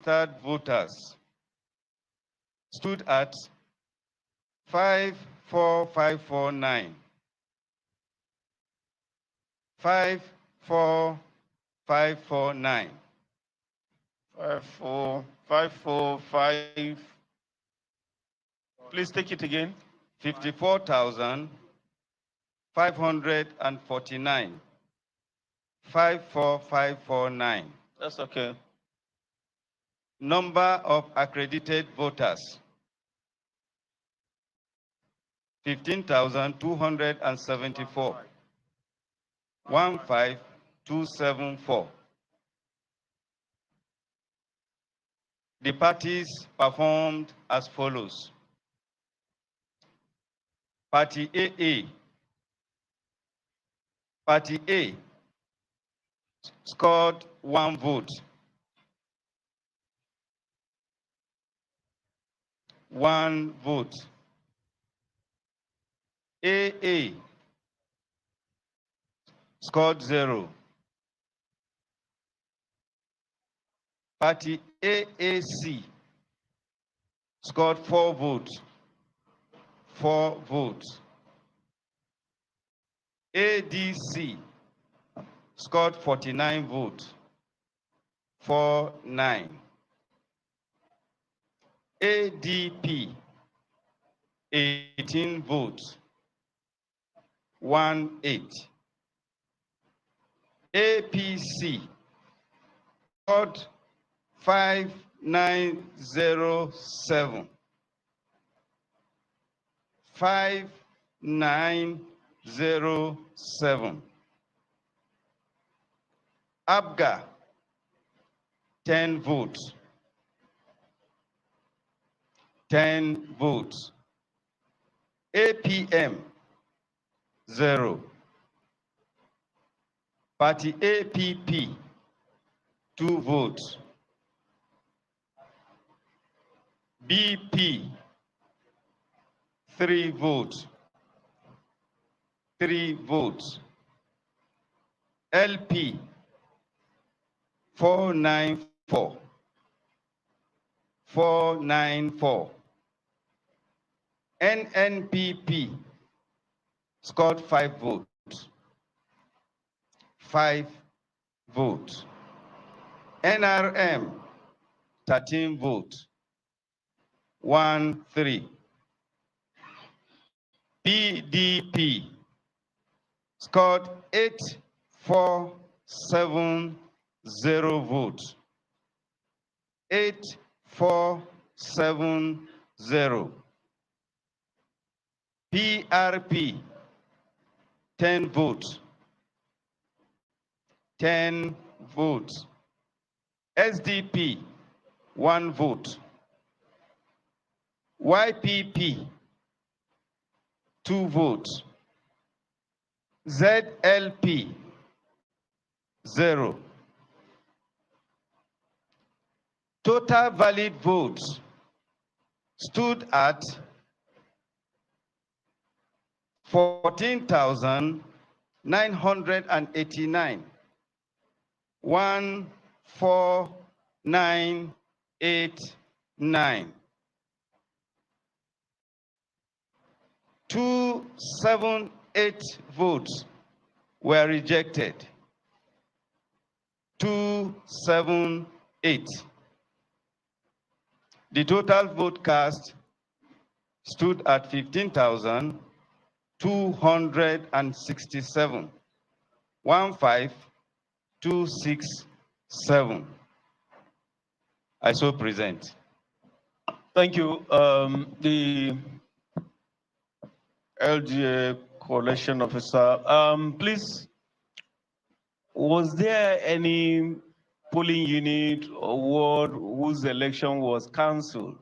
registered voters stood at 54549. 54549. 54545. Please take it again. 54,549. 54549. That's okay. Number of accredited voters 15,274. 15274. The parties performed as follows. Party AA. Party A scored 1 vote. 1 vote. AA scored 0. Party AAC scored 4 votes. 4 votes. ADC scored 49 votes. 49. ADP 18 votes. 18. APC scored 5907. 5907. ABGA 10 votes. 10 votes. APM 0. Party APP 2 votes. BP 3 votes. 3 votes. LP 494. 494. NNPP scored 5 votes. 5 votes. NRM 13 votes. 13. PDP scored 8470 votes. 8470. PRP 10 votes. 10 votes. SDP 1 vote. YPP 2 votes. ZLP 0. Total valid votes stood at 14,989. 14989. 278 votes were rejected. 278. The total vote cast stood at 15,267. 15267. I so present. Thank you. The LGA collation officer, please, was there any polling unit or ward whose election was cancelled?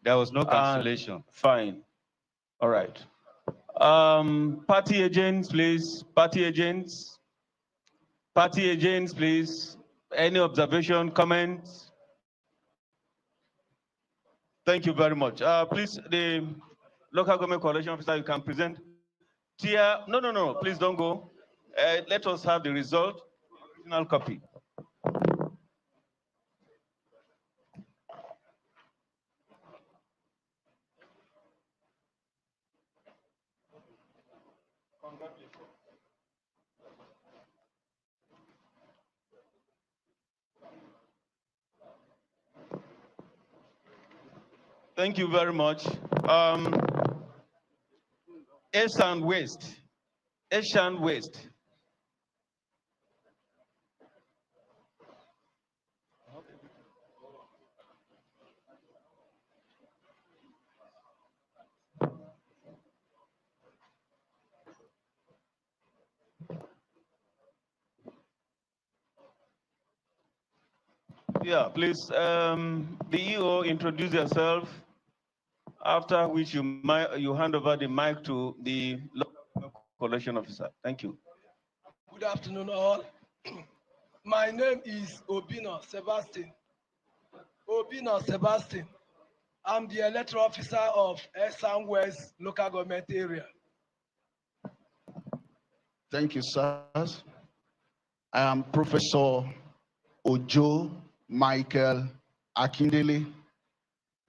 There was no cancellation. Fine. All right. Party agents, please. Party agents. Party agents, please. Any observation, comments? Thank you very much. Please, the local government coalition officer, you can present. Tia, no, please don't go. Let us have the result, original copy. Thank you very much. Esan West. Esan West. Yeah, please, the EO, introduce yourself, after which you hand over the mic to the local collection officer. Thank you. Good afternoon, all. My name is Obia Sebastian. Obia Sebastian. I'm the electoral officer of Esan West local government area. Thank you, sirs. I am Professor Ojo Michael Akindele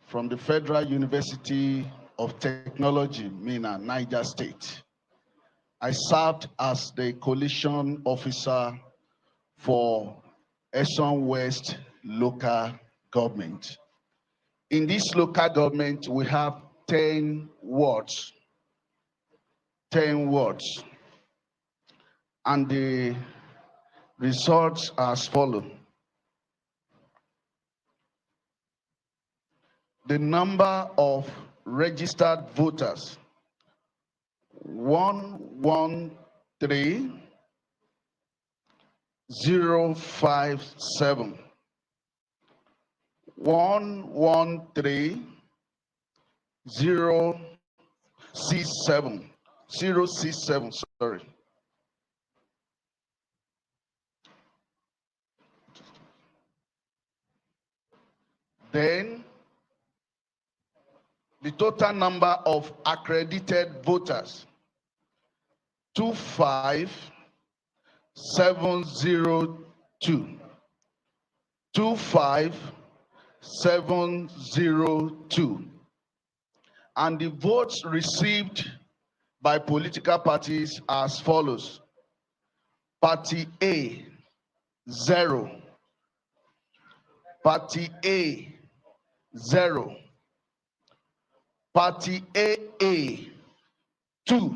from the Federal University of Technology, Mina, Niger State. I served as the coalition officer for Esan West local government. In this local government, we have 10 wards. 10 wards. And the results are as follows. The number of registered voters, 113,057. 113,067. 067, sorry. Then the total number of accredited voters, 25,702. 25,702. And the votes received by political parties as follows. Party A, 0. Party A, 0. Party AA, 2.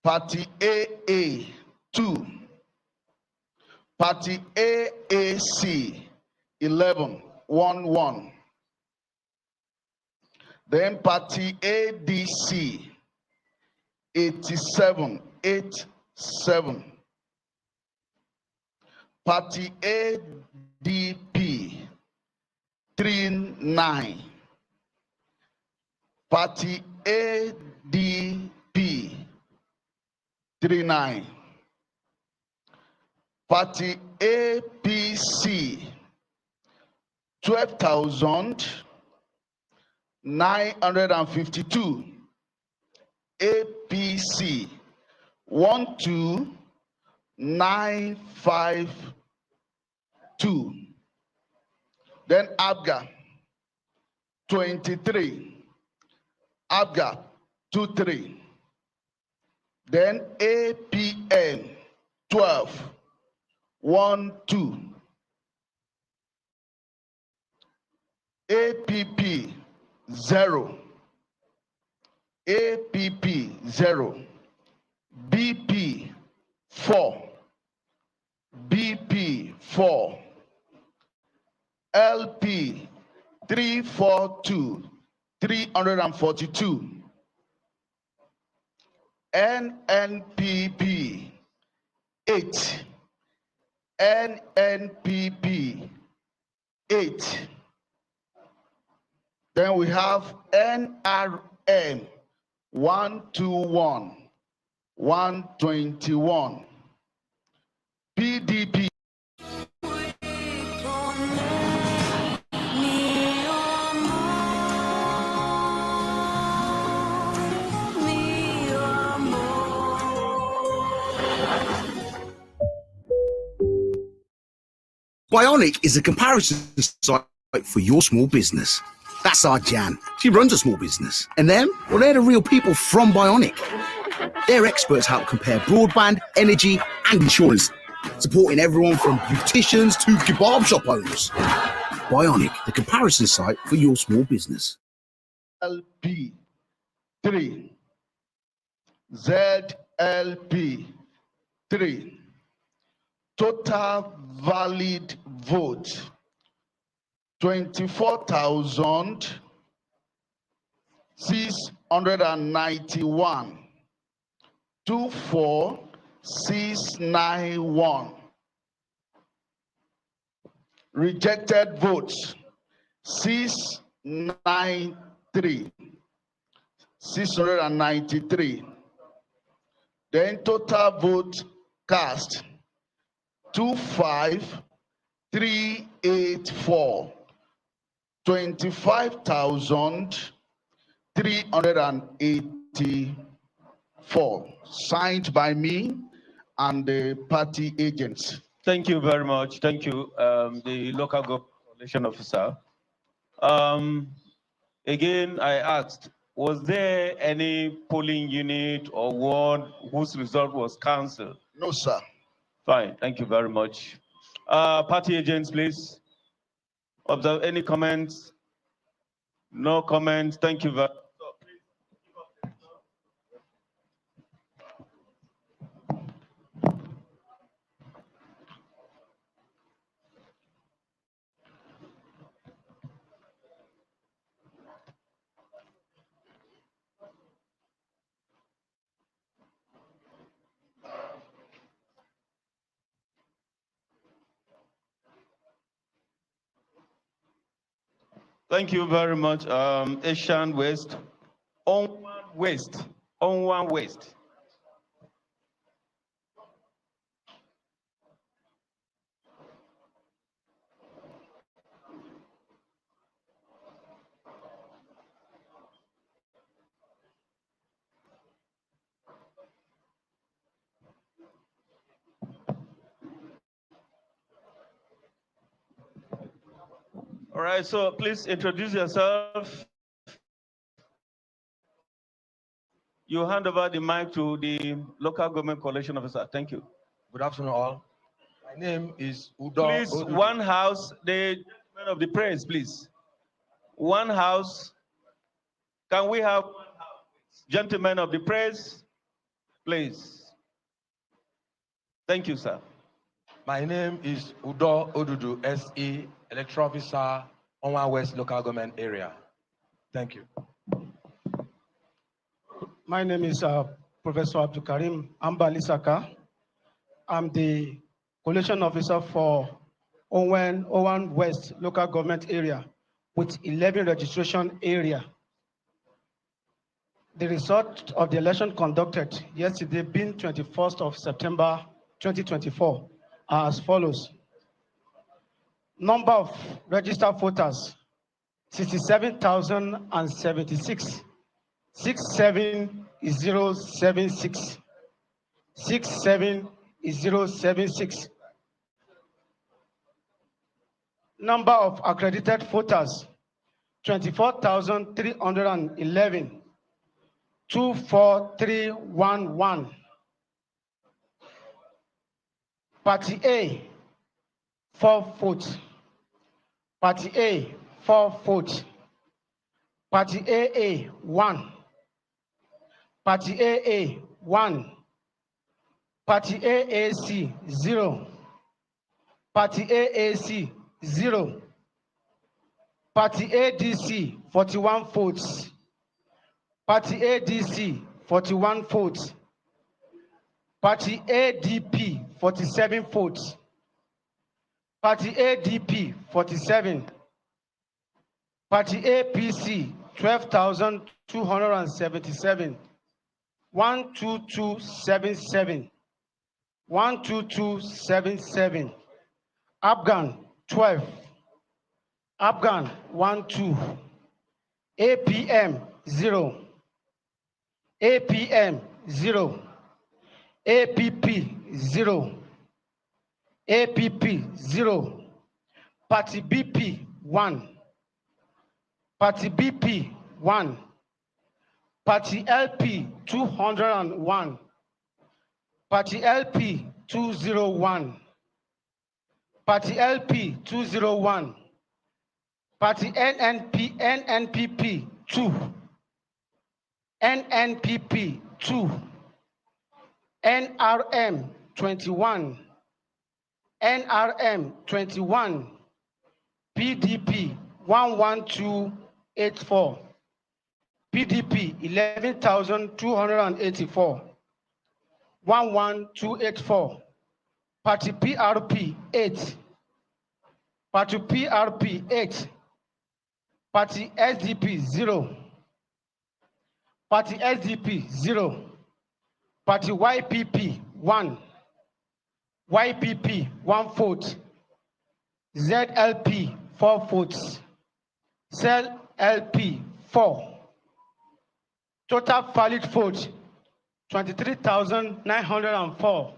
Party AA, 2. Party AAC, 11, 1. Then Party ADC, 87, 87. Party ADP, 39. Party ADP, 39. Party APC, 12,952. APC, 12,952. Then ABGA, 23. ABGA, 23. Then APN, 12. 12. APP, 0. APP, 0. BP, 4. BP, 4. LP, 342. 342. NNPP, 8. NNPP, 8. Then we have NRM, 121, 121. PDP, Bionic is a comparison site for your small business. That's our Jan. She runs a small business. And them, well, they're the real people from Bionic. Their experts help compare broadband, energy, and insurance, supporting everyone from beauticians to kebab shop owners. Bionic, the comparison site for your small business. LP 3. ZLP 3. Total valid vote 24,691. 24691. Rejected votes 693. 693. Then total vote cast 25,384. 25,384. Signed by me and the party agents. Thank you very much. Thank you, the local government coalition officer. Again, I asked, was there any polling unit or ward whose result was cancelled? No, sir. Fine, thank you very much. Party agents, please. Observe any comments? No comments. Thank you very much. Thank you very much, Esan West. Owan West. Owan West. All right, so please introduce yourself. You hand over the mic to the local government coalition officer. Thank you. Good afternoon, all. My name is Edo. Please, one house, the gentlemen of the press, please. One house. Can we have one house? Gentlemen of the press, please. Thank you, sir. My name is Edo Odudu, SE, Electoral Officer, Owan West Local Government Area. Thank you. My name is Professor Abdul Karim Ambalisaka. I'm the collation officer for Owan West Local Government Area with 11 registration area. The result of the election conducted yesterday, being 21st of September 2024, are as follows. Number of registered voters, 67,076. 67076. 67076. Number of accredited voters, 24,311. 24311. Party A, 4 votes. Party A, 4 votes. Party AA, 1. Party AA, 1. Party AAC, 0. Party AAC, 0. Party ADC, 41 votes. Party ADC, 41 votes. Party ADP, 47 votes. Party ADP, 47. Party APC, 12,277. 12277. 12277. Afghan, 12. Afghan, 12. APM, 0. APM, 0. APP, 0. APP, 0. Party BP, 1. Party BP, 1. Party LP, 201. Party LP, 201. Party LP, 201. Party NNPP 2. NNPP 2. NRM 21. NRM 21. PDP 11284. PDP 11,284. 11284. Party PRP 8. Party PRP 8. Party SDP 0. Party SDP 0. Party YPP 1. YPP 1 vote. ZLP 4 votes. CELP 4. Total valid vote 23,904.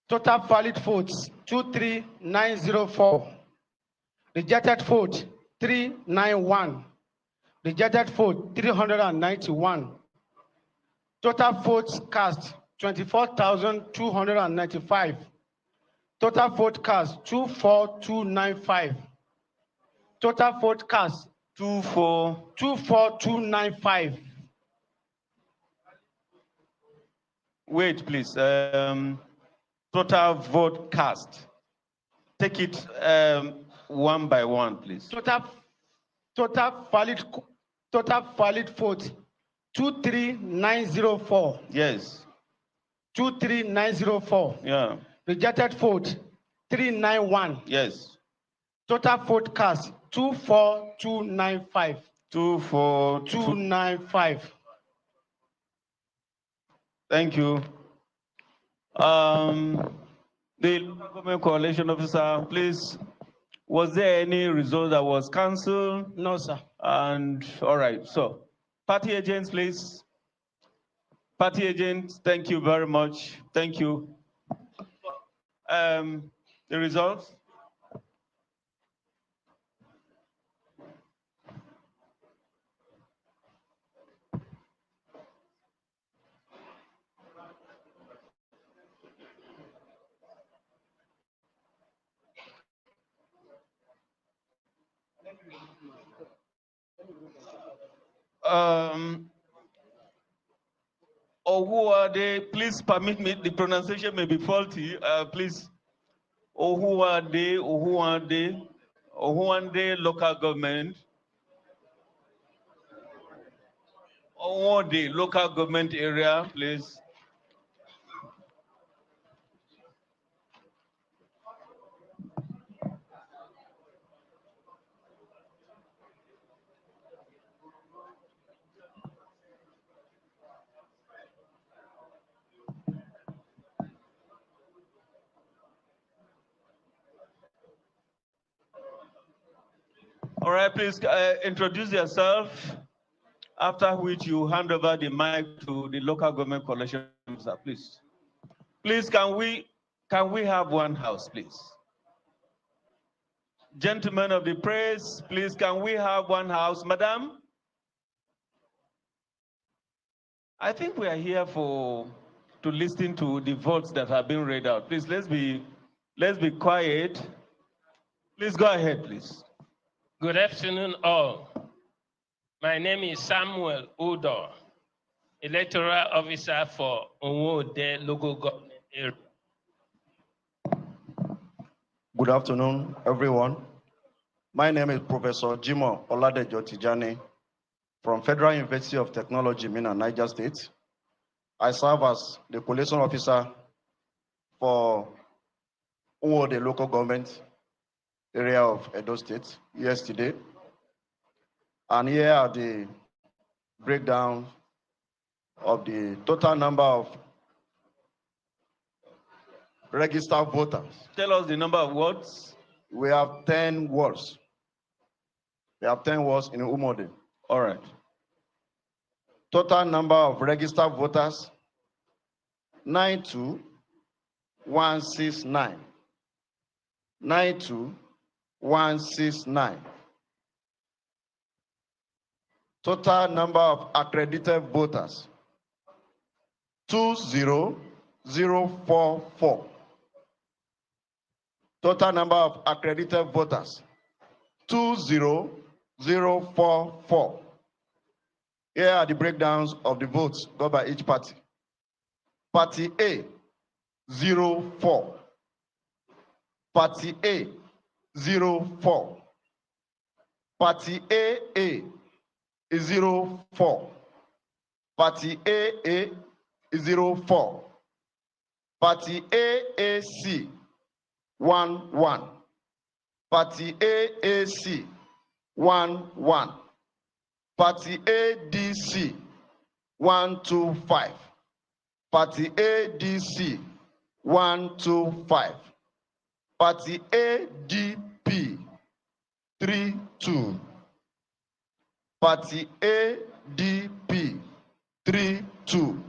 Total valid votes 23,904. Rejected vote 391. Rejected vote 391. Total votes cast 24,295. Total vote cast 24295. Total vote cast 24295. Wait, please. Total vote cast. Take it one by one, please. Total valid vote 23904. Yes. 23904. Yeah. Rejected vote 391. Yes. Total vote cast 24295. 24295. 295. Thank you. The local government coalition officer, please. Was there any result that was cancelled? No, sir. And all right. So, party agents, please. Party agents, thank you very much. Thank you. The results. Ohuade, please permit me, the pronunciation may be faulty, please. Ohuade local government. Ohuade local government area, please. All right, please introduce yourself, after which you hand over the mic to the local government coalition officer, please. Please, can we have one house, please? Gentlemen of the press, please, can we have one house? Madam? I think we are here to listen to the votes that have been read out. Please, let's be quiet. Please go ahead, please. Good afternoon, all. My name is Samuel Udo, electoral officer for Owan local government area. Good afternoon, everyone. My name is Professor Jimo Oladejo Tijani from Federal University of Technology, Mina, Niger State. I serve as the collation officer for Owan local government area of Edo State yesterday. And here are the breakdown of the total number of registered voters. Tell us the number of wards. We have 10 wards. We have 10 wards in Umode. All right. Total number of registered voters, 92,169. 92,169. Total number of accredited voters, 20,044. Total number of accredited voters, 20044. Here are the breakdowns of the votes got by each party. Party A, 04. Party A, 04. Party AA is 04. Party AA is 04. Party AAC, 11. Party AAC, 11. Party ADC, 125. Party ADC, 125. Party ADP, 32. Party ADP, 32.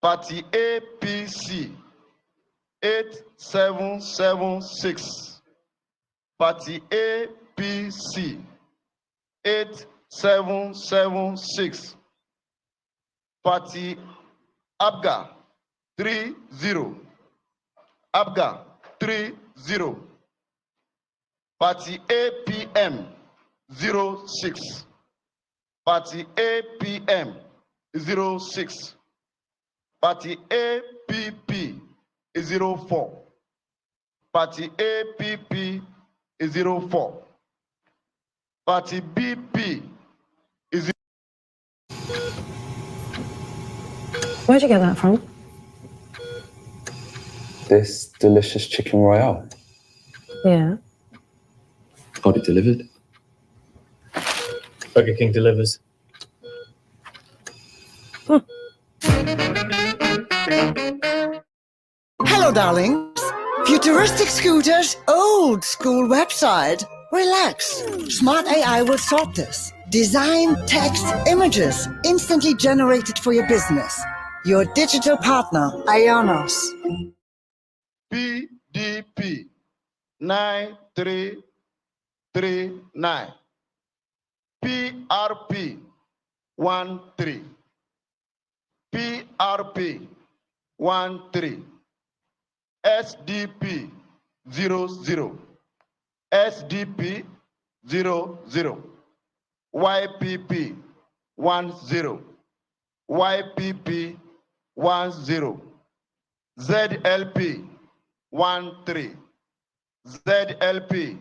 Party APC, 8776. Party APC, 8776. Party ABGA, 30. ABGA, 30. Party APM, 06. Party APM, 06. Party APP is 04. Party APP is 04. Party BP is. Where'd you get that from? This delicious chicken royale. Yeah. Got it delivered. Burger King delivers. Hello, darlings. Futuristic scooters, old school website. Relax. Smart AI will sort this. Design, text, images, instantly generated for your business. Your digital partner, Ionos. PDP 9339. PRP 13. PRP 13. SDP 00. SDP 00. YPP 10. YPP 10. ZLP 13. ZLP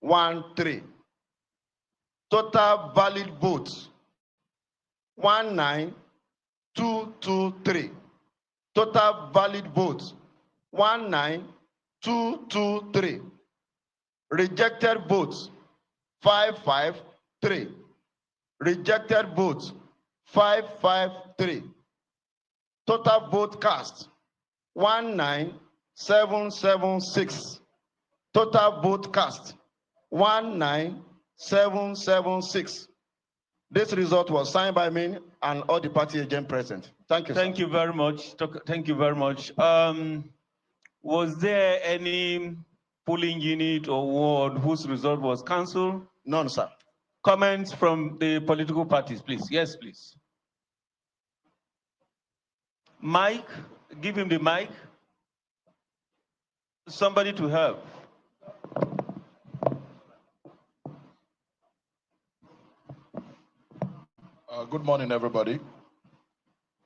13. Total valid votes 19223. Total valid votes 19223. Rejected votes 553. Rejected votes 553. Total vote cast 19776. Total vote cast 19776. This result was signed by me and all the party agents present. Thank you. Thank you very much. Thank you very much. Was there any polling unit or ward whose result was cancelled? None, sir. Comments from the political parties, please. Yes, please. Mike, give him the mic. Somebody to help. Good morning, everybody.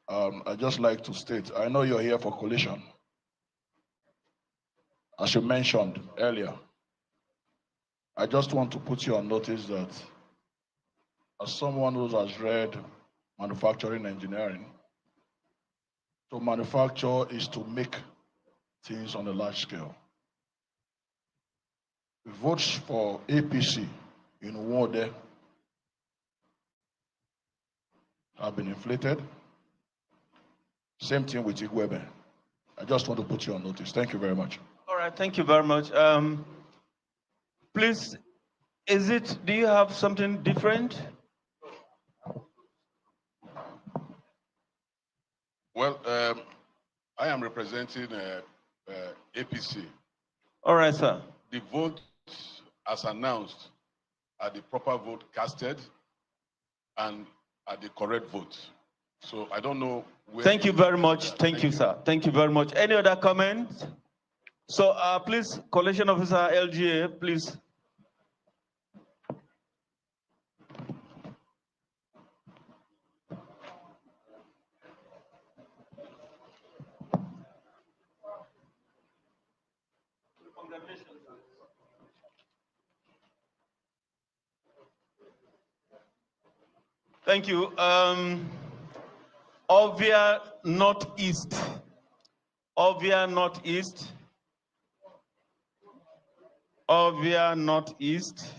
I'd just like to state, I know you're here for collation. As you mentioned earlier, I just want to put you on notice that as someone who has read manufacturing engineering, to manufacture is to make things on a large scale. Votes for APC in Wode have been inflated. Same thing with Igwebe. I just want to put you on notice. Thank you very much. All right, thank you very much. Please, do you have something different? Well, I am representing APC. All right, sir. The votes, as announced, are the proper vote casted and are the correct votes. So I don't know where. Thank you very much. Thank you, sir. Thank you very much. Any other comments? So please, Collation Officer LGA, please. Thank you. Ovia Northeast. Ovia Northeast. Ovia Northeast.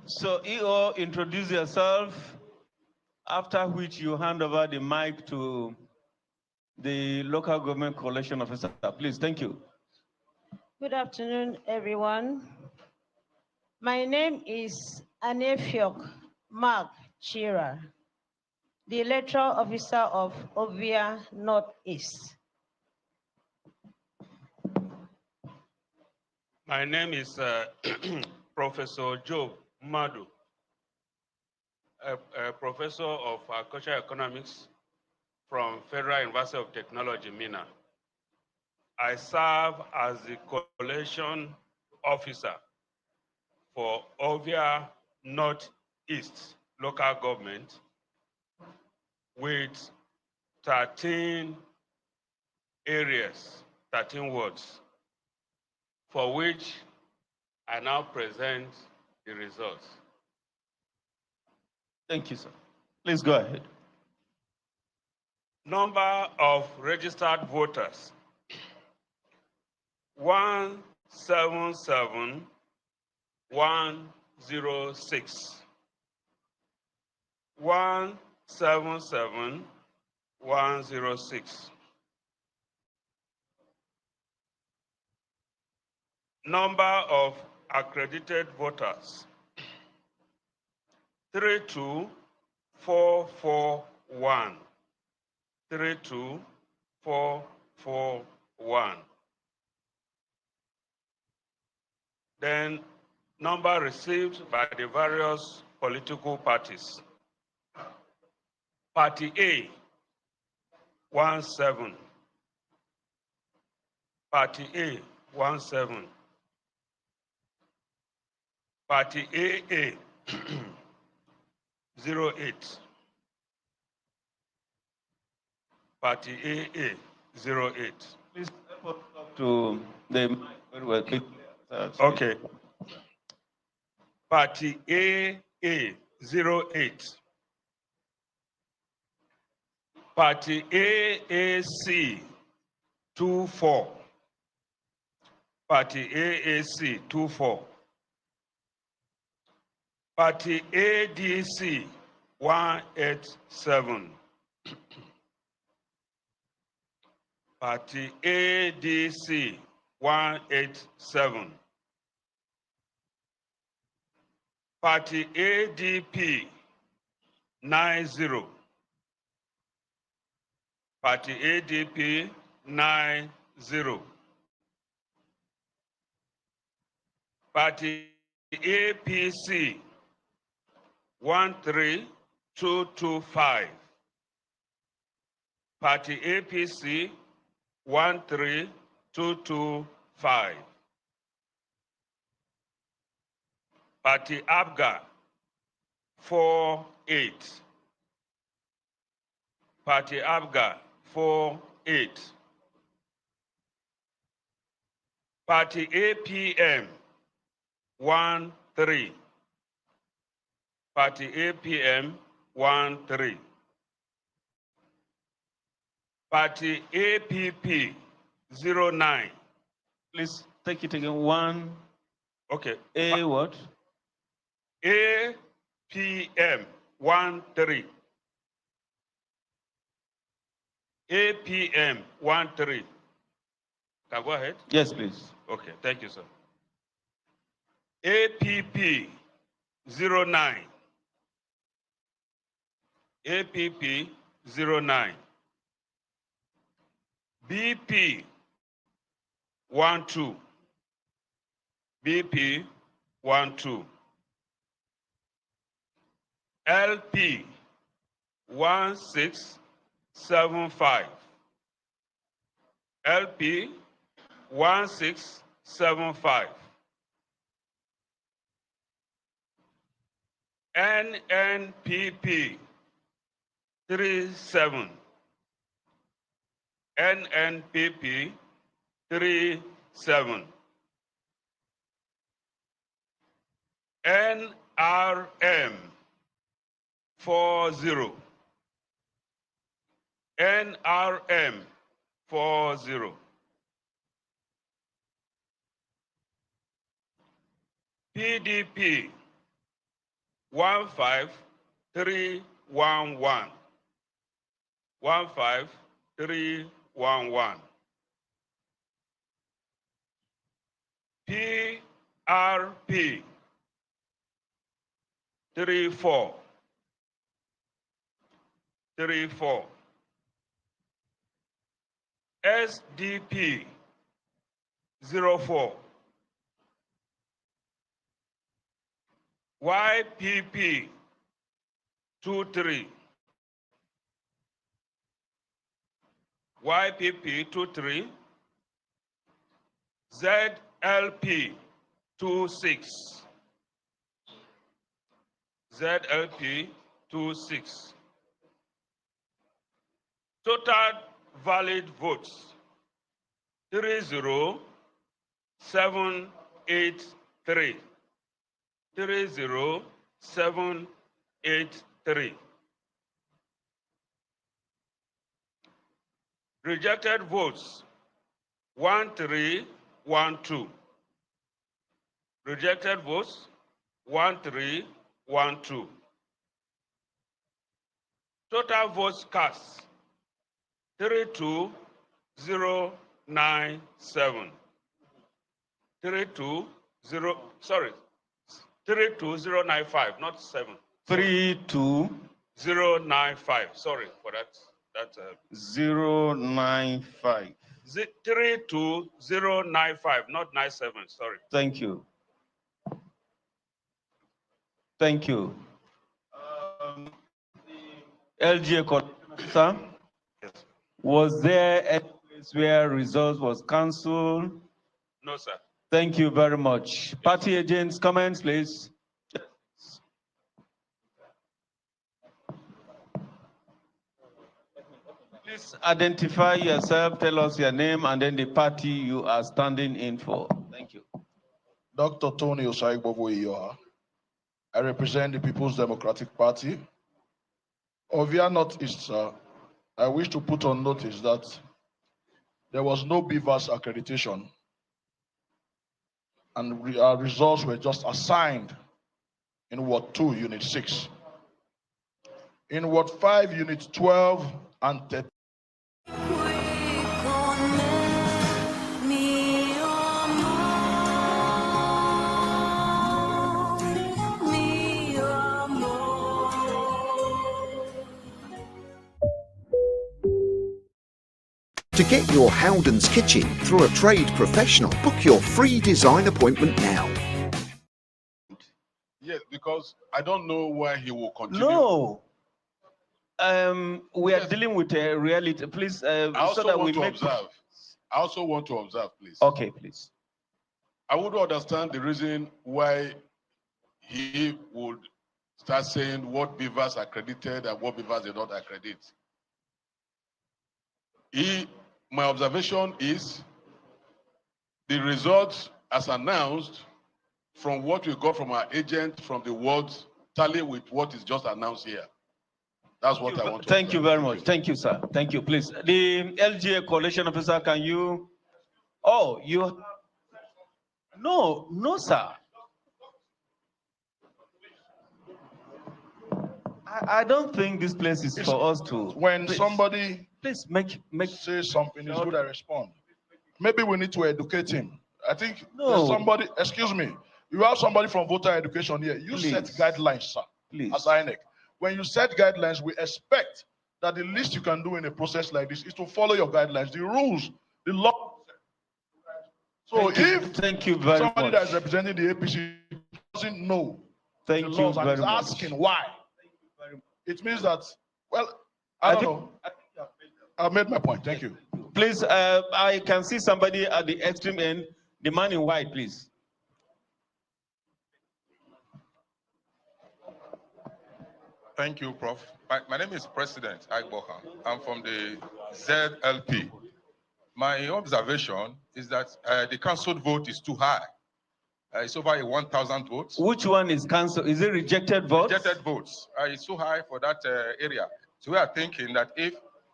So EO, introduce yourself, after which you hand over the mic to the local government collation officer. Please, thank you. Good afternoon, everyone. My name is Anefiok Mark Chira, the electoral officer of Ovia Northeast. My name is Professor Joe Madu, a professor of agricultural economics from Federal University of Technology, Mina. I serve as the collation officer for Ovia Northeast local government with 13 areas, 13 wards, for which I now present the results. Thank you, sir. Please go ahead. Number of registered voters, 177,106. 177,106. Number of accredited voters, 32,441. 32,441. Then number received by the various political parties. Party A, 17. Party A, 17. Party AA, 08. Party AA, 08. Please talk to the mic very well. Okay. Party AA, 08. Party AAC, 24. Party AAC, 24. Party ADC, 187. Party ADC, 187. Party ADP, 90. Party ADP, 90. Party APC, 13225. Party APC, 13225. Party ABGA, 48. Party ABGA, 48. Party APM, 13. Party APM, 13. Party APP, 09. Please take it again. One. Okay. A what? APM, 13. APM, 13. Can I go ahead? Yes, please. Okay, thank you, sir. APP, 09. APP, 09. BP, 12. BP, 12. LP, 1675. LP 1675. NNPP 37. NNPP 37. NRM 40. NRM 40. PDP 15311. 15311. PRP 34. 34. SDP 04. YPP 23. YPP 23. ZLP 26. ZLP 26. Total valid votes 30783. 30783. Rejected votes 1312. Rejected votes 1312. Total votes cast 32097. 32095, not 7. 32095. Sorry for that. 095. 32095, not 97. Sorry. Thank you. Thank you. LGA, sir? Yes. Was there any place where results was cancelled? No, sir. Thank you very much. Party agents, comments, please. Please identify yourself, tell us your name, and then the party you are standing in for. Thank you. Dr. Tony Osai-Bobo-Iyoha. I represent the People's Democratic Party. Ovia Northeast, sir, I wish to put on notice that there was no BVAS accreditation, and our results were just assigned in Ward 2, Unit 6. In Ward 5, Unit 12 and 13. To get your Howden's kitchen through a trade professional, book your free design appointment now. Yes, because I don't know why he will continue. No. We are dealing with a reality. Please, I also so that want we to make... observe. I also want to observe, please. Okay, please. I would understand the reason why he would start saying what beavers are accredited and what beavers are not accredited. My observation is the results as announced from what we got from our agent from the wards tally with what is just announced here. That's what I want to Thank you very much. Thank you, sir. Thank you. Please. The LGA collation officer, can you? Oh, you. No, no, sir. I don't think this place is for us to. When somebody please make say something is good, I respond. Maybe we need to educate him. I think there's somebody, excuse me, you have somebody from voter education here. You set guidelines, sir, as INEC. When you set guidelines, we expect that the least you can do in a process like this is to follow your guidelines, the rules, the law. So thank you very somebody much. that is representing the APC doesn't know the laws and is asking why, it means that, well, I don't know. I've made my point. Thank you. Please, I can see somebody at the extreme end. The man in white, please. Thank you, Prof. My name is President Agboha. I'm from the ZLP. My observation is that the cancelled vote is too high. It's over 1,000 votes. Which one is cancelled? Is it rejected votes? Rejected votes. It's too high for that area. So we are thinking that if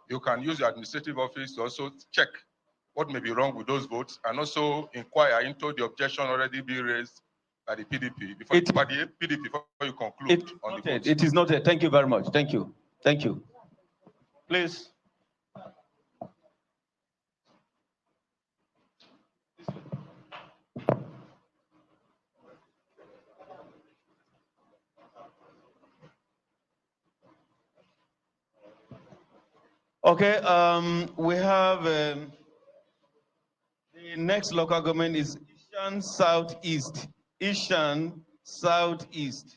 you can use your administrative office to also check what may be wrong with those votes and also inquire into the objection already being raised by the PDP before you conclude on the votes. It is noted. Thank you very much. Thank you. Thank you. Please. Okay, we have the next local government is Esan Southeast. Esan Southeast.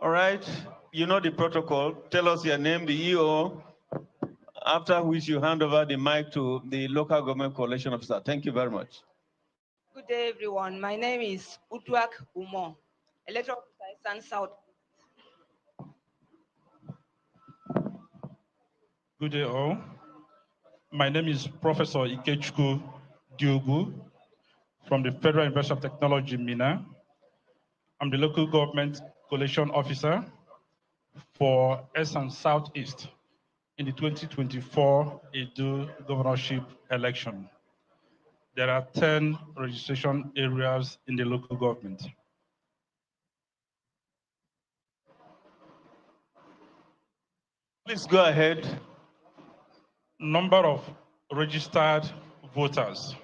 All right, you know the protocol. Tell us your name, the EO, after which you hand over the mic to the local government collation officer. Thank you very much. Good day, everyone. My name is Utuak Umo, electoral officer, Esan South. Good day, all. My name is Professor Ikechukwu Diogu from the Federal University of Technology, Mina. I'm the local government collation officer for Esan Southeast in the 2024 Edo governorship election. There are 10 registration areas in the local government. Please go ahead. Number of registered voters,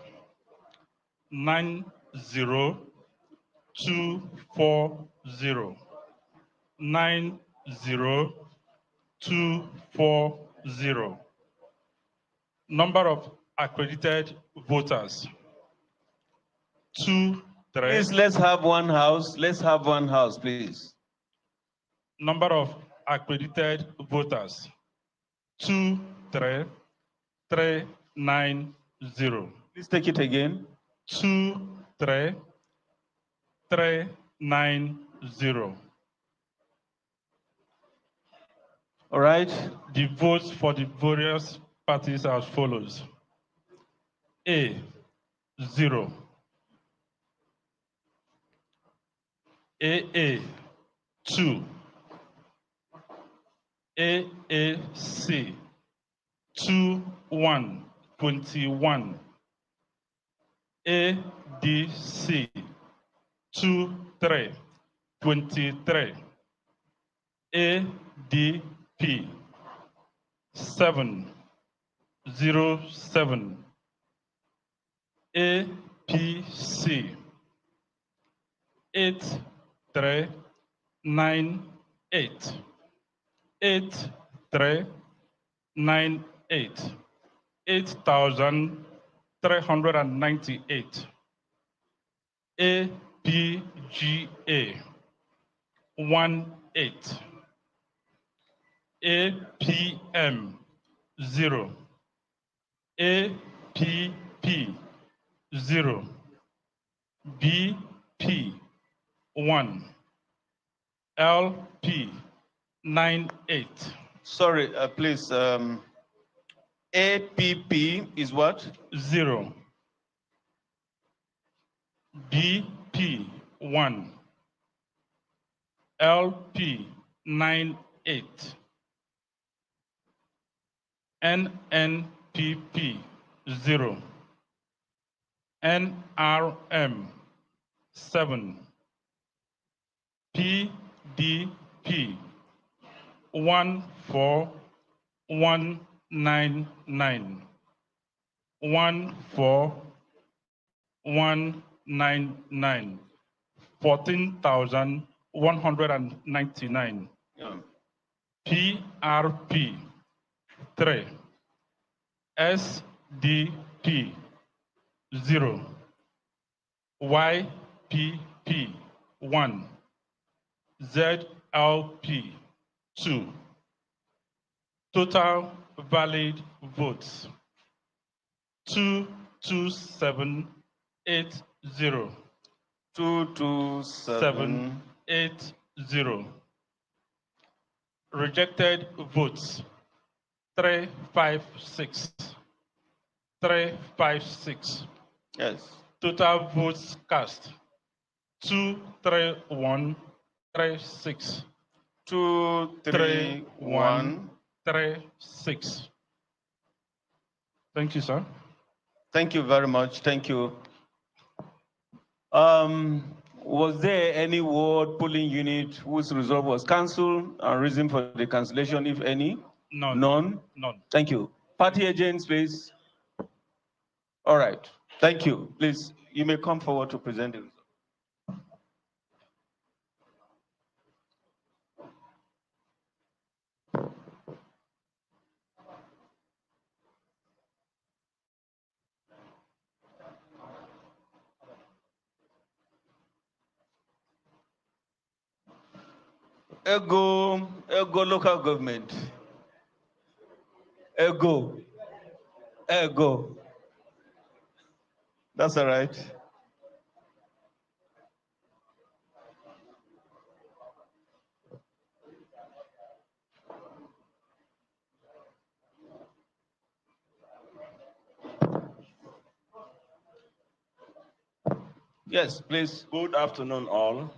90240. 90240. Number of accredited voters, 2-3. Please, let's have one house. Let's have one house, please. Number of accredited voters, 23390. Please take it again. 23390. All right. The votes for the various parties are as follows. A, 0. AA, 2. AAC, 21. ADC, 23. ADP, 707. APC, 8398. 8398. 8,398. APGA, 18. APM, 0. APP, 0. BP, 1. LP, 98. Sorry, please. APP is what? 0. BP, 1. LP, 98. NNPP, 0. NRM, 7. PDP, 14199. 14199. 14,199. PRP, 3. SDP 0, YPP 1, ZLP 2. Total valid votes 22780. 22780. Rejected votes 356. 356. Yes. Total votes cast 23136. 23136. Thank you, sir. Thank you very much. Thank you. Was there any ward polling unit whose result was cancelled and reason for the cancellation, if any? None. None? None. Thank you. Party agents, please. All right. Thank you. Please, you may come forward to present the result. Ego local government. Ego. That's all right. Yes, please. Good afternoon, all.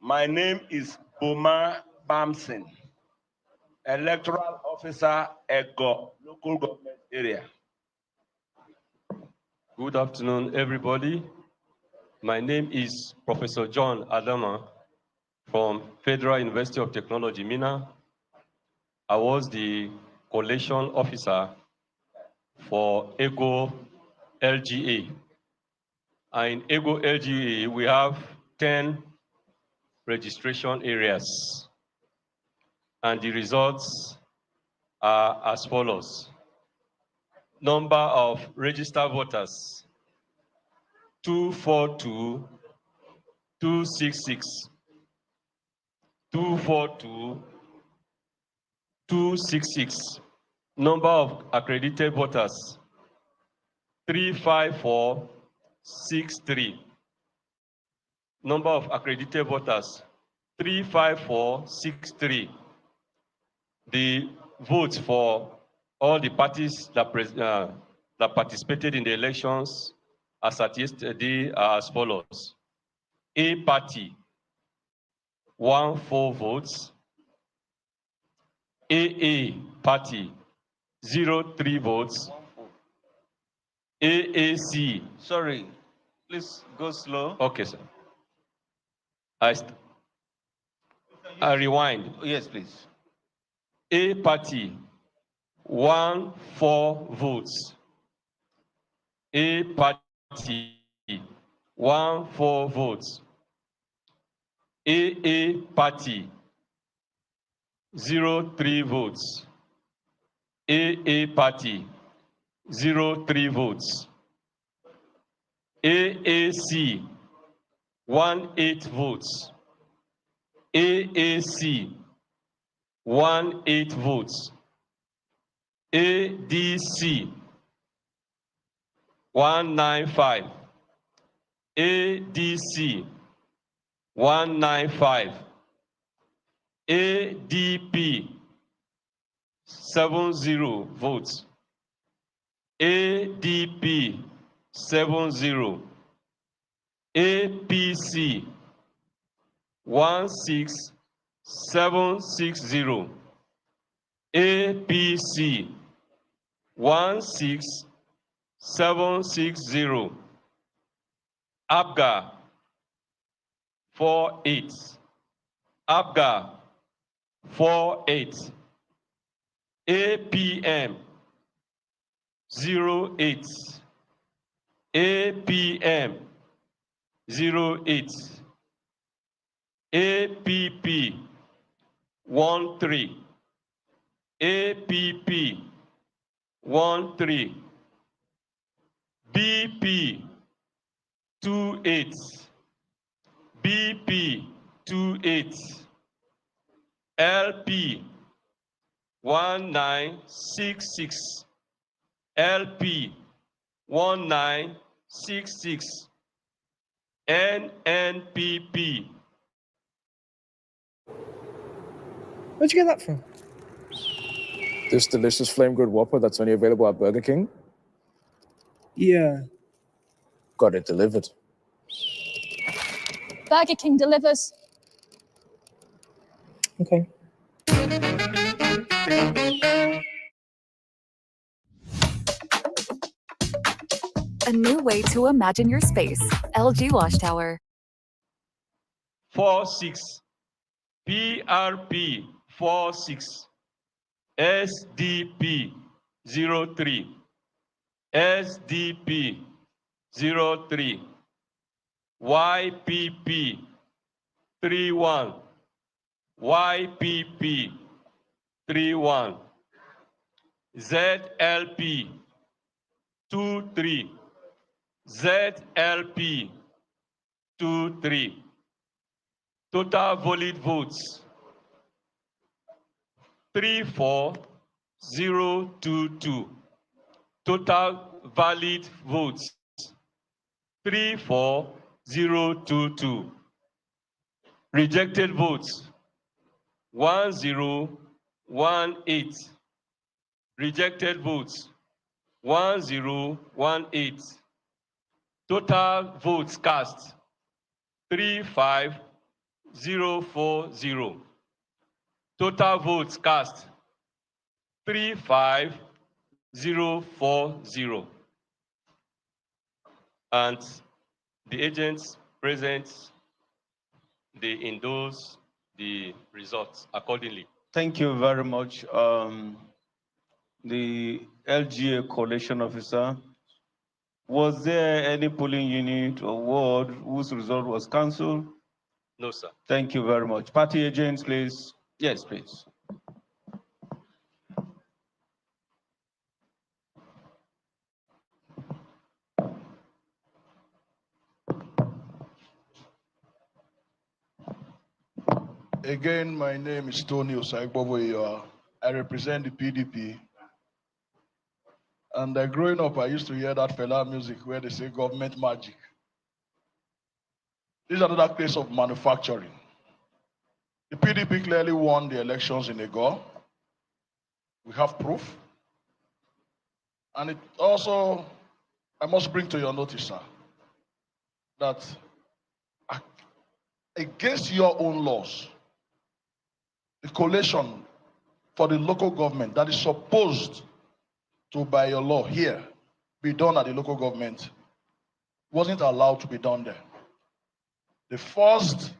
My name is Boma Bamson, Electoral Officer, Egor Local Government Area. Good afternoon, everybody. My name is Professor John Adama from Federal University of Technology, Mina. I was the collation officer for Egor LGA. And in Egor LGA, we have 10 registration areas. And the results are as follows. Number of registered voters, 242,266. 242,266. Number of accredited voters, 354,63. Number of accredited voters, 354,63. The votes for all the parties that participated in the elections as at yesterday are as follows. A party, 14 votes. AA party, 03 votes. AAC. Sorry, please go slow. Okay, sir. I rewind. Yes, please. A party, 14 votes. A party, 14 votes. AA party, 03 votes. AA party, 03 votes. AAC, 18 votes. AAC, 18 votes. ADC, 195. ADC, 195. ADP, 70 votes. ADP, 70. APC, 16760. APC, 16760. APGA, 48. APGA, 48. APM, 08. APM, 08. APP, 13. APP, 13. BP 28. BP 28. LP 1966. LP 1966. NNPP. Where'd you get that from? This delicious flame grilled Whopper that's only available at Burger King? Yeah. Got it delivered. Burger King delivers. Okay. A new way to imagine your space. LG Watchtower. 46. PRP 46. SDP 03. SDP 03. YPP 31. YPP 31. ZLP 23. ZLP 23. Total valid votes 34022. Total valid votes 34022. Rejected votes 1018. Rejected votes 1018. Total votes cast 35040. Total votes cast 35040. And the agents present, they endorse the results accordingly. Thank you very much. The LGA collation officer, was there any polling unit or ward whose result was cancelled? No, sir. Thank you very much. Party agents, please. Yes, please. Again, my name is Tony Osaibovoyo. I represent the PDP. And growing up, I used to hear that fella music where they say government magic. This is another case of manufacturing. The PDP clearly won the elections in Egor. We have proof. And it also, I must bring to your notice, sir, that against your own laws, the collation for the local government that is supposed to, by your law here, be done at the local government, wasn't allowed to be done there. The first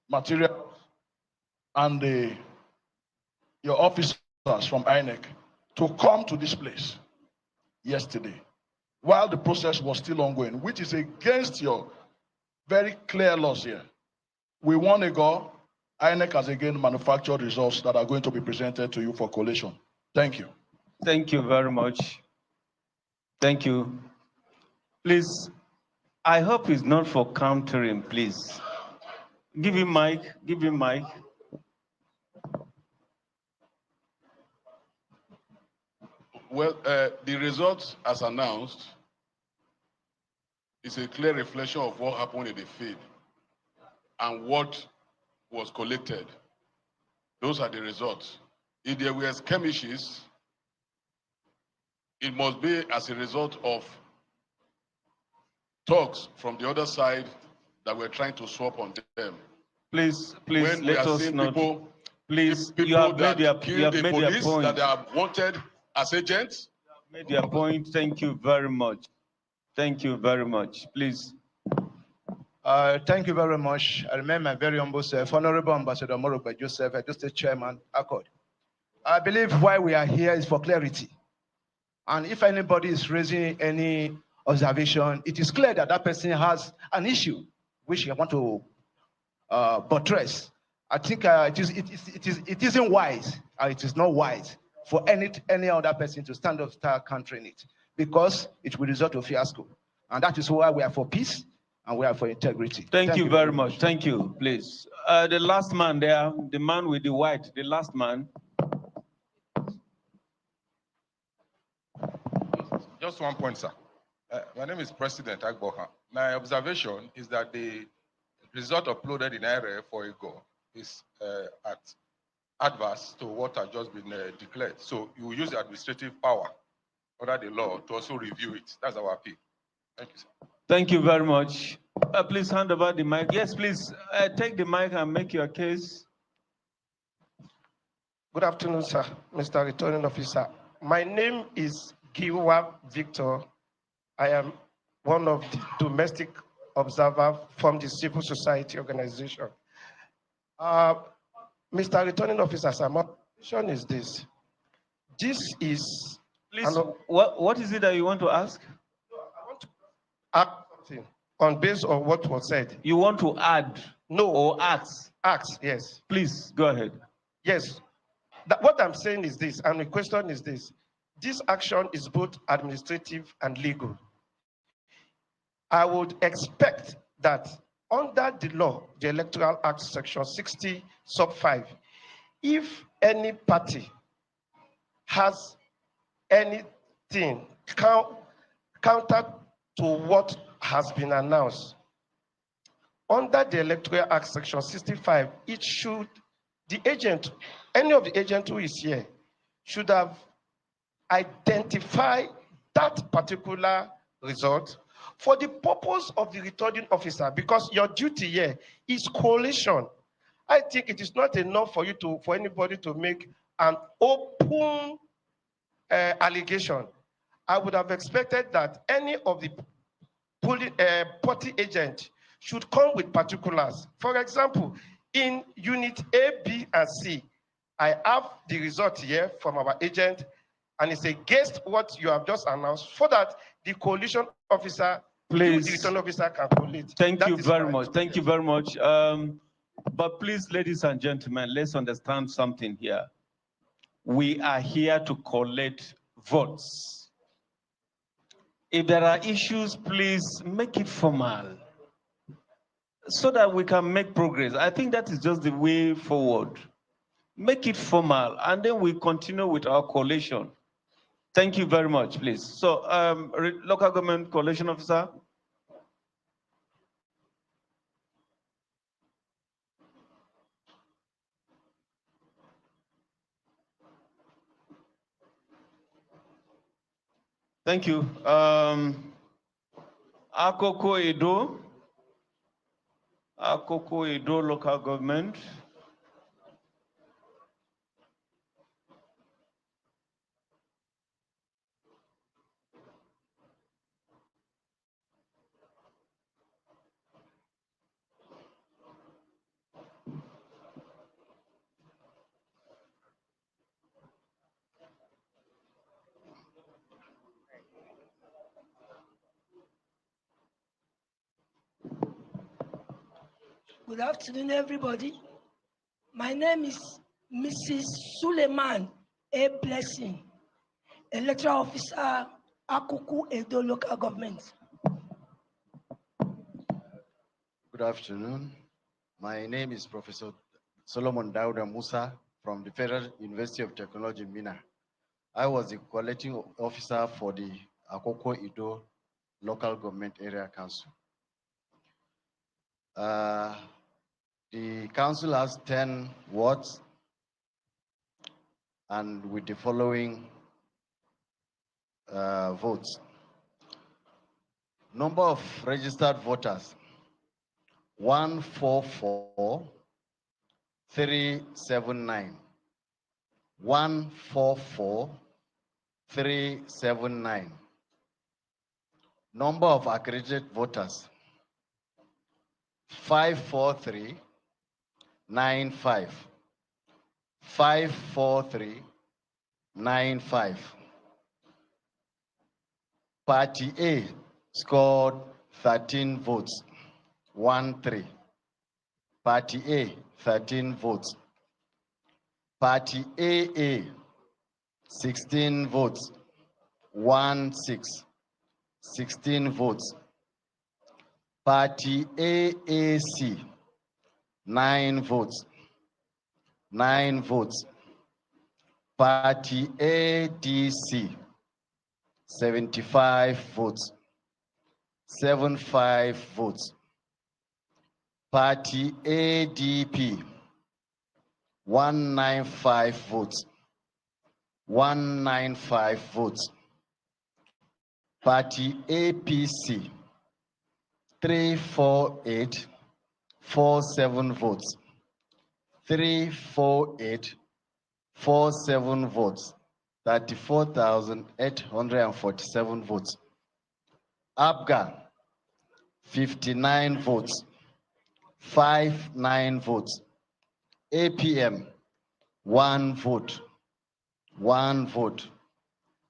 material and your officers from INEC to come to this place yesterday, while the process was still ongoing, which is against your very clear laws here. We won Egor. INEC has again manufactured results that are going to be presented to you for collation. Thank you. Thank you very much. Thank you. Please, I hope it's not for countering, please. Give him mic, give him mic. Well, the results as announced is a clear reflection of what happened in the field and what was collected. Those are the results. If there were skirmishes, it must be as a result of talks from the other side that we're trying to swap on them. Please, when let us not. Please, you have made their point. That they are wanted as agents. You have made their point. Thank you very much. Thank you very much. Please. Thank you very much. I remember my very humble self, Honorable Ambassador Morobe Joseph, Edo State Chairman, Accord. I believe why we are here is for clarity. And if anybody is raising any observation, it is clear that that person has an issue which you want to buttress. I think it isn't wise, it is not wise for any other person to stand up, start countering it, because it will result to fiasco. And that is why we are for peace and we are for integrity. Thank you very much. Thank you, please. The last man there, the man with the white, the last man. Just one point, sir. My name is President Agboha. My observation is that the result uploaded in RF for Egor is adverse to what has just been declared. So you use the administrative power under the law to also review it. That's our appeal. Thank you, sir. Thank you very much. Please hand over the mic. Yes, please take the mic and make your case. Good afternoon, sir, Mr. Returning Officer. My name is Giwa Victor. I am one of the domestic observers from the civil society organization. Mr. Returning Officer, sir, my question is this. This is... Please, what is it that you want to ask? I want to add something on base of what was said. You want to add? No. Or ask? Ask, yes. Please, go ahead. Yes. What I'm saying is this, and the question is this. This action is both administrative and legal. I would expect that under the law, the Electoral Act, Section 60, sub 5, if any party has anything counter to what has been announced, under the Electoral Act, Section 65, it should, the agent, any of the agent who is here, should have identified that particular result for the purpose of the returning officer, because your duty here is collation. I think it is not enough for you to, for anybody to make an open allegation. I would have expected that any of the party agent should come with particulars. For example, in unit A, B, and C, I have the result here from our agent, and it's against what you have just announced, so that the coalition officer, please, the return officer can collate. Thank you very much. Thank you very much. But please, ladies and gentlemen, let's understand something here. We are here to collect votes. If there are issues, please make it formal so that we can make progress. I think that is just the way forward. Make it formal, and then we continue with our collation. Thank you very much, please. So, local government collation officer. Thank you. Etsako Edo. Etsako Edo local government. Good afternoon, everybody. My name is Mrs. Suleiman A. Blessing, Electoral Officer, Etsako Edo Local Government. Good afternoon. My name is Professor Solomon Dauda Musa from the Federal University of Technology, Mina. I was the collecting officer for the Etsako Edo Local Government Area Council. The council has 10 wards, and with the following votes. Number of registered voters, 144,379. 144,379. Number of accredited voters, 543,95. 543,95. Party A scored 13 votes. 1-3. Party A, 13 votes. Party AA 16 votes. 1-6. 16 votes. Party AAC, 9 votes. 9 votes. Party ADC, 75 votes. 75 votes. Party ADP, 195 votes. 195 votes. Party APC, 348, 47 votes. 348, 47 votes. 34,847 votes. ABGA, 59 votes. 59 votes. APM, 1 vote. 1 vote.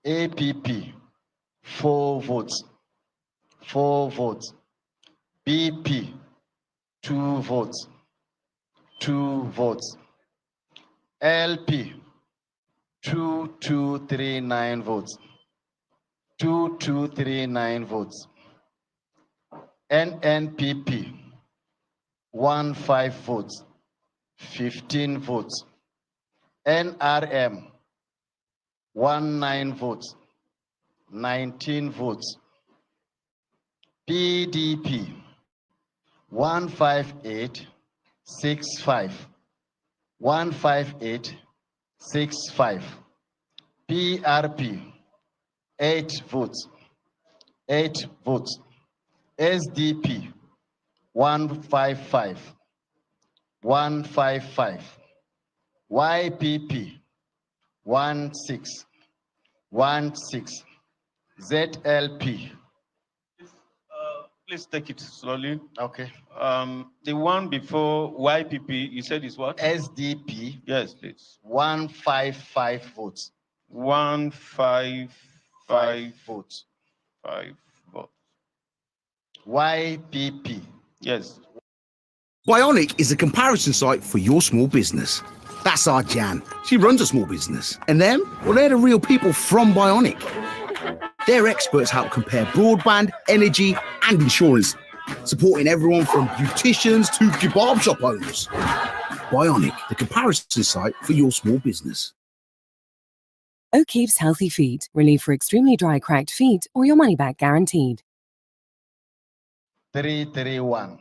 APP, 4 votes. 4 votes. BP, 2 votes. 2 votes. LP, 2239 votes. 2239 votes. NNPP, 15 votes. 15 votes. NRM, 19 votes. 19 votes. PDP, 15865. 15865. PRP, 8 votes. 8 votes. SDP, 155. 155. YPP, 16. 16. ZLP. Please take it slowly. Okay. The one before YPP, you said is what? SDP. Yes, please. 155 votes. 155 votes. 5 votes. YPP. Yes. Bionic is a comparison site for your small business. That's our Jan. She runs a small business. And them, well, they're the real people from Bionic. Their experts help compare broadband, energy, and insurance, supporting everyone from beauticians to kebab shop owners. Bionic, the comparison site for your small business. O'Keefe's Healthy Feet. Relief for extremely dry, cracked feet, or your money back guaranteed. 331.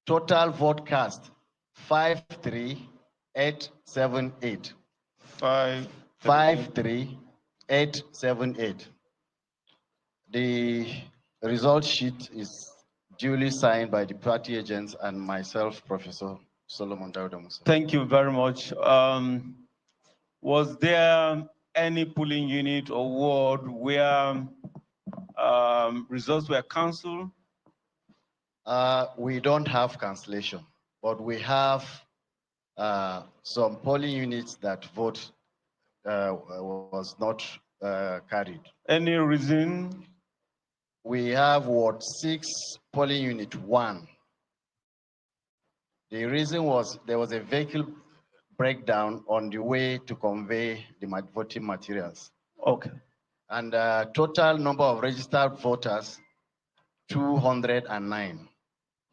Total vote cast, 53878. 53878. The result sheet is duly signed by the party agents and myself, Professor Solomon Dauda Musa. Thank you very much. Was there any polling unit or ward where results were cancelled? We don't have cancellation, but we have some polling units that vote was not carried. Any reason? We have Ward 6, polling unit 1. The reason was there was a vehicle breakdown on the way to convey the voting materials. Okay. And total number of registered voters, 209.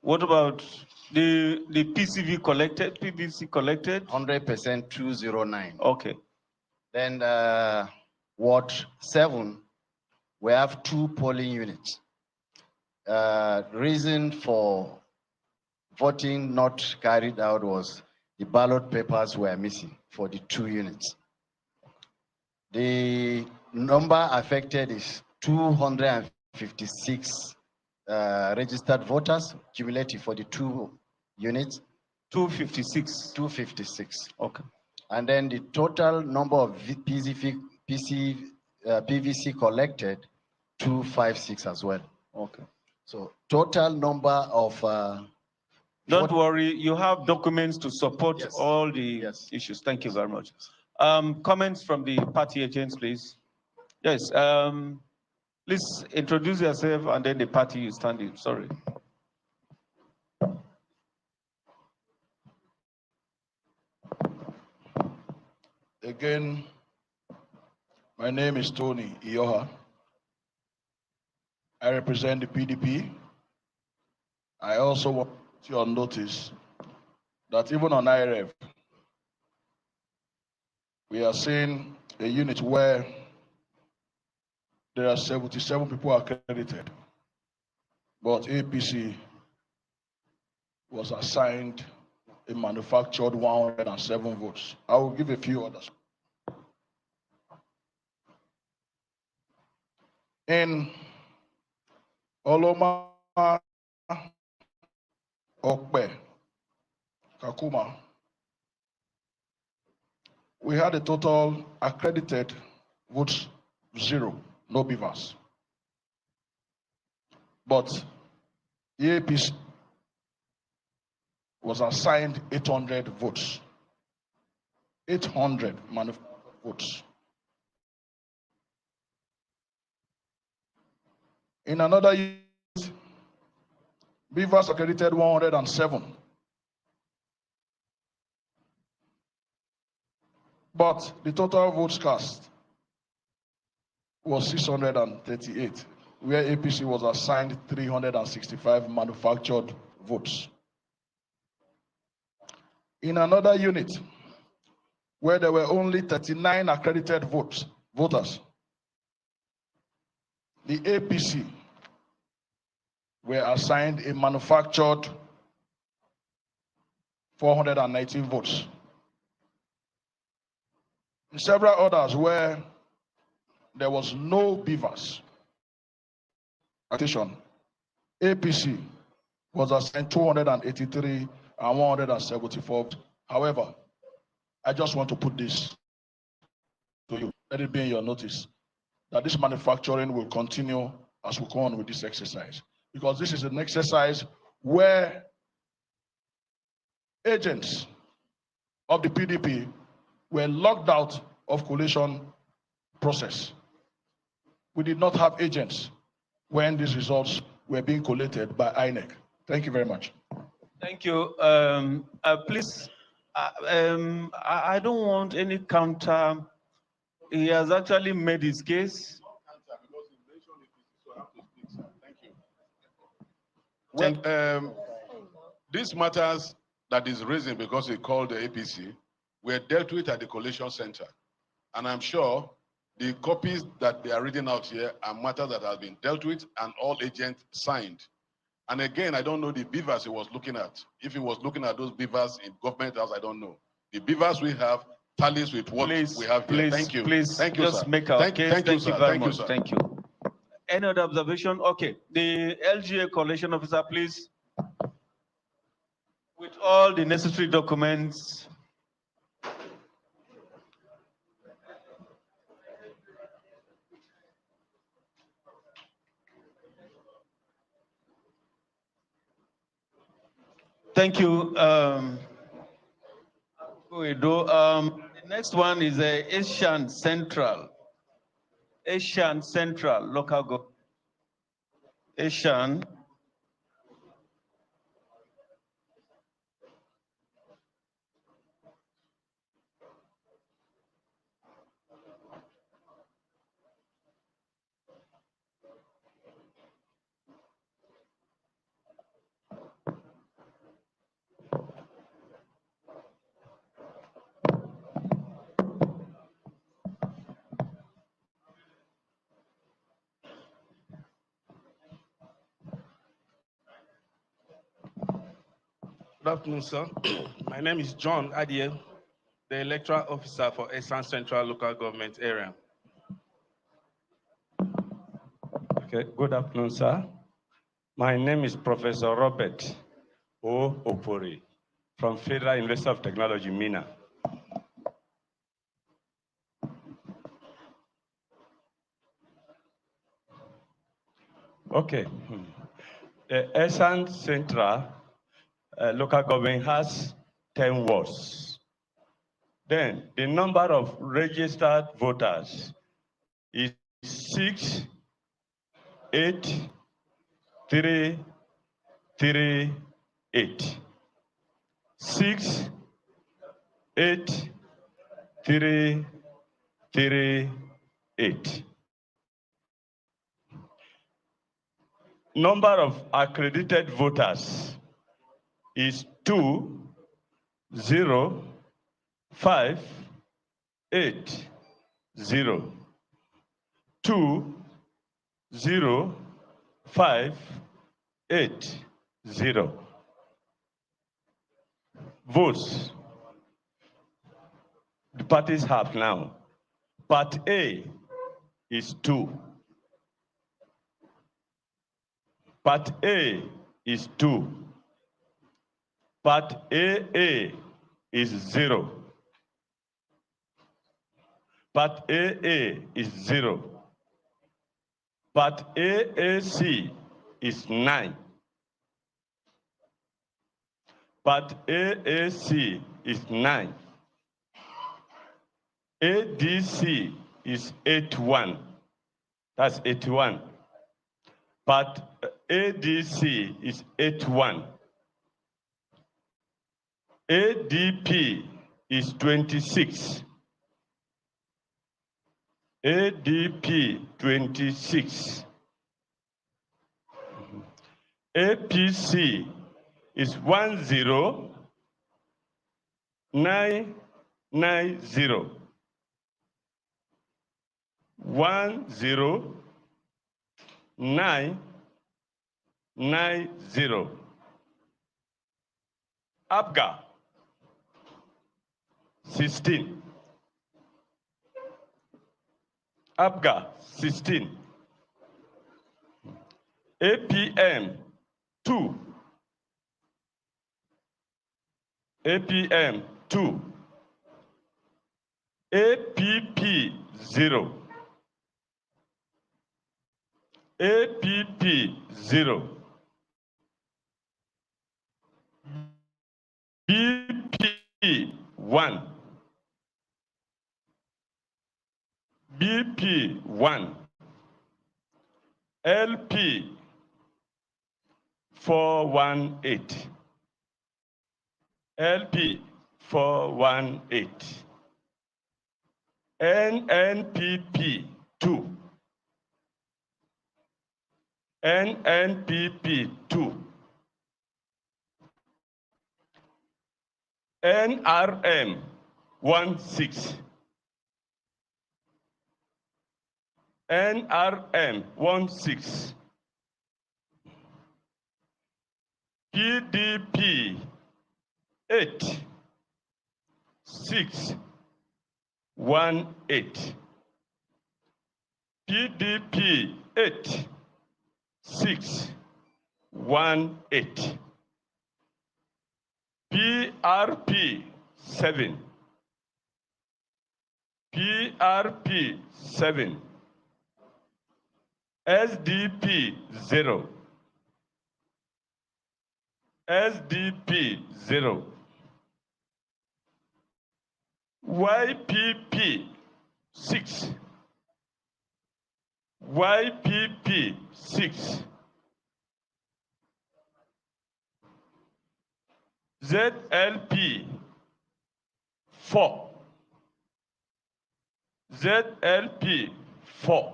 What about the PVC collected? 100%, 209. Okay. Then Ward 7, we have 2 polling units. Reason for voting not carried out was the ballot papers were missing for the 2 units. The number affected is 256 registered voters, cumulative for the 2 units. 256. 256. Okay. And then the total number of PVC collected, 256 as well. Okay. So total number of... Don't worry, you have documents to support all the issues. Thank you very much. Comments from the party agents, please. Yes, please introduce yourself and then the party you stand in. Sorry. Again, My name is Tony Ioha. I represent the PDP. I also want you to notice that even on IREV, we are seeing a unit where there are 77 people accredited, but APC was assigned a manufactured 107 votes. I will give a few others. In Oloma, Okbe, Kakuma, we had a total accredited votes 0, no beavers. But the APC was assigned 800 votes. 800 manufactured votes. In another unit, beavers accredited 107. But the total votes cast was 638, where APC was assigned 365 manufactured votes. In another unit, where there were only 39 accredited voters, the APC were assigned a manufactured 419 votes. In several others where there was no beavers, APC was assigned 283 and 174. However, I just want to put this to you. Let it be in your notice that this manufacturing will continue as we go on with this exercise. Because this is an exercise where agents of the PDP were locked out of collation process. We did not have agents when these results were being collated by INEC. Thank you very much. Thank you. Please, I don't want any counter. He has actually made his case. Well, these matters that is raising because he called the APC were dealt with at the collation center. And I'm sure the copies that they are reading out here are matters that have been dealt with and all agents signed. And again, I don't know the beavers he was looking at. If he was looking at those beavers in government house, I don't know. The beavers we have tallies with what we have here. Thank you. Please, thank you, just sir. make our case. Thank you very much. Sir. Thank you. Any other observation? Okay. The LGA collation officer, please. With all the necessary documents. Thank you. The next one is Esan Central. Esan Central, local government. Esan. Good afternoon, sir. My name is John Adiel, the electoral officer for Esan Central local government area. Okay, good afternoon, sir. My name is Professor Robert O. Opori from Federal University of Technology, Mina. Okay. The Esan Central local government has 10 wards. Then the number of registered voters is 68338. 68338. 8. Number of accredited voters is 2, 0, 5, 8, 0. 2, 0, 5, 8, 0. Votes the parties have now. Part A is 2. Part A is 2. Part AA is 0. Part AA is 0. Part AAC is 9. Part AAC is 9. ADC is 81. That's 81. Part ADC is 81. ADP is 26. ADP 26. APC is 10990. 10990. ABGA 16. ABGA 16. APM 2. APM 2. APP 0. APP 0. BP 1. BP 1. LP 418. LP 418. NNPP 2. NNPP 2. NRM 16. NRM 16. PDP 8. 6. 18. PDP 8. 6. 18. PRP 7. PRP 7. SDP 0. SDP 0. YPP 6. YPP 6. ZLP 4. ZLP 4.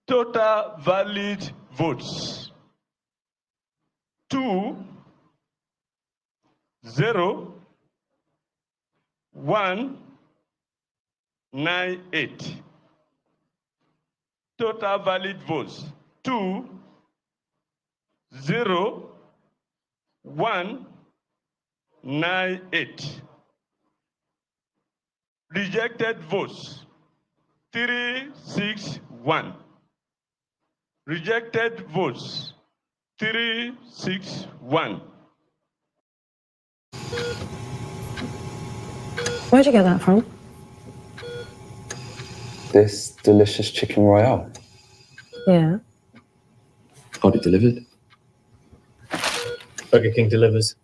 Total valid votes 2, 0, 1, 9, 8. Total valid votes 2, 0, 1, 9, 8. Rejected votes 3, 6, 1. Rejected votes 3, 6, 1. Where'd you get that from? This delicious chicken royale. Yeah. Got it delivered. Burger King delivers.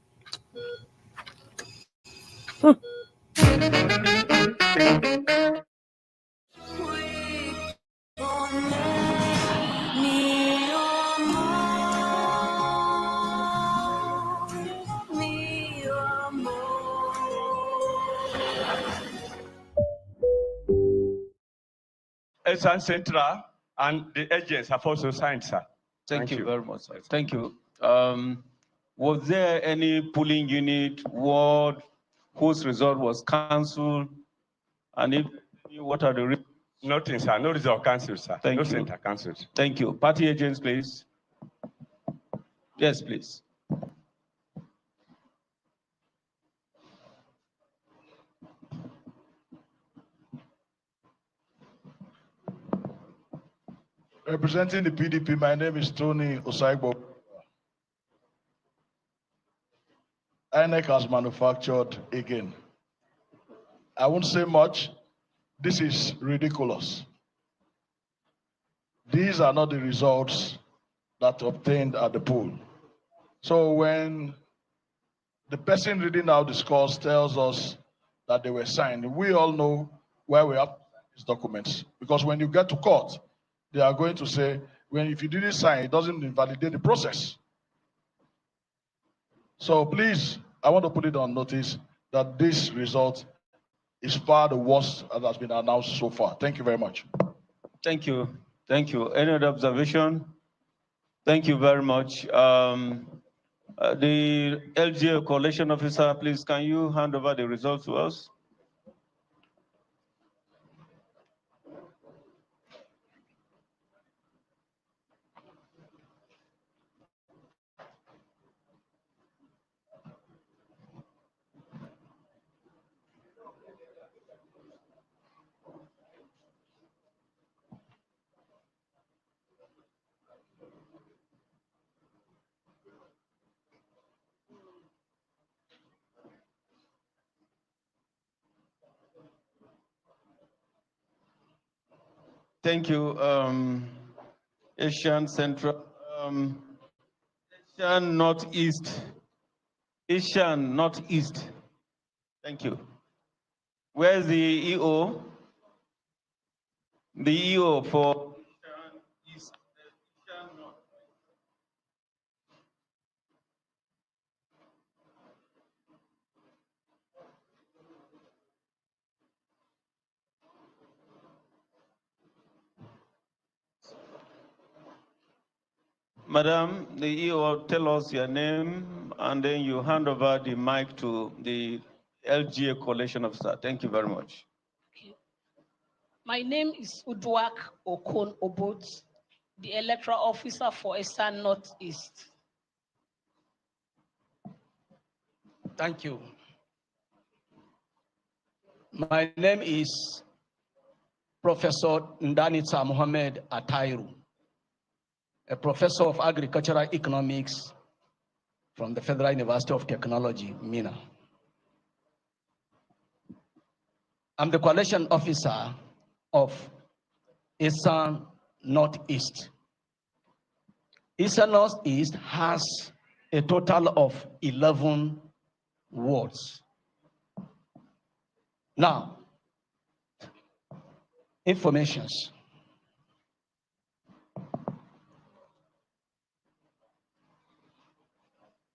Esan Central and the agents have also signed, sir. Thank you very much, sir. Thank you. Was there any polling unit ward whose result was cancelled? And if what are the reasons? Nothing, sir. No result cancelled, sir. Thank no you. center cancelled. Thank you. Party agents, please. Yes, please. Representing the PDP, my name is Tony Osaibo. INEC has manufactured again. I won't say much. This is ridiculous. These are not the results that obtained at the poll. So when the person reading out the scores tells us that they were signed, we all know where we have these documents. Because when you get to court, they are going to say, if you didn't sign, it doesn't invalidate the process. So please, I want to put it on notice that this result is far the worst that has been announced so far. Thank you very much. Thank you. Thank you. Any other observation? Thank you very much. The LGA collation officer, please, can you hand over the results to us? Thank you, Esan Central, Esan Northeast, Esan Northeast. Thank you. Where's the EO? The EO for Esan East, Esan North. Madam, the EO, tell us your name, and then you hand over the mic to the LGA collation officer. Thank you very much. Okay. My name is Udwak Okon Obot, the electoral officer for Esan Northeast. Thank you. My name is Professor Ndanitsa Mohammed Atairu, a professor of agricultural economics from the Federal University of Technology, Mina. I'm the coalition officer of Esan Northeast. Esan Northeast has a total of 11 wards. Now, informations.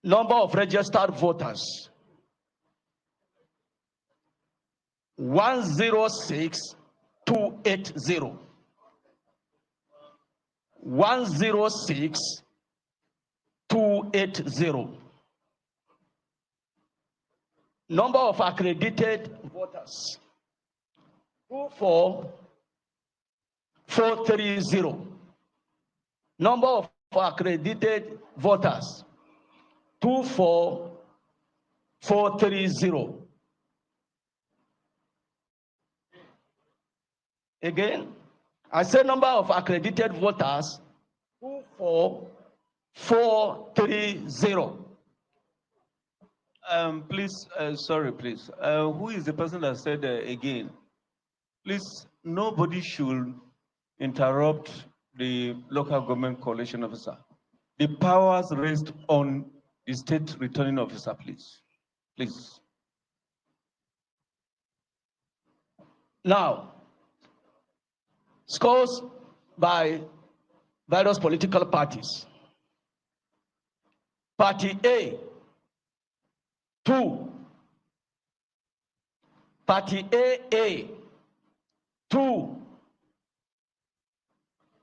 Number of registered voters, 106,280. 106,280. Number of accredited voters, 24,430. Number of accredited voters, 24,430. Again, I say number of accredited voters, 24,430. Please, sorry, please. Who is the person that said again? Please, nobody should interrupt the local government coalition officer. The powers rest on the state returning officer, please. Please. Now, scores by various political parties. Party A, 2. Party AA, 2.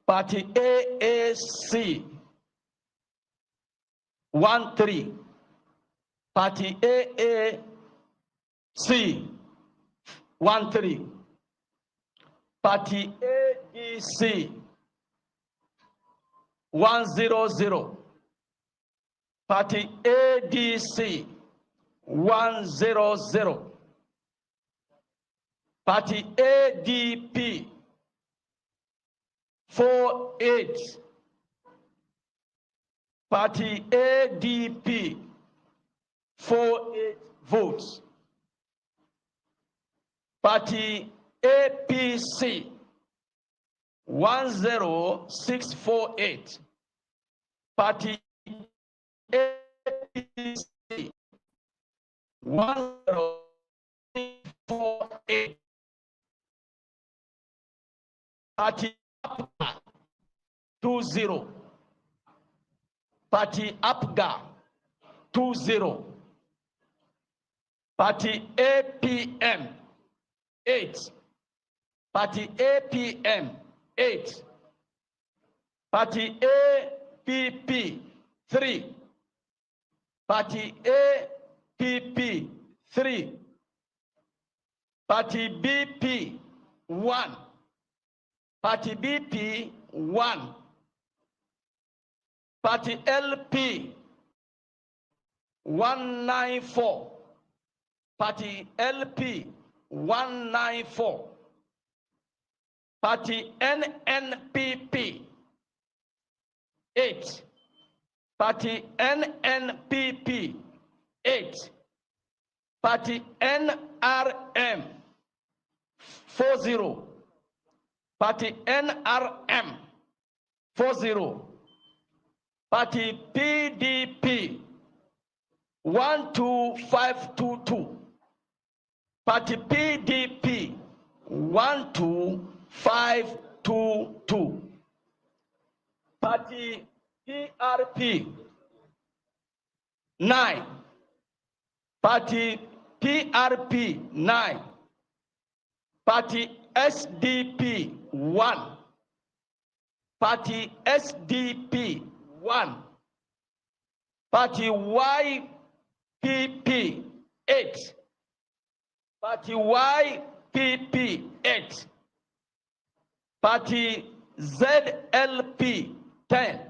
Party AAC 13. Party AAC 13. Party ADC 100. Party ADC 100. Party ADP 48. Party ADP 48 votes. Party APC 10648. Party APC 10648. Party APGA 20. Party APGA 20. Party APM 8. Party APM 8. Party APP 3. Party APP 3. Party BP 1. Party BP 1. Party LP 194. Party LP 194. Party NNPP 8. Party NNPP 8. Party NRM 40. Party NRM 40. Party PDP 12522. Party PDP 12522. Party PRP 9. Party PRP 9. Party SDP 1. Party SDP 1. Party YPP 8. Party YPP 8. Party ZLP 10.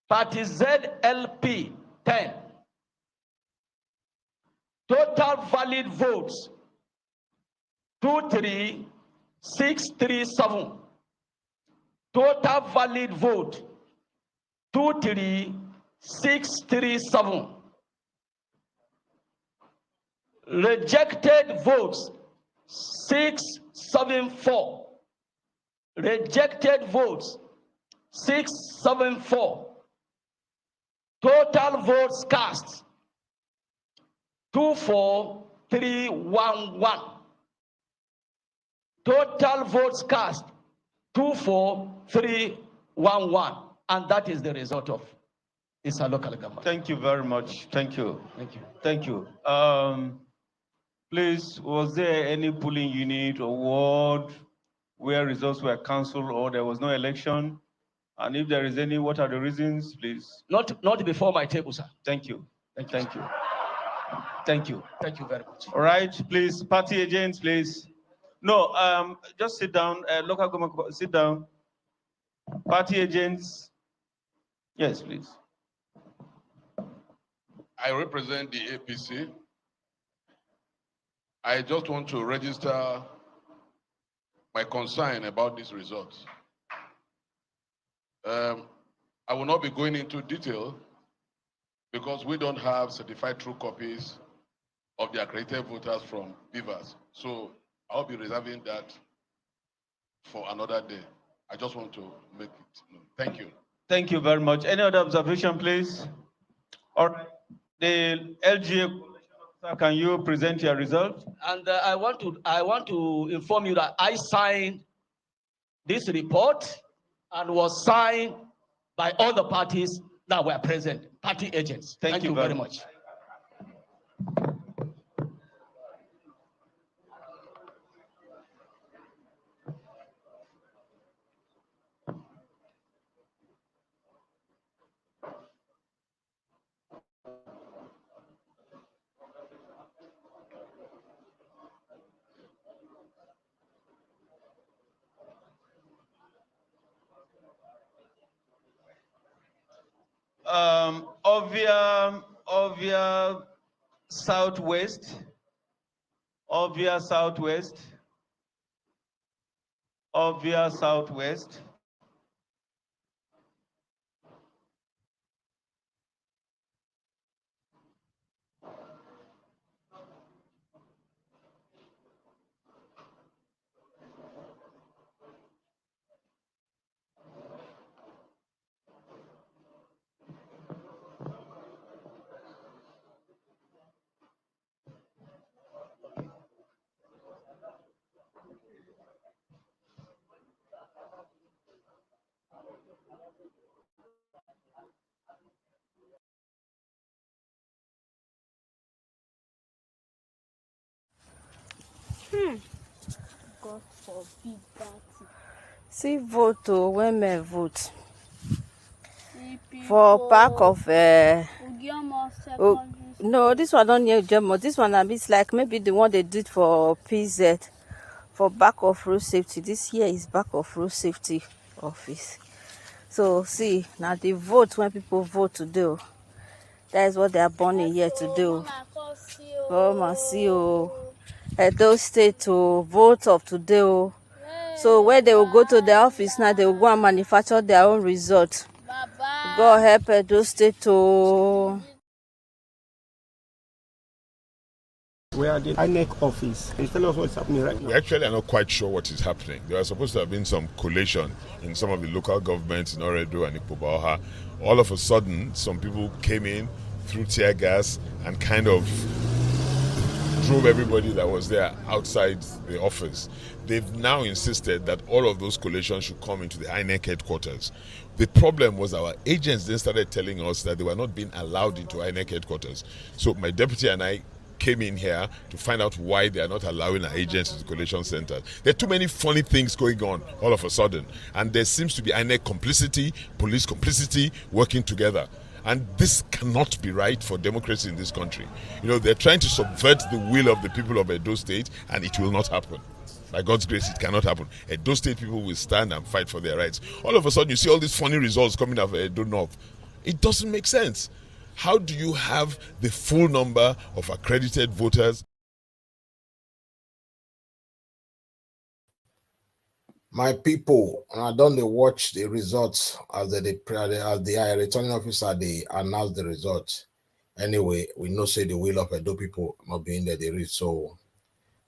Party ZLP 10. Total valid votes 23637. Total valid vote 23637. Rejected votes 674. Rejected votes 674. Total votes cast 24311. Total votes cast 24311. And that is the result of Esan local government. Thank you very much. Thank you. Thank you. Thank you. Please, was there any polling unit or ward where results were cancelled or there was no election? And if there is any, what are the reasons, please? Not before my table, sir. Thank you. Thank you. Thank you. Thank you. Thank you very much. All right, please, party agents, please. No, just sit down. Local government, sit down. Party agents. Yes, please. I represent the APC. I just want to register my concern about these results. I will not be going into detail because we don't have certified true copies of the accredited voters from Beavers. So I'll be reserving that for another day. I just want to make it known. Thank you. Thank you very much. Any other observation, please? All right. The LGA, can you present your result? And I want to inform you that I signed this report and was signed by all the parties that were present, party agents. Thank you very much. Ovia Southwest, Ovia Southwest, Ovia Southwest. God forbid that. See vote to women vote See for back of Ugiamo oh, secondary no, this one don't near German. This one it's like maybe the one they did for PZ for back of road safety. This here is back of road safety office. So see now the vote when people vote today. That is what they are born in here to do. Come and see Edo State to vote of today. So where they will go to the office now, they will go and manufacture their own result. God help Edo State to. We are the INEC office. Can you tell us what's happening right now? We actually are not quite sure what is happening. There was supposed to have been some collation in some of the local governments in Oredo and Ikpobaoha. All of a sudden, some people came in, threw tear gas, and kind of drove everybody that was there outside the office. They've now insisted that all of those collations should come into the INEC headquarters. The problem was our agents then started telling us that they were not being allowed into INEC headquarters. So my deputy and I came in here to find out why they are not allowing our agents to the collation centers. There are too many funny things going on all of a sudden, and there seems to be INEC complicity, police complicity, working together. And this cannot be right for democracy in this country. You know, they're trying to subvert the will of the people of Edo State, and it will not happen. By God's grace, it cannot happen. Edo State people will stand and fight for their rights. All of a sudden, you see all these funny results coming out of Edo North. It doesn't make sense. How do you have the full number of accredited voters? My people, and I don't watch the results as the returning officer they announce the results. Anyway, we know say the will of Edo people not being there they read. So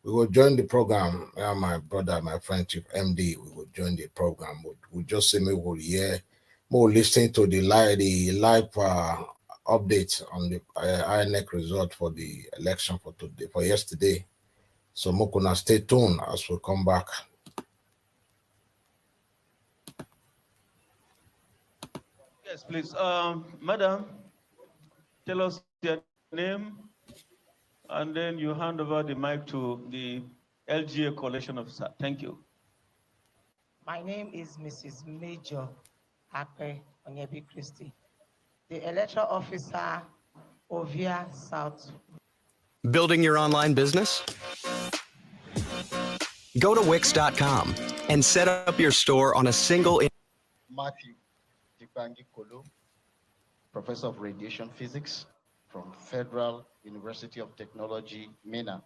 we will join the program. My brother, my friend Chief MD, we will join the program. We just say maybe we'll hear more listening to the live update on the INEC result for the election for today, for yesterday. So Mokuna, stay tuned as we come back. Yes, please. Madam, tell us your name, and then you hand over the mic to the LGA collation officer. Thank you. My name is Mrs. Major Akpe Onyebi Christie, the electoral officer, Ovia South. Building your online business? Go to Wix.com and set up your store on a single. Matthew Dibangi Kolo, Professor of Radiation Physics from Federal University of Technology, Mina.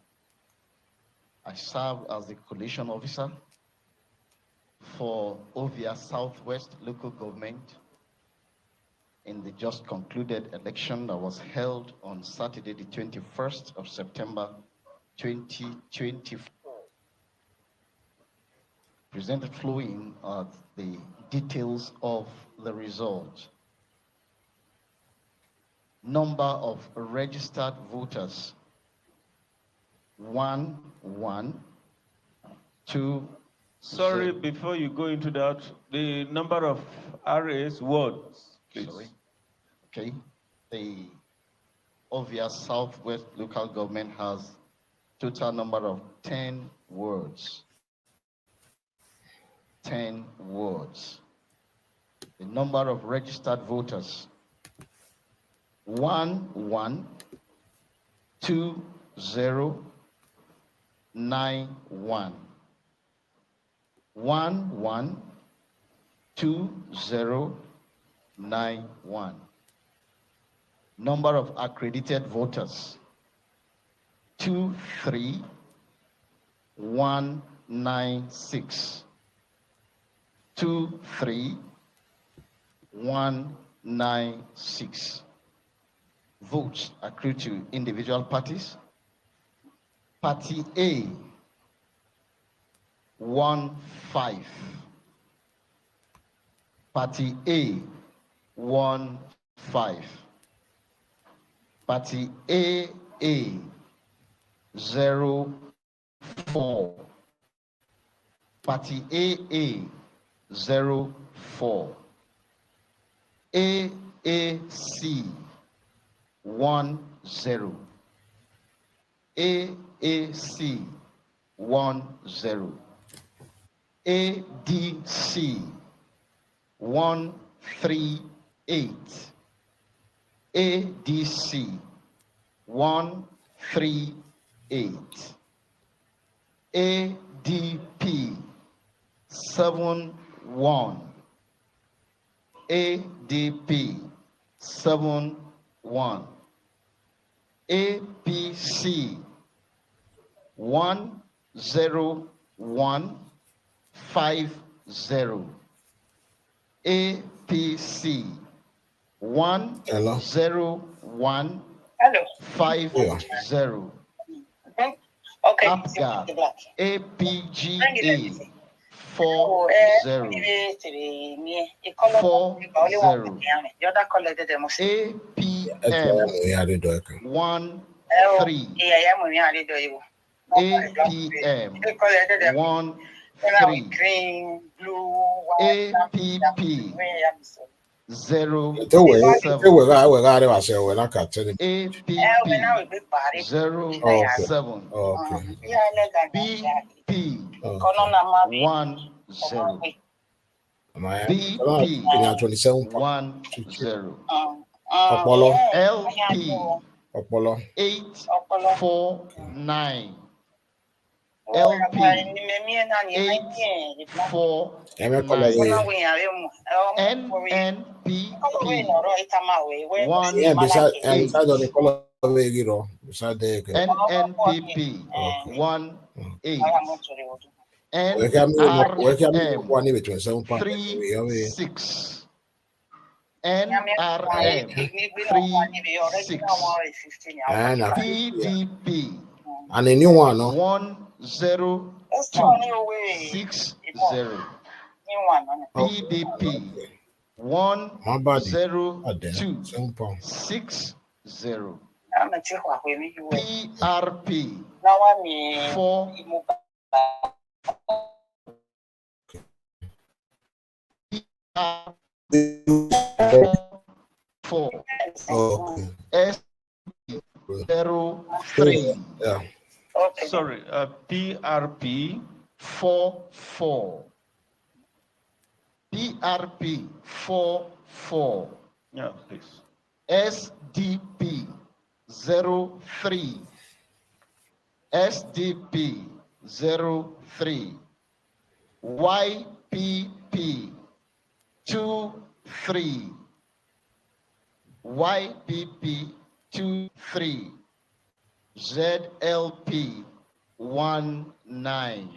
I serve as the collation officer for Ovia Southwest local government in the just concluded election that was held on Saturday, the 21st of September, 2024. Presented flowing are the details of the result. Number of registered voters, 112. Sorry, before you go into that, the number of RAs wards, please. Sorry. Okay. The Ovia Southwest local government has total number of 10 wards. 10 wards. The number of registered voters, 112091. 112091. Number of accredited voters, 23196. 23196. Votes accrued to individual parties. Party A, 15. Party A, 15. Party AA, 04. Party AA, 04. AAC, 10. AAC, 10. ADC, 138. ADC, 138. ADP, 71. ADP, 71. APC, 10150. APC, 10150. Okay. APGA, APGA, 40. 13. APM, 13. APP, 07. APP, 07. BP, 10. BP, 10. LP, 849. LP, 849. NNPP, 18. NRM, 36. NRM, 36. PDP, And a new one, no? 10260. PDP, 10260. PRP, 4. Okay. S03. Yeah. Sorry, PRP 44. PRP 44. Yeah, please. SDP 03. SDP 03. YPP 23. YPP 23. ZLP 19.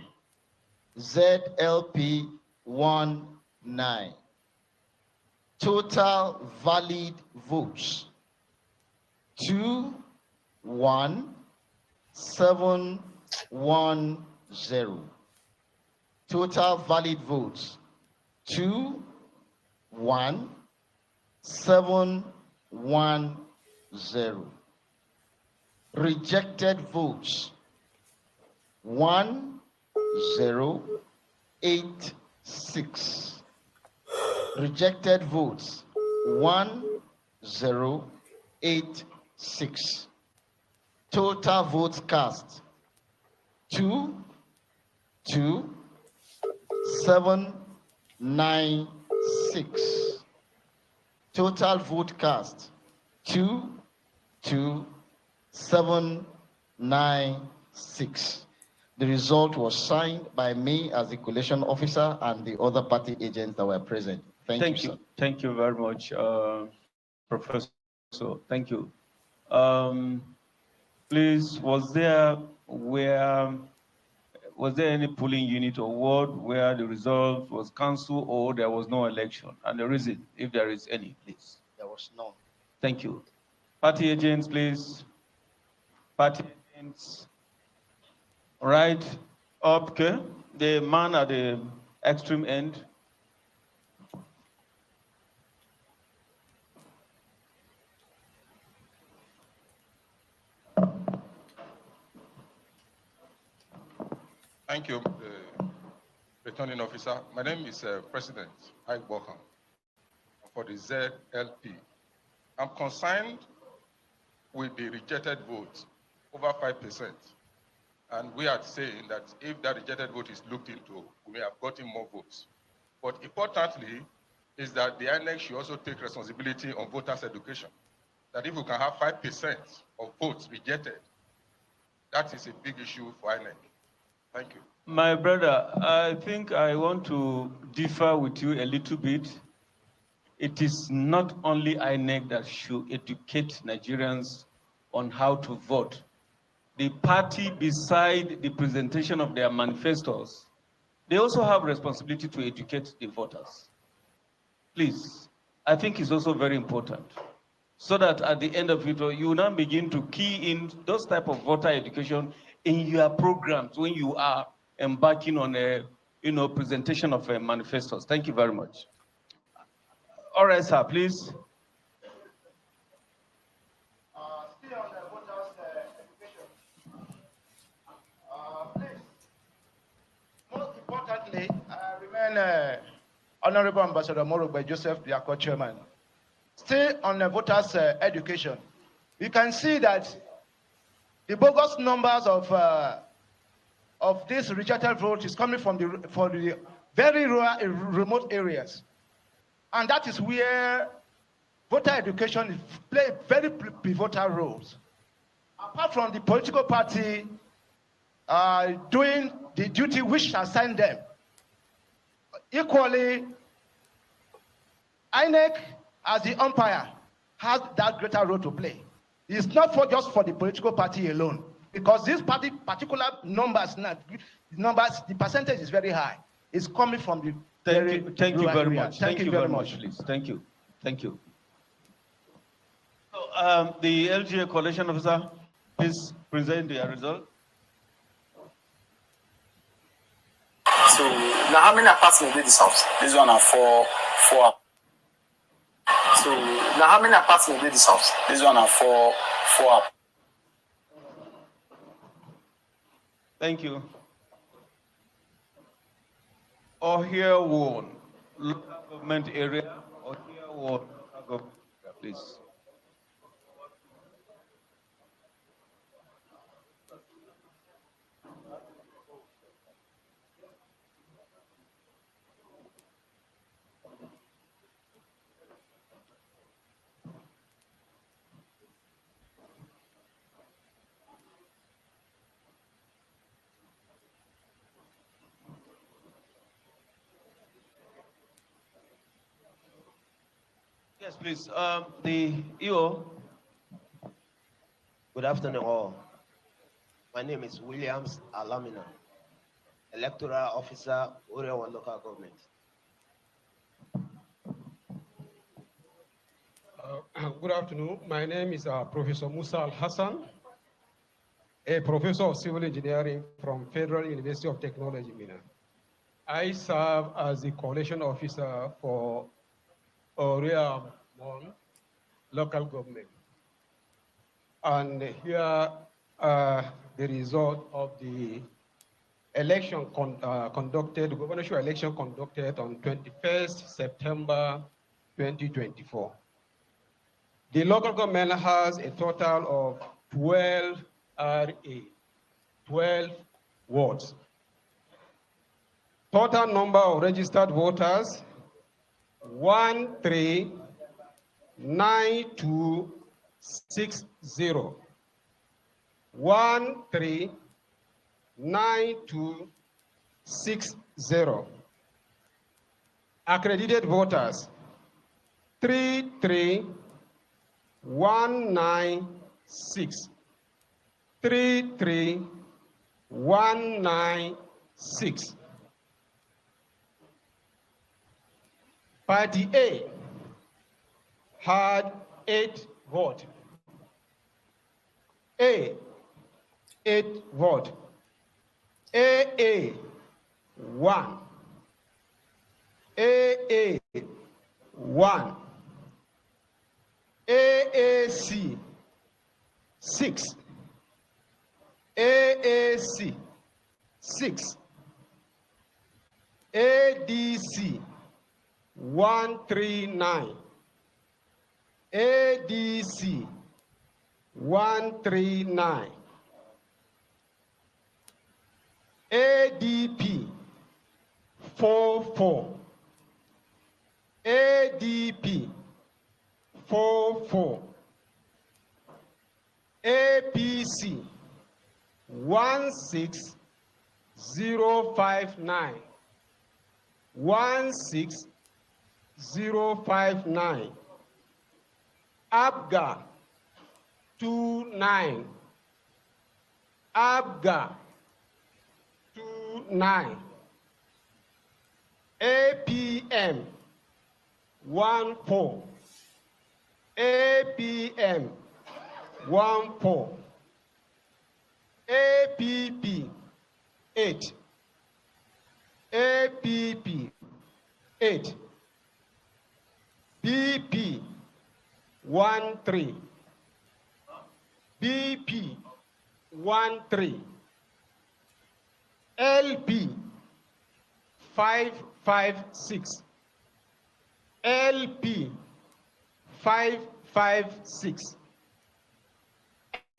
ZLP 19. Total valid votes 21710. Total valid votes 21710. Rejected votes 1086. Rejected votes 1086. Total votes cast 22796. Total vote cast 22796. The result was signed by me as the collation officer and the other party agents that were present. Thank you, sir. Thank you very much, Professor So thank you. Please, was there any polling unit or ward where the result was cancelled or there was no election? And the reason, if there is any, please. There was none. Thank you. Party agents, please. Party agents. Right up, okay? The man at the extreme end. Thank you, returning officer. My name is President Ike Bokham for the ZLP. I'm concerned with the rejected vote, over 5%. And we are saying that if that rejected vote is looked into, we may have gotten more votes. But importantly, is that the INEC should also take responsibility on voters' education. That if we can have 5% of votes rejected, that is a big issue for INEC. Thank you. My brother, I think I want to differ with you a little bit. It is not only INEC that should educate Nigerians on how to vote. The party, beside the presentation of their manifestos, they also have responsibility to educate the voters. Please, I think it's also very important, so that at the end of it, you now begin to key in those type of voter education in your programs when you are embarking on a presentation of manifestos. Thank you very much. All right, sir, please. Still on the voters' education. Please, most importantly, I remain Honorable Ambassador Morogbe Joseph, the ACO chairman. Still on the voters' education, you can see that the bogus numbers of this rejected vote is coming from the very rural, remote areas. And that is where voter education plays very pivotal roles. Apart from the political party doing the duty which assigned them, equally, INEC as the umpire has that greater role to play. It's not just for the political party alone, because this party particular numbers, the percentage is very high. It's coming from the Thank you very area. much. Thank you very much, please. Thank you. Thank you. So, the LGA collation officer, please present the result. So now how many apartments in this house? This one are four. So now how many apartments in this house? This one are four. Thank you. Or here one local government area, or here one local government area, please. Yes, please. The EO. Good afternoon, all. My name is Williams Alamina, Electoral Officer, Orewa Local Government. Good afternoon. My name is Professor Musa Al-Hassan, a professor of civil engineering from Federal University of Technology, Mina. I serve as the coalition officer for Orea local government. And here are the result of the election conducted, the gubernatorial election conducted on 21st September 2024. The local government has a total of 12 RA, 12 wards. Total number of registered voters, 139260. 139260. Accredited voters, 33 196. 33196. Party A had 8 votes. A, 8 votes. AA, 1. AA, 1. AAC, 6. AAC, 6. ADC, 139. ADC, 139. ADP, 44. ADP, 44. APC, 16059. 16059. ABGA, 29. ABGA, 29. APM, 14. APM, 14. APP, 8. APP, 8. BP, 13. BP, 13. LP, 556. LP, 556.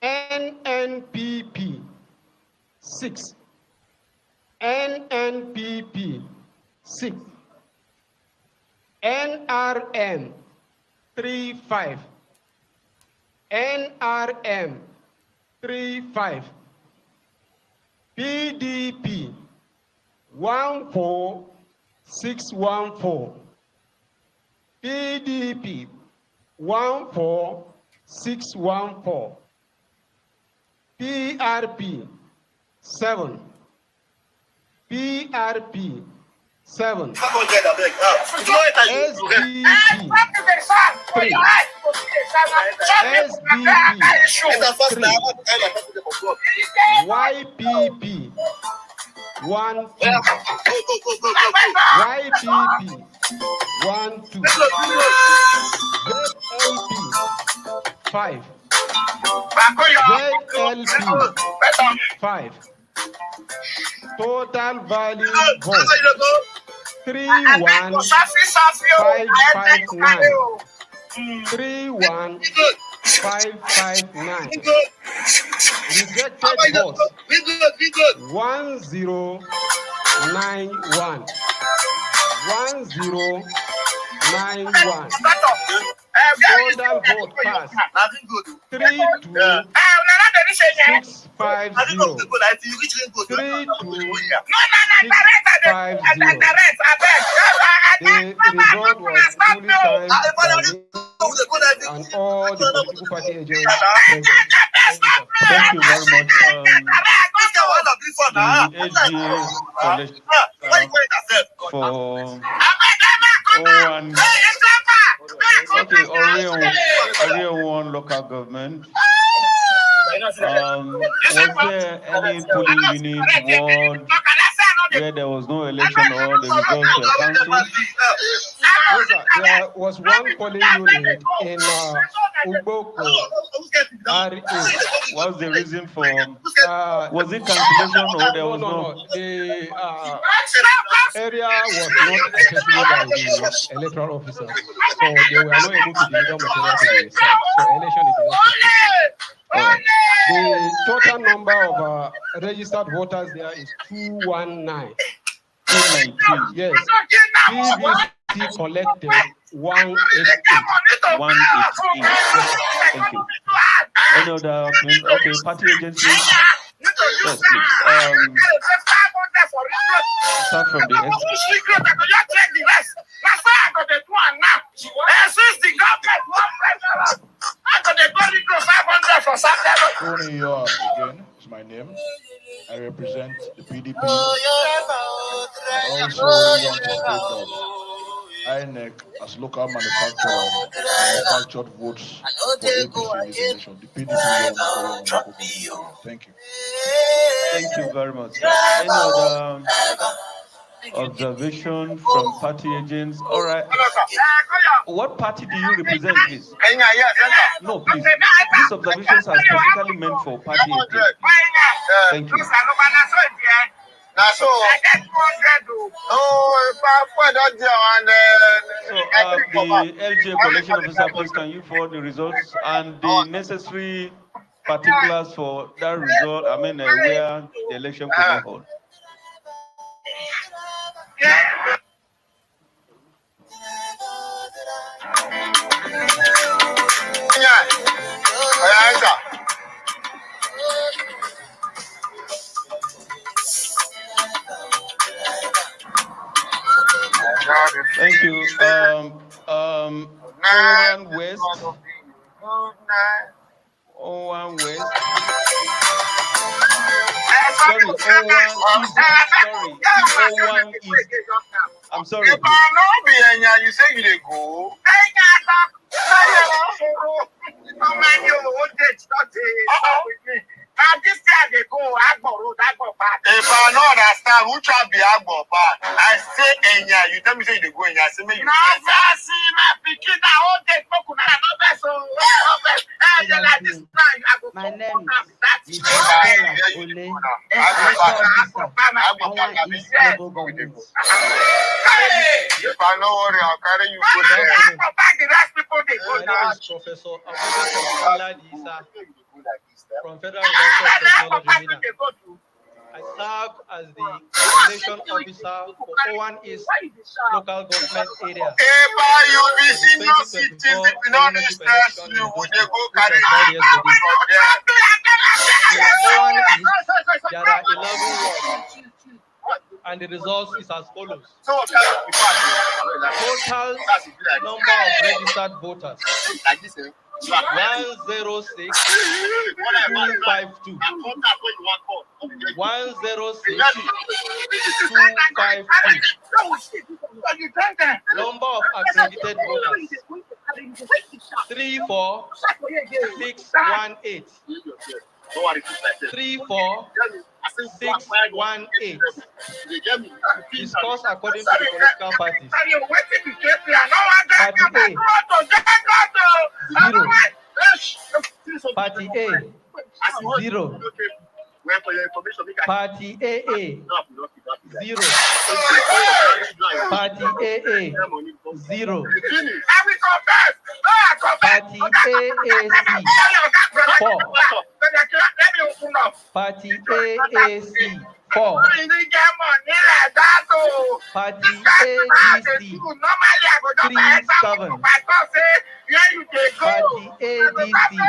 NNPP, 6. NNPP, 6. NRM, 35. NRM, 35. PDP, 14614. PDP, 14614. PRP, 7. PRP, 7. SDP, 3. SDP, 3. YPP, 1, 2. YPP, 1, 2. ZLP, 5. ZLP, 5. Total value vote, 31559. 31559. Rejected votes, 1091. 1091. Total vote cast, 32650. 32650. The result was fully signed by me and all the political party agents present. Thank you very much. The AGA for Owan. Okay, Owan local government. Was there any polling unit ward where there was no election or the results were cancelled? Yes, sir. There was one polling unit in Uboko RA. What's the reason for? Was it cancellation or there was no? The area was not accessible by the electoral officers, so they were not able to deliver material to the site. So election is not successful. The total number of registered voters there is 219. 219. Yes. PVC collected 188. 188. Thank you. Any other? Okay, party agency. Yes, please. Start from the end. Tony Yoa again is my name. I represent the PDP. I also want to state that INEC, as local manufacturer, manufactured votes for APC in this election. The PDP won for your local government. Thank you. Thank you very much, sir. Any other observation from party agents? All right. What party do you represent, please? No, please. These observations are specifically meant for party agents. Thank you. So, the LGA collection officer, please, can you forward the results and the necessary particulars for that result? I mean, where the election could be held. Thank you. Owan West. Owan West. Sorry, Owan East. Sorry, Owan East. I'm sorry. You say you dey go. This year they go Agbo Road, Agbo Park. If I don't understand, who shall be Agbo Park? I say Enya, you tell me say you go Enya. I say me. No, see my pikin na all day talk na no best so. Like this now, my name is Ole. If I know what I'll carry you go there. The rest people they go now. Professor from Federal University of Technology, Mina. I serve as the collation officer for Owan East local government area. Owan East, there are 11 wards, and the result is as follows. Total number of registered voters. 106,252. 106,252. Number of accredited voters. 34618. 34618. Discussed according to the political parties. Party A, 0. Party AA, 0. Party AA, 0. Party AAC, 4. Party AAC, 4. Party ADC, 37. Party ADC,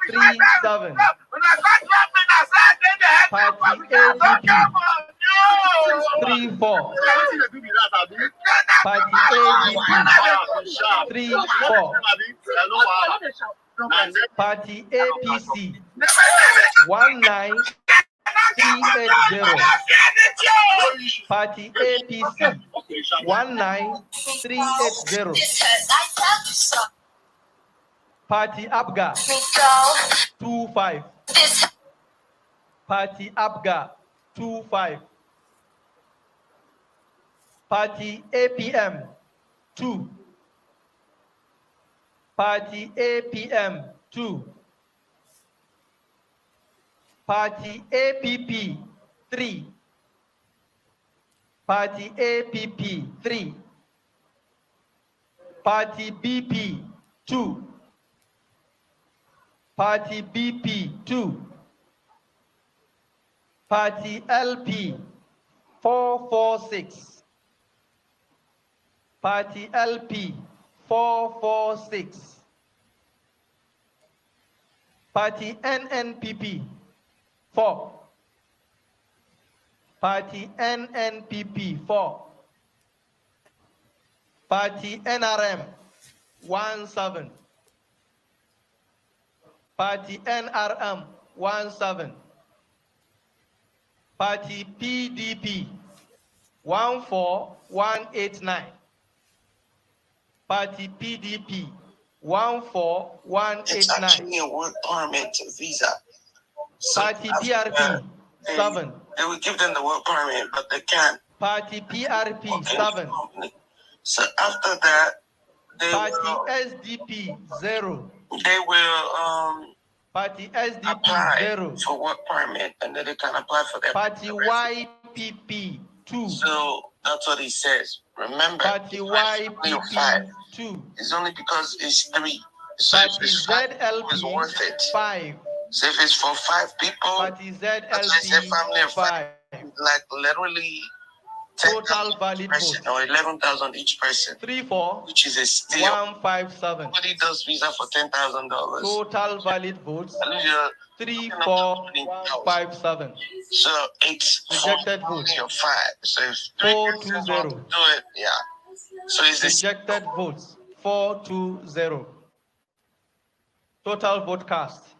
37. Party ADP, 34. Party ADP, 34. Party APC, 19380. Party APC, 19380. Party ABGA, 25. Party ABGA, 25. Party APM, 2. Party APM, 2. Party APP, 3. Party APP, 3. Party BP, 2. Party BP, 2. Party LP, 446. Party LP, 446. Party NNPP, 4. Party NNPP, 4. Party NRM, 17. Party NRM 17. Party PDP 14189. Party PDP 14189. It's actually a work permit visa. So Party PRP 7. They will give them the work permit, but they can't. Party PRP 7. So after that, they Party will, SDP 0. They will Party SDP apply 0. for work permit, and then they can apply for their Party YPP 2. So that's what he says. Remember, Party YPP 2. It's only because it's 3. So Party if it's 5 people, it's ZLP worth it. 5. So if it's for 5 people, Party let's say ZLP family of 5, 5. like literally Total valid person votes. or 11,000 each person, 34 which is a steal. 157. Nobody does visa for $10,000. Total valid votes. You're 34157. So it's Rejected votes. 4 or 5. So if 420. do it, yeah. So it's this. Rejected votes 420. Total vote cast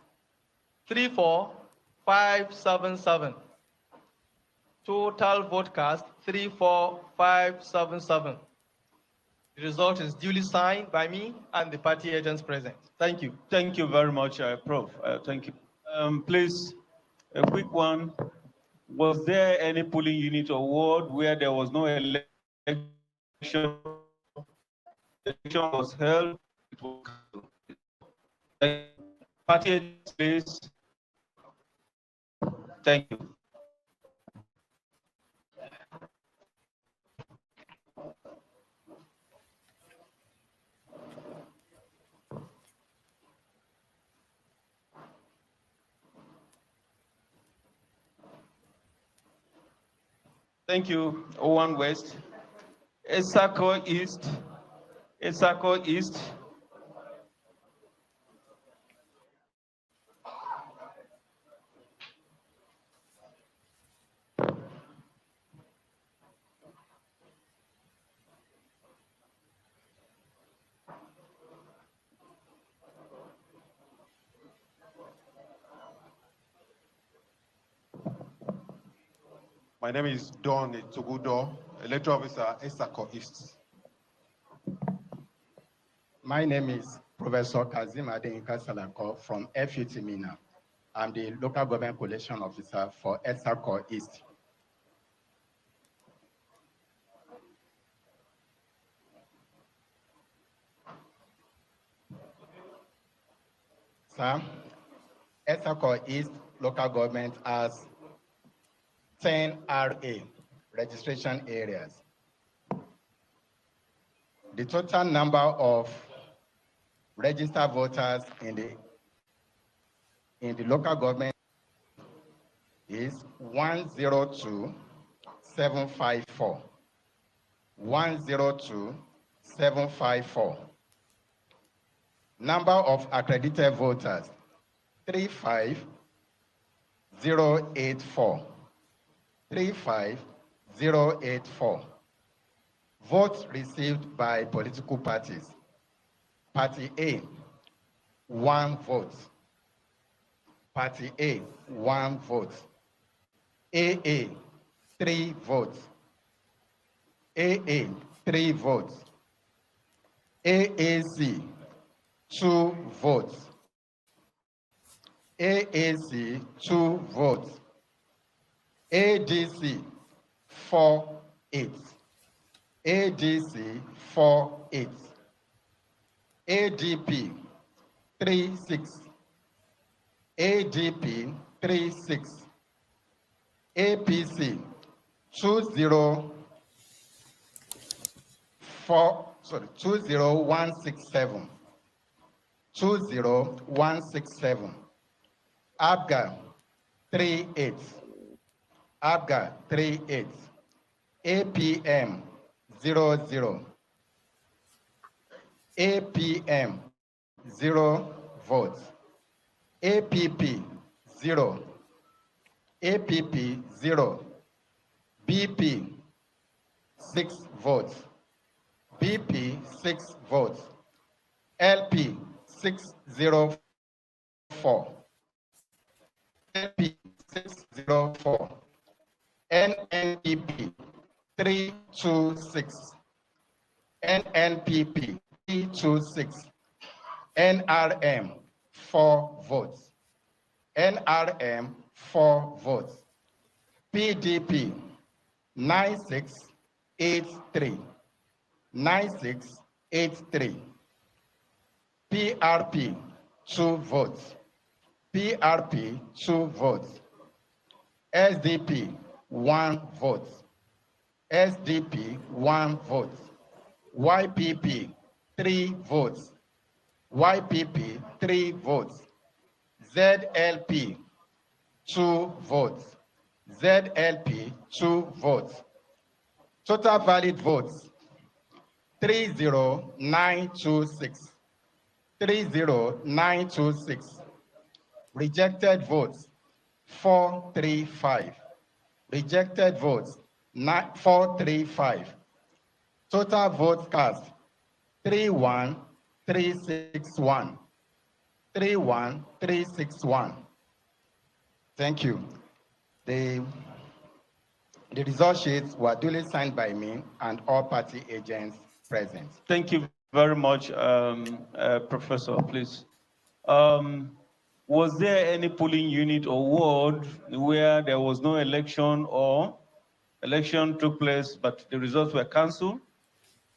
34577. Total vote cast 34577. The result is duly signed by me and the party agents present. Thank you. Thank you very much, Prof. Thank you. Please, a quick one. Was there any polling unit or ward where there was no election? Election was held. It was party agents, please. Thank you. Thank you, Owan West. Etsako East. Etsako East. My name is Don Etogudo, electoral officer, Etsako East. My name is Professor Kazim Adeyinka Salako from FUT Mina. I'm the local government collation officer for Etsako East. Sir, Etsako East local government has 10 RA, registration areas. The total number of registered voters in the local government is 102,754. 102,754. Number of accredited voters, 35,084. 35084. Votes received by political parties. Party A, 1 vote. Party A, 1 vote. AA, 3 votes. AA, 3 votes. AAC, 2 votes. AAC, 2 votes. ADC, 4-8. ADC, 4-8. ADP, 3-6. ADP, 3-6. APC, 20167. 20167. ABGA, 3-8. ABGA 3-8, APM 0-0, APM 0 votes, APP 0, APP 0, BP 6 votes, BP 6 votes, LP 605, 604. NP 604. NNPP 326. NNPP 326. NRM 4 votes. NRM 4 votes. PDP 9683. 9683. PRP 2 votes. PRP 2 votes. SDP 1 vote. SDP 1 vote. YPP 3 votes. YPP 3 votes. ZLP 2 votes. ZLP 2 votes. Total valid votes 30926. 30926. Rejected votes 435. Rejected votes 435. Total votes cast 31361. 31361. Thank you. The result sheets were duly signed by me and all party agents present. Thank you very much, Professor, please. Was there any polling unit or ward where there was no election or election took place, but the results were cancelled?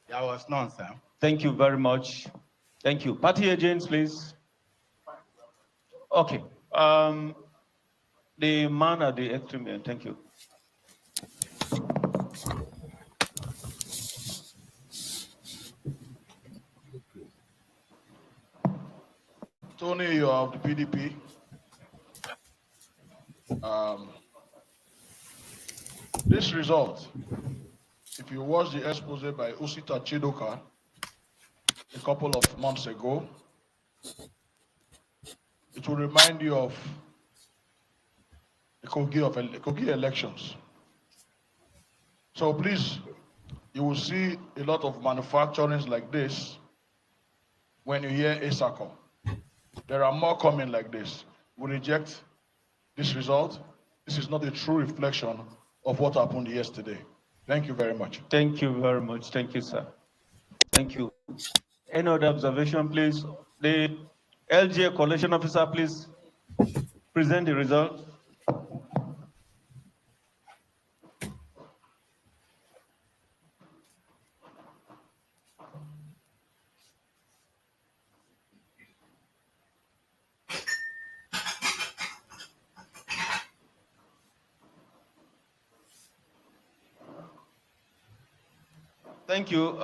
There was none, sir. Thank you very much. Thank you. Party agents, please. Okay. The man at the extreme end, thank you. Tony, you have the PDP. This result, if you watch the expose by Usita Chidoka a couple of months ago, it will remind you of the Kogi elections. So please, you will see a lot of manufacturings like this when you hear Etsako. There are more coming like this. We reject this result. This is not a true reflection of what happened yesterday. Thank you very much. Thank you very much. Thank you, sir. Thank you. Any other observation, please? The LGA collation officer, please present the result. Thank you.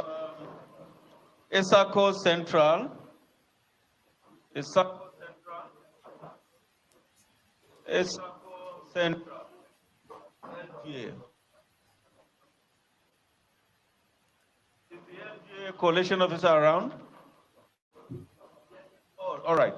Etsako Central. Etsako Central. Etsako Central. LGA. Is the LGA coalition officer around? Oh, all right.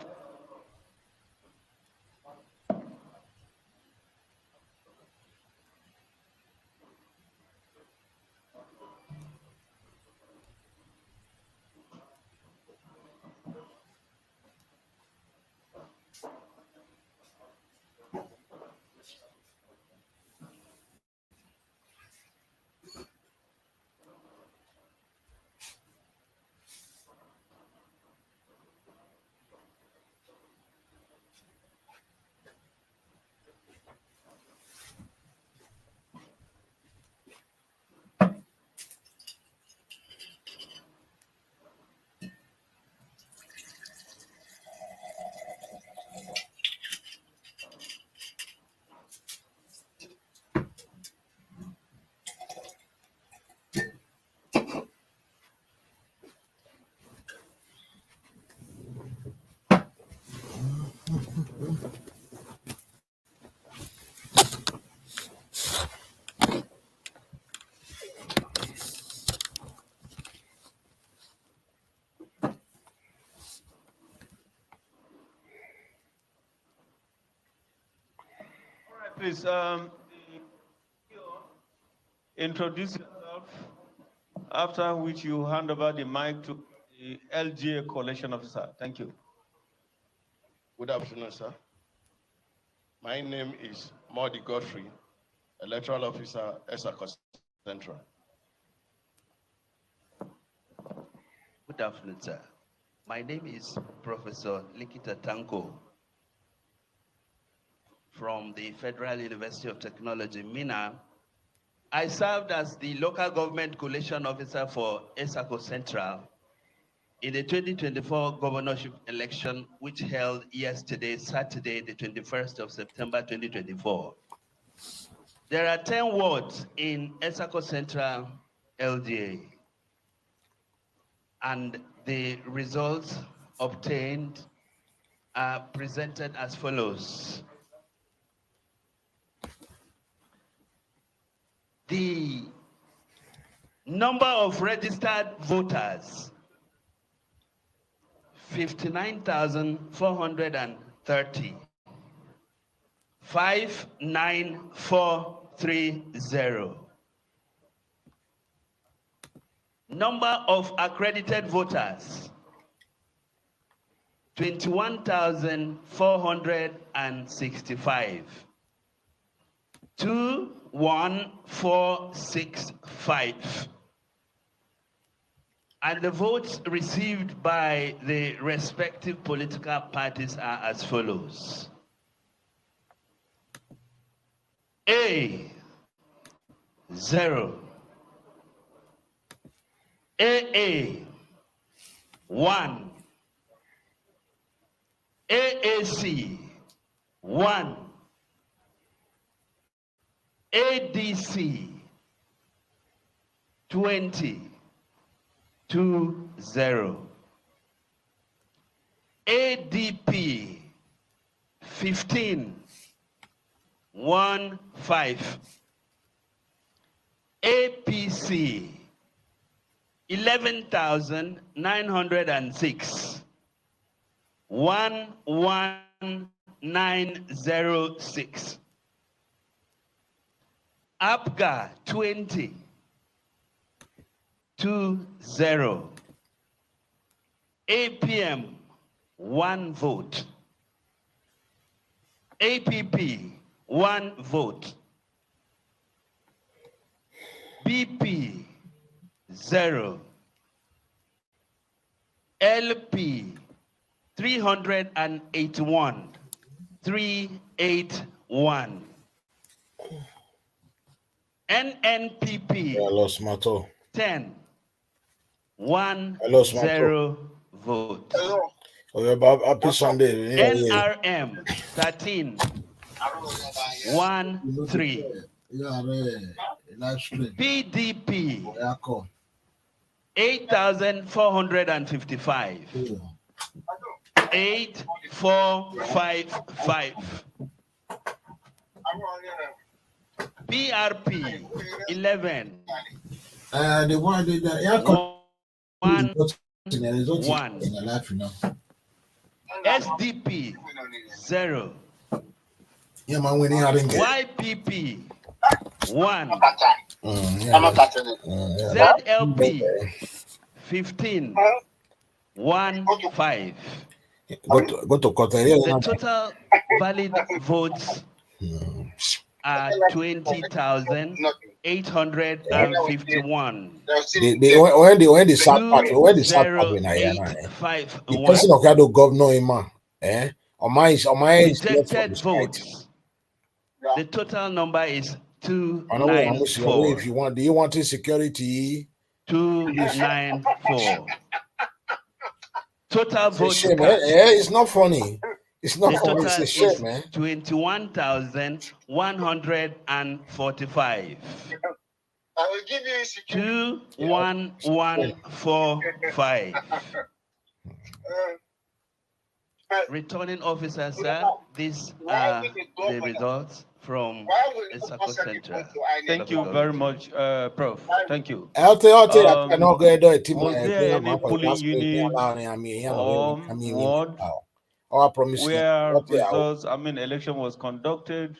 Please introduce yourself, after which you hand over the mic to the LGA coalition officer. Thank you. Good afternoon, sir. My name is Modi Godfrey, Electoral Officer, Etsako Central. Good afternoon, sir. My name is Professor Likita Tanko from the Federal University of Technology, Mina. I served as the local government collation officer for Etsako Central in the 2024 governorship election, which held yesterday, Saturday, the 21st of September, 2024. There are 10 wards in Etsako Central LGA, and the results obtained are presented as follows. The number of registered voters, 59,430. 59430. Number of accredited voters, 21,465. 21465. And the votes received by the respective political parties are as follows. A, 0. AA, 1. AAC, 1. ADC, 20. 20. ADP 15 15. APC 11,906 11906. APGA 20 20. APM 1 vote. APP 1 vote. BP 0. LP 381 381. NNPP 10 10 vote. NRM 13 13. PDP 8,455 8455. PRP 11 the one that 1 SDP 0. YPP 1. ZLP 15 15. Go to Kotere. The total valid votes are 20,851. When the sad part, when the sad part when the person of the governor man, on my rejected votes. The total number is 294. If you want, do you want insecurity? 294. Total votes. It's not funny. It's not funny. It's a shame, man. 21,145. I will give you 21145. Returning officer, sir, these are the results from Etsako Central. Thank you very much, Prof. Thank you. Was there any polling unit or ward where results, election was conducted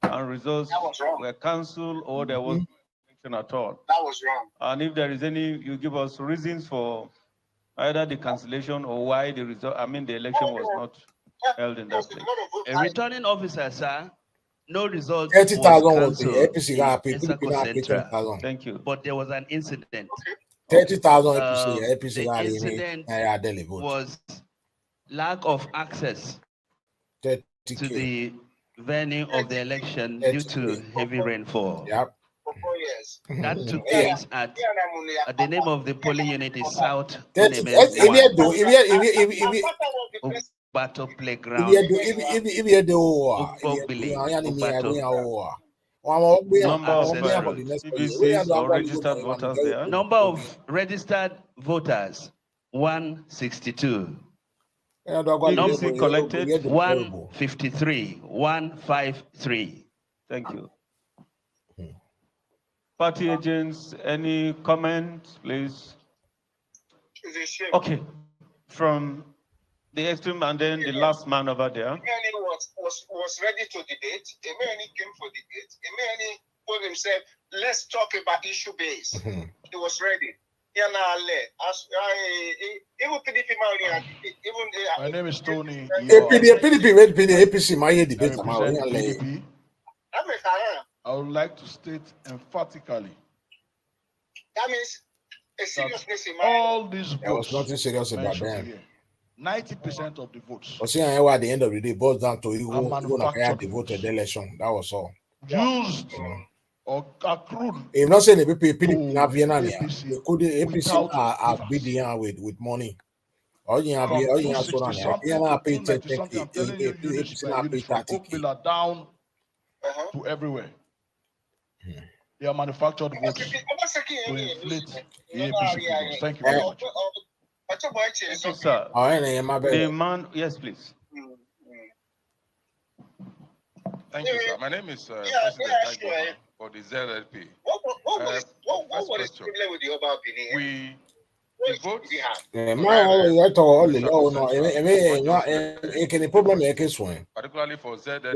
and results were cancelled, or there was no election at all? That was wrong. And if there is any, you give us reasons for either the cancellation or why the result, the election was not held in that place. A returning officer, sir, no result 30,000 was was the cancelled APC in happy. Etsako Central. 10,000. Thank you. But there was an incident. 30,000 APC The happy. incident was lack of access to the venue of the election due to heavy rainfall. Yep. That took place at the name of the polling unit is South Battle Playground. Number of CVCs or registered voters there? Number of registered voters, 162. CVC collected 153. 153. Thank you. Party agents, any comments, please? Okay, from the extreme and then the last man over there. Was ready to debate. Emeni came for debate. Emeni told himself, let's talk about issue base. He was ready. My name is Tony. APC, my debate. I would like to state emphatically that means a seriousness in all these votes. There was nothing serious about them. 90% of the votes. But see, at the end of the day, it boils down to you who the voted election. That was all. Used or accrued. If not saying the PDP na Vienna, they could APC are bidding with money. All you have here, all you have so now. Pay 30. Down to everywhere. They are manufactured votes to inflate the APC figures. Thank you very much. Thank you, sir. The man, yes, please. Thank you, sir. My name is President Egor for the ZLP. What was the problem with the Oba opinion? The votes. Particularly for ZLP.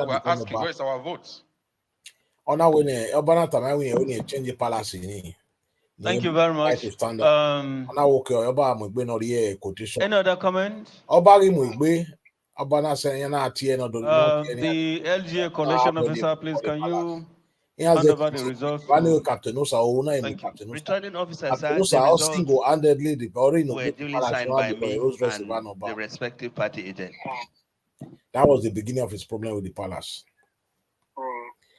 We're asking where's our votes? Thank you very much. Any other comment? The LGA collation officer, please, can you hand over the results? Thank you. Returning officers, the results were duly signed by me and the respective party agent. That was the beginning of his problem with the palace.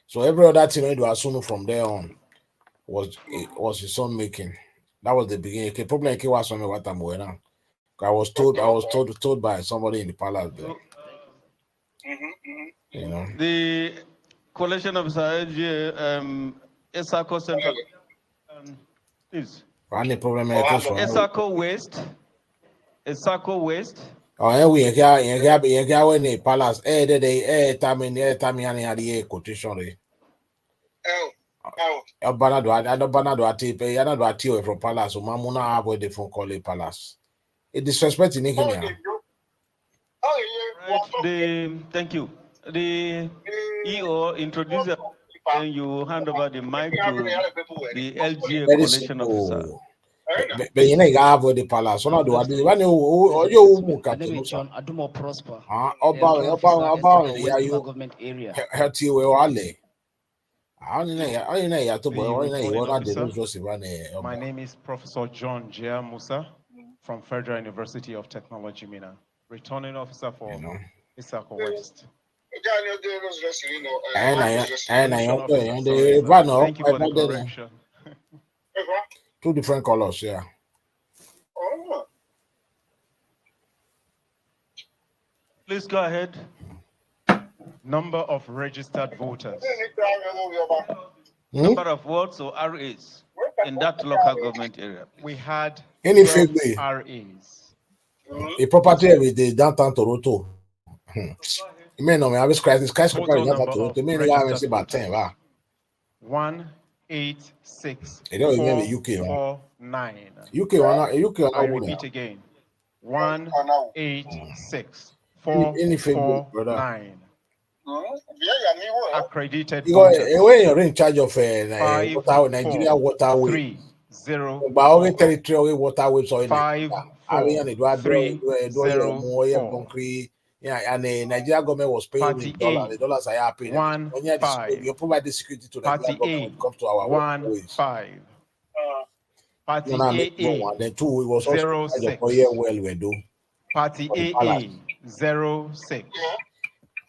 So every other thing he was assuming from there on was his own making. That was the beginning. The problem was on what I'm going on. I was told by somebody in the palace there. You know. The collation officer LGA Etsako Central. Please. Etsako West. Etsako West. Oh, yeah, we in the palace. Time quotation. From palace. Mamuna have the phone call palace. It disrespects in Kenya. Thank you. The EO introduced it, and you hand over the mic to the LGA collation officer. But you know, you have the palace. So now do I do? When you I do more prosper. Government area. Help you with all. My name is Professor John J. Musa from Federal University of Technology, Mina, returning officer for Esan West. Thank you for the correction. Two different colors, yeah. Please go ahead. Number of registered voters. Number of votes or RAs in that local government area. We had any RAs. A property with the downtown Toronto. You may know me. I was crying. This skyscraper in downtown Toronto. You may know I see about 10. 186. You don't remember UK. 49. UK. I repeat again. 186. 449. Accredited. When you're in charge of Nigeria Waterway. zero But only four. territory waterways or 54. Yeah, and the Nigeria government was paying Party in dollars. A, The dollars are paying. 1-5. You provide the security to the Nigerian government when it comes to our waterways. 1-5. Party No, no, AA, then two, it was also 0-6. well we do. Party AA, 0-6.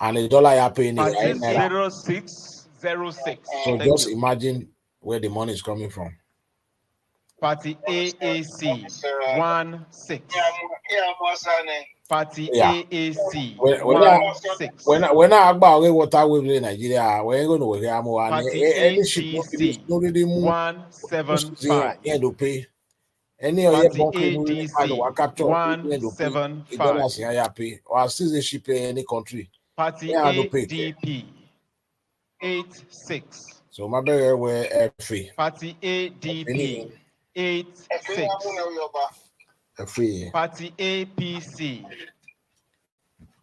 And the dollar are paying. Party 0-6, 0-6. So Thank just you. imagine where the money is coming from. Party AAC, 1-6. Party Yeah. AAC, When 1-6. when I about water waves in Nigeria, we're going to hear more. Party Any ship ADC, no really 175. yeah, to pay. Any of your Party bunker ADC, capture 175. dollars in pay or citizenship in any country. Party Yeah, to pay. ADP, 8-6. So my better were free. Party ADP, 8-6. Free. Party APC,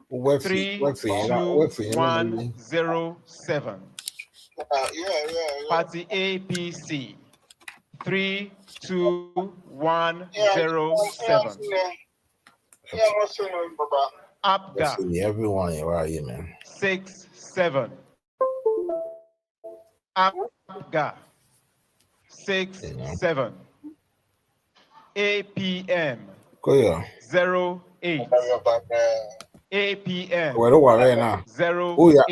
We're 32107. Party APC, 32107. APGA, everyone right here, man. 6-7. APGA, 6-7. APM, Go here. 08. APM, Where do I now? 08. Oh yeah.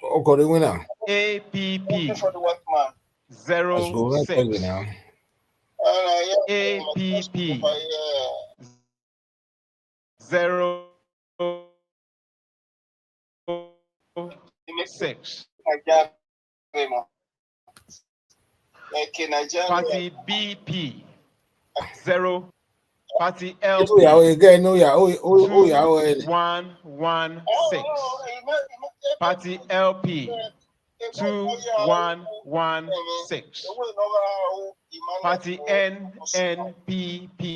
Oh, go the winner. APP, Let's go. 06. Now. APP, 06. Party BP, 0. Party LP, 2116. Party LP, 2116. Party NNPP,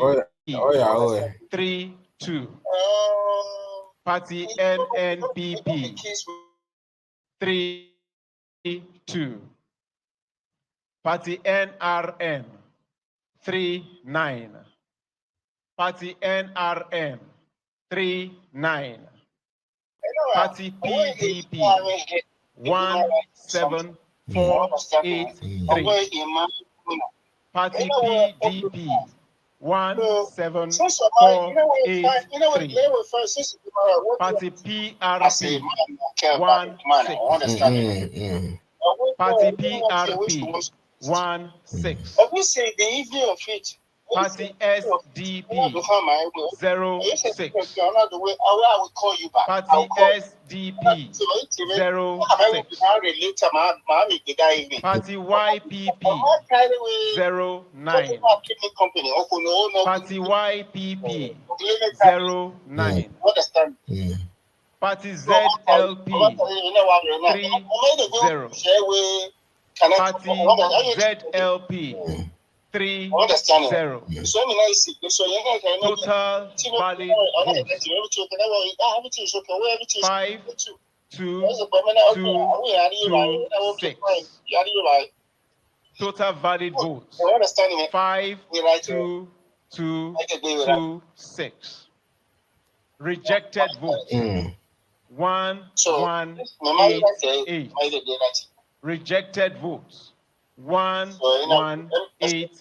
32. Party NNPP, 32. Party NRM, 39. Party NRM, 39. Party PDP, 17483. Party PDP, 17483. Party PRP, 16. Party PRP, 16. Party SDP, 06. Party SDP, 06. Party YPP, 09. Party YPP, 09. Party ZLP, 30. Party ZLP, 30. Total valid votes, 52226. Total valid votes, 52226. Rejected votes, 1188. Rejected votes, 1188.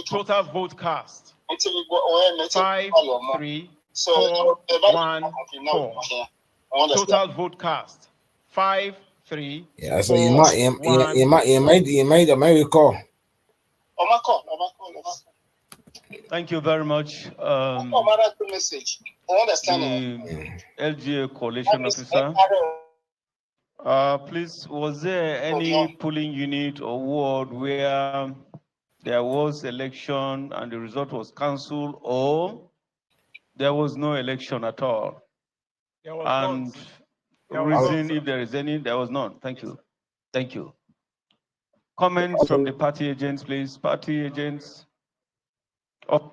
Total vote cast, 53414. Total vote cast, 53414. Yeah, so you might recall. Thank you very much. The LGA coalition officer. Please, was there any polling unit or ward where there was election and the result was cancelled, or there was no election at all? And reason, if there is any, there was none. Thank you. Thank you. Comments from the party agents, please. Party agents. Oh.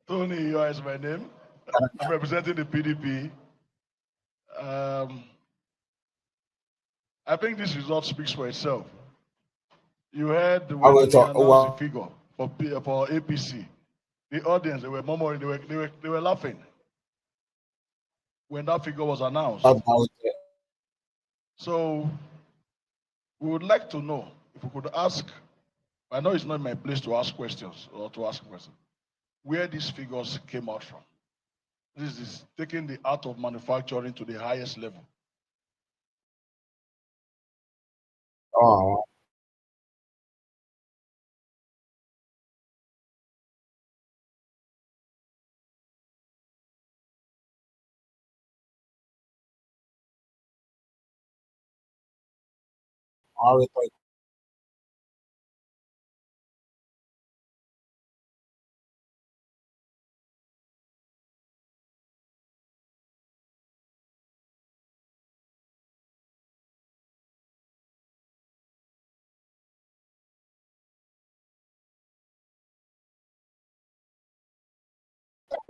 Tony, is my name. I'm representing the PDP. I think this result speaks for itself. You heard the way they announced the figure for APC. The audience, they were murmuring, they were laughing when that figure was announced. So we would like to know if we could ask. I know it's not my place to ask questions or to ask questions. Where these figures came out from. This is taking the art of manufacturing to the highest level. Oh.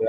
Yeah.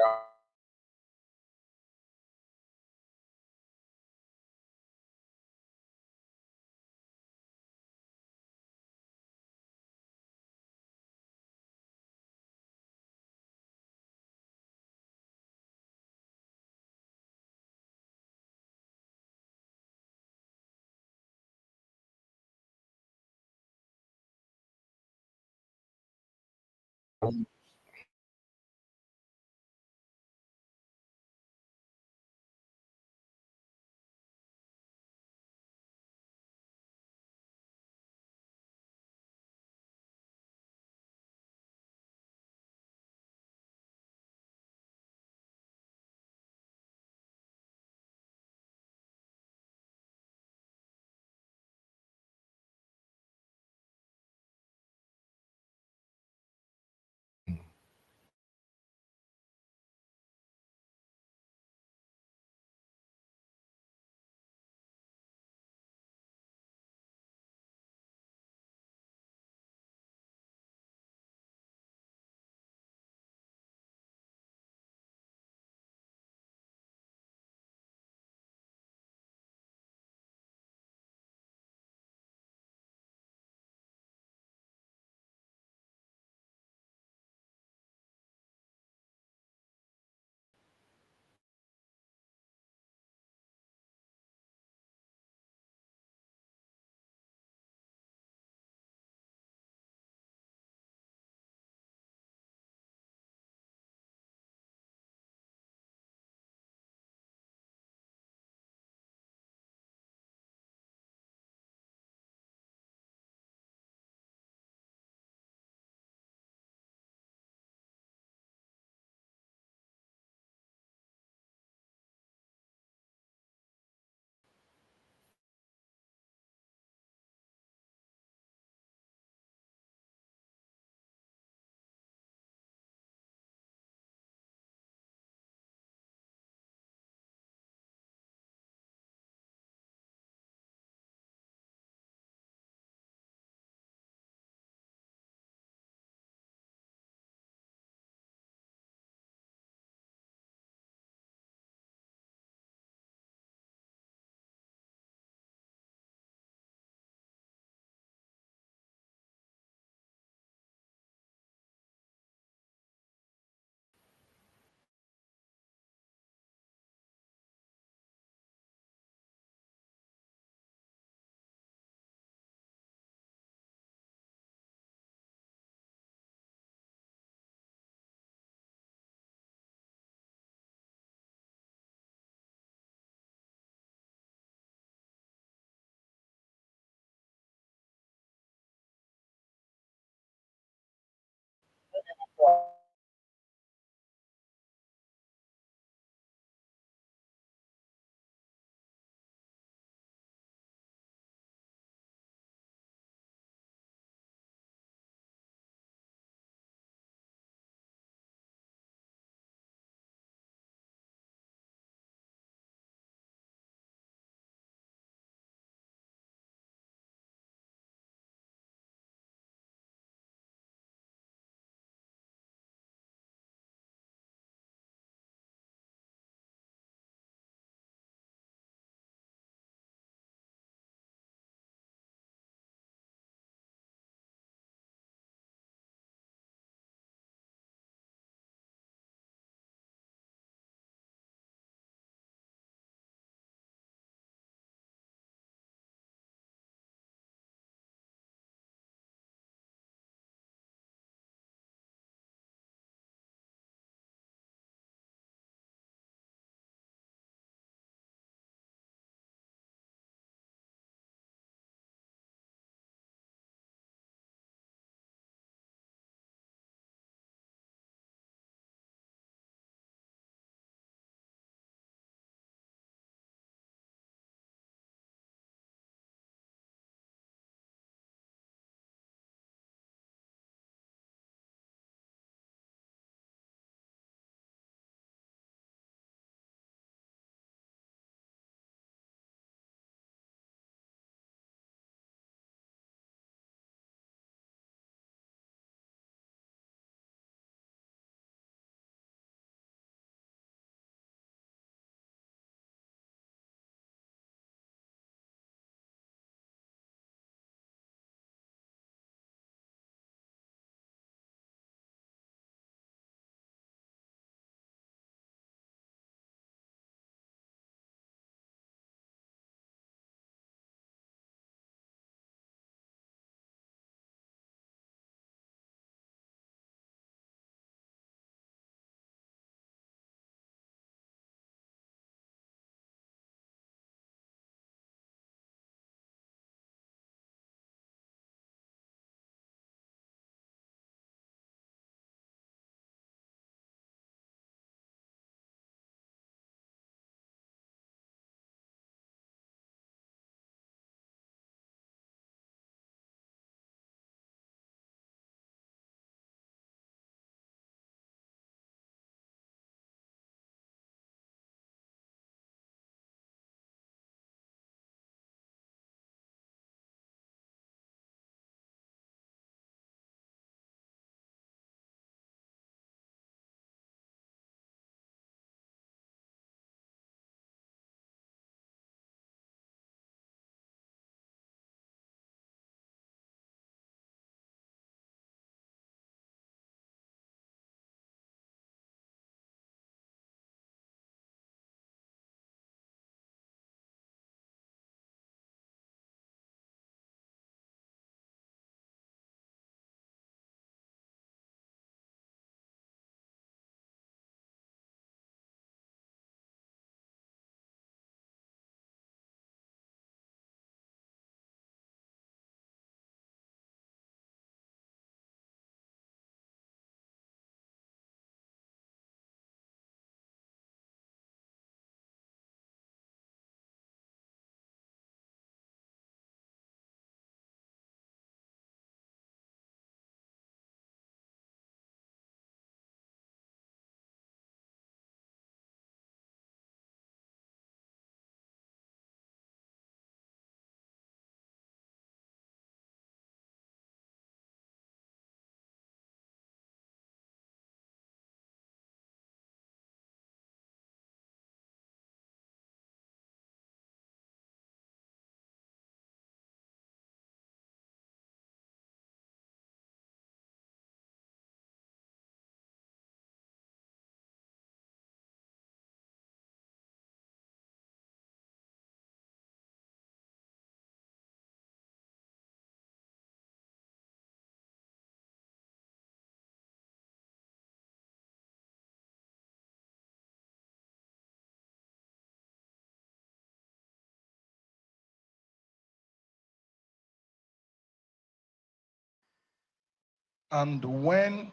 And when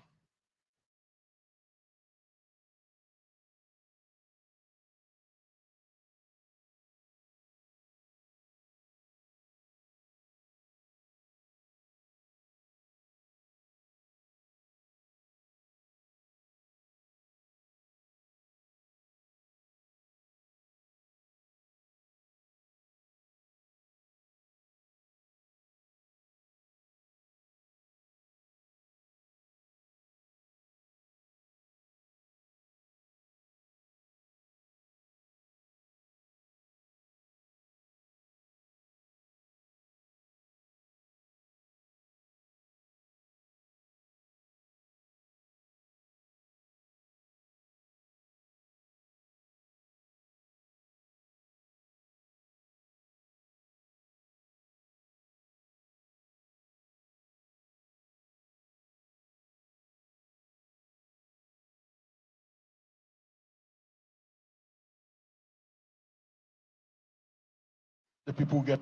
the people get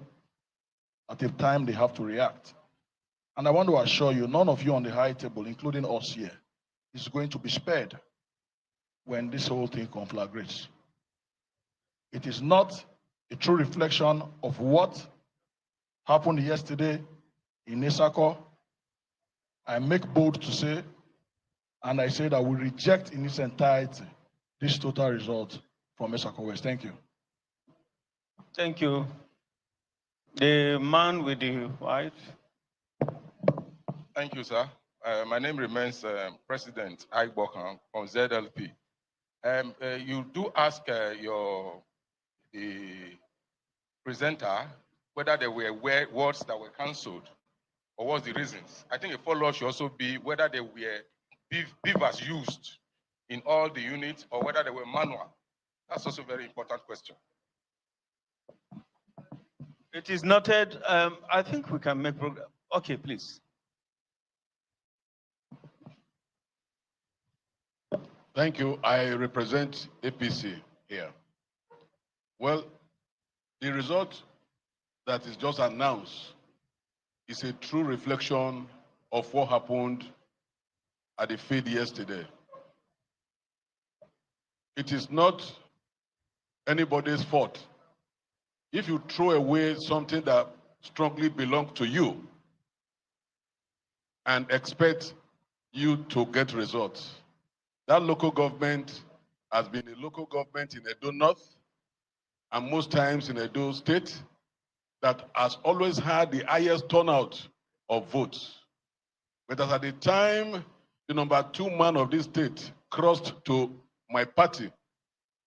at the time they have to react. And I want to assure you, none of you on the high table, including us here, is going to be spared when this whole thing conflagrates. It is not a true reflection of what happened yesterday in Etsako. I make bold to say, and I say that we reject in its entirety this total result from Etsako West. Thank you. Thank you. The man with the white. Thank you, sir. My name remains President Egor from ZLP. You do ask the presenter whether there were words that were cancelled or what's the reasons. I think a follow-up should also be whether there were beavers used in all the units or whether they were manual. That's also a very important question. It is noted. I think we can make progress. Okay, please. Thank you. I represent APC here. Well, the result that is just announced is a true reflection of what happened at the field yesterday. It is not anybody's fault. If you throw away something that strongly belongs to you and expect you to get results, that local government has been a local government in Edo North and most times in Edo State that has always had the highest turnout of votes. But as at the time the number 2 man of this state crossed to my party,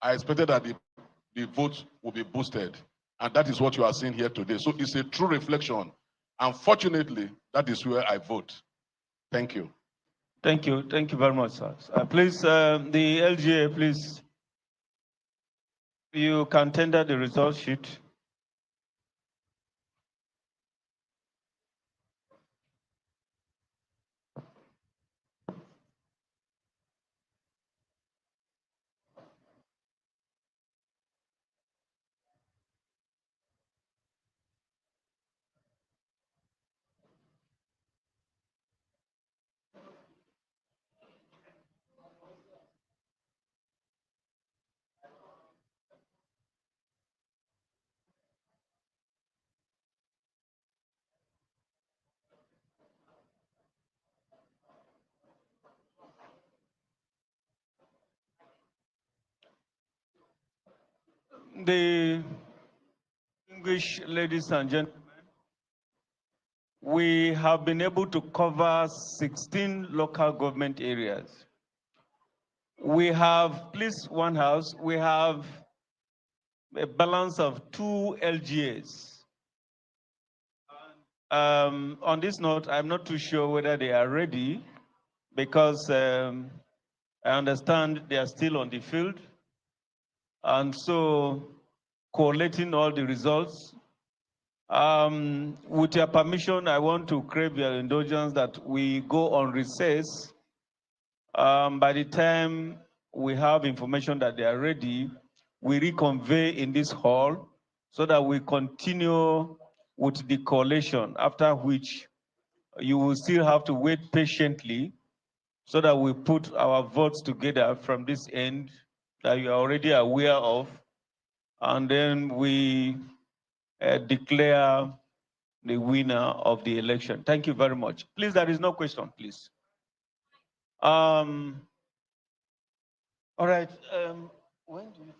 I expected that the votes will be boosted. And that is what you are seeing here today. So it's a true reflection. Unfortunately, that is where I vote. Thank you. Thank you. Thank you very much, sir. Please, the LGA, please. You can tender the result sheet. The English ladies and gentlemen, we have been able to cover 16 local government areas. We have, please, one house, we have a balance of 2 LGAs. On this note, I'm not too sure whether they are ready because I understand they are still on the field. And so collating all the results. With your permission, I want to crave your indulgence that we go on recess. By the time we have information that they are ready, we reconvene in this hall so that we continue with the collation, after which you will still have to wait patiently so that we put our votes together from this end that you are already aware of, and then we declare the winner of the election. Thank you very much. Please, there is no question, please. All right. When do you think?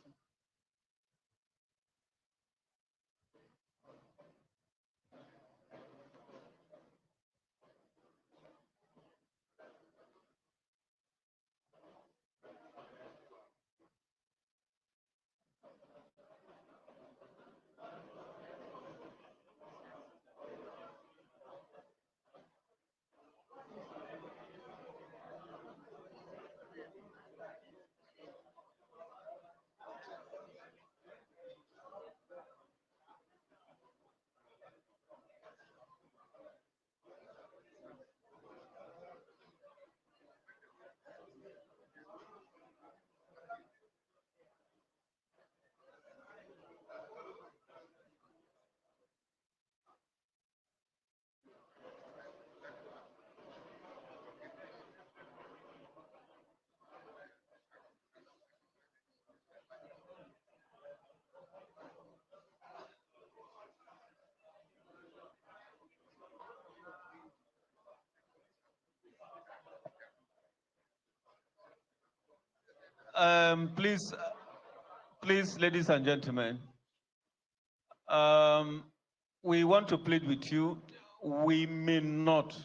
Please, ladies and gentlemen, we want to plead with you. We may not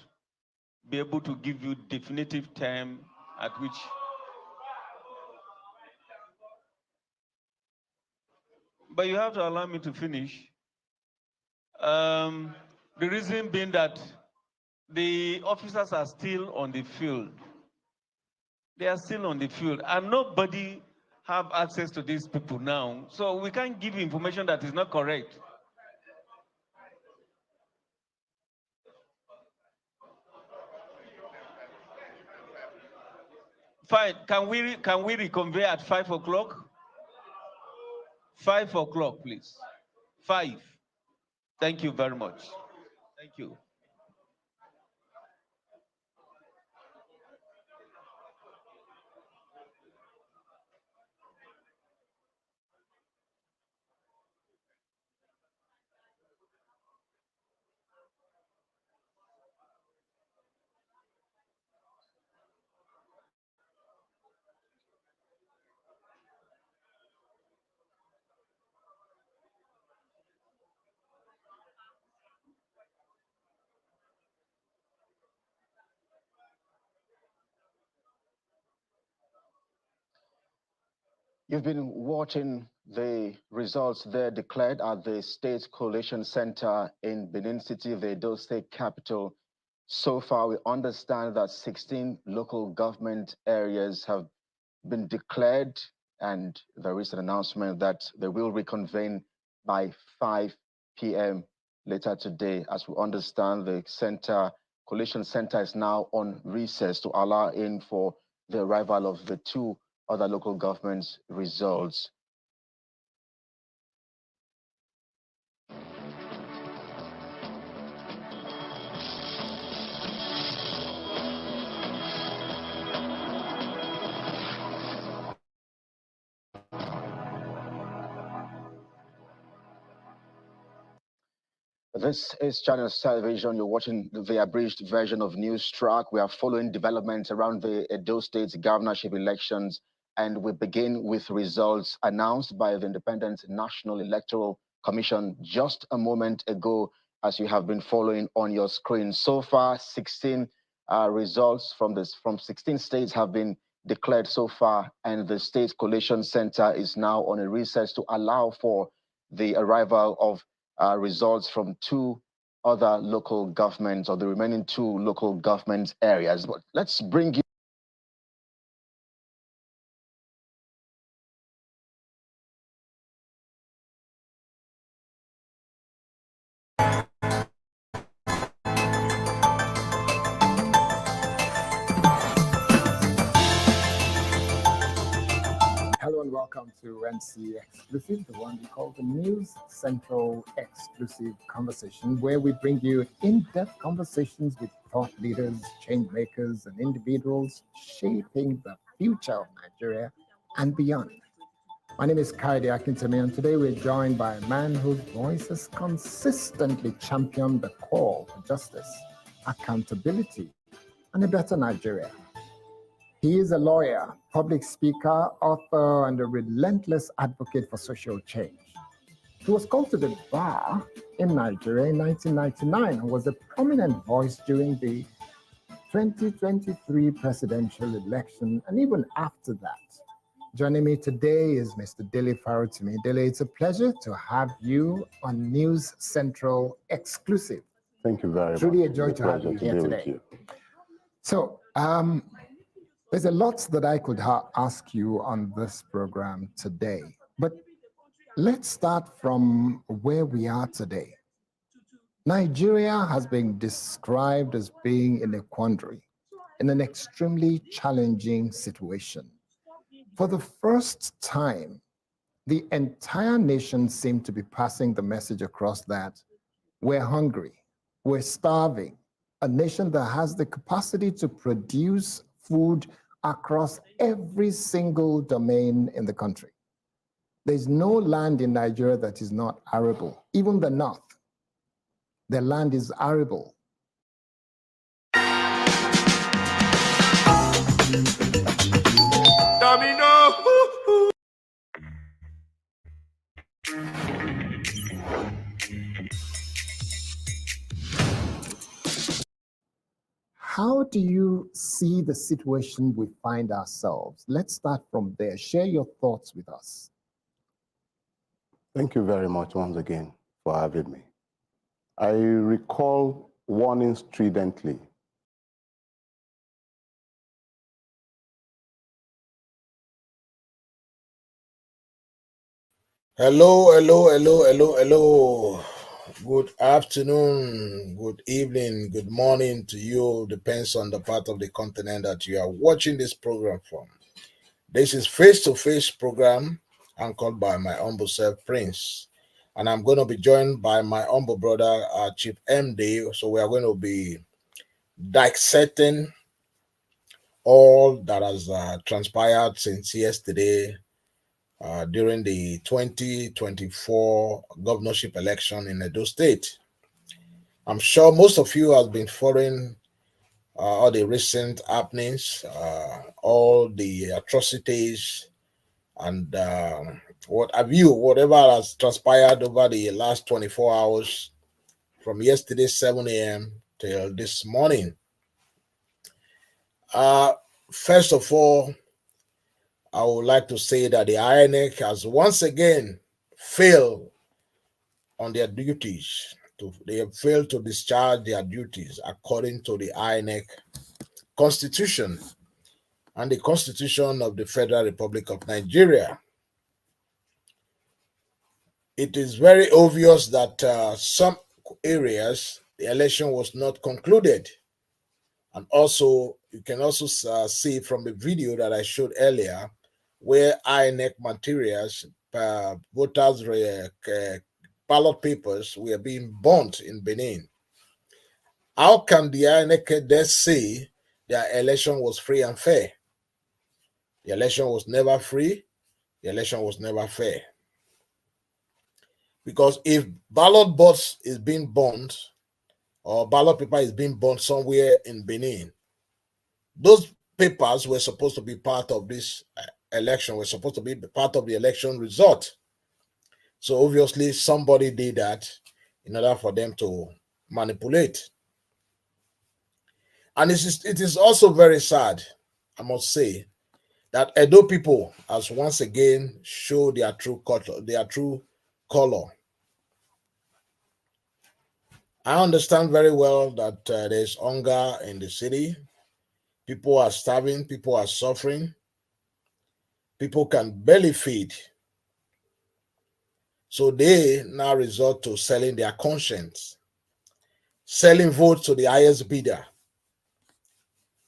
be able to give you definitive time at which. But you have to allow me to finish. The reason being that the officers are still on the field. They are still on the field, and nobody have access to these people now. So we can't give information that is not correct. Fine. Can we reconvene at 5 o'clock? 5 o'clock, please. 5. Thank you very much. Thank you. You've been watching the results there declared at the State Collation Center in Benin City, the Edo State capital. So far, we understand that 16 local government areas have been declared, and there is an announcement that they will reconvene by 5 p.m. later today. As we understand, the collation center is now on recess to allow in for the arrival of the 2 other local governments' results. This is Channel Television. You're watching the abridged version of News Track. We are following developments around the Edo State governorship elections, and we begin with results announced by the Independent National Electoral Commission just a moment ago, as you have been following on your screen. So far, 16 results from 16 states have been declared so far, and the State Collation Center is now on a recess to allow for the arrival of results from 2 other local governments, or the remaining 2 local government areas. But let's bring you welcome to NC Exclusive, the one we call the News Central Exclusive Conversation, where we bring you in-depth conversations with thought leaders, change makers, and individuals shaping the future of Nigeria and beyond. My name is Kaide Akintemi, and today we're joined by a man whose voice has consistently championed the call for justice, accountability, and a better Nigeria. He is a lawyer, public speaker, author, and a relentless advocate for social change. He was called to the bar in Nigeria in 1999 and was a prominent voice during the 2023 presidential election and even after that. Joining me today is Mr. Dele Farotimi. Dele, it's a pleasure to have you on News Central Exclusive. Thank you very much. Truly a joy to have you here today. So, there's a lot that I could ask you on this program today, but let's start from where we are today. Nigeria has been described as being in a quandary, in an extremely challenging situation. For the first time, the entire nation seemed to be passing the message across that we're hungry, we're starving, a nation that has the capacity to produce food across every single domain in the country. There's no land in Nigeria that is not arable, even the north. The land is arable. Domino. How do you see the situation we find ourselves? Let's start from there. Share your thoughts with us. Thank you very much once again for having me. I recall warning stridently. Hello. Good afternoon, good evening, good morning to you. Depends on the part of the continent that you are watching this program from. This is face-to-face program anchored by my humble self, Prince. And I'm going to be joined by my humble brother, Chief MD. So we are going to be dissecting all that has transpired since yesterday during the 2024 governorship election in Edo State. I'm sure most of you have been following all the recent happenings, all the atrocities, and whatever has transpired over the last 24 hours from yesterday 7 a.m. till this morning. First of all, I would like to say that the INEC has once again failed on their duties. They have failed to discharge their duties according to the INEC Constitution and the Constitution of the Federal Republic of Nigeria. It is very obvious that some areas the election was not concluded. And also, you can also see from the video that I showed earlier where INEC materials, voters' ballot papers were being burnt in Benin. How can the INEC then say their election was free and fair? The election was never free. The election was never fair. Because if ballot box is being burnt or ballot paper is being burnt somewhere in Benin, those papers were supposed to be part of this election, were supposed to be part of the election result. So obviously somebody did that in order for them to manipulate. And it is also very sad, I must say, that Edo people has once again showed their true color. I understand very well that there's hunger in the city. People are starving, people are suffering. People can barely feed. So they now resort to selling their conscience, selling votes to the highest bidder.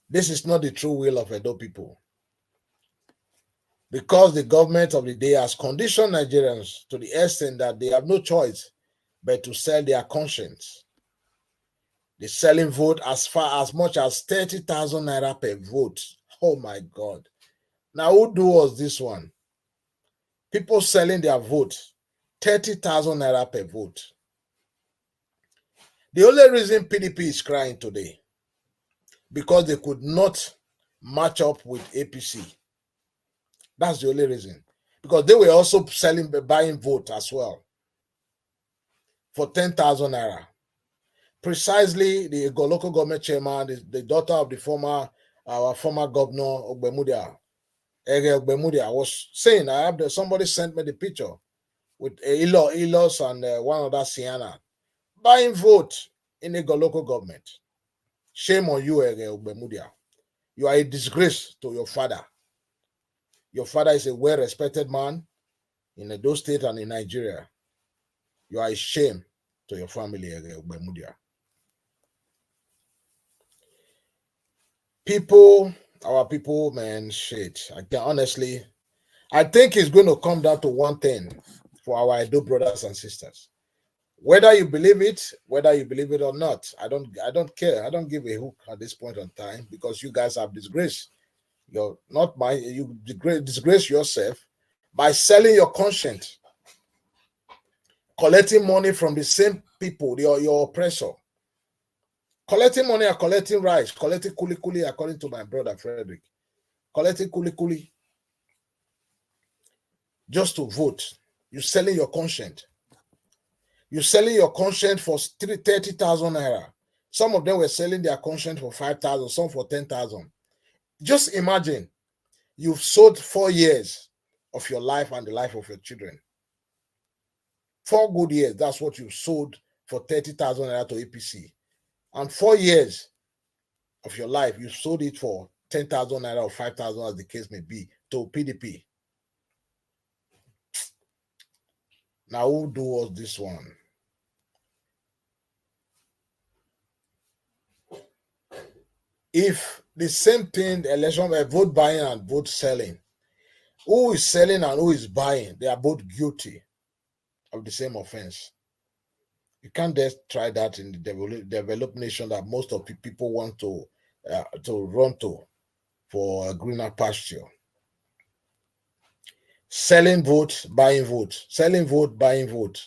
This is not the true will of Edo people. because the government of the day has conditioned Nigerians to the extent that they have no choice but to sell their conscience. They're selling vote as much as 30,000 naira per vote. Oh my God. Now, who do us this one? People selling their vote, 30,000 naira per vote. The only reason PDP is crying today, because they could not match up with APC. That's the only reason. Because they were also buying vote as well for 10,000 naira. Precisely, the local government chairman, the daughter of our former governor, Egor LGA, was saying, somebody sent me the picture with Ilos and one other Sienna buying vote in the local government. Shame on you, Egor LGA. You are a disgrace to your father. Your father is a well-respected man in Edo State and in Nigeria. You are a shame to your family, Egor LGA. Our people, man, shit. I think it's going to come down to one thing for our Edo brothers and sisters. Whether you believe it or not, I don't care. I don't give a hook at this point in time, because you guys have disgrace. You disgrace yourself by selling your conscience, collecting money from the same people, your oppressor. Collecting money and collecting rice, collecting kuli, according to my brother Frederick. Collecting kuli just to vote. You're selling your conscience. You're selling your conscience for 30,000 naira. Some of them were selling their conscience for 5,000, some for 10,000. Just imagine you've sold 4 years of your life and the life of your children. 4 good years, that's what you sold for 30,000 naira to APC. And 4 years of your life, you sold it for 10,000 naira or 5,000, as the case may be, to PDP. Now, who do us this one? If the same thing, the election were vote buying and vote selling, who is selling and who is buying, they are both guilty of the same offense. You can't just try that in the developed nation that most of the people want to run to for a greener pasture. Selling vote, buying vote. Selling vote, buying vote.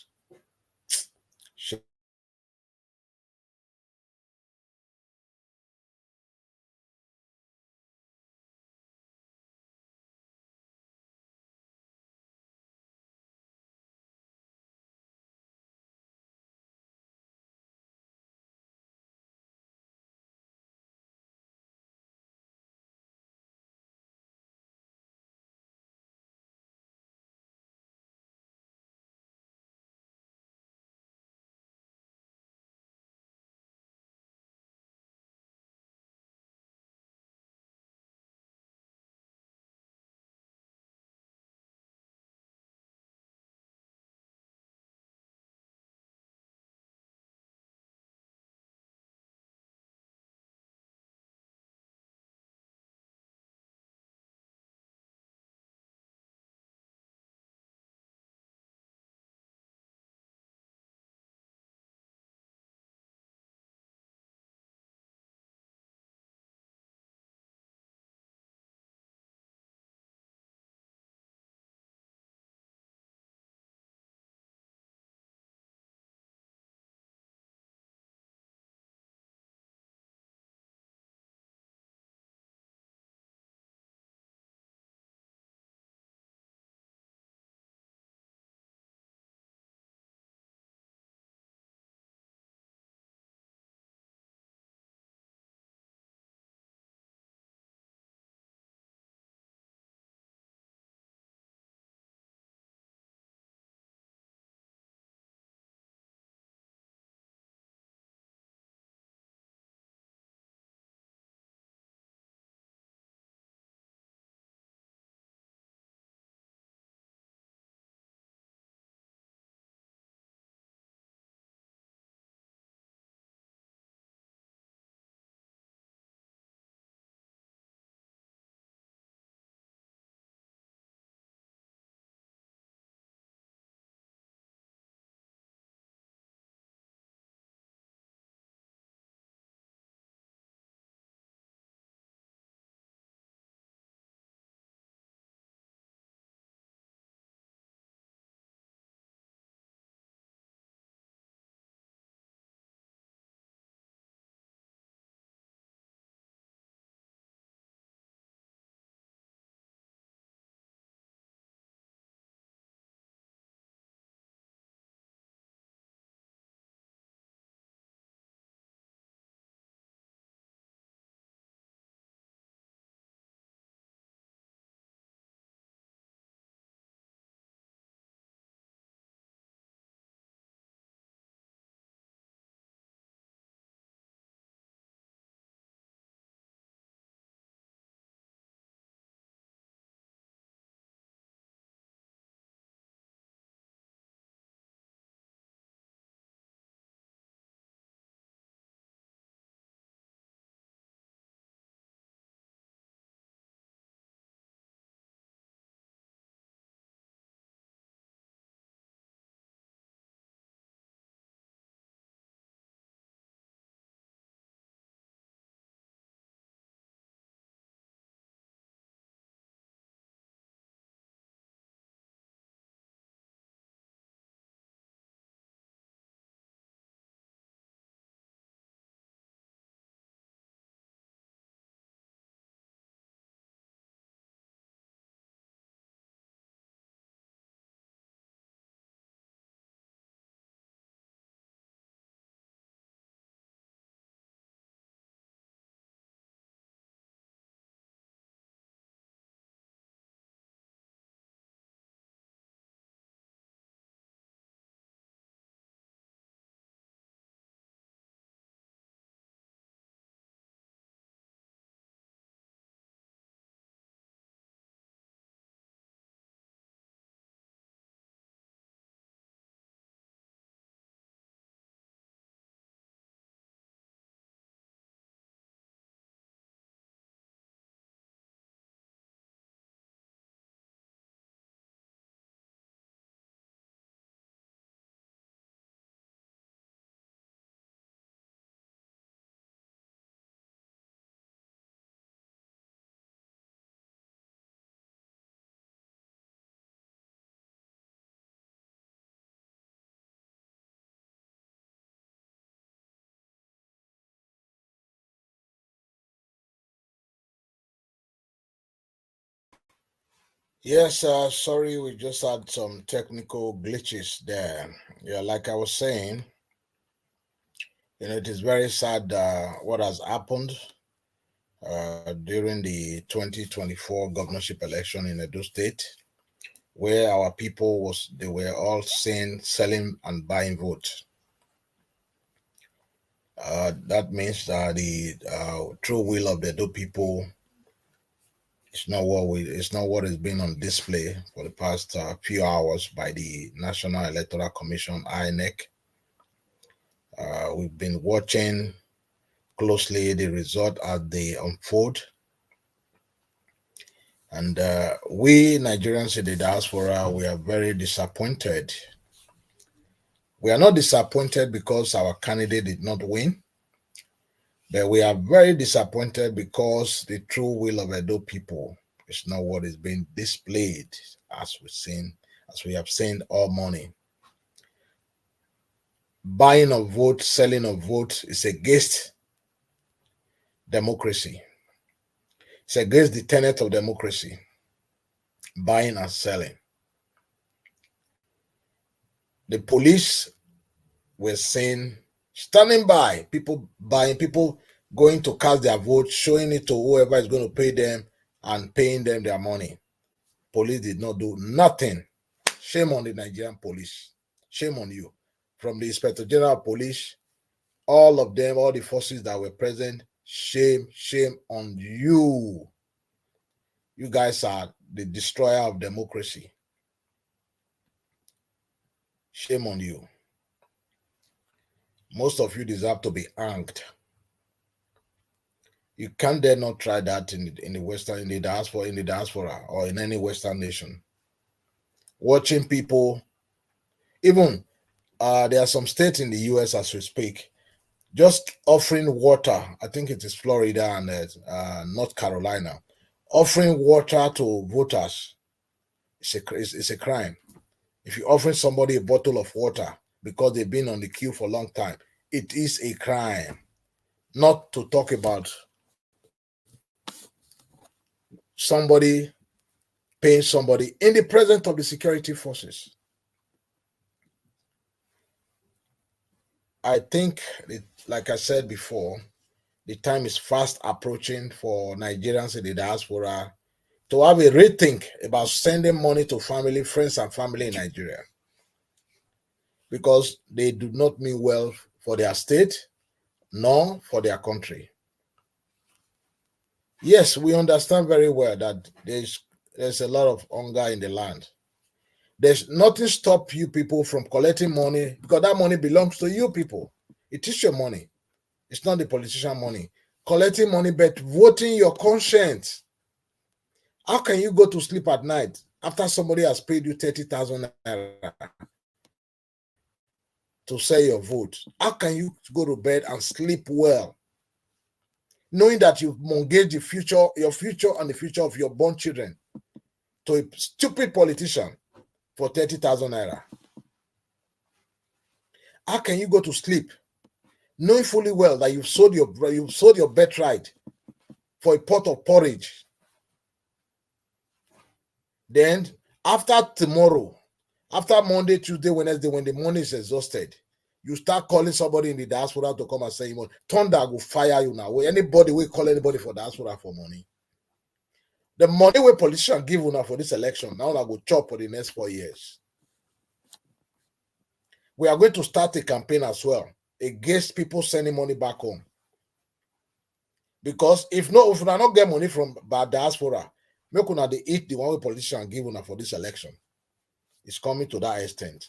Yes, sorry, we just had some technical glitches there. Yeah, like I was saying, it is very sad what has happened during the 2024 governorship election in Edo State, where our people they were all seen selling and buying votes. That means that the true will of the Edo people it's not what is being on display for the past few hours by the National Electoral Commission, INEC. We've been watching closely the result as they unfold. And we Nigerians in the diaspora, we are very disappointed. We are not disappointed because our candidate did not win, but we are very disappointed because the true will of Edo people is not what is being displayed as we have seen all morning. Buying of vote, selling of vote is against democracy. It's against the tenet of democracy. Buying and selling. The police were seen standing by, people buying, people going to cast their vote, showing it to whoever is going to pay them and paying them their money. Police did not do nothing. Shame on the Nigerian police. Shame on you. From the Inspector General of Police, all of them, all the forces that were present, shame on you. You guys are the destroyer of democracy. Shame on you. Most of you deserve to be hanged. You can't dare not try that in the diaspora or in any Western nation. Watching people, even there are some states in the US as we speak, just offering water. I think it is Florida and North Carolina, offering water to voters. It's a crime. If you're offering somebody a bottle of water because they've been on the queue for a long time, it is a crime. Not to talk about somebody paying somebody in the presence of the security forces. I think, like I said before, the time is fast approaching for Nigerians in the diaspora to have a rethink about sending money to family, friends, and family in Nigeria, because they do not mean well for their state nor for their country. Yes, we understand very well that there's a lot of hunger in the land. There's nothing stop you people from collecting money, because that money belongs to you people. It is your money. It's not the politician money. Collecting money, but voting your conscience. How can you go to sleep at night after somebody has paid you 30,000 naira to say your vote? How can you go to bed and sleep well, knowing that you've mortgaged your future and the future of your born children to a stupid politician for 30,000 naira? How can you go to sleep knowing fully well that you've sold your birthright for a pot of porridge? Then after tomorrow, after Monday, Tuesday, Wednesday, when the money is exhausted, you start calling somebody in the diaspora to come and say, thunder will fire you now. Anybody will call anybody for diaspora for money. The money we politicians give now for this election, now I will chop for the next 4 years. We are going to start a campaign as well against people sending money back home. Because if we not get money from diaspora, make una they eat the one we politicians give una for this election. It's coming to that extent.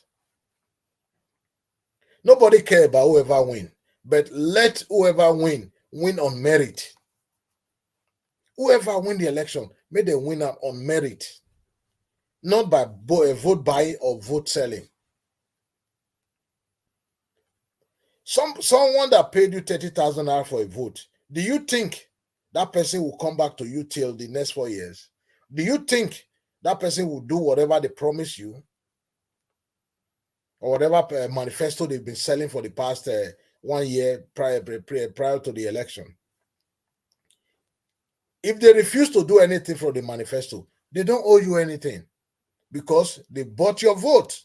Nobody care about whoever win, but let whoever win on merit. Whoever win the election, may they win on merit, not by vote buying or vote selling. Someone that paid you 30,000 naira for a vote, do you think that person will come back to you till the next 4 years? Do you think that person will do whatever they promise you, or whatever manifesto they've been selling for the past 1 year prior to the election? If they refuse to do anything from the manifesto, They don't owe you anything because they bought your vote.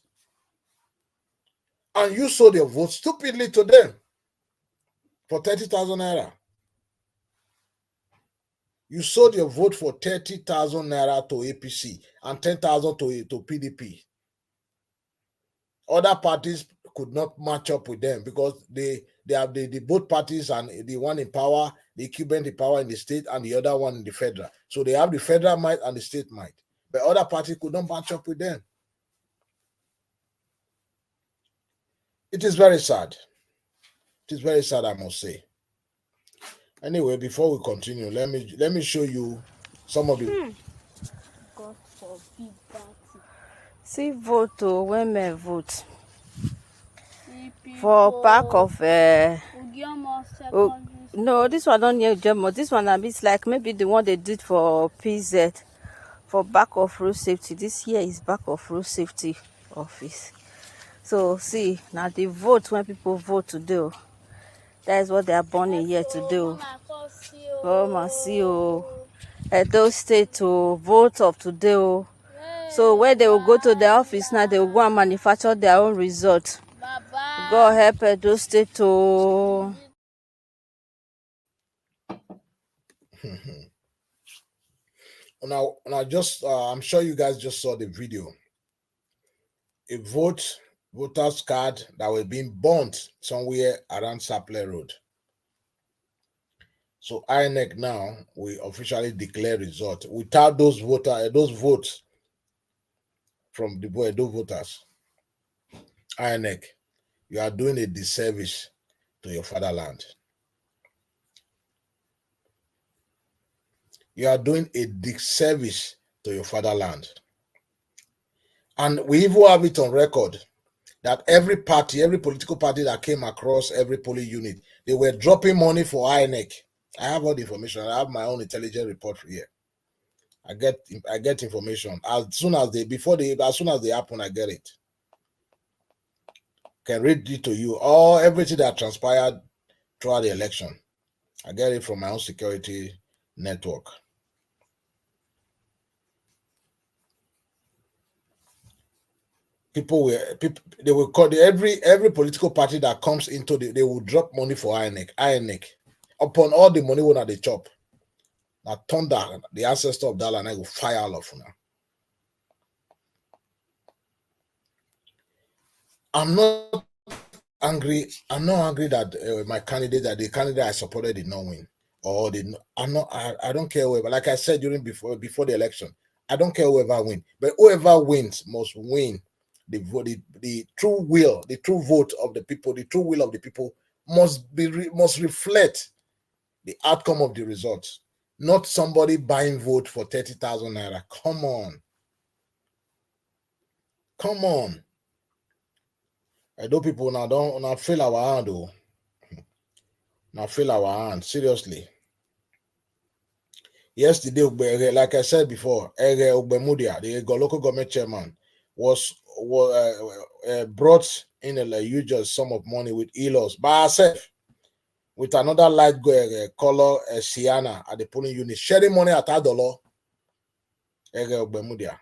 And you sold your vote stupidly to them for 30,000 naira. You sold your vote for 30,000 naira to APC and 10,000 to PDP. Other parties could not match up with them because they have the both parties, and the one in power, the incumbent in power in the state, and the other one in the federal. So they have the federal might and the state might. But other parties could not match up with them. It is very sad. It is very sad, I must say. Anyway, before we continue, let me show you some of the. God forbid that. See, vote when men vote for back of no, this one don't need Gemo. This one a bit like maybe the one they did for PZ for back of road safety. This here is back of road safety office. So see, now the vote when people vote today. That is what they are born in here to do. Come and see, Edo State to vote of today. So when they will go to the office now, they will go and manufacture their own result. God help Edo State to. Now, I'm sure you guys just saw the video. A voter's card that were being burnt somewhere around Sapler Road. So INEC now we officially declare result without those votes from the Edo voters. INEC, you are doing a disservice to your fatherland. You are doing a disservice to your fatherland. And we even have it on record that every party, every political party that came across every polling unit, they were dropping money for INEC. I have all the information. I have my own intelligence report here. I get information as soon as they happen. I get it. Can read it to you. Everything that transpired throughout the election. I get it from my own security network. They will call every political party that comes into they will drop money for INEC. Upon all the money when they chop. Now thunder, the ancestor of that land, I will fire all of now. I'm not angry that my candidate, that the candidate I supported did not win. I don't care whoever. Like I said before the election, I don't care whoever wins. But whoever wins must win. The true will, the true vote of the people, the true will of the people must reflect the outcome of the results. Not somebody buying vote for 30,000 naira. Come on. Come on. I know people now feel our hand, though. Now feel our hand, seriously. Yesterday, like I said before, Ogbemudia, the local government chairman, was brought in a huge sum of money with ELOS by herself, with another light color Sienna at the polling unit, sharing money at $1. Ogbemudia.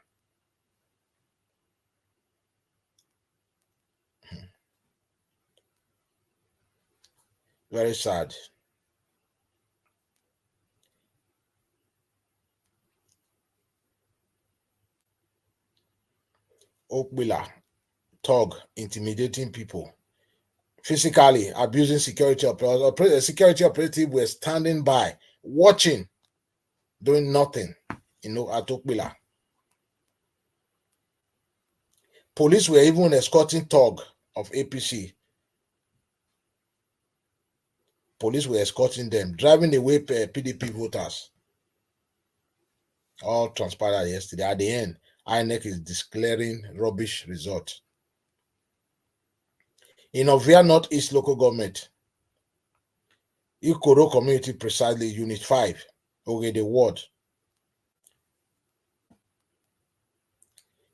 Very sad. Okbila, thug, intimidating people, physically abusing security operatives. Security operative were standing by, watching, doing nothing, at Okbila. Police were even escorting thug of APC. Police were escorting them, driving away PDP voters. All transpired yesterday. At the end, INEC is declaring rubbish result. In Ovia Northeast local government, Ikoro community precisely unit 5, the ward.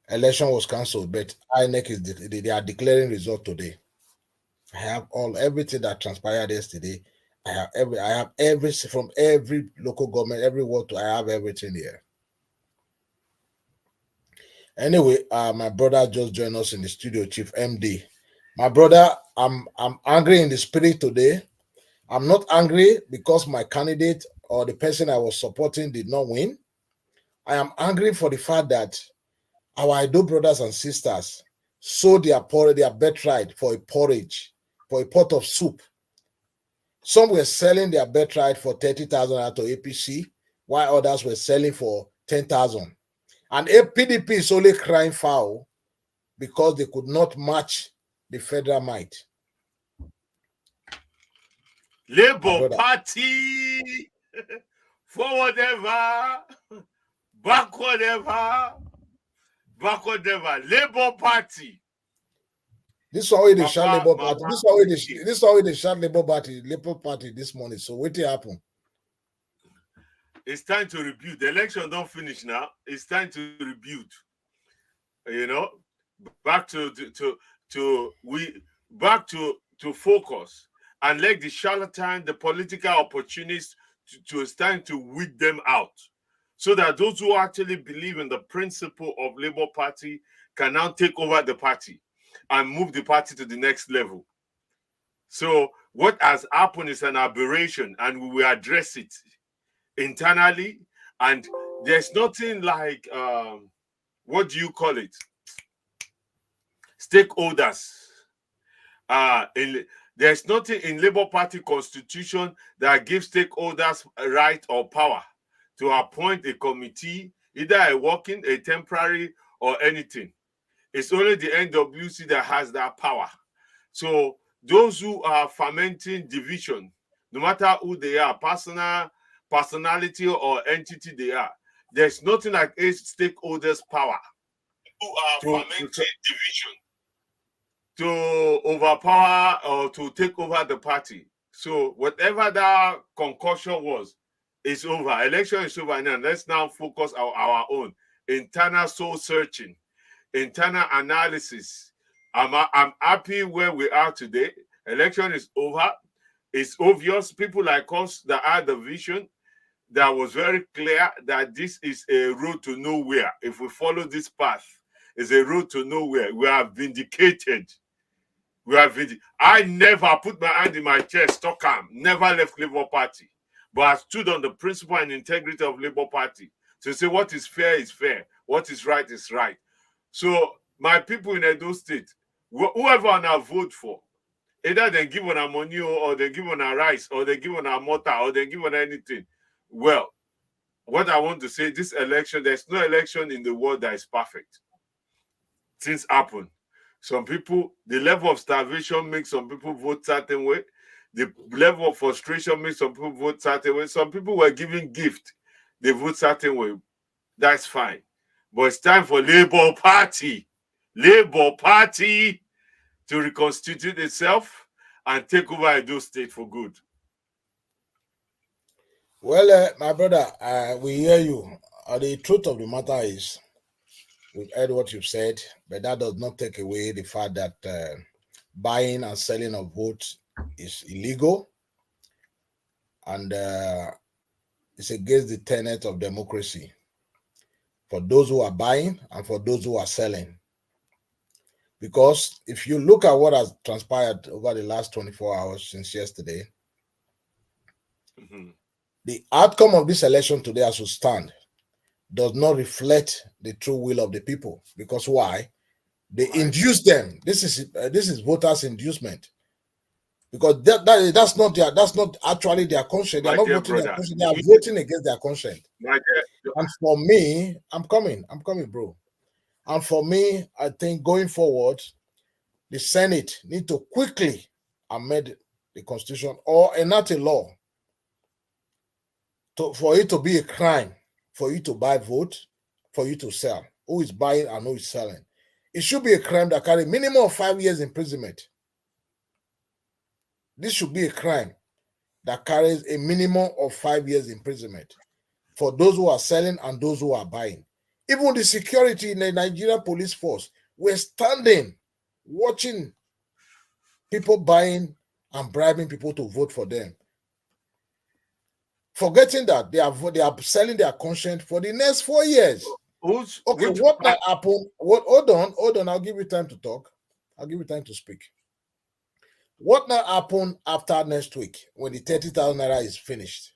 Election was cancelled, but INEC they are declaring result today. I have everything that transpired yesterday. I have every from every local government, every ward. I have everything here. Anyway, my brother just joined us in the studio, Chief MD. My brother, I'm angry in the spirit today. I'm not angry because my candidate or the person I was supporting did not win. I am angry for the fact that our Edo brothers and sisters sold their birthright for a porridge, for a pot of soup. Some were selling their birthright for 30,000 out of APC, while others were selling for 10,000. And PDP is only crying foul because they could not match the federal might. Labour Party, forward ever, backward ever, Labour Party. This is how they shot Labour Party. This is how they shot Labour Party this morning. So what will happen? It's time to rebuild. The election don't finish now. It's time to rebuild. You know, back to focus and let the charlatan, the political opportunists, it's time to weed them out, so that those who actually believe in the principle of Labour Party can now take over the party and move the party to the next level. So what has happened is an aberration, and we will address it internally. And there's nothing like what do you call it? Stakeholders. There's nothing in Labour Party constitution that gives stakeholders a right or power to appoint a committee, either a working, a temporary, or anything. It's only the NWC that has that power. So those who are fomenting division, no matter who they are, personality or entity they are, there's nothing like a stakeholders' power who are fomenting division to overpower or to take over the party. So whatever that concoction was, it's over. Election is over now. Let's now focus on our own internal soul searching, internal analysis. I'm happy where we are today. Election is over. It's obvious. People like us that had the vision that was very clear that this is a road to nowhere. If we follow this path, it's a road to nowhere. We are vindicated. I never put my hand in my chest, stuck calm, never left Labour Party. But I stood on the principle and integrity of Labour Party to say what is fair, what is right. So my people in Edo State, whoever I vote for, either they give on a money or they give on a rice or they give on a mortar or they give on anything. Well, what I want to say, this election, there's no election in the world that is perfect. Things happen. Some people, the level of starvation makes some people vote certain way. The level of frustration makes some people vote certain way. Some people were given gift. They vote certain way. That's fine. But it's time for Labour Party to reconstitute itself and take over Edo State for good. Well, my brother, we hear you. The truth of the matter is, we've heard what you've said, but that does not take away the fact that buying and selling of votes is illegal, and it's against the tenet of democracy for those who are buying and for those who are selling. Because if you look at what has transpired over the last 24 hours since yesterday, the outcome of this election today as we stand does not reflect the true will of the people. Because why? They induce them. This is voters' inducement. Because that's not actually their conscience. They are not voting their conscience. They are voting against their conscience. And for me, I'm coming, bro. And for me, I think going forward, the Senate need to quickly amend the Constitution or enact a law for it to be a crime for you to buy vote, for you to sell. Who is buying and who is selling? It should be a crime that carries minimum of 5 years imprisonment. This should be a crime that carries a minimum of 5 years imprisonment for those who are selling and those who are buying. Even the security in the Nigerian police force were standing, watching people buying and bribing people to vote for them, forgetting that they are selling their conscience for the next 4 years. Okay, what now happened? What? Hold on. I'll give you time to talk. I'll give you time to speak. What now happen after next week when the 30,000 naira is finished?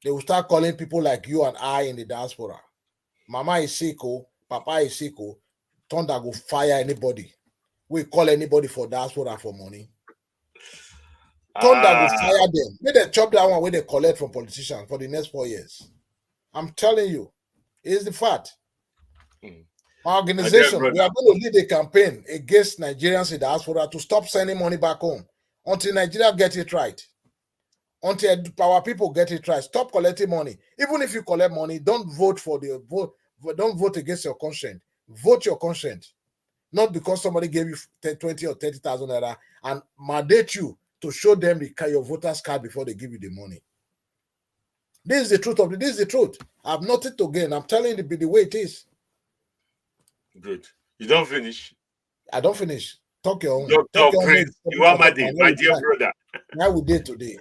They will start calling people like you and I in the diaspora. Mama is sick, Papa is sick, Thunder go fire anybody. We call anybody for diaspora for money. Thunder go fire them. May they chop that one where they collect from politicians for the next 4 years. I'm telling you, it's the fact. My organization, we are going to lead a campaign against Nigerians in diaspora to stop sending money back home until Nigeria get it right. Until our people get it right. Stop collecting money. Even if you collect money, don't vote for the vote. Don't vote against your conscience. Vote your conscience. Not because somebody gave you 20 or 30,000 naira and mandate you to show them your voter's card before they give you the money. This is the truth of it. This is the truth. I have nothing to gain. I'm telling you the way it is. Good. You don't finish. I don't finish. Talk your own. Dr. Prince Iwamade, my dear brother. Now we did today.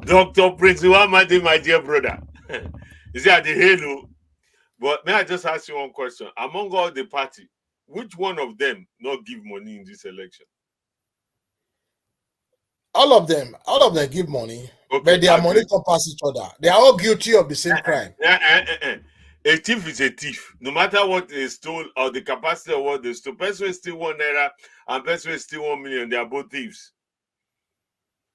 Dr. Prince Iwamade, my dear brother. You see, at the halo. But may I just ask you one question? Among all the party, which one of them not give money in this election? All of them give money, okay, but their money compass each other. They are all guilty of the same crime. A thief is a thief, no matter what they stole or the capacity of what they stole. Person is still 1 naira and person is still 1 million. They are both thieves.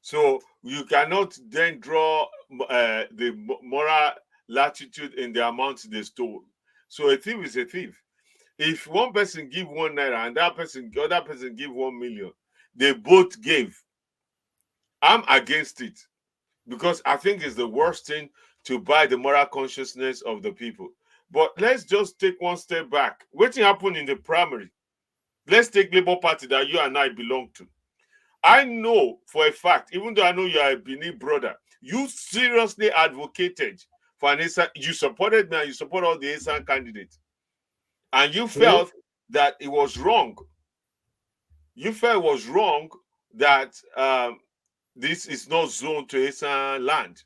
So you cannot then draw the moral latitude in the amounts they stole. So a thief is a thief. If one person give 1 naira and other person give 1 million, they both gave. I'm against it because I think it's the worst thing to buy the moral consciousness of the people. But let's just take one step back. What happened in the primary? Let's take Labour Party that you and I belong to. I know for a fact, even though I know you are a Benin brother, you seriously advocated for an Esan. You supported me and you support all the Esan candidates. And you felt that it was wrong. You felt it was wrong that this is not zoned to Esan land.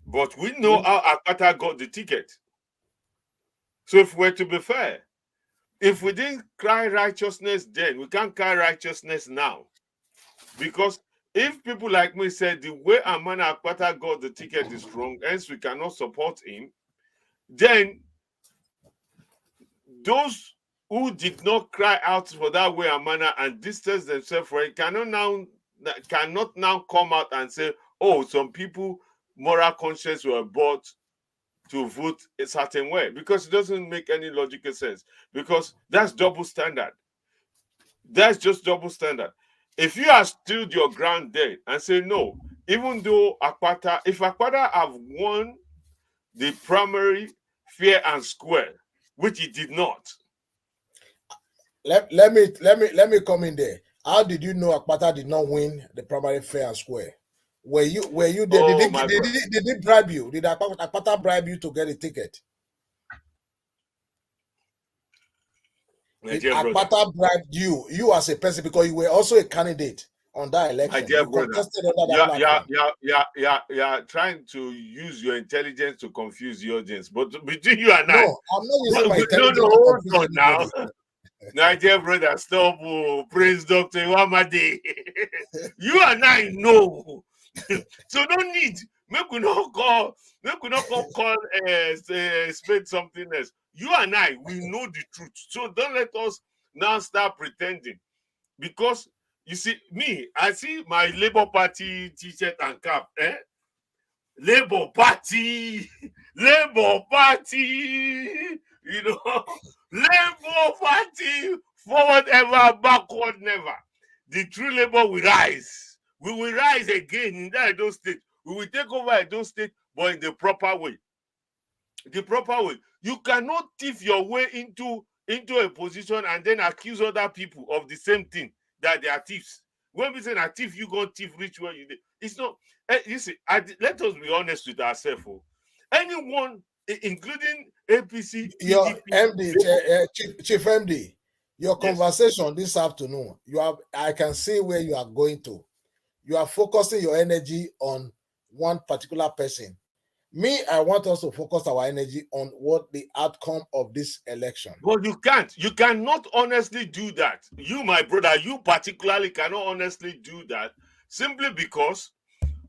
But we know how Akpata got the ticket. So if we're to be fair, if we didn't cry righteousness then, we can't cry righteousness now. Because if people like me said the way Amana Akpata got the ticket is wrong, hence we cannot support him, then those who did not cry out for that way Amana and distance themselves for it cannot now come out and say, oh, some people moral conscience were bought to vote a certain way, because it doesn't make any logical sense, because that's double standard. That's just double standard. If you have stood your ground there and say no, even though Akpata, if Akpata have won the primary fair and square, which he did not. Let me come in there. How did you know Akpata did not win the primary fair and square? Were you there? Oh, did he bribe you? Did Akpata bribe you to get a ticket? Did Akpata bribed you as a person, because you were also a candidate on that election? My dear brother, you're trying to use your intelligence to confuse the audience. But between you and I, no, I'm not using my intelligence to confuse now. My dear brother, stop, Prince Dr. Iwamade. You and I know. So no need. Make we not call spade something else. You and I, we know the truth. So don't let us now start pretending. Because you see, me, I see my Labour Party t-shirt and cap. Labour Party, Labour Party, you know, Labour Party, forward ever, backward never. The true Labour will rise. We will rise again in that Edo State. We will take over Edo State, but in the proper way. The proper way. You cannot thief your way into a position and then accuse other people of the same thing, that they are thieves. When we say a thief, you go thief rich where you did. It's not. You see, let us be honest with ourselves. Anyone, including APC, your PDP, MD, Chief MD, your conversation this afternoon, I can see where you are going to. You are focusing your energy on one particular person. Me, I want us to focus our energy on what the outcome of this election. But you can't. You cannot honestly do that. You, my brother, you particularly cannot honestly do that simply because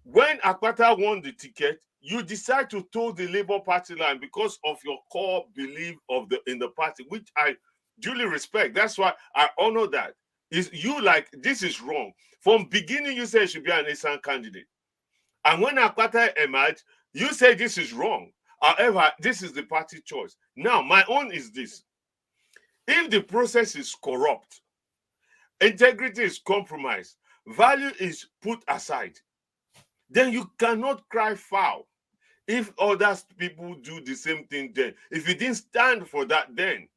when Akpata won the ticket, you decide to toe the Labour Party line because of your core belief in the party, which I duly respect. That's why I honor that. Is you like this is wrong. From beginning, you said it should be an Esan candidate. And when Akpata emerged, you say this is wrong. However, this is the party choice. Now, my own is this. If the process is corrupt, integrity is compromised, value is put aside, then you cannot cry foul. If other people do the same thing, then if you didn't stand for that, then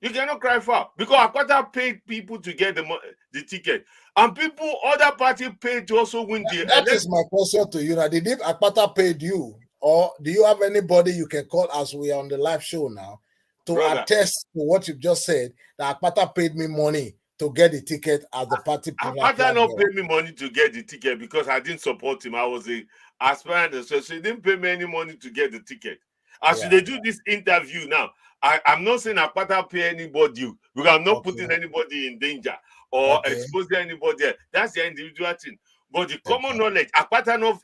you cannot cry foul, because Akpata paid people to get the ticket, and other party paid to also win the election. That is my question to you now. Did Akpata paid you, or do you have anybody you can call, as we are on the live show now, to attest to what you've just said, that Akpata paid me money to get the ticket as the party? Akpata not paid me money to get the ticket because I didn't support him. I was a aspirant, so he didn't pay me any money to get the ticket. As they do this interview now, I'm not saying Akpata pay anybody, because I'm not putting anybody in danger or exposing anybody. That's the individual thing. But the common knowledge, Akpata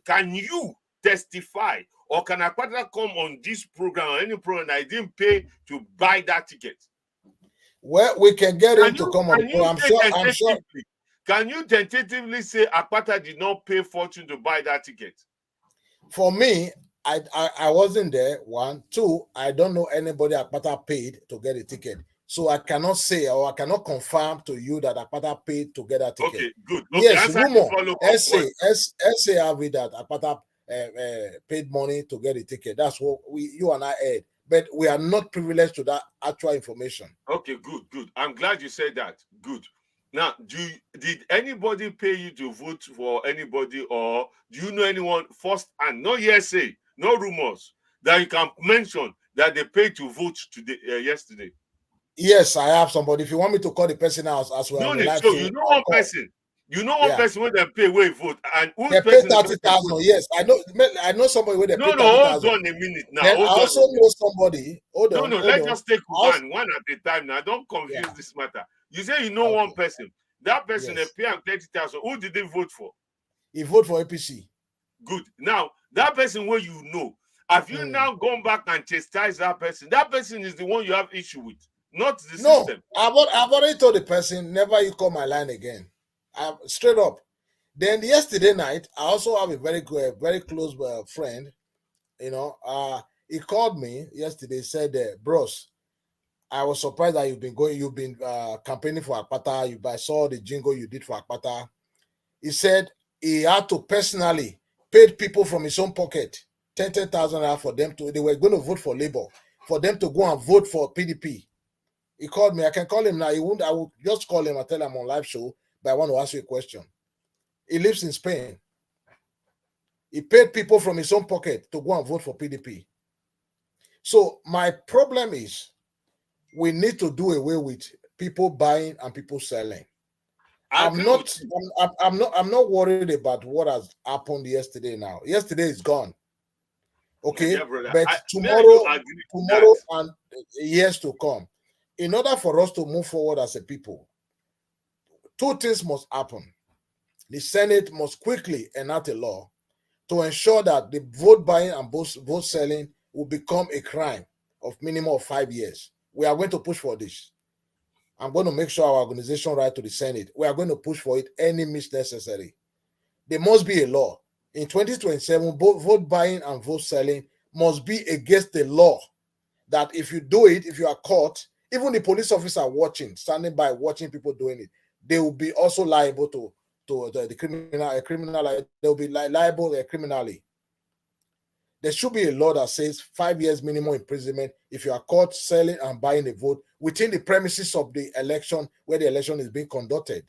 can you testify, or can Akpata come on this program or any program that I didn't pay to buy that ticket? Well, we can get him to come on. I'm sure. Can you tentatively say Akpata did not pay fortune to buy that ticket? For me, I wasn't there. 1, 2, I don't know anybody Akpata paid to get a ticket. So I cannot say, or I cannot confirm to you that Akpata paid to get a ticket. Okay, good. Okay, yes, rumor. Say have it that Akpata paid money to get a ticket. That's what you and I heard. But we are not privileged to that actual information. Okay, good. I'm glad you said that. Good. Now, did anybody pay you to vote for anybody, or do you know anyone first and no hearsay, no rumors, that you can mention that they paid to vote today, yesterday? Yes, I have somebody. If you want me to call the person out as well. No, so you know one person. You know one person when they pay where vote, and who they pay 30,000. Yes, I know somebody where they pay 30,000. No, hold on a minute now. I also know somebody. Hold on. Let's just take one at a time now. Don't confuse this matter. You say you know one person. That person they pay him 30,000. Who did they vote for? He voted for APC. Good. Now that person where you know, have you now gone back and chastised that person? That person is the one you have issue with, not the system. I've already told the person, never you call my line again. Straight up. Then yesterday night, I also have a very close friend. He called me yesterday, said, bros, I was surprised that you've been campaigning for Akpata. I saw the jingle you did for Akpata. He said he had to personally pay people from his own pocket 10,000 for them they were going to vote for Labour, for them to go and vote for PDP. He called me. I can call him now. I will just call him and tell him on live show, but I want to ask you a question. He lives in Spain. He paid people from his own pocket to go and vote for PDP. So my problem is, we need to do away with people buying and people selling. I'm not worried about what has happened yesterday now. Yesterday is gone. Okay, but tomorrow and years to come, in order for us to move forward as a people, 2 things must happen. The Senate must quickly enact a law to ensure that the vote buying and vote selling will become a crime of minimum of 5 years. We are going to push for this. I'm going to make sure our organization write to the Senate. We are going to push for it any means necessary. There must be a law. In 2027, both vote buying and vote selling must be against the law. That if you do it, if you are caught, even the police officer watching, standing by watching people doing it, they will be also liable to the criminal. They will be liable criminally. There should be a law that says 5 years minimum imprisonment if you are caught selling and buying a vote within the premises of the election where the election is being conducted.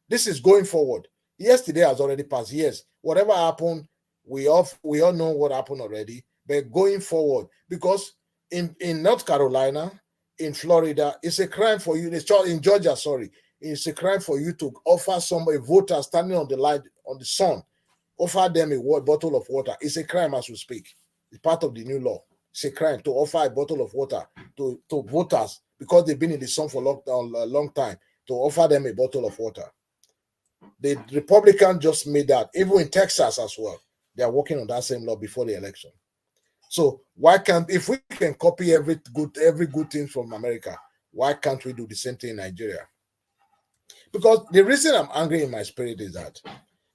This is going forward. Yesterday has already passed. Yes, whatever happened, we all know what happened already. But going forward, because in North Carolina, in Florida, it's a crime for you. In Georgia, sorry, it's a crime for you to offer a voter standing on the light on the sun offer them a bottle of water. It's a crime as we speak. It's part of the new law. It's a crime to offer a bottle of water to voters because they've been in the sun for a long time, to offer them a bottle of water. The Republicans just made that, even in Texas as well. They are working on that same law before the election. So why can't, if we can copy every good thing from America, why can't we do the same thing in Nigeria? Because the reason I'm angry in my spirit is that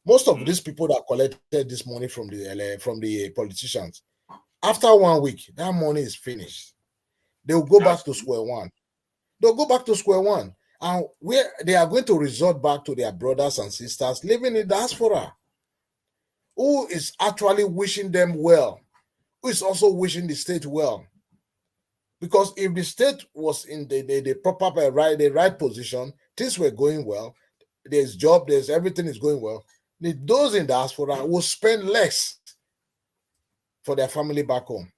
most of these people that collected this money from the politicians, after 1 week, that money is finished. They'll go back to square one. They'll go back to square one. And where they are going to resort back to their brothers and sisters living in diaspora, who is actually wishing them well, who is also wishing the state well. Because if the state was in the proper right position, things were going well, there's job, there's everything is going well, those in diaspora will spend less for their family back home.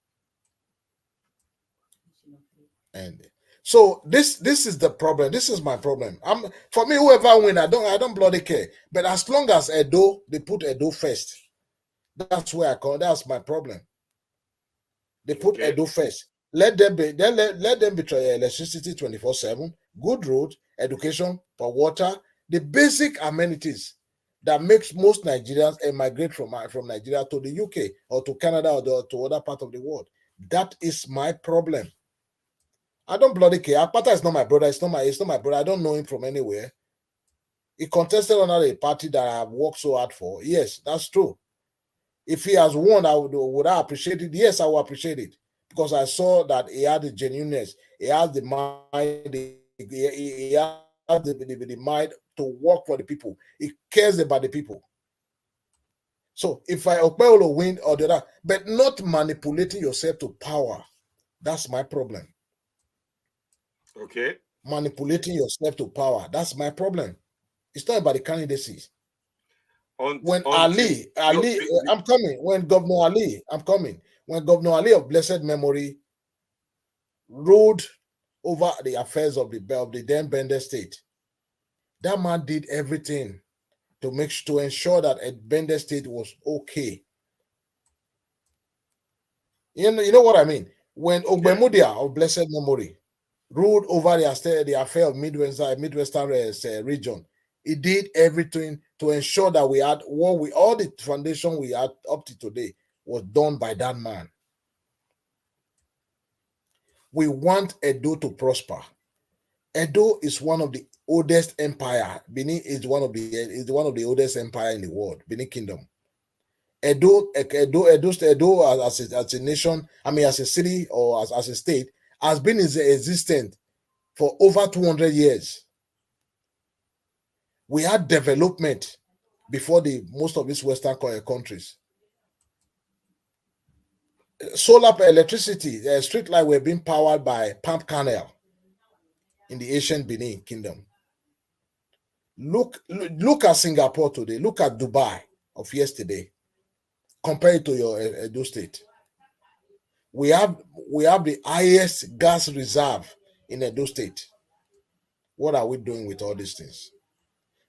And so this is the problem. This is my problem. For me, whoever win, I don't bloody care. But as long as Edo, they put Edo first. That's where I call. That's my problem. They put Edo first. Let them be electricity 24/7, good road, education, for water, the basic amenities that makes most Nigerians migrate from Nigeria to the UK or to Canada or to other part of the world. That is my problem. I don't bloody care. Akpata is not my brother. It's not my brother. I don't know him from anywhere. He contested under a party that I have worked so hard for. Yes, that's true. If he has won, would I appreciate it? Yes, I will appreciate it. Because I saw that he had the genuineness, he has the mind, he has the mind to work for the people. He cares about the people. So if I Okpelo win or the other, but not manipulating yourself to power, that's my problem. Okay. Manipulating yourself to power, that's my problem. It's not about the candidacy. When Ali, I'm coming. When Governor Ali, I'm coming. When Governor Ali of blessed memory ruled over the affairs of the then Bender State, that man did everything to ensure that Bender State was okay. You know what I mean? When Ogbemudia of blessed memory ruled over the affair of Midwestern region, he did everything to ensure that we had all the foundation we had up to today was done by that man. We want Edo to prosper. Edo is one of the oldest empire. Benin is one of the oldest empire in the world. Benin Kingdom. Edo as a nation, as a city or as a state, has been existent for over 200 years. We had development before most of these Western countries. Solar electricity, street light were being powered by palm kernel in the ancient Benin Kingdom. Look at Singapore today. Look at Dubai of yesterday. Compare it to your Edo State. We have the highest gas reserve in Edo State. What are we doing with all these things?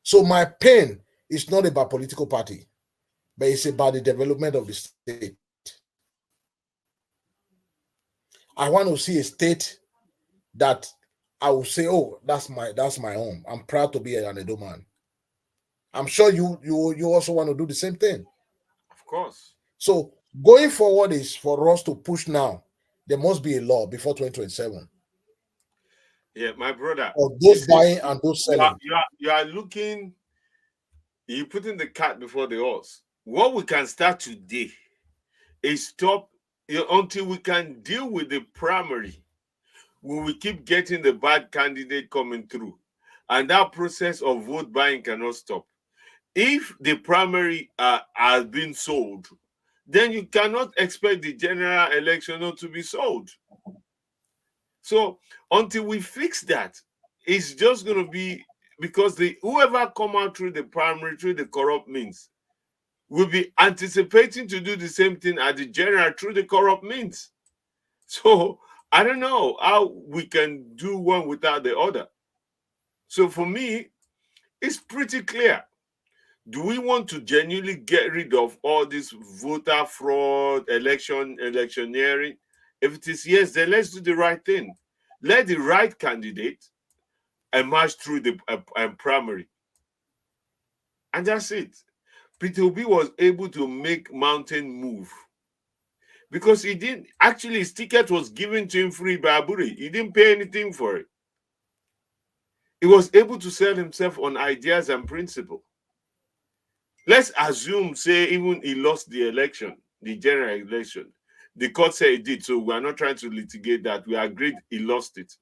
So my pain is not about political party, but it's about the development of the state. I want to see a state that I will say, oh, that's my home. I'm proud to be an Edo man. I'm sure you also want to do the same thing. Of course. So going forward is for us to push now. There must be a law before 2027. Yeah, my brother. Of those buying and those selling. You are looking, you're putting the cat before the horse. What we can start today is stop until we can deal with the primary. We will keep getting the bad candidate coming through. And that process of vote buying cannot stop. If the primary has been sold, then you cannot expect the general election not to be sold. So until we fix that, it's just going to be because whoever come out through the primary, through the corrupt means, will be anticipating to do the same thing at the general through the corrupt means. So I don't know how we can do one without the other. So for me, it's pretty clear. do we want to genuinely get rid of all this voter fraud, electioneering? If it is yes, then let's do the right thing. Let the right candidate emerge through the primary. And that's it. Peter Obi was able to make mountain move because he didn't, actually his ticket was given to him free by Aburi. He didn't pay anything for it. He was able to sell himself on ideas and principle. Let's assume, say, even he lost the election, the general election. The court said he did, so we are not trying to litigate that. We agreed he lost it.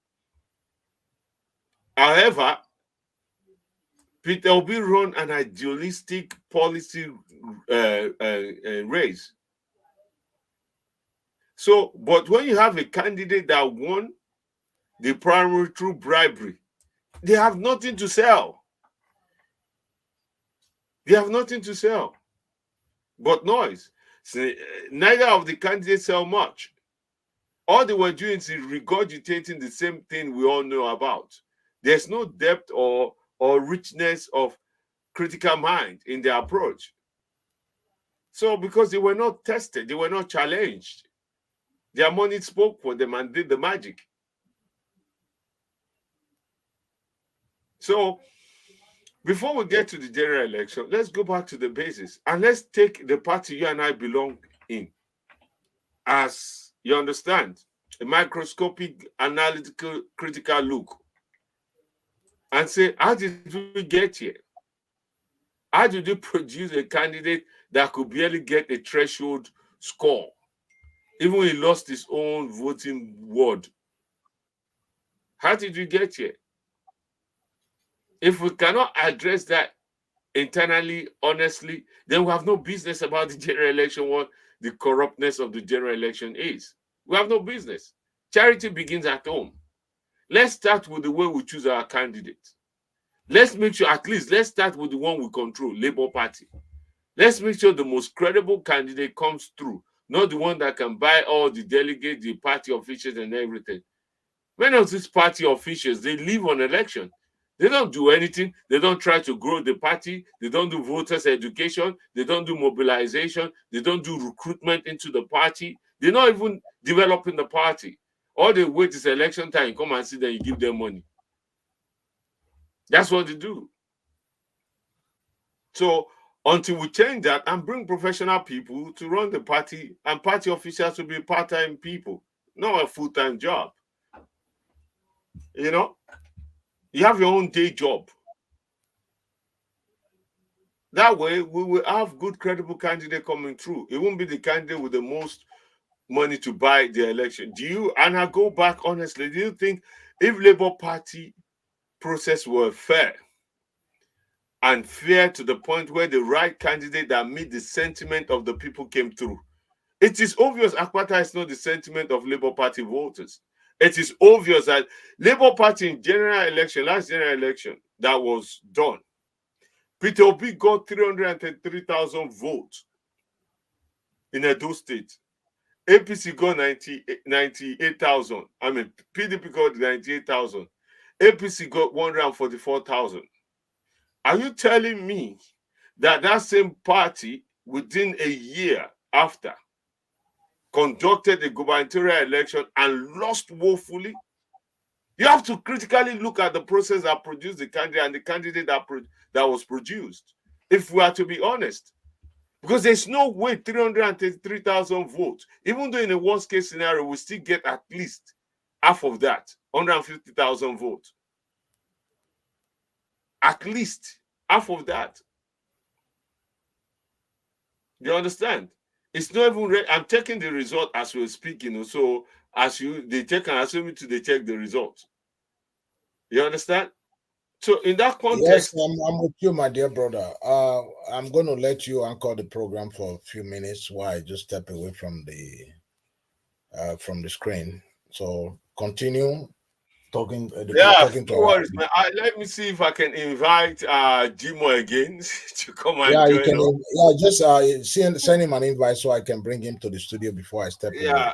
However, Peter Obi run an idealistic policy race. So, but when you have a candidate that won the primary through bribery, they have nothing to sell. They have nothing to sell but noise. So, neither of the candidates sell much. All they were doing is regurgitating the same thing we all know about. There's no depth or richness of critical mind in their approach. So because they were not tested, they were not challenged, their money spoke for them and did the magic. So before we get to the general election, let's go back to the basis and let's take the party you and I belong in as, you understand, a microscopic, analytical, critical look and say, how did we get here? How did you produce a candidate that could barely get a threshold score, even when he lost his own voting ward? How did we get here? If we cannot address that internally, honestly, then we have no business about the general election, what the corruptness of the general election is. We have no business. Charity begins at home. Let's start with the way we choose our candidate. Let's make sure, at least, let's start with the one we control, Labour Party. Let's make sure the most credible candidate comes through, not the one that can buy all the delegates, the party officials, and everything. Many of these party officials, they live on election. They don't do anything. They don't try to grow the party. They don't do voters' education. They don't do mobilization. They don't do recruitment into the party. They're not even developing the party. All they wait is election time. You come and see them, you give them money. That's what they do. So until we change that and bring professional people to run the party, and party officials to be part-time people, not a full-time job. You know? You have your own day job. That way, we will have good, credible candidate coming through. It won't be the candidate with the most money to buy the election. Do you, and I go back honestly, do you think if Labour Party process were fair and fair to the point where the right candidate that meet the sentiment of the people came through? It is obvious Akpata is not the sentiment of Labour Party voters. It is obvious that Labour Party in general election, last general election that was done, Peter Obi got 333,000 votes in Edo State. APC got 98,000. I mean, PDP got 98,000. APC got 144,000. Are you telling me that that same party within a year after conducted a gubernatorial election and lost woefully? You have to critically look at the process that produced the candidate and the candidate that was produced, if we are to be honest. Because there's no way 333,000 votes, even though in a worst case scenario, we still get at least half of that, 150,000 votes. At least half of that. You understand? It's not even, I'm taking the result as we're speaking, so as they take and assume to they check the results. You understand? So in that context, yes, I'm with you, my dear brother. I'm going to let you anchor the program for a few minutes while I just step away from the screen. So continue talking. Talking to worries, man. Let me see if I can invite Jimo again to come and join. You can. Just send him an invite so I can bring him to the studio before I step away.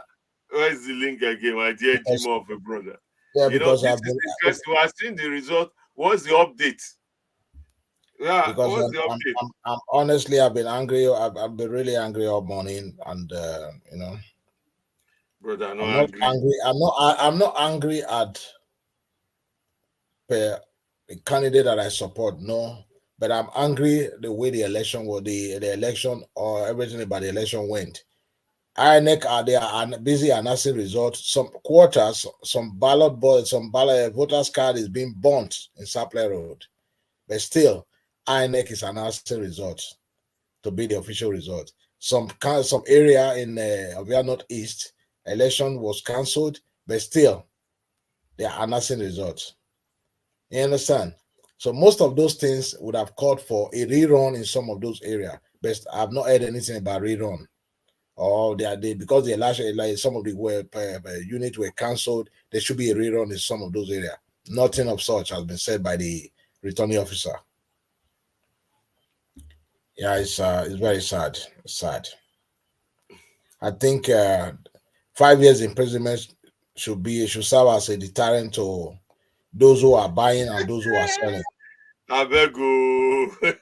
Where's the link again, my dear Jimo of a brother? Yeah, because I've been interested. We are seeing the result. What's the update? Yeah, because what's the update? I'm honestly, I've been angry. I've been really angry all morning, and you know, Brother, I'm not angry. angry. I'm not angry at the candidate that I support. No, but I'm angry the way the election was, the election or everything about the election went. INEC they are busy announcing results. Some quarters, some ballot boards, some ballot voters card is being burnt in Sapler Road, but still, INEC is announcing results to be the official result. Some area in Ovia Northeast election was cancelled, but still, they are announcing results. You understand? So most of those things would have called for a rerun in some of those areas, but I've not heard anything about rerun. Or because the election, like some of the units were cancelled, there should be a rerun in some of those areas. Nothing of such has been said by the returning officer. Yeah, it's very sad. It's sad. I think 5 years imprisonment should serve as a deterrent to those who are buying and those who are selling. I beg you. 5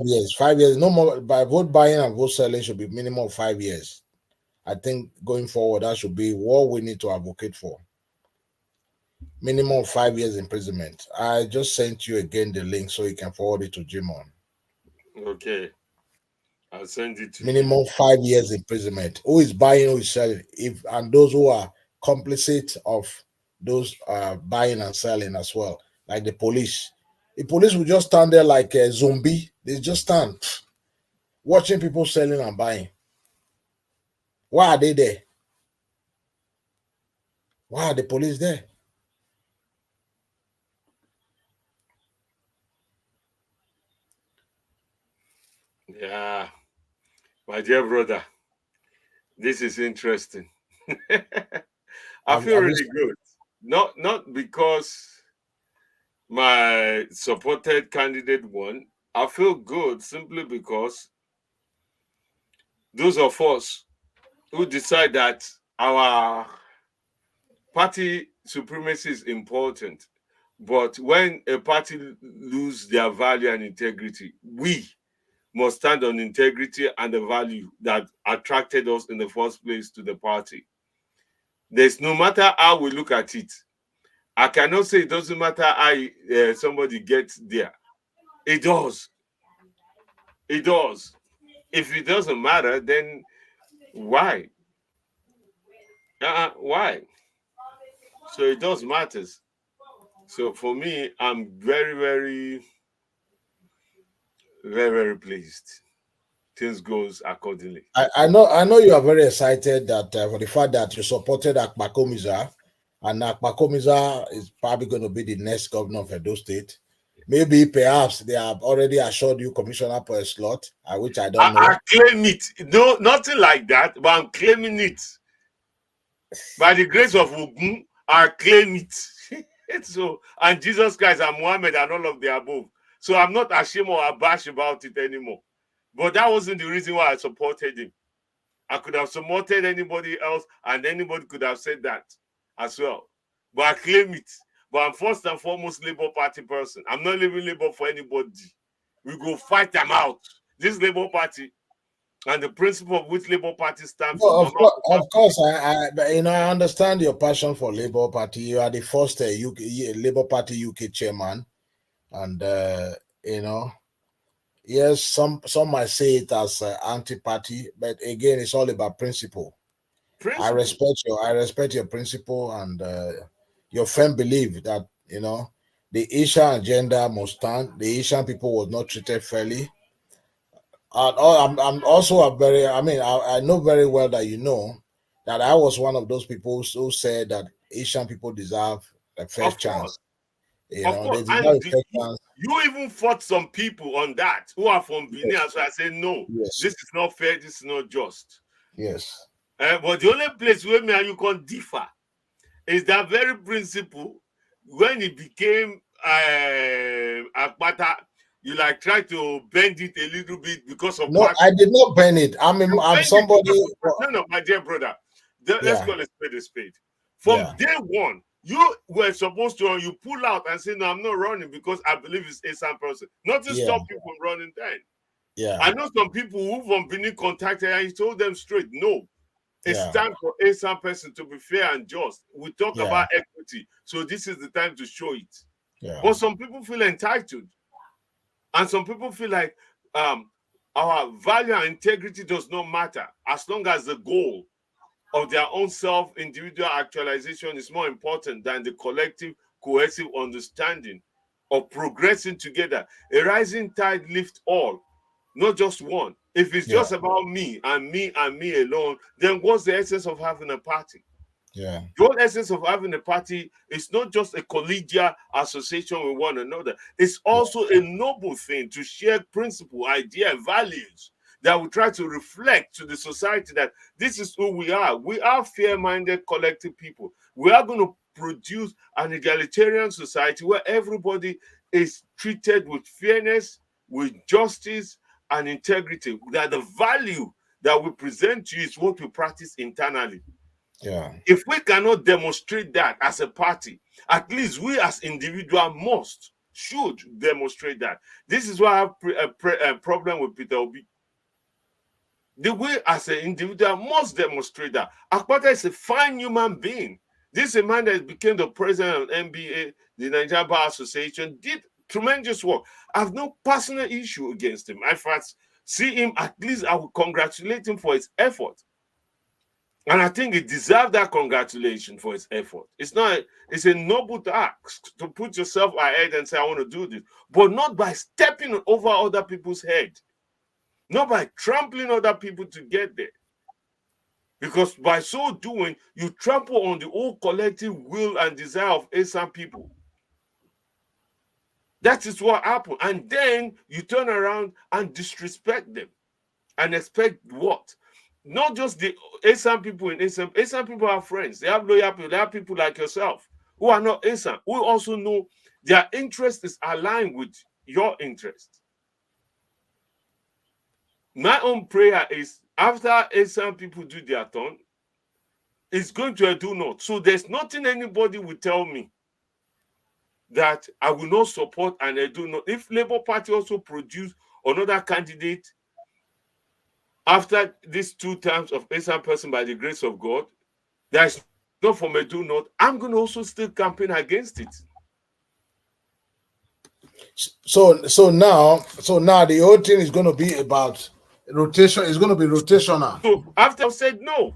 years. 5 years. No more by vote buying and vote selling should be minimum of 5 years. I think going forward, that should be what we need to advocate for. Minimum of 5 years imprisonment. I just sent you again the link so you can forward it to Jimon. Okay. I'll send it to minimum 5 years imprisonment. Who is buying, who is selling? And those who are complicit of those buying and selling as well, like the police. The police will just stand there like a zombie. They just stand watching people selling and buying. Why are they there? Why are the police there? Yeah, my dear brother, this is interesting. I feel really good. Not because my supported candidate won. I feel good simply because those of us who decide that our party supremacy is important, but when a party lose their value and integrity, we must stand on integrity and the value that attracted us in the first place to the party. There's no matter how we look at it, I cannot say it doesn't matter how somebody gets there. It does. It does. If it doesn't matter, then why? Why? So it does matters. So for me, I'm very, very, very, very pleased. Things goes accordingly. I know you are very excited that for the fact that you supported Akpakomiza, and Akpakomiza is probably going to be the next governor of Edo State. Maybe perhaps they have already assured you commissioner per slot, which I don't know. I claim it. No, nothing like that, but I'm claiming it. By the grace of Ogun, I claim it. So, and Jesus Christ and Muhammad and all of the above. So I'm not ashamed or abashed about it anymore. But that wasn't the reason why I supported him. I could have supported anybody else, and anybody could have said that as well. But I claim it. But I'm first and foremost Labour Party person. I'm not leaving Labour for anybody. We go fight them out. This Labour Party and the principle of which Labour Party stands for. Of course, I understand your passion for Labour Party. You are the first Labour Party UK chairman, and yes, some might say it as anti-party, but again, it's all about principle. I respect your principle and your firm belief that the Asian agenda must stand. The Asian people was not treated fairly. I'm also I know very well that that I was one of those people who said that Asian people deserve a fair chance. They deserve a fair chance. You even fought some people on that who are from Benin. Yes. So I said, no, this is not fair. This is not just. Yes. But the only place where me and you can differ is that very principle. When it became Akpata, you like try to bend it a little bit because of. No, I did not bend it. I'm somebody. No, my dear brother. Let's call a spade a spade. From day one, You were supposed to, you pull out and say, no, I'm not running because I believe it's Esan person. Not to stop you from running then. Yeah. I know some people who've been contacted and he told them straight, no, it's time for Esan person to be fair and just. We talk about equity, so this is the time to show it. But some people feel entitled. And some people feel like our value and integrity does not matter as long as the goal of their own self-individual actualization is more important than the collective, cohesive understanding of progressing together. A rising tide lifts all, not just one. If it's just about me and me and me alone, then what's the essence of having a party? Yeah. The whole essence of having a party is not just a collegial association with one another. It's also a noble thing to share principle, idea, values that we try to reflect to the society that this is who we are. We are fair-minded collective people. We are going to produce an egalitarian society where everybody is treated with fairness, with justice, and integrity. That the value that we present to you is what we practice internally. Yeah. If we cannot demonstrate that as a party, at least we as individuals should demonstrate that. This is why I have a problem with Peter Obi. The way as an individual must demonstrate that. Akpata is a fine human being. This is a man that became the president of NBA, the Nigerian Bar Association, did tremendous work. I have no personal issue against him. If I see him, at least I will congratulate him for his effort. And I think he deserves that congratulation for his effort. It's a noble task to put yourself ahead and say, I want to do this, but not by stepping over other people's head, not by trampling other people to get there. Because by so doing, you trample on the whole collective will and desire of Esan people. That is what happened. And then you turn around and disrespect them and expect what? Not just the Esan people in Esan. Esan people are friends. They have loyal people. They have people like yourself who are not Esan, who also know their interest is aligned with your interest. My own prayer is after Esan people do their turn, it's going to do not. So there's nothing anybody will tell me that I will not support and I do not. If Labour Party also produce another candidate after these 2 terms of Esan person by the grace of God, there's no for me do not. I'm going to also still campaign against it. So now the whole thing is going to be about rotation. It's going to be rotational. So after I said no,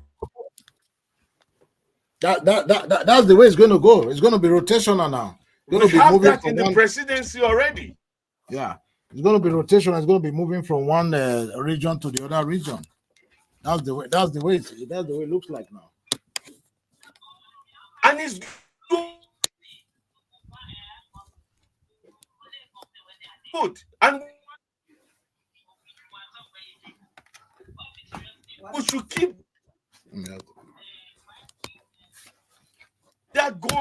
that's the way it's going to go. It's going to be rotational now. It's going we to be have moving that in the presidency already. Yeah, it's going to be rotational. It's going to be moving from one region to the other region. That's the way. That's the way it looks like now. And it's good. And we should keep that going.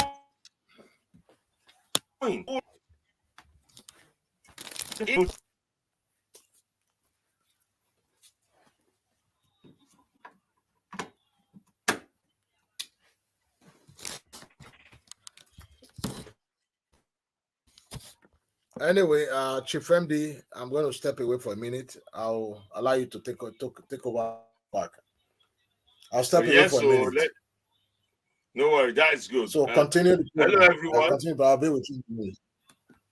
Anyway, Chief MD, I'm going to step away for a minute. I'll allow you to take over back. I'll step away for a minute. No worry, that is good. So continue. Hello, everyone. Continue, but I'll be with you.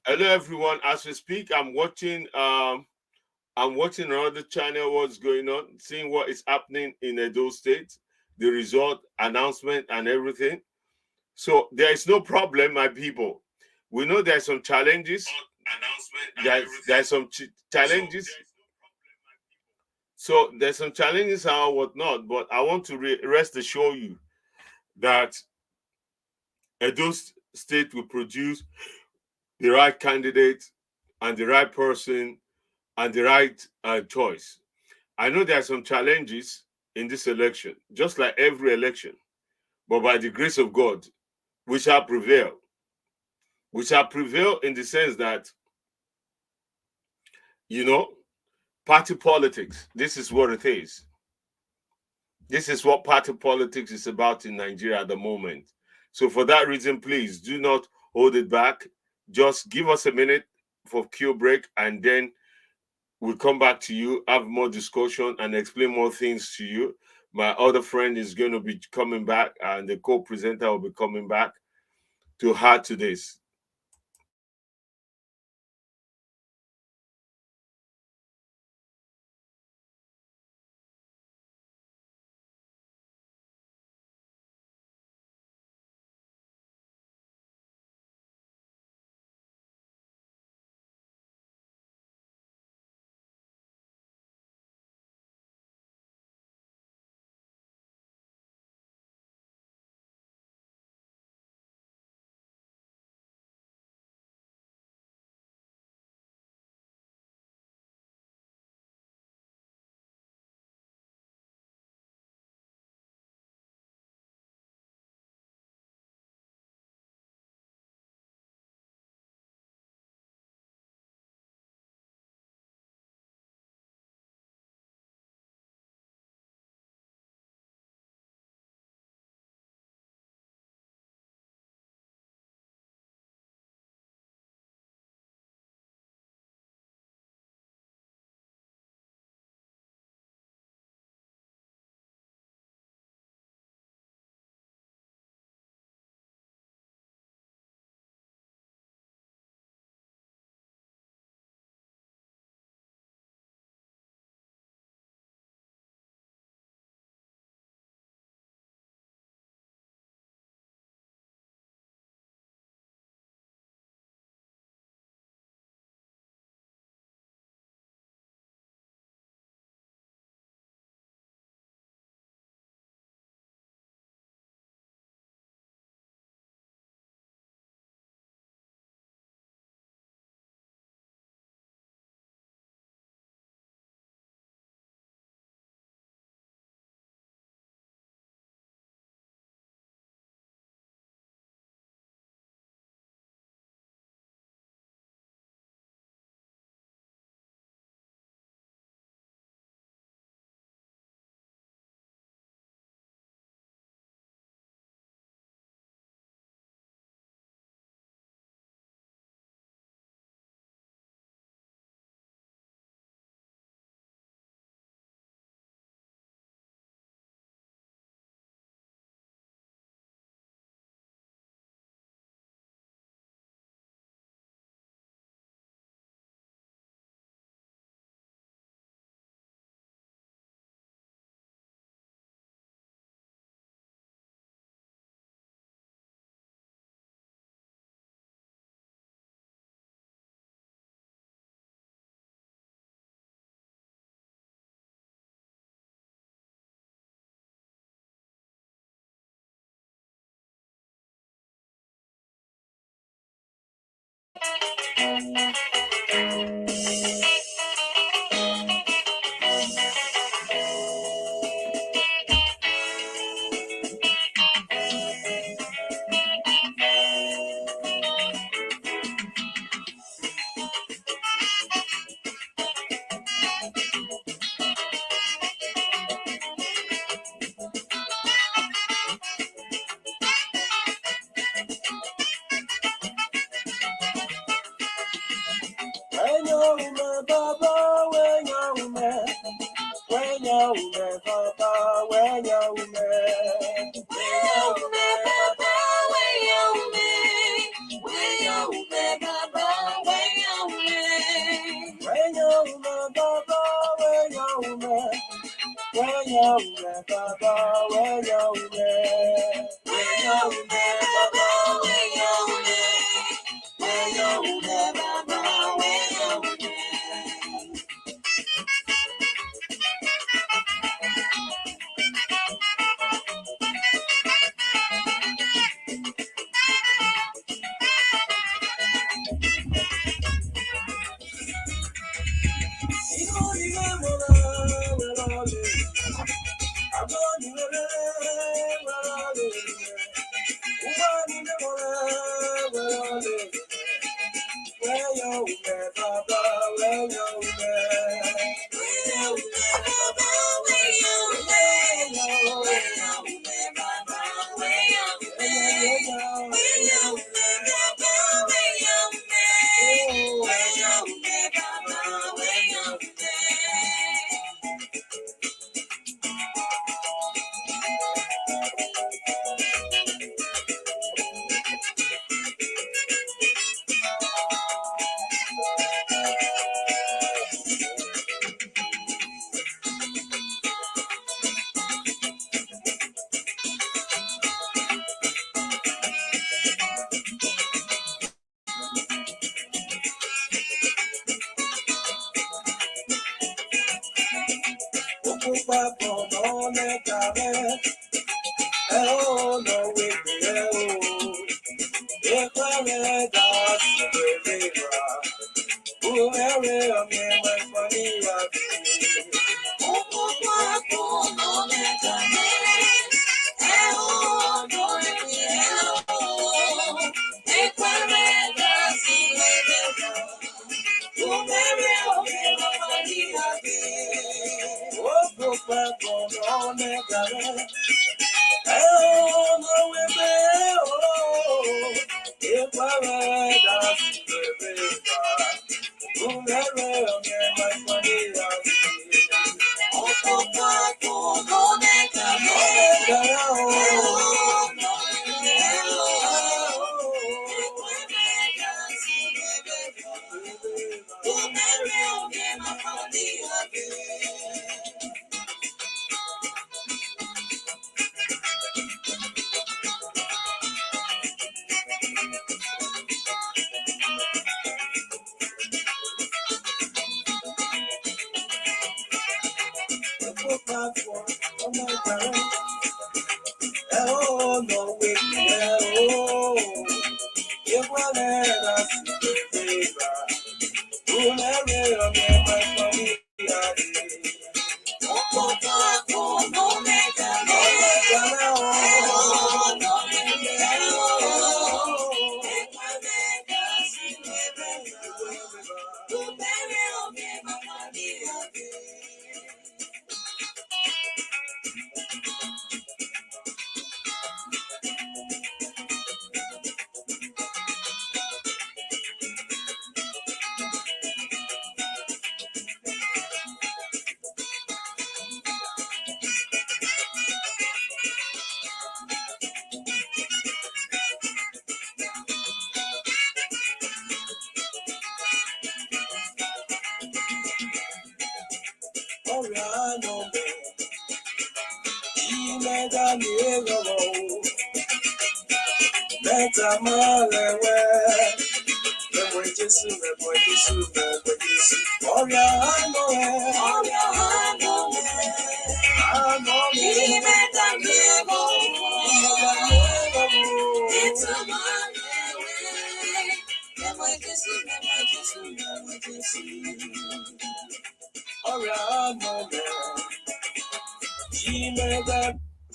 Hello, everyone. As we speak, I'm watching another channel. What's going on? Seeing what is happening in Edo State, the result announcement and everything. So there is no problem, my people. We know there's some challenges. There's some challenges. So there's some challenges and whatnot, but I want to rest assure you that Edo State will produce the right candidate and the right person and the right choice. I know there are some challenges in this election, just like every election, but by the grace of God, we shall prevail. We shall prevail in the sense that, party politics, this is what it is. This is what party politics is about in Nigeria at the moment. So for that reason, please do not hold it back. Just give us a minute for queue break, and then we'll come back to you, have more discussion, and explain more things to you. My other friend is going to be coming back, and the co-presenter will be coming back to add to this.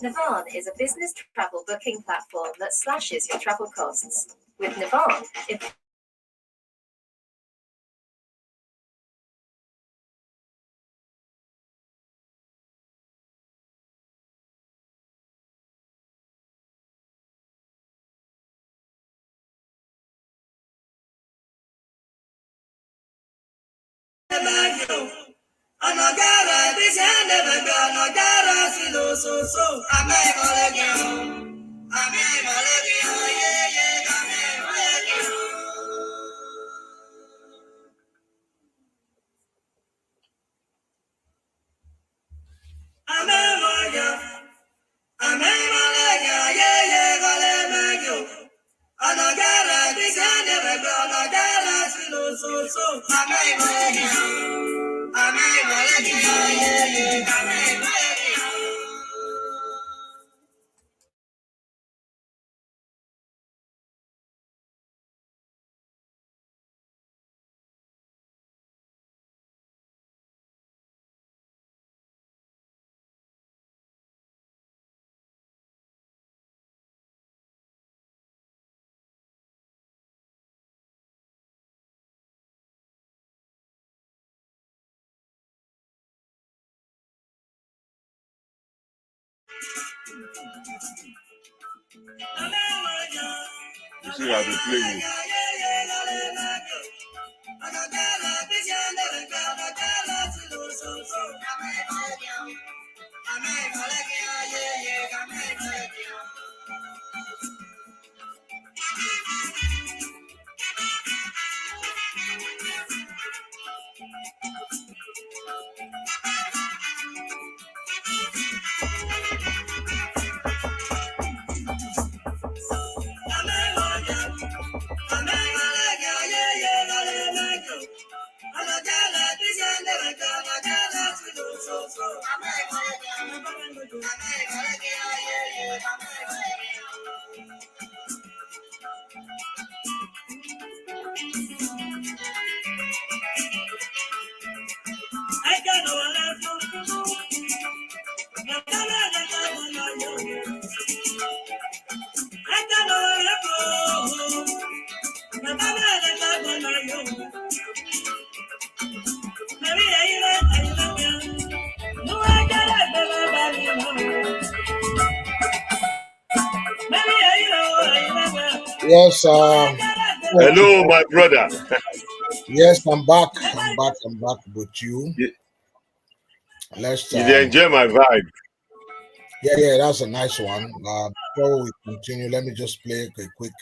Navan is a business travel booking platform that slashes your travel costs. With Navan, You see, I've been playing it. Yes, Hello, my brother. Yes, I'm back. I'm back with you. Let's You enjoy my vibe. Yeah, that's a nice one. Before we continue, let me just play a quick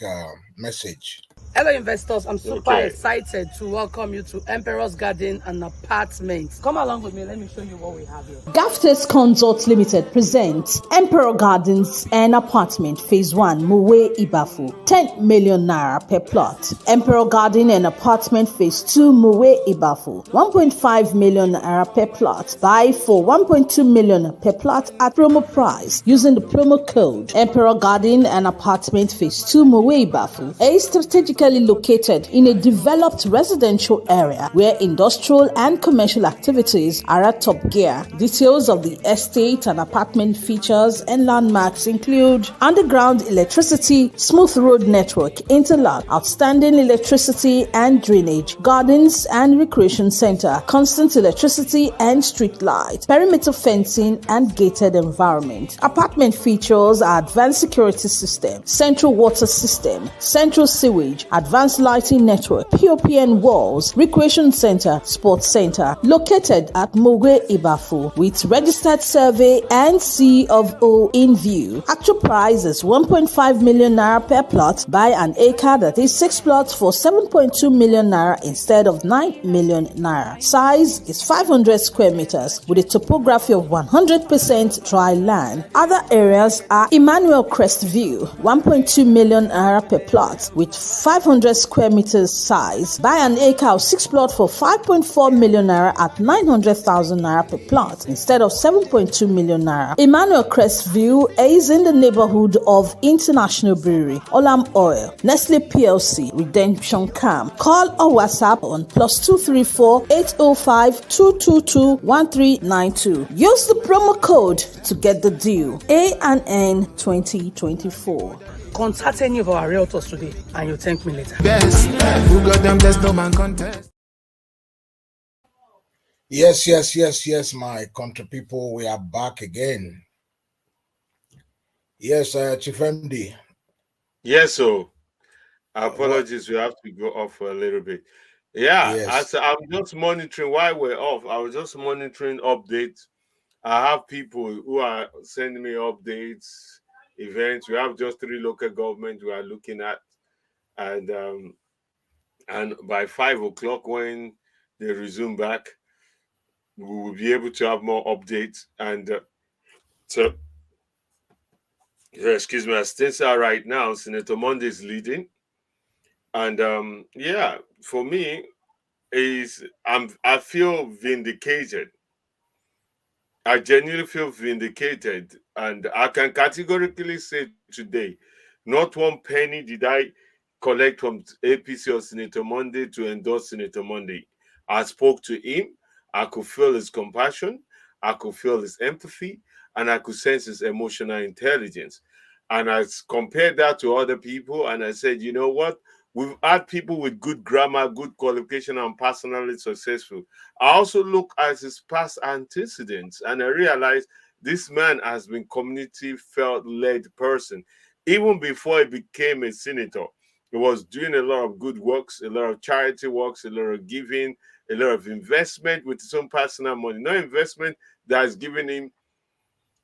message. Hello investors, I'm super excited to welcome you to Emperor's Garden and Apartments. Come along with me, let me show you what we have here. Gaftes Consorts Limited presents Emperor Gardens and Apartment Phase 1 Muwe Ibafu, 10 million naira per plot. Emperor Garden and Apartment Phase 2 Muwe Ibafu, 1.5 million naira per plot. Buy for 1.2 million per plot at promo price using the promo code Emperor Garden and Apartment Phase 2 Muwe Ibafu. A strategic located in a developed residential area where industrial and commercial activities are at top gear. Details of the estate and apartment features and landmarks include underground electricity, smooth road network, interlock, outstanding electricity and drainage, gardens and recreation center, constant electricity and street light, perimeter fencing and gated environment. Apartment features are advanced security system, central water system, central sewage, advanced lighting network, POPN walls, recreation center, sports center, located at Mogwe Ibafu with registered survey and C of O in view. Actual price is 1.5 million naira per plot. Buy an acre, that is 6 plots, for 7.2 million naira instead of 9 million naira. Size is 500 square meters with a topography of 100% dry land. Other areas are Emmanuel Crest View, 1.2 million naira per plot with 500 square meters size. Buy an acre of 6 plots for 5.4 million naira at 900,000 naira per plot instead of 7.2 million naira. Emmanuel Crest View is in the neighborhood of International Brewery, Olam Oil, Nestle PLC, Redemption Camp. Call or WhatsApp on +234 805 222 1392. Use the promo code to get the deal. ANN 2024. Contact any of our realtors today and you'll thank me later. Yes, who got them, there's no man contest. Yes, my country people, we are back again. Yes, Chief MD. Yes, so apologies, we have to go off for a little bit. Yeah, Yes. I'm just monitoring while we're off. I was just monitoring updates. I have people who are sending me updates, events. We have just 3 local governments we are looking at, and by 5 o'clock when they resume back, we will be able to have more updates. And so, excuse me, as things are right now, Senator Monday is leading, and yeah, for me, I feel vindicated. I genuinely feel vindicated, and I can categorically say today, not one penny did I collect from APC or Senator Monday to endorse Senator Monday. I spoke to him. I could feel his compassion. I could feel his empathy, and I could sense his emotional intelligence. And I compared that to other people, and I said, you know what? We've had people with good grammar, good qualification, and personally successful. I also look at his past antecedents, and I realized this man has been community-led person. Even before he became a senator, he was doing a lot of good works, a lot of charity works, a lot of giving, a lot of investment with his own personal money. No investment that is giving him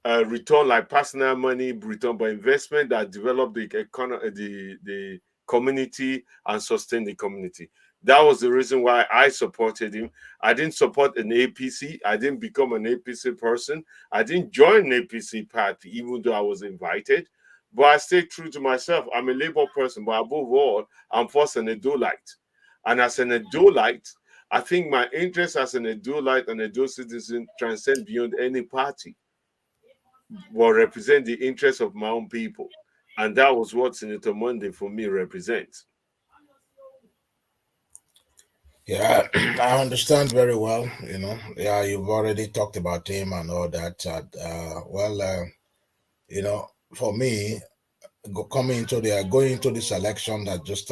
a return like personal money return, but investment that developed the economy, the community, and sustain the community. That was the reason why I supported him. I didn't support an APC. I didn't become an APC person. I didn't join an APC party, even though I was invited. But I stayed true to myself. I'm a Labour person, but above all, I'm first an Edo-lite. And as an Edo-lite, I think my interest as an Edo-lite and Edo citizen transcend beyond any party, but represent the interests of my own people. And that was what Senator Monday for me represents. Yeah, I understand very well. Yeah, you've already talked about him and all that. For me, going into this election that just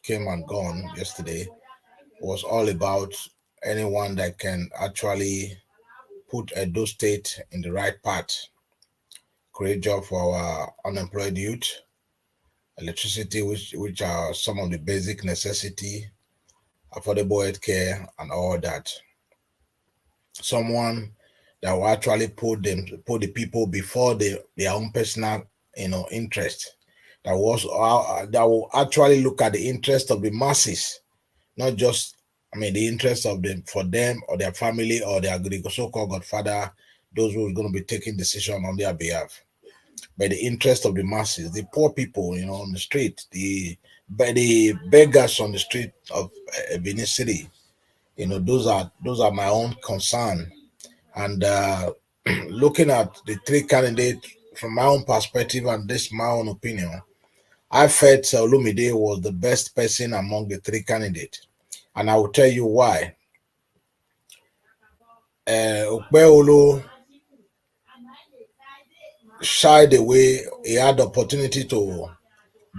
came and gone yesterday, was all about anyone that can actually put Edo State in the right path, create job for our unemployed youth, electricity, which are some of the basic necessity, affordable health care, and all that. Someone that will actually put the people before their own personal, interest. That will actually look at the interest of the masses, not just, the interest of them for them or their family or their so-called godfather, those who are going to be taking decision on their behalf. But the interest of the masses, the poor people, on the street, the beggars on the street of Benin City, those are my own concern. And looking at the three candidates from my own perspective and this my own opinion, I felt Olumide was the best person among the three candidates. And I will tell you why. Okpeolo shied away. He had the opportunity to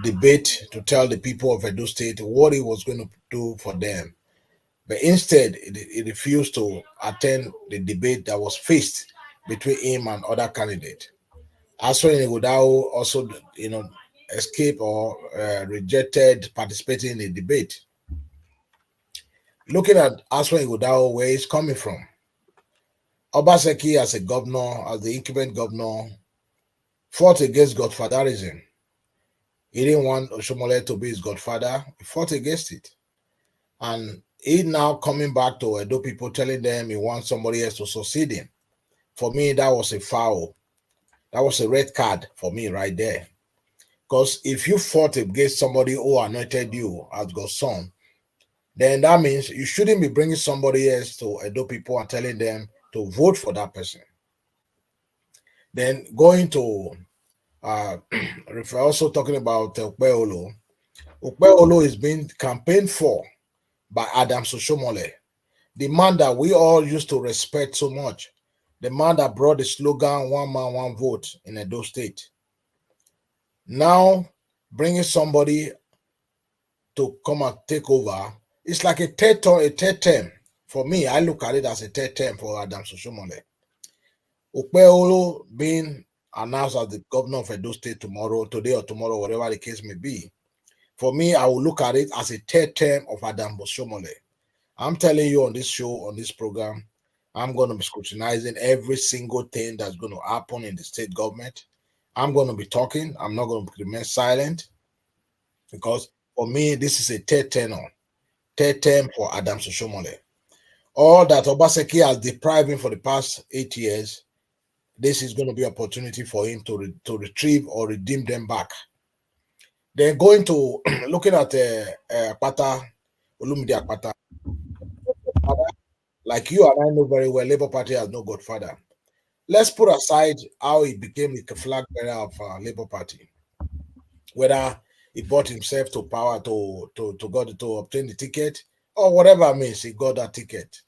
debate, to tell the people of Edo State what he was going to do for them. But instead, he refused to attend the debate that was faced between him and other candidates. Aswani Ighodalo also, escaped or rejected participating in the debate. Looking at Aswani Ighodalo, where he's coming from, Obaseki as a governor, as the incumbent governor, fought against godfatherism. He didn't want Oshomole to be his godfather. He fought against it. And he now coming back to Edo people, telling them he wants somebody else to succeed him. For me, that was a foul. That was a red card for me right there. Because if you fought against somebody who anointed you as God's son, then that means you shouldn't be bringing somebody else to Edo people and telling them to vote for that person. Then going to, also talking about Okpeolo. Okpeolo is being campaigned for by Adam Soshomole, the man that we all used to respect so much, the man that brought the slogan, one man, one vote in Edo State. Now, bringing somebody to come and take over, it's like a third term. For me, I look at it as a third term for Adam Soshomole. Okpeolo being announced as the governor of Edo State today or tomorrow, whatever the case may be. For me, I will look at it as a third term of Adam Soshomole. I'm telling you on this show, on this program, I'm going to be scrutinizing every single thing that's going to happen in the state government. I'm going to be talking. I'm not going to remain silent, because for me, this is a third term for Adam Soshomole. All that Obaseki has deprived him for the past 8 years, this is going to be an opportunity for him to retrieve or redeem them back. Then going to looking at Akpata, Olumide Akpata. Like you and I know very well, Labour Party has no godfather. Let's put aside how he became the flag bearer of Labour Party, whether he bought himself to power to obtain the ticket or whatever means he got that ticket.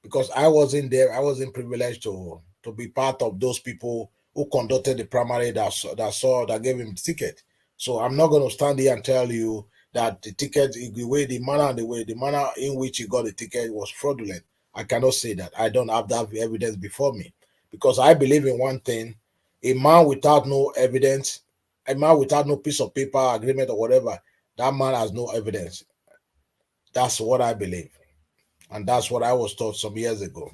Because I wasn't there, I wasn't privileged to be part of those people who conducted the primary that gave him the ticket. So I'm not going to stand here and tell you that the ticket, the manner in which he got the ticket was fraudulent. I cannot say that. I don't have that evidence before me, because I believe in one thing: a man without no evidence, a man without no piece of paper, agreement or whatever, that man has no evidence. That's what I believe. And that's what I was taught some years ago.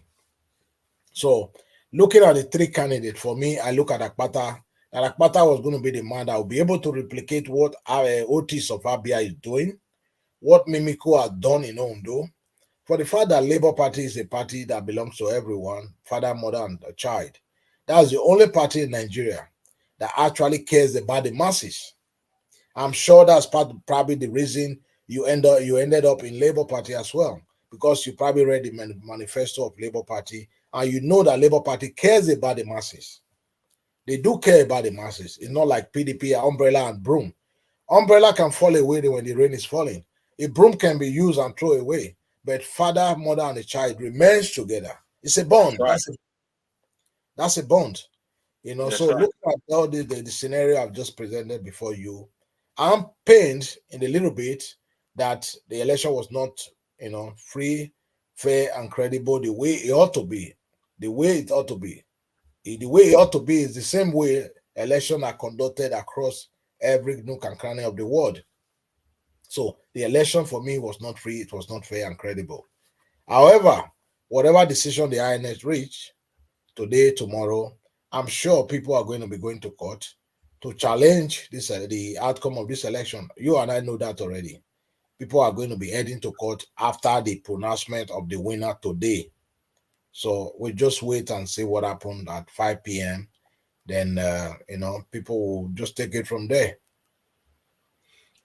So looking at the three candidates, for me, I look at Akpata. That Akpata was going to be the man that will be able to replicate what Otis of Abia is doing, what Mimiko has done in Ondo. For the fact that Labour Party is a party that belongs to everyone, father, mother, and a child. That's the only party in Nigeria that actually cares about the masses. I'm sure that's probably the reason you ended up in Labour Party as well, because you probably read the manifesto of Labour Party and you know that Labour Party cares about the masses. They do care about the masses. It's not like PDP, umbrella and broom. Umbrella can fall away when the rain is falling. A broom can be used and thrown away, but father, mother, and the child remains together. It's a bond. Right. That's a bond. Yes, so right. Look at all the scenario I've just presented before you. I'm pained in a little bit that the election was not free, fair, and credible the way it ought to be. The way it ought to be. The way it ought to be is the same way elections are conducted across every nook and cranny of the world. So the election for me was not free, it was not fair and credible. However, whatever decision the INS reach today, tomorrow, I'm sure people are going to be going to court to challenge this the outcome of this election. You and I know that already. People are going to be heading to court after the pronouncement of the winner today. So we just wait and see what happened at 5 p.m. Then, people will just take it from there.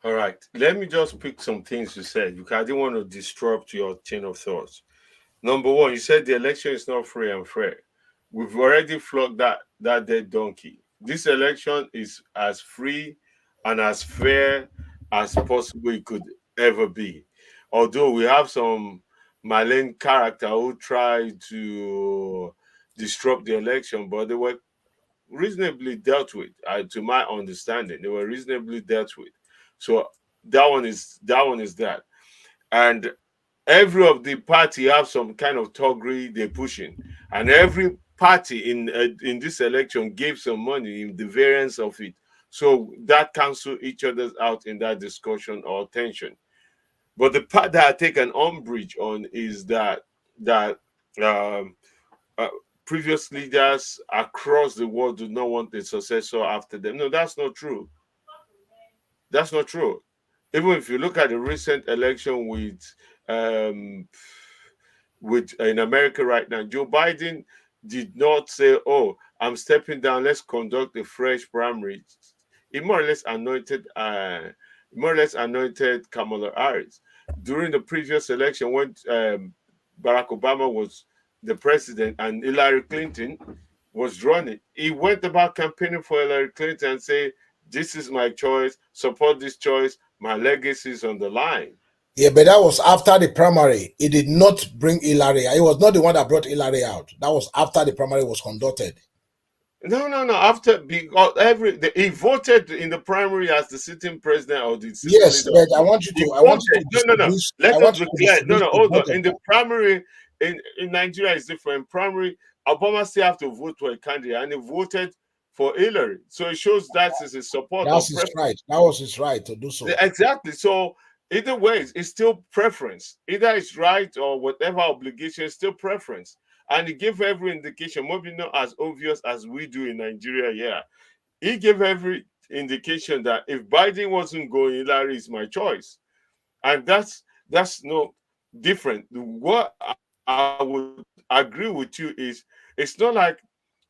All right. Let me just pick some things you said, because I didn't want to disrupt your chain of thoughts. Number one, you said the election is not free and fair. We've already flogged that dead donkey. This election is as free and as fair as possible it could ever be. Although we have some malign character who tried to disrupt the election, but they were reasonably dealt with. To my understanding, they were reasonably dealt with. So that one is that. And every of the party have some kind of toggery they're pushing, and every party in this election gave some money in the variance of it. So that cancel each other out in that discussion or tension. But the part that I take an umbrage on is that previous leaders across the world do not want a successor after them. No, that's not true. That's not true. Even if you look at the recent election in America right now, Joe Biden did not say, "Oh, I'm stepping down. Let's conduct a fresh primary." He more or less anointed Kamala Harris. During the previous election, when Barack Obama was the president and Hillary Clinton was running, he went about campaigning for Hillary Clinton and say, "This is my choice. Support this choice. My legacy is on the line." Yeah, but that was after the primary. He did not bring Hillary. He was not the one that brought Hillary out. That was after the primary was conducted. No. After, because he voted in the primary as the sitting president of the sitting yes, leader. but I want you to. No. Let us be clear. No. Hold on. In the primary, in Nigeria is different. In primary, Obama still have to vote for a candidate, and he voted for Hillary. So it shows that is his support. That's his right. That was his right to do so. Exactly. So either way, it's still preference. Either it's right or whatever obligation, is still preference. And he gave every indication, maybe not as obvious as we do in Nigeria. Yeah, he gave every indication that if Biden wasn't going, Hillary is my choice, and that's no different. What I would agree with you is, it's not like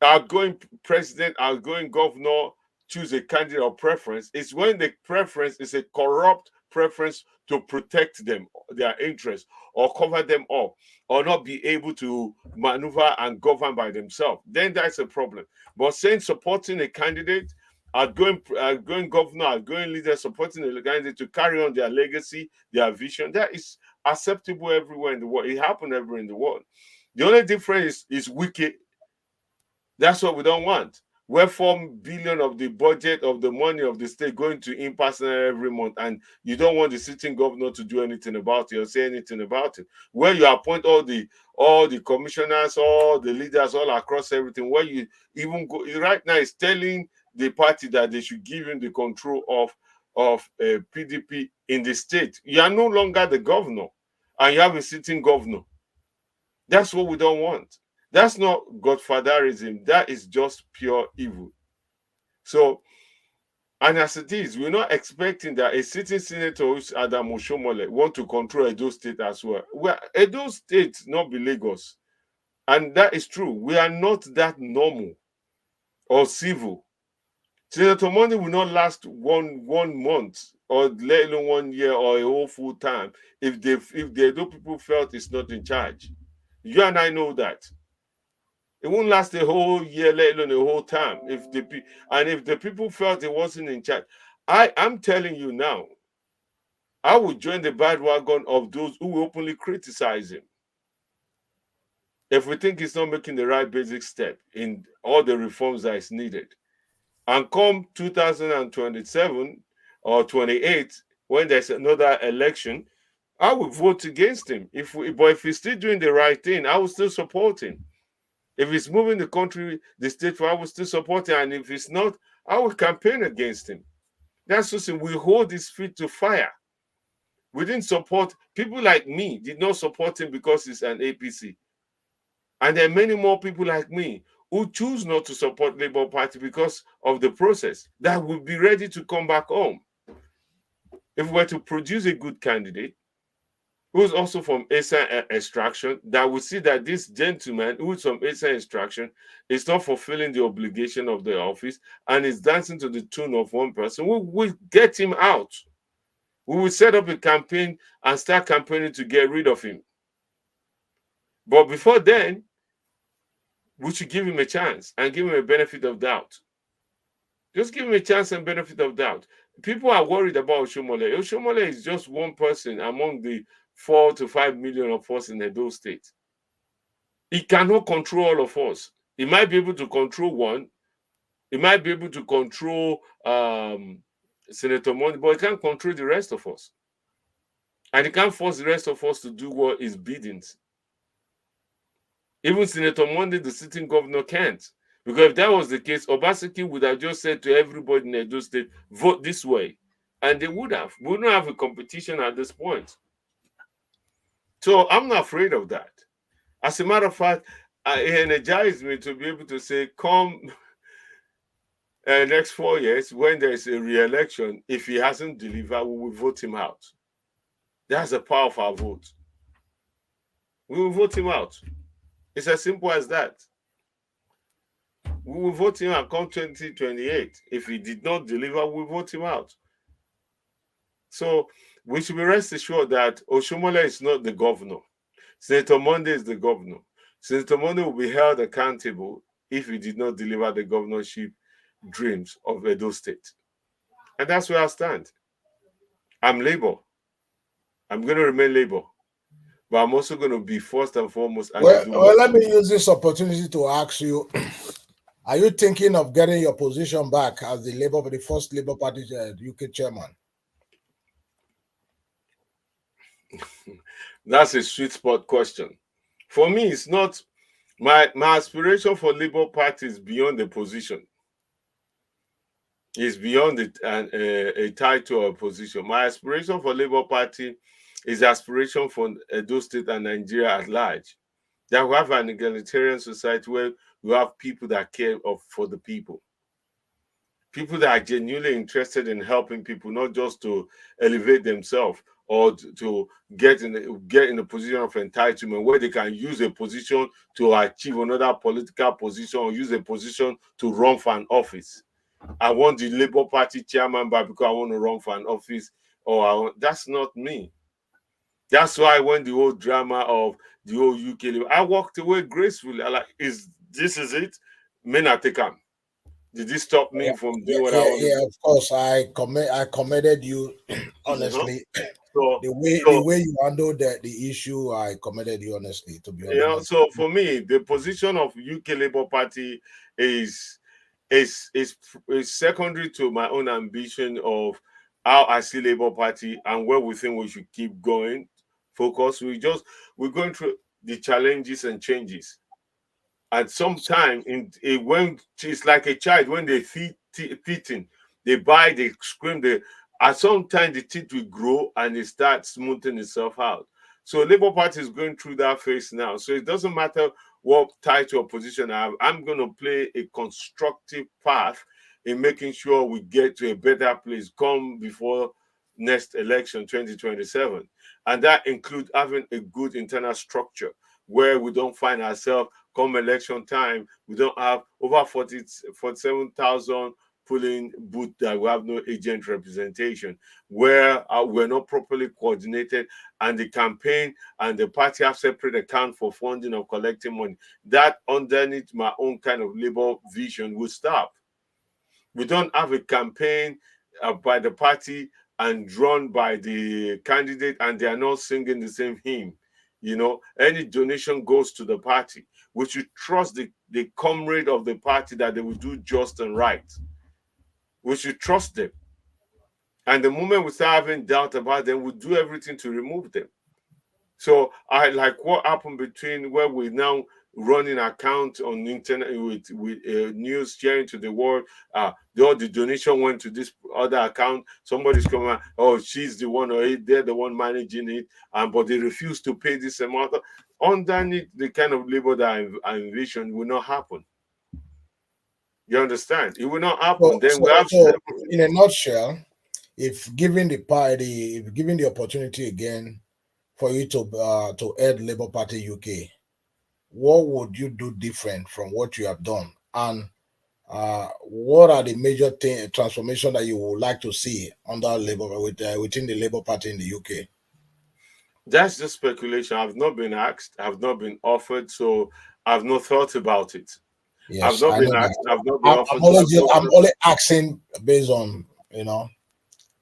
outgoing president, outgoing governor choose a candidate or preference. It's when the preference is a corrupt preference to protect them, their interests, or cover them up, or not be able to maneuver and govern by themselves. Then that's a problem. But saying supporting a candidate, outgoing governor, outgoing leader, supporting a candidate to carry on their legacy, their vision, that is acceptable everywhere in the world. It happened everywhere in the world. The only difference is wicked. That's what we don't want. We're 4 billion of the budget of the money of the state going to impersonal every month, and you don't want the sitting governor to do anything about it or say anything about it. Where you appoint all the commissioners, all the leaders, all across everything, where you even go right now is telling the party that they should give him the control of PDP in the state. You are no longer the governor, and you have a sitting governor. That's what we don't want. That's not godfatherism. That is just pure evil. So, and as it is, we're not expecting that a sitting senator who's Adam Oshomole want to control Edo State as well. Edo State not be Lagos. And that is true. We are not that normal or civil. Senator money will not last one month or let alone 1 year or a whole full time if the Edo people felt it's not in charge. You and I know that. It won't last a whole year, let alone a whole time. If the people felt it wasn't in charge, I'm telling you now, I would join the bandwagon of those who openly criticize him. If we think he's not making the right basic step in all the reforms that is needed, and come 2027 or 28, when there's another election, I will vote against him. But if he's still doing the right thing, I will still support him. If he's moving the country, the state for, I will still support him. And if it's not, I will campaign against him. That's just we hold his feet to fire. We didn't support, people like me did not support him because he's an APC. And there are many more people like me who choose not to support Labour Party because of the process, that would be ready to come back home. If we were to produce a good candidate, who is also from Esan extraction, that would see that this gentleman who is from Esan extraction is not fulfilling the obligation of the office and is dancing to the tune of one person, we will get him out. We will set up a campaign and start campaigning to get rid of him. But before then, we should give him a chance and give him a benefit of doubt. Just give him a chance and benefit of doubt. People are worried about Oshomole. Oshomole is just one person among the 4 to 5 million of us in Edo State. He cannot control all of us. He might be able to control one. He might be able to control Senator Monday, but he can't control the rest of us. And he can't force the rest of us to do what is biddings. Even Senator Monday, the sitting governor, can't. Because if that was the case, Obaseki would have just said to everybody in Edo State, vote this way. And they would have. We wouldn't have a competition at this point. So I'm not afraid of that. As a matter of fact, it energized me to be able to say, come next 4 years, when there's a re-election, if he hasn't delivered, we will vote him out. That's the power of our vote. We will vote him out. It's as simple as that. We will vote him out come 2028. If he did not deliver, we'll vote him out. So we should be rest assured that Oshomole is not the governor. Senator Monday is the governor. Senator Monday will be held accountable if he did not deliver the governorship dreams of Edo State. And that's where I stand. I'm Labour. I'm going to remain Labour. But I'm also going to be first and foremost. Well, let me use this opportunity to ask you, are you thinking of getting your position back as the first Labour Party UK chairman? That's a sweet spot question. For me, it's not, my aspiration for Labour Party is beyond the position. It's beyond a title or position. My aspiration for Labour Party is aspiration for Edo State and Nigeria at large. That we have an egalitarian society where we have people that care for the people. People that are genuinely interested in helping people, not just to elevate themselves or to get in a position of entitlement where they can use a position to achieve another political position or use a position to run for an office. I want the Labour Party chairman back because I want to run for an office, that's not me. That's why when the whole drama of the whole UK, I walked away gracefully. I like, this is it? Men are taken. Did this stop me from doing what I want to do? Yeah, of course. I commended you, honestly. So, the way you handled the issue, I commended you, honestly, to be honest. So for me, the position of UK Labour Party is secondary to my own ambition of how I see Labour Party and where we think we should keep going. Focus. We're going through the challenges and changes. At some time, when it's like a child, when they teething, they bite, they scream, at some time the teeth will grow and it starts smoothing itself out. So Labour Party is going through that phase now. So it doesn't matter what title or position I have. I'm going to play a constructive path in making sure we get to a better place come before next election, 2027. And that includes having a good internal structure where we don't find ourselves come election time, we don't have over 47,000 polling booths that we have no agent representation, where we're not properly coordinated, and the campaign and the party have separate account for funding or collecting money. That underneath my own kind of Labour vision will stop. We don't have a campaign by the party and run by the candidate, and they are not singing the same hymn. You know, any donation goes to the party. We should trust the comrade of the party that they will do just and right. We should trust them. And the moment we start having doubt about them, we'll do everything to remove them. So I like what happened between where we now running account on internet with news sharing to the world. The donation went to this other account. Somebody's coming out, oh, she's the one, or they're the one managing it, but they refuse to pay this amount. Underneath, the kind of labor that I envision will not happen. You understand? It will not happen. So in a nutshell, if given the party, if given the opportunity again for you to head Labour Party UK, what would you do different from what you have done? And what are the major transformation that you would like to see under Labour within the Labour Party in the UK? That's just speculation. I've not been asked. I've not been offered. So I've not thought about it. Yes, I've not been asked. I've not been offered. I'm only asking based on,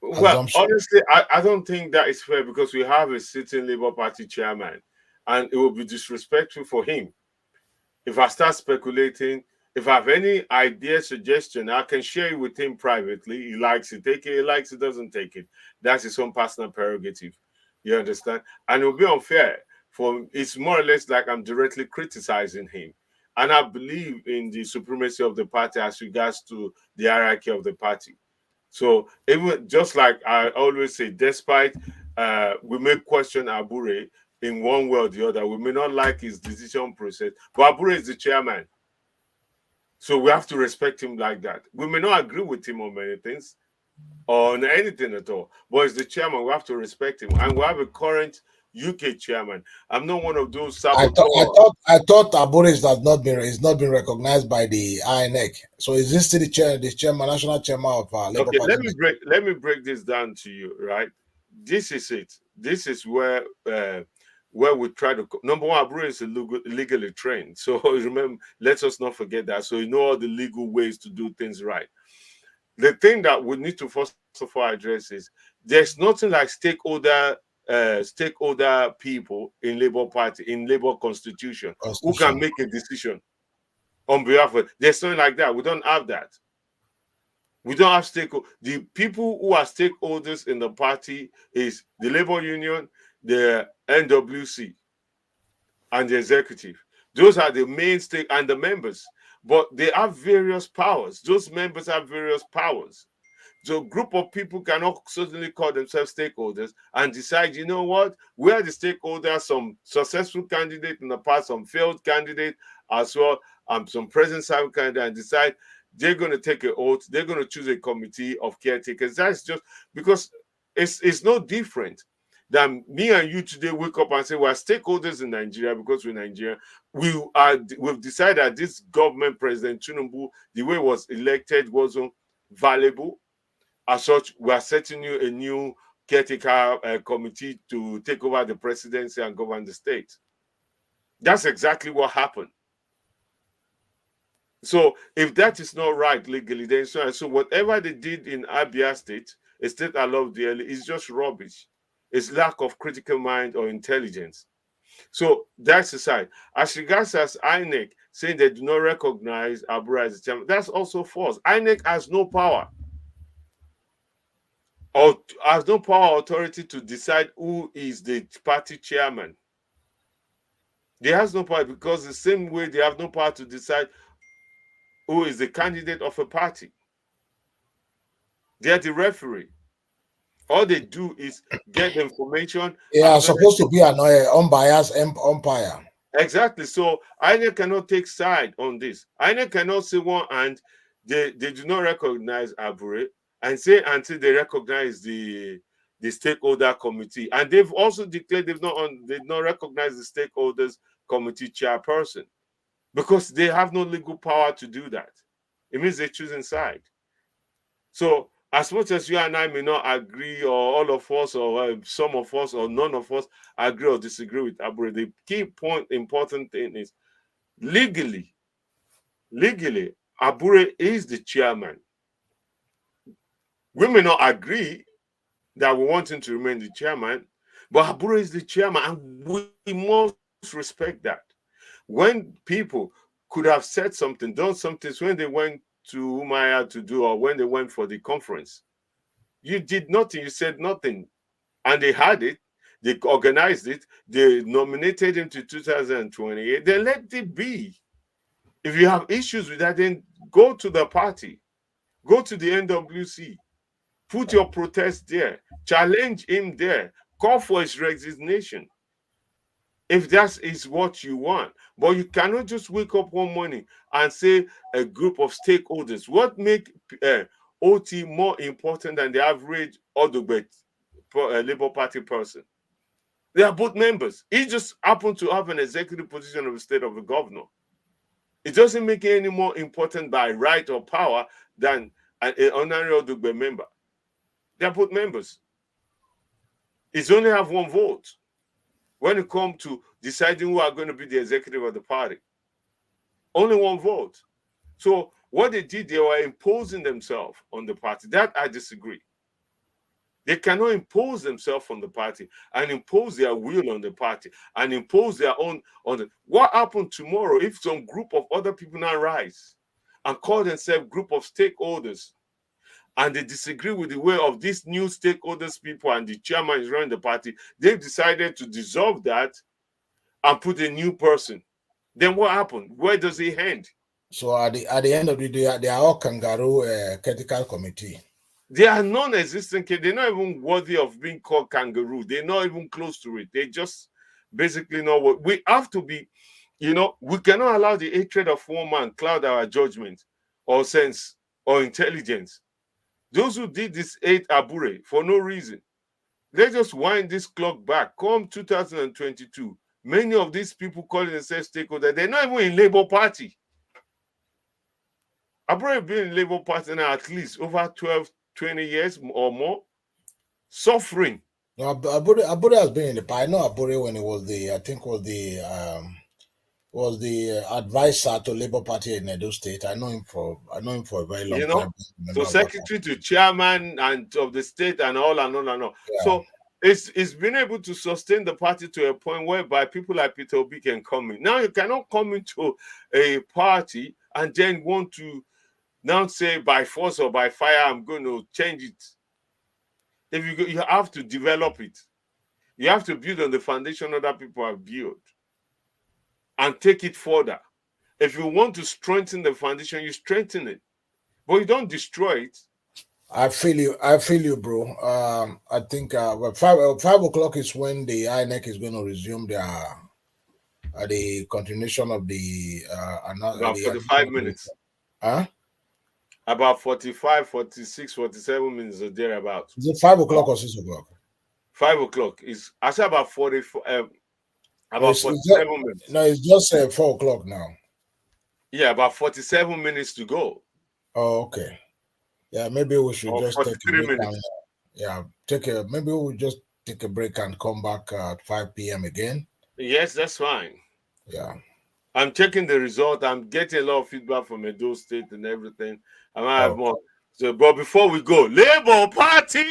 Well, assumption. honestly, I don't think that is fair because we have a sitting Labour Party chairman, and it would be disrespectful for him if I start speculating. If I have any idea, suggestion, I can share it with him privately. He likes it, take it. He likes it, doesn't take it. That's his own personal prerogative. You understand? And it will be unfair for. It's more or less like I'm directly criticizing him. And I believe in the supremacy of the party as regards to the hierarchy of the party. So even just like I always say, despite we may question Abure in one way or the other, we may not like his decision process, but Abure is the chairman. So we have to respect him like that. We may not agree with him on many things or on anything at all, but as the chairman, we have to respect him. And we have a current UK chairman. I'm not one of those saboteurs. I thought Abure is not been recognized by the INEC. So is this still the chairman, national chairman of Labour Okay, Party? let me break this down to you, right? This is it. This is where we try to. Number one, Abure is legally trained. So remember, let us not forget that. So you know all the legal ways to do things right. The thing that we need to first of all address is there's nothing like stakeholder people in Labour Party, in Labour Constitution, who can make a decision on behalf of. There's nothing like that. We don't have that. We don't have stakeholders. The people who are stakeholders in the party is the Labour Union, the NWC, and the executive. Those are the main stake and the members. But they have various powers. Those members have various powers. So a group of people cannot certainly call themselves stakeholders and decide, you know what, we are the stakeholders, some successful candidate in the past, some failed candidate as well, some present serving candidate, and decide they're going to take an oath, they're going to choose a committee of caretakers. That's just because it's no different than me and you today wake up and say we're stakeholders in Nigeria because we're Nigeria. We've decided that this government, President Tinubu, the way it was elected wasn't valuable. As such, we are setting you a new caretaker committee to take over the presidency and govern the state. That's exactly what happened. So if that is not right legally, then so whatever they did in Obia State, a state I love dearly, is just rubbish. It's lack of critical mind or intelligence. So that's aside. As regards as INEC saying they do not recognize Abure as the chairman, that's also false. INEC has no power. Or has no power or authority to decide who is the party chairman. They has no power because the same way they have no power to decide who is the candidate of a party. They are the referee. All they do is get information. They are supposed to be an unbiased umpire. Exactly. So INEC cannot take side on this. INEC cannot say one hand they do not recognize Abure and say until they recognize the stakeholder committee. And they've also declared they've not recognized the stakeholders committee chairperson because they have no legal power to do that. It means they're choosing side. So as much as you and I may not agree, or all of us, or some of us, or none of us agree or disagree with Abure, the key important thing is legally, Abure is the chairman. We may not agree that we want him to remain the chairman, but Abure is the chairman, and we must respect that. When people could have said something, done something, when they went to Umaya to do, or when they went for the conference, you did nothing, you said nothing, and they had it. They organized it. They nominated him to 2028. Then let it be. If you have issues with that, then go to the party. Go to the NWC. Put your protest there. Challenge him there. Call for his resignation. If that is what you want. But you cannot just wake up one morning and say a group of stakeholders. What make OT more important than the average Odobet Labour Party person? They are both members. He just happened to have an executive position of the state of the governor. It doesn't make it any more important by right or power than an honorary Odogbe member. They are both members. It's only have one vote when it comes to deciding who are going to be the executive of the party. Only one vote. So what they did, they were imposing themselves on the party. That I disagree. They cannot impose themselves on the party and impose their will on the party and impose their own on the. What happened tomorrow if some group of other people now rise and call themselves group of stakeholders and they disagree with the way of these new stakeholders people and the chairman is running the party, they've decided to dissolve that and put a new person. Then what happened? Where does it end? So at the end of the day, they are all kangaroo critical committee. They are non-existent. They're not even worthy of being called kangaroo. They're not even close to it. They just basically know what we have to be. You know, we cannot allow the hatred of one man cloud our judgment or sense or intelligence. Those who did this hate Abure for no reason. Let's just wind this clock back. Come 2022, many of these people calling themselves stakeholders, they're not even in Labour Party. Abure has been in Labour Party now at least over 12, 20 years or more, suffering. No, Abure has been in the party. I know Abure when he was the advisor to Labour Party in Edo State. I know him for a very long time. So secretary to chairman and of the state and all. Yeah. So it's been able to sustain the party to a point whereby people like Peter Obi can come in. Now you cannot come into a party and then want to now say by force or by fire, I'm going to change it. If you have to develop it. You have to build on the foundation other people have built and take it further. If you want to strengthen the foundation, you strengthen it. But you don't destroy it. I feel you, bro. I think 5 o'clock is when the INEC is going to resume the continuation of the about 45 minutes. Huh? About 45, 46, 47 minutes or thereabouts. Is it 5 o'clock or 6 o'clock? 5 o'clock. Is I said about 44. About 47 minutes. No, it's just 4 o'clock now. Yeah, about 47 minutes to go. Oh, okay. Yeah, maybe we should just take a break. Maybe we'll just take a break and come back at 5 p.m. again. Yes, that's fine. Yeah. I'm checking the result. I'm getting a lot of feedback from Edo State and everything. I might have more. So, but before we go, Labour Party,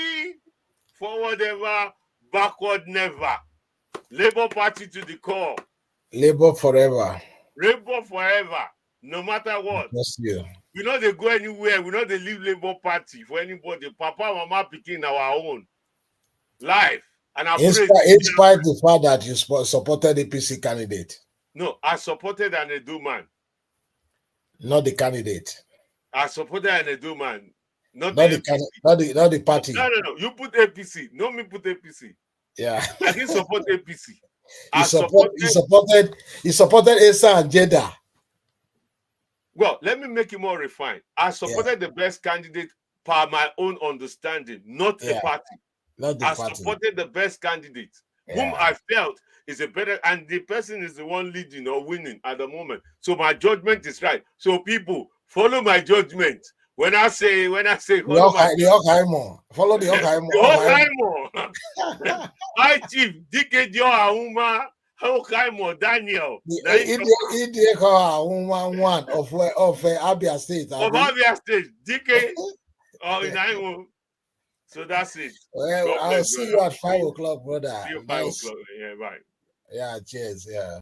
forward ever, backward never. Labour Party to the core. Labour forever. Labour forever, no matter what. Yes, yeah. We know they go anywhere. We know they leave Labour Party for anybody. Papa, Mama, picking our own life. And in spite the fact that you supported the PC candidate. No, I supported an Edo man. Not the candidate. I supported an Edo man. Not the party. No. You put APC. No, me put APC. Yeah. I didn't support APC. He supported Esa and Jeddah. Well, let me make it more refined. I supported the best candidate per my own understanding, not a party. I supported the best candidate, whom I felt is a better, and the person is the one leading or winning at the moment. So my judgment is right. So people follow my judgment. When I say follow follow the Okaimo. My chief, DK Dio Auma, Okaimo Daniel. One of Obia State. Of Obia State, DK in So that's it. Well, I'll see you at 5 o'clock, brother. See you at 5 o'clock. Yeah, bye. Yeah, cheers. Yeah.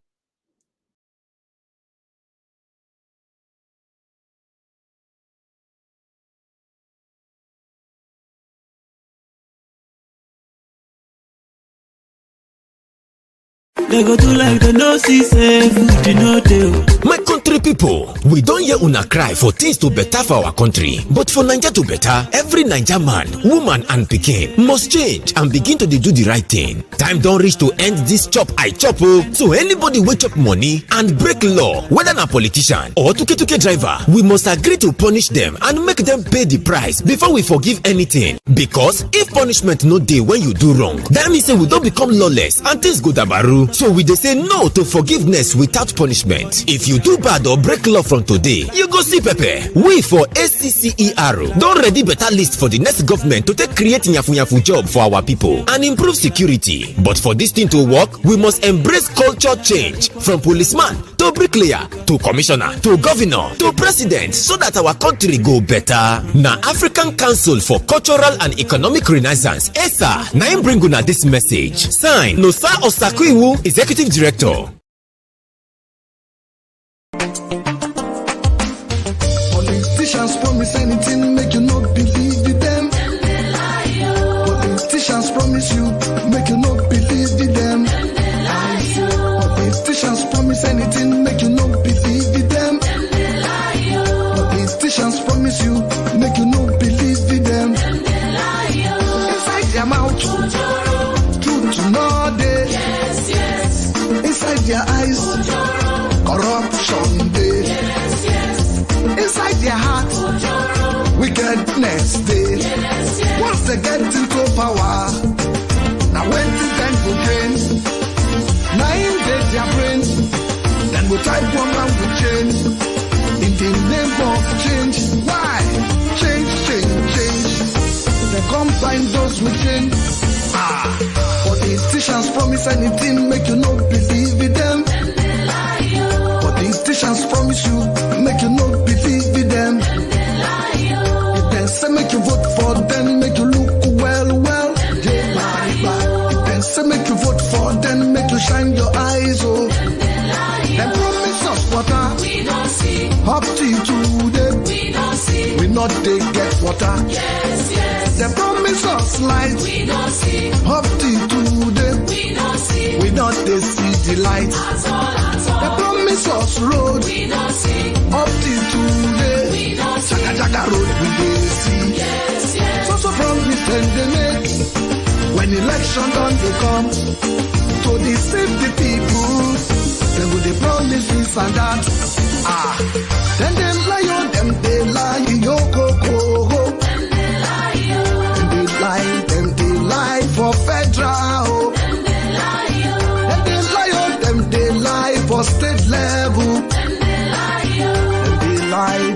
They go do like they no see say food you know dey. My country people, we don't hear una cry for things to better for our country. But for Naija to better, every Naija man, woman and pikin must change and begin to do the right thing. Time don't reach to end this chop I chop. So anybody wake up money and break law, whether na politician or tuke driver, we must agree to punish them and make them pay the price before we forgive anything. Because if punishment no dey when you do wrong, that means we don't become lawless and things go dabaru. So we dey say no to forgiveness without punishment. If you do bad or break law from today, you go see Pepe. We for ACCER don't ready better list for the next government to take create nyafu job for our people and improve security. But for this thing to work, we must embrace culture change from policeman to bricklayer to commissioner to governor to president so that our country go better. Now African Council for Cultural and Economic Renaissance ESA na im bring una this message. Sign Nosa Osakuiwu, Executive Director. Politicians promise anything, make you not believe in them. Politicians promise you, make you not believe in them. Politicians promise anything, make you not believe in them. Politicians promise you, make you not believe in them. Inside their mouth, truth to know day. Inside their eyes, corruption day. Inside their heart, wickedness day. Once they get into power, now when the time will gain, now in their brain, then we type one man will change. In the name of change, why? Change. They combine those with change. Politicians promise anything, make you not believe in them. Politicians promise you, make you not believe in them. If they say make you vote for them, make you look well. If they say make you vote for them, make you shine your eyes. Oh, they promise us water, we don't see. Up till today, we don't see. We not they get water. Yes. They promise us light, we don't see. Up till today, we don't see. We not they see the light. At all. They promise us road, we don't see. Up till today, we don't see. Jaga road we dey see. Yes. So promise them they make. When election done they come to deceive the people, they will they promise this and that. Then they lie on them, they lie yo coco. Then they lie for federal. Then they lie on them, they lie for state level.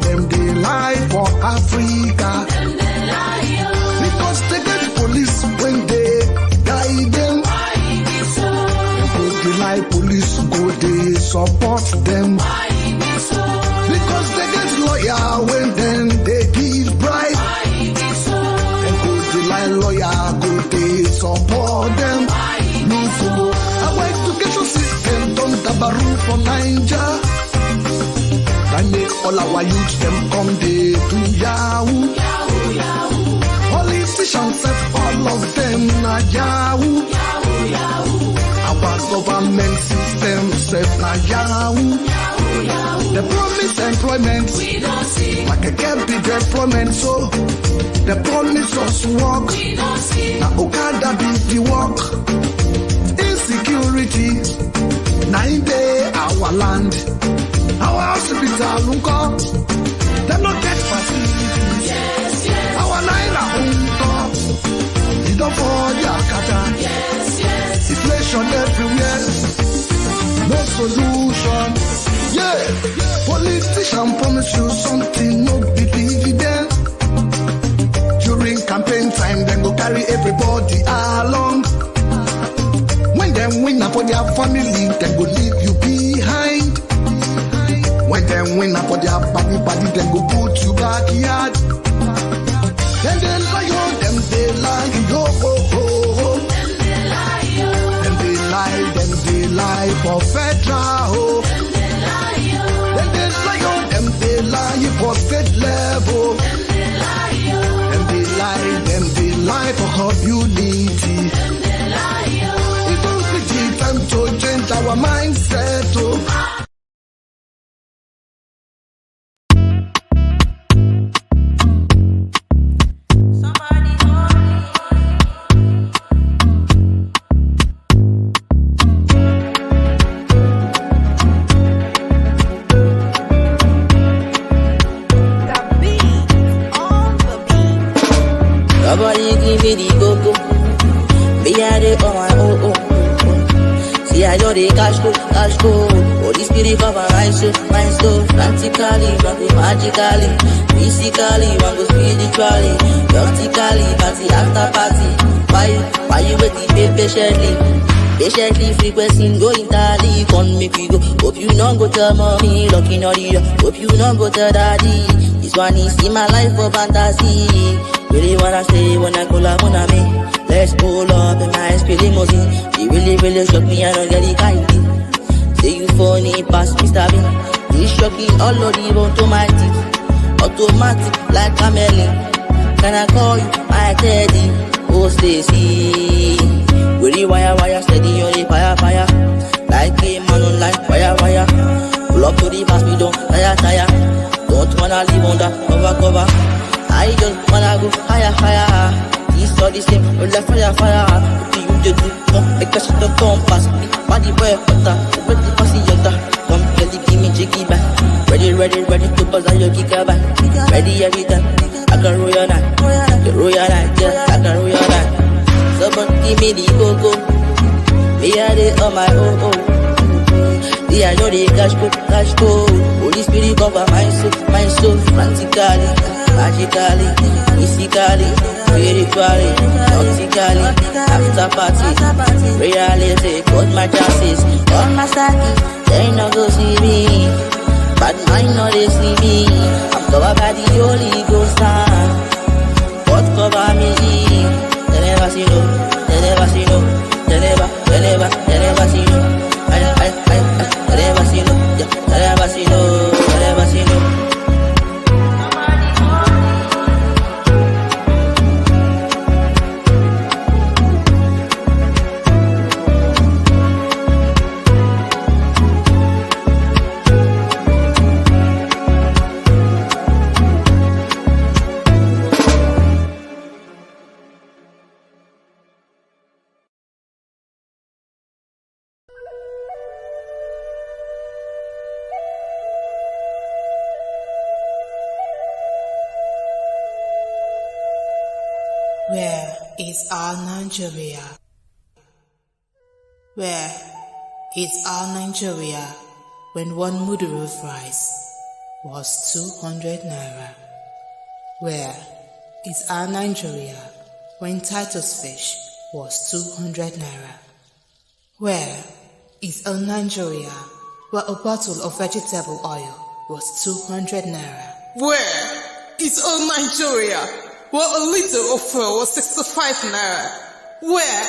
Then they lie for Africa. Because they get police when they guide them. They lie police go they support them. Because they get lawyer when then they give bribe. Lawyer go they support them. Our education system don't dabaru for Niger. That make all our youth them come they do yahoo. Politicians set all of them na yahoo. Our government system set na yahoo. They promise employment, we don't see. Like a can't be deployment, so they promise us work, we don't see. Now Okada be the work. Insecurity, 9 day our land, our hospital, they don't get facilities. Yes. Our naira top, you don't fall your kata. Yes. Inflation everywhere, no solution. Yeah, politician promise you something, no believe in them. During campaign time, then go carry everybody along. When them win for their family, then go leave you behind. When them win for their body, then go put you backyard. Then they lie on them, they lie, yo, Then they lie for federal. They lie for state level. Them they lie for community. It don't be the time to change our mindset. Oh. Nobody give me the go-go. Me I dey on my own. See I just dey cash go. Holy Spirit cover my soul. Practically, one go magically. Physically, one go spiritually. Practically, party after party. Why you waiting patiently, frequency go entirely. Come make we go. Hope you not go tell mommy, locking on the door. Hope you not go tell daddy. This one is in my life for fantasy. Really wanna stay when I call up on me. Let's pull up in my SP limousine. She really shock me, I don't get the kind. Say you funny, pass Mr. Bean. This shocking all of the bone to my teeth. Automatic like a melon. Can I call you my teddy? Oh Stacy. Really wire steady on the fire. Like a man online wire. Pull up to the pass, we don't tire. Don't wanna live on that cover. I just wanna go higher. This all the same, roll like fire. What do you do? Make a shit of compass. Body boy, butter, ready for see yonder. Come, give me jiggy back. Ready to buzz on your kicker back. Ready every time. I can roll your night. Yeah, I can roll your night. Someone give me the go. Me I dey on my own. Yeah, I know they cash go. Holy Spirit cover my soul. Practically, magically, physically, spiritually, toxically, after party, reality, got my chances, got my stacking, they no go see me, but mine no they see me, I'm covered by the Holy Ghost, God cover me, they never see no, they never see no, they never see no, I never see no, I never see no. Where is our Nigeria? Where is our Nigeria when one mudu of rice was 200 naira? Where is our Nigeria when Titus fish was 200 naira? Where is our Nigeria where a bottle of vegetable oil was 200 naira? Where is our Nigeria where a liter of fuel was 65 naira? Where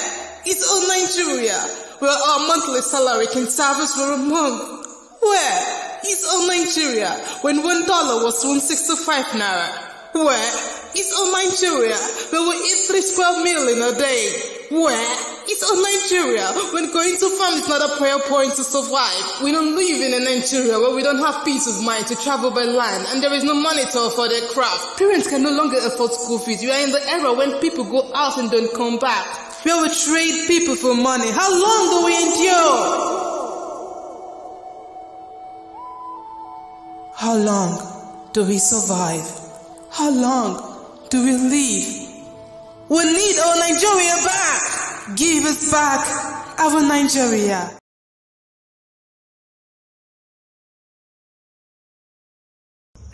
is our Nigeria where our monthly salary can serve us for a month? Where is our Nigeria when $1 was 165 naira? Where is our Nigeria where we eat 3 square meals in a day? Where is our Nigeria when going to farm is not a prayer point to survive? We don't live in a Nigeria where we don't have peace of mind to travel by land and there is no money to afford their craft. Parents can no longer afford school fees. We are in the era when people go out and don't come back. Where we trade people for money. How long do we endure? How long do we survive? How long do we live? We need our Nigeria back! Give us back our Nigeria!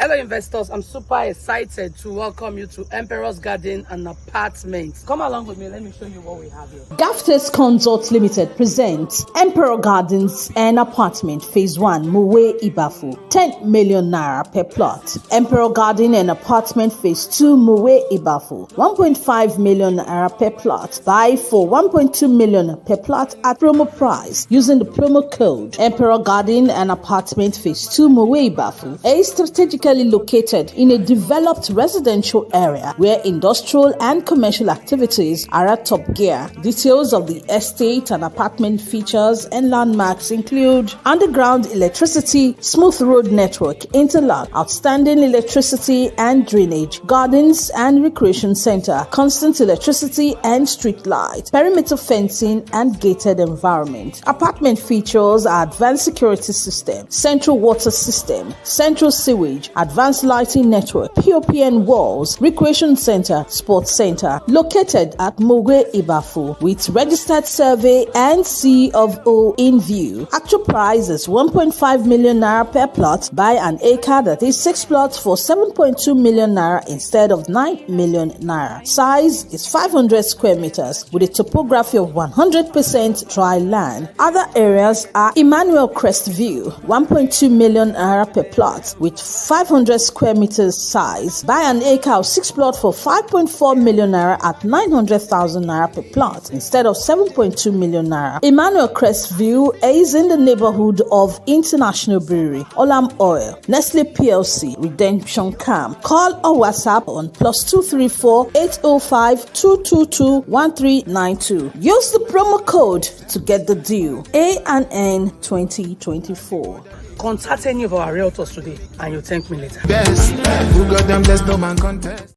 Hello investors, I'm super excited to welcome you to Emperor's Garden and Apartments. Come along with me, let me show you what we have here. Gaftes Consult Limited presents Emperor Gardens and Apartment Phase 1 Muwe Ibafu, 10 million naira per plot. Emperor Garden and Apartment Phase 2 Muwe Ibafu, 1.5 million naira per plot. Buy for 1.2 million per plot at promo price using the promo code Emperor Garden and Apartment Phase 2 Muwe Ibafu. A strategically strategically located in a developed residential area where industrial and commercial activities are at top gear. Details of the estate and apartment features and landmarks include underground electricity, smooth road network, interlock, outstanding electricity and drainage, gardens and recreation center, constant electricity and street light, perimeter fencing and gated environment. Apartment features are advanced security system, central water system, central sewage, advanced lighting network, POPN walls, recreation center, sports center, located at Mowe Ibafu with registered survey and C of O in view. Actual price is 1.5 million naira per plot. Buy an acre that is 6 plots for 7.2 million naira instead of 9 million naira. Size is 500 square meters with a topography of 100% dry land. Other areas are Emmanuel Crest View, 1.2 million naira per plot with 500 square meters size. Buy an acre of 6 plots for 5.4 million naira at 900,000 naira per plot instead of 7.2 million naira. Emmanuel Crest View is in the neighborhood of International Brewery, Olam Oil, Nestle PLC, Redemption Camp. Call or WhatsApp on +234 805 222 1392. Use the promo code to get the deal. A&N 2024. Contact any of our realtors today and you'll thank me later. Best, who got them, there's no man contest.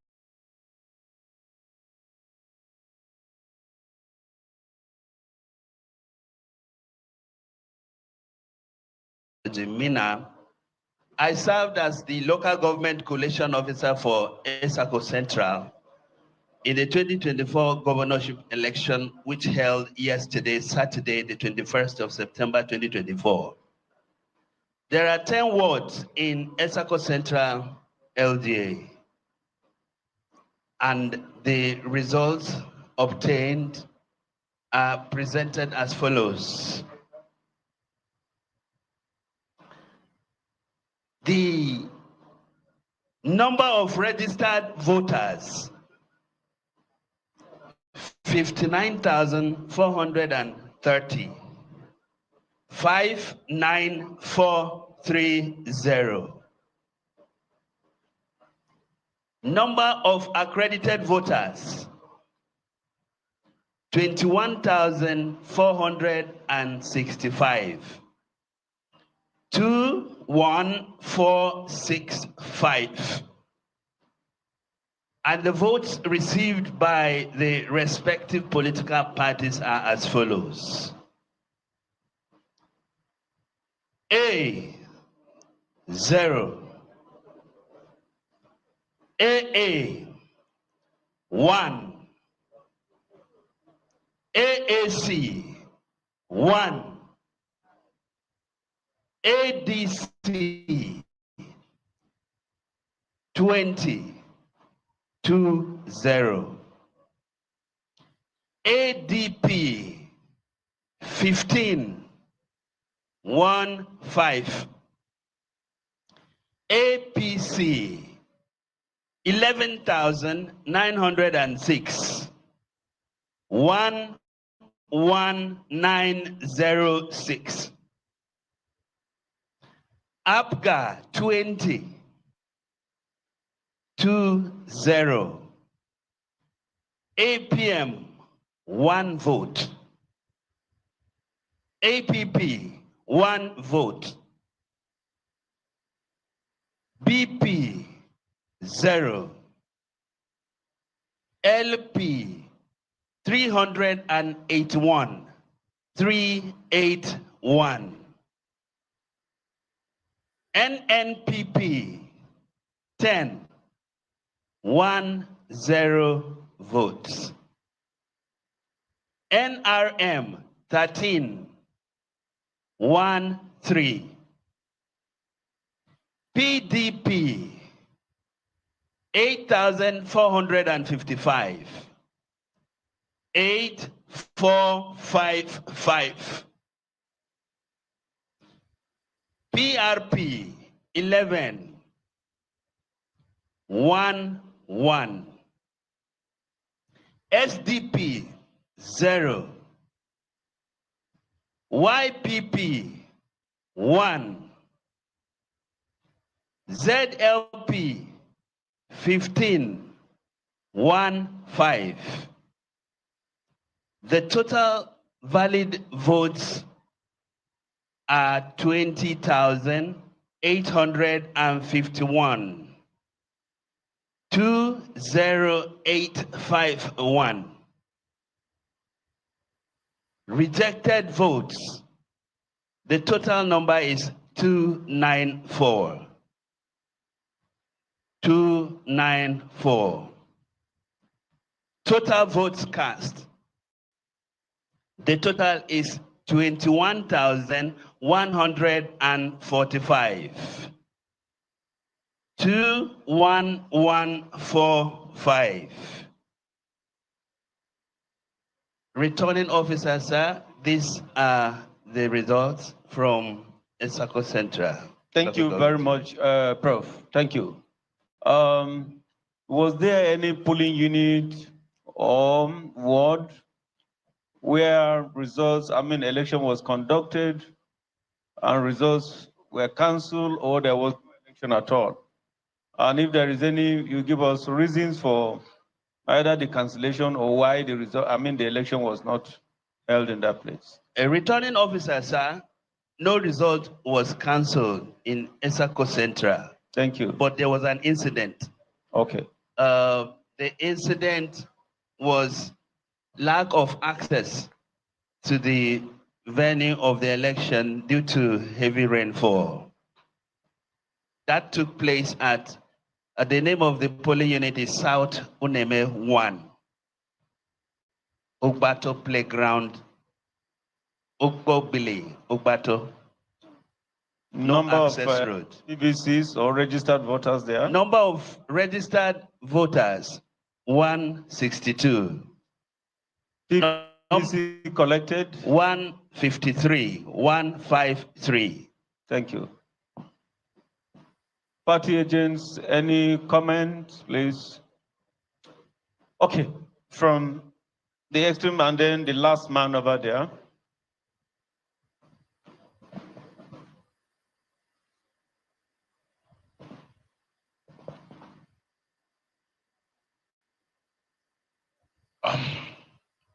Mina, I served as the local government collation officer for Etsako Central in the 2024 governorship election, which held yesterday, Saturday, the 21st of September, 2024. There are 10 wards in Etsako Central LGA, and the results obtained are presented as follows. The number of registered voters, 59,430, 59430. Number of accredited voters, 21,465, 21465. And the votes received by the respective political parties are as follows. A, 0. AA, 1. AAC, 1. ADC, 20, 0. ADP, 15, 5. APC, 11,906, 11906. APGA, 20, 0. APM, 1 vote. APP, 1 vote. BP, 0. LP, 381, 381. NNPP, 10, 10 votes. NRM, 13, 13. PDP, 8,455, 8455. PRP, 11, 1. SDP, 0. YPP, 1. ZLP 1515. The total valid votes are 20,851. 20851. Rejected votes. The total number is 294. 294. Total votes cast. The total is 21,145. 21145. Returning officer, sir, these are the results from Etsako Central. Thank you very much, Prof. Thank you. Was there any polling unit or ward where election was conducted and results were cancelled, or there was no election at all? And if there is any, you give us reasons for either the cancellation or why the election was not held in that place. A returning officer, sir, no result was cancelled in Etsako Central. Thank you. But there was an incident. Okay. The incident was lack of access to the venue of the election due to heavy rainfall. That took place at the name of the polling unit is South Uneme 1, Ogbato Playground, Ogbobili, Ogbato. Number of PVCs or registered voters there? Number of registered voters, 162. PVC collected? 153, 153. Thank you. Party agents, any comments, please? Okay, from the extreme and then the last man over there.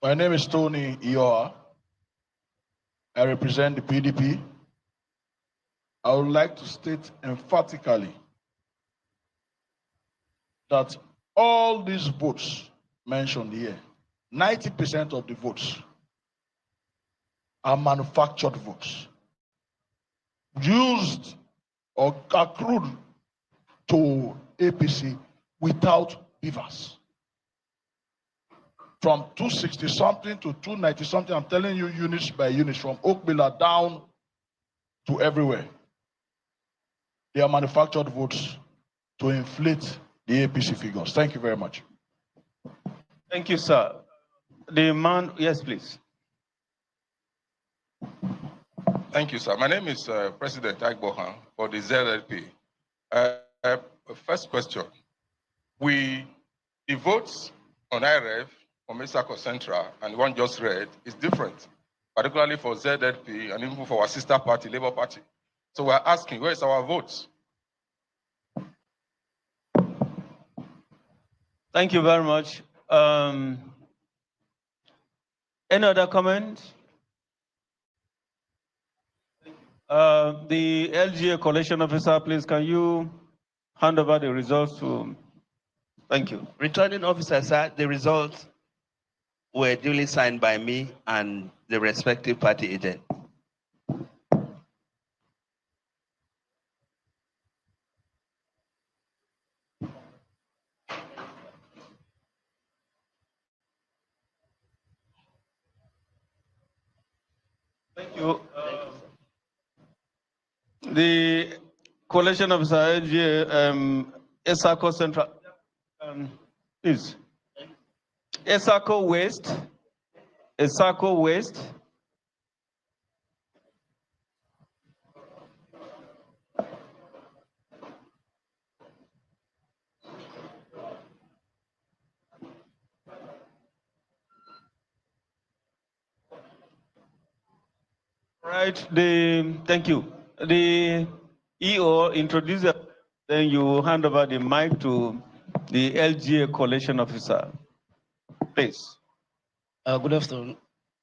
My name is Tony Ioa. I represent the PDP. I would like to state emphatically that all these votes mentioned here, 90% of the votes are manufactured votes, used or accrued to APC without beavers. From 260 something to 290 something, I'm telling you units by units, from Oakville down to everywhere. They are manufactured votes to inflate the APC figures. Thank you very much. Thank you, sir. The man, yes, please. Thank you, sir. My name is President Agbohan for the ZLP. First question. The votes on IRF from Etsako Central and the one just read is different, particularly for ZLP and even for our sister party, Labour Party. So we're asking, where is our votes? Thank you very much. Any other comments? The LGA collation officer, please, can you hand over the results to... Thank you. Returning officer, sir, the results were duly signed by me and the respective party agent. Thank you. The collation officer, LGA, Etsako Central, please. Etsako West. Etsako West. Right, thank you. The EO introduced Then you hand over the mic to the LGA collation officer. Please. Good afternoon,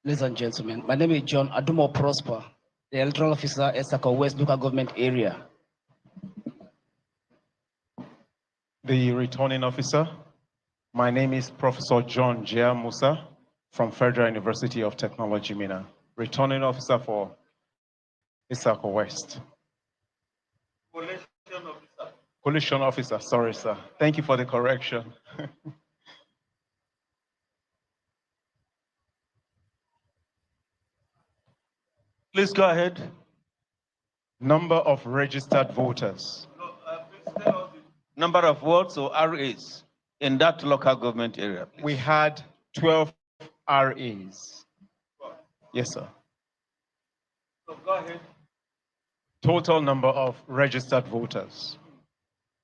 ladies and gentlemen. My name is John Adumo Prosper, the electoral officer, Etsako West local government area. The returning officer, my name is Professor John J. Musa from Federal University of Technology, Mina. Returning officer for Etsako West. Collation officer, sorry, sir. Thank you for the correction. Please go ahead. Number of registered voters. Number of votes or RAs in that local government area. Please. We had 12 RAs. Yes, sir. So go ahead. Total number of registered voters.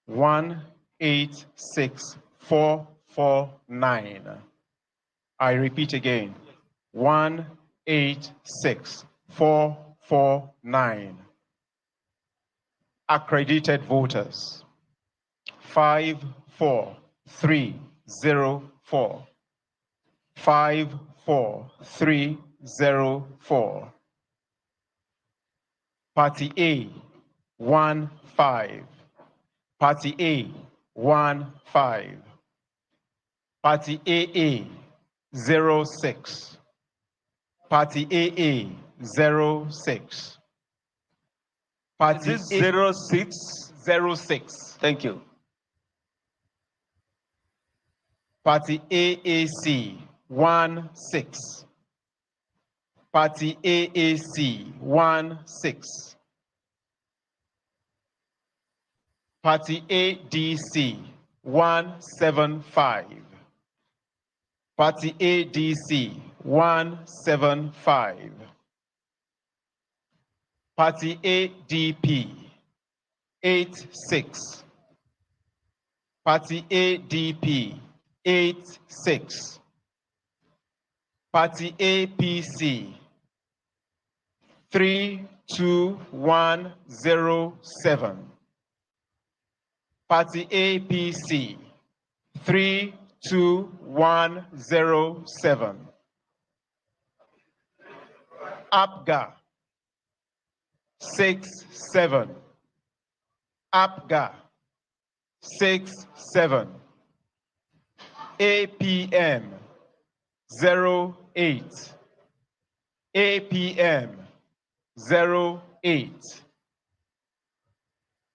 186,449. I repeat again. 186,449. Accredited voters. 54304. 54304. Party A 15. Party A 15. Party AA 06. Party AA 06. Party Is this 06? Thank you. Party AAC 16. Party AAC 16. Party ADC 175. Party ADC 175. Party ADP 86. Party ADP 86. Party APC 32107. Party APC 32107. APGA 67. APGA 67. APM 08. APM 08.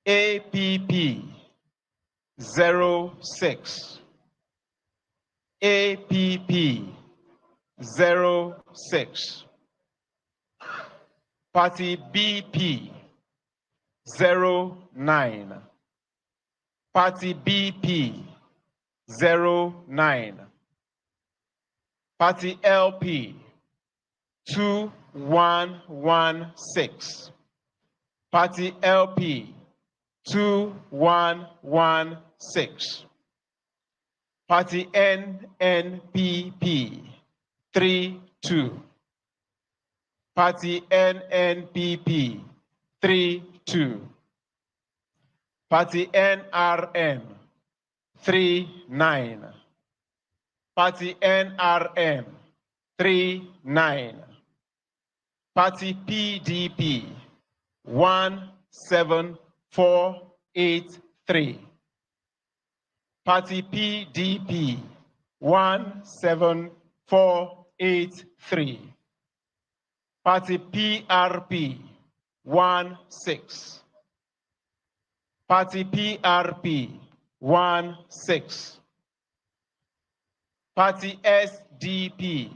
APP 06. APP 06. Party BP 09. Party BP 09. Party LP 2116. Party LP 2116. Party NNPP 32. Party NNPP 32. Party NRM 39. Party NRM 39. Party PDP 17483. Party PDP 17483. Party PRP 16. Party PRP 16. Party SDP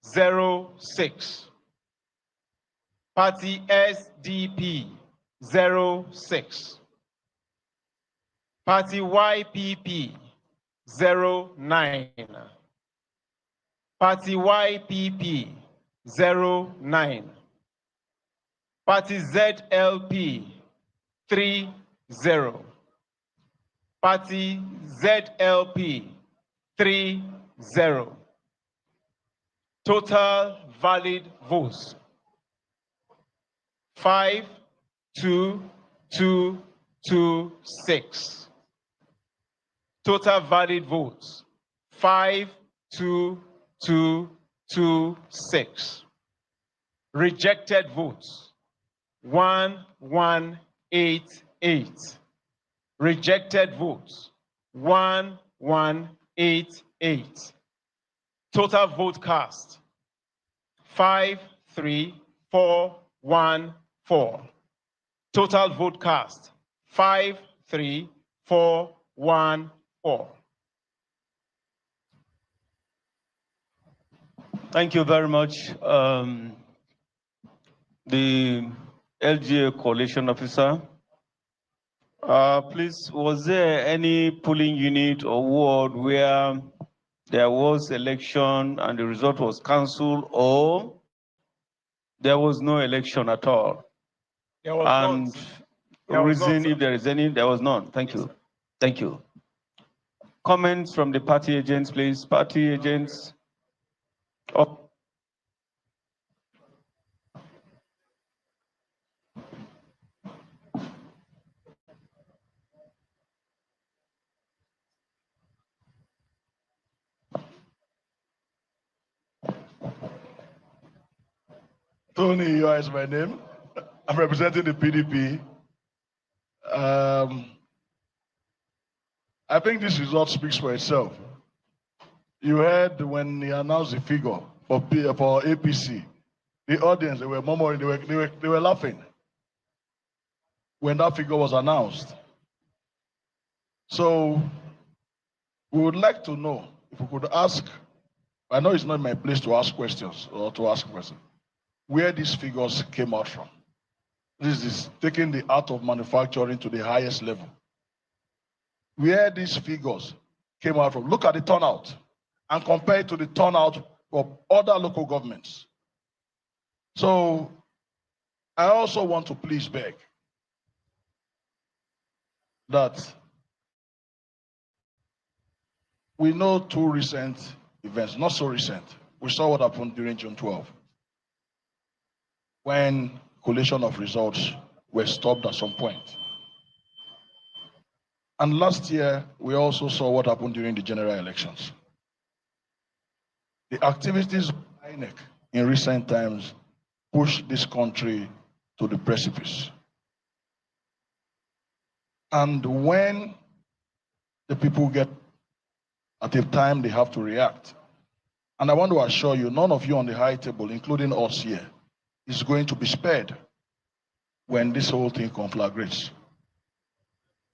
06. Party SDP 06. Party YPP 09. Party YPP 09. Party ZLP 30. Party ZLP 30. Total valid votes 5223. 5,226. Total valid votes, 5,226. Rejected votes, 1,188. Rejected votes, 1,188. Total vote cast, 5,3,414. Total vote cast, 5,3,414. Thank you very much. The LGA collation officer. Please, was there any polling unit or ward where there was election and the result was cancelled, or there was no election at all? There was and There was reason, none, if there is any, there was none. Thank you. Thank you. Comments from the party agents, please. Party agents. Oh. Tony, is my name. I'm representing the PDP. I think this result speaks for itself. You heard when he announced the figure for APC, the audience, they were murmuring, they were laughing when that figure was announced. So we would like to know if we could ask, I know it's not my place to ask questions or to ask questions, where these figures came out from. This is taking the art of manufacturing to the highest level. Where these figures came out from. Look at the turnout and compare it to the turnout of other local governments. So I also want to please beg that we know two recent events, not so recent. We saw what happened during June 12, when collation of results were stopped at some point. And last year, we also saw what happened during the general elections. The activities of INEC in recent times pushed this country to the precipice. And when the people get at a time they have to react, and I want to assure you, none of you on the high table, including us here, is going to be spared when this whole thing conflagrates.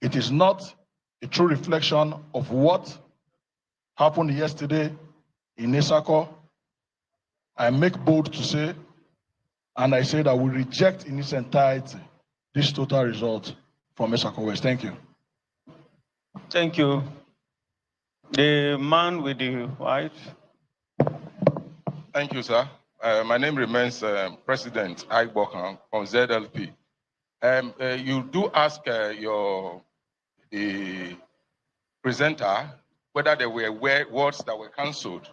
It is not a true reflection of what happened yesterday in Etsako. I make bold to say, and I say that we reject in its entirety this total result from Etsako West. Thank you. Thank you. The man with the white. Thank you, sir. My name remains President Egor from ZLP. You do ask the presenter whether there were words that were cancelled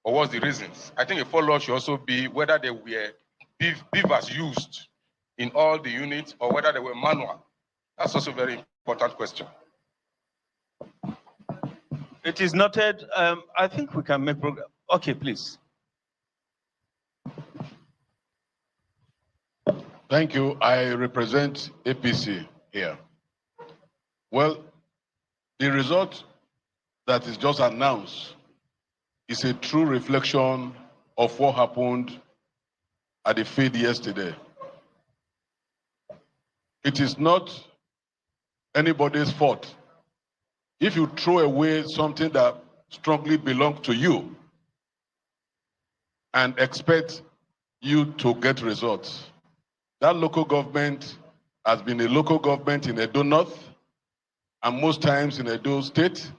or what's the reasons. I think a follow-up should also be whether there were beavers used in all the units or whether they were manual. That's also a very important question. It is noted. I think we can make progress. Okay, please. Thank you. I represent APC here. Well, the result that is just announced is a true reflection of what happened at the field yesterday. It is not anybody's fault. If you throw away something that strongly belongs to you and expect you to get results, that local government has been a local government in Edo North and most times in Edo State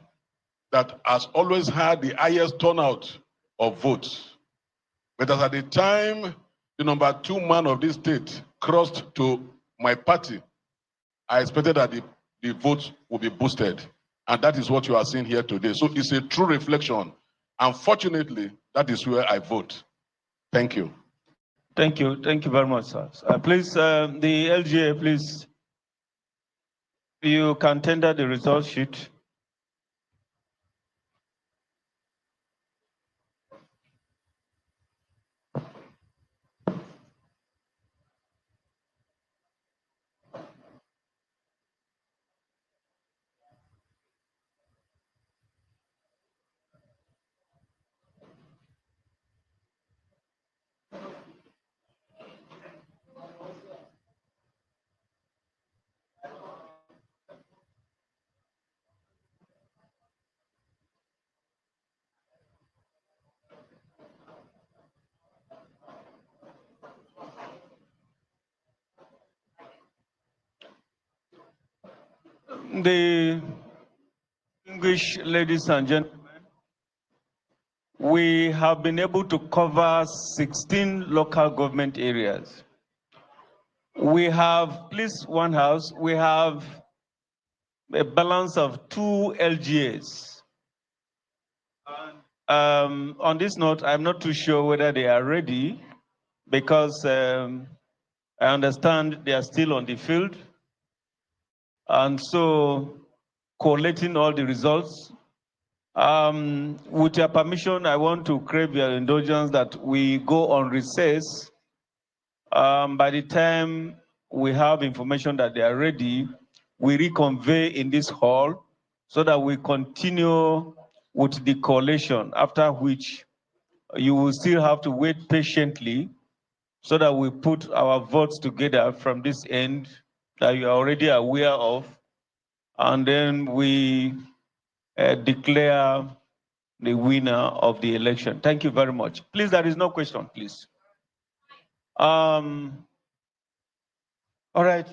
that has always had the highest turnout of votes. But as at the time the number 2 man of this state crossed to my party, I expected that the votes would be boosted. And that is what you are seeing here today. So it's a true reflection. Unfortunately, that is where I vote. Thank you. Thank you. Thank you very much, sir. Please, the LGA, please. You can tender the result sheet. The English ladies and gentlemen, we have been able to cover 16 local government areas. We have, please, one house, we have a balance of 2 LGAs. On this note, I'm not too sure whether they are ready because I understand they are still on the field. And so collating all the results. With your permission, I want to crave your indulgence that we go on recess. By the time we have information that they are ready, we reconvene in this hall so that we continue with the collation, after which you will still have to wait patiently so that we put our votes together from this end that you are already aware of, and then we declare the winner of the election. Thank you very much. Please, there is no question, please. All right.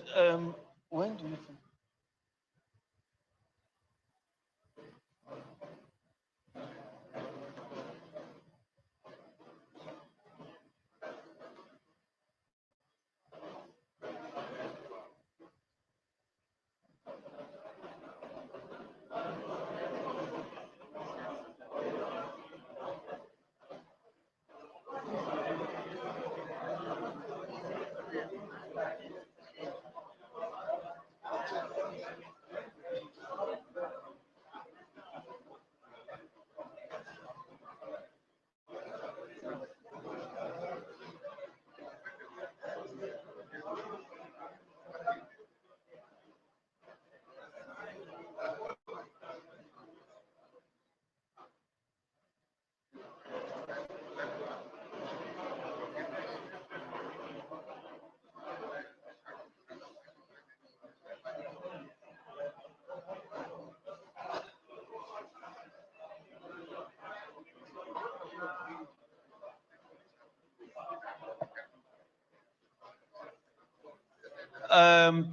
When do you think?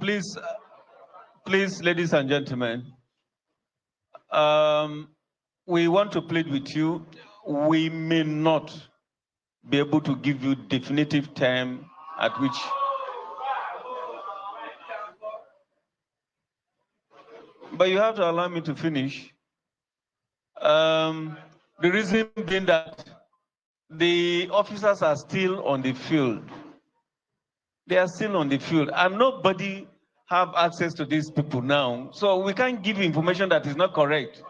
Please, ladies and gentlemen, we want to plead with you. We may not be able to give you definitive time at which. But you have to allow me to finish. The reason being that the officers are still on the field. They are still on the field, and nobody have access to these people now. So we can't give information that is not correct.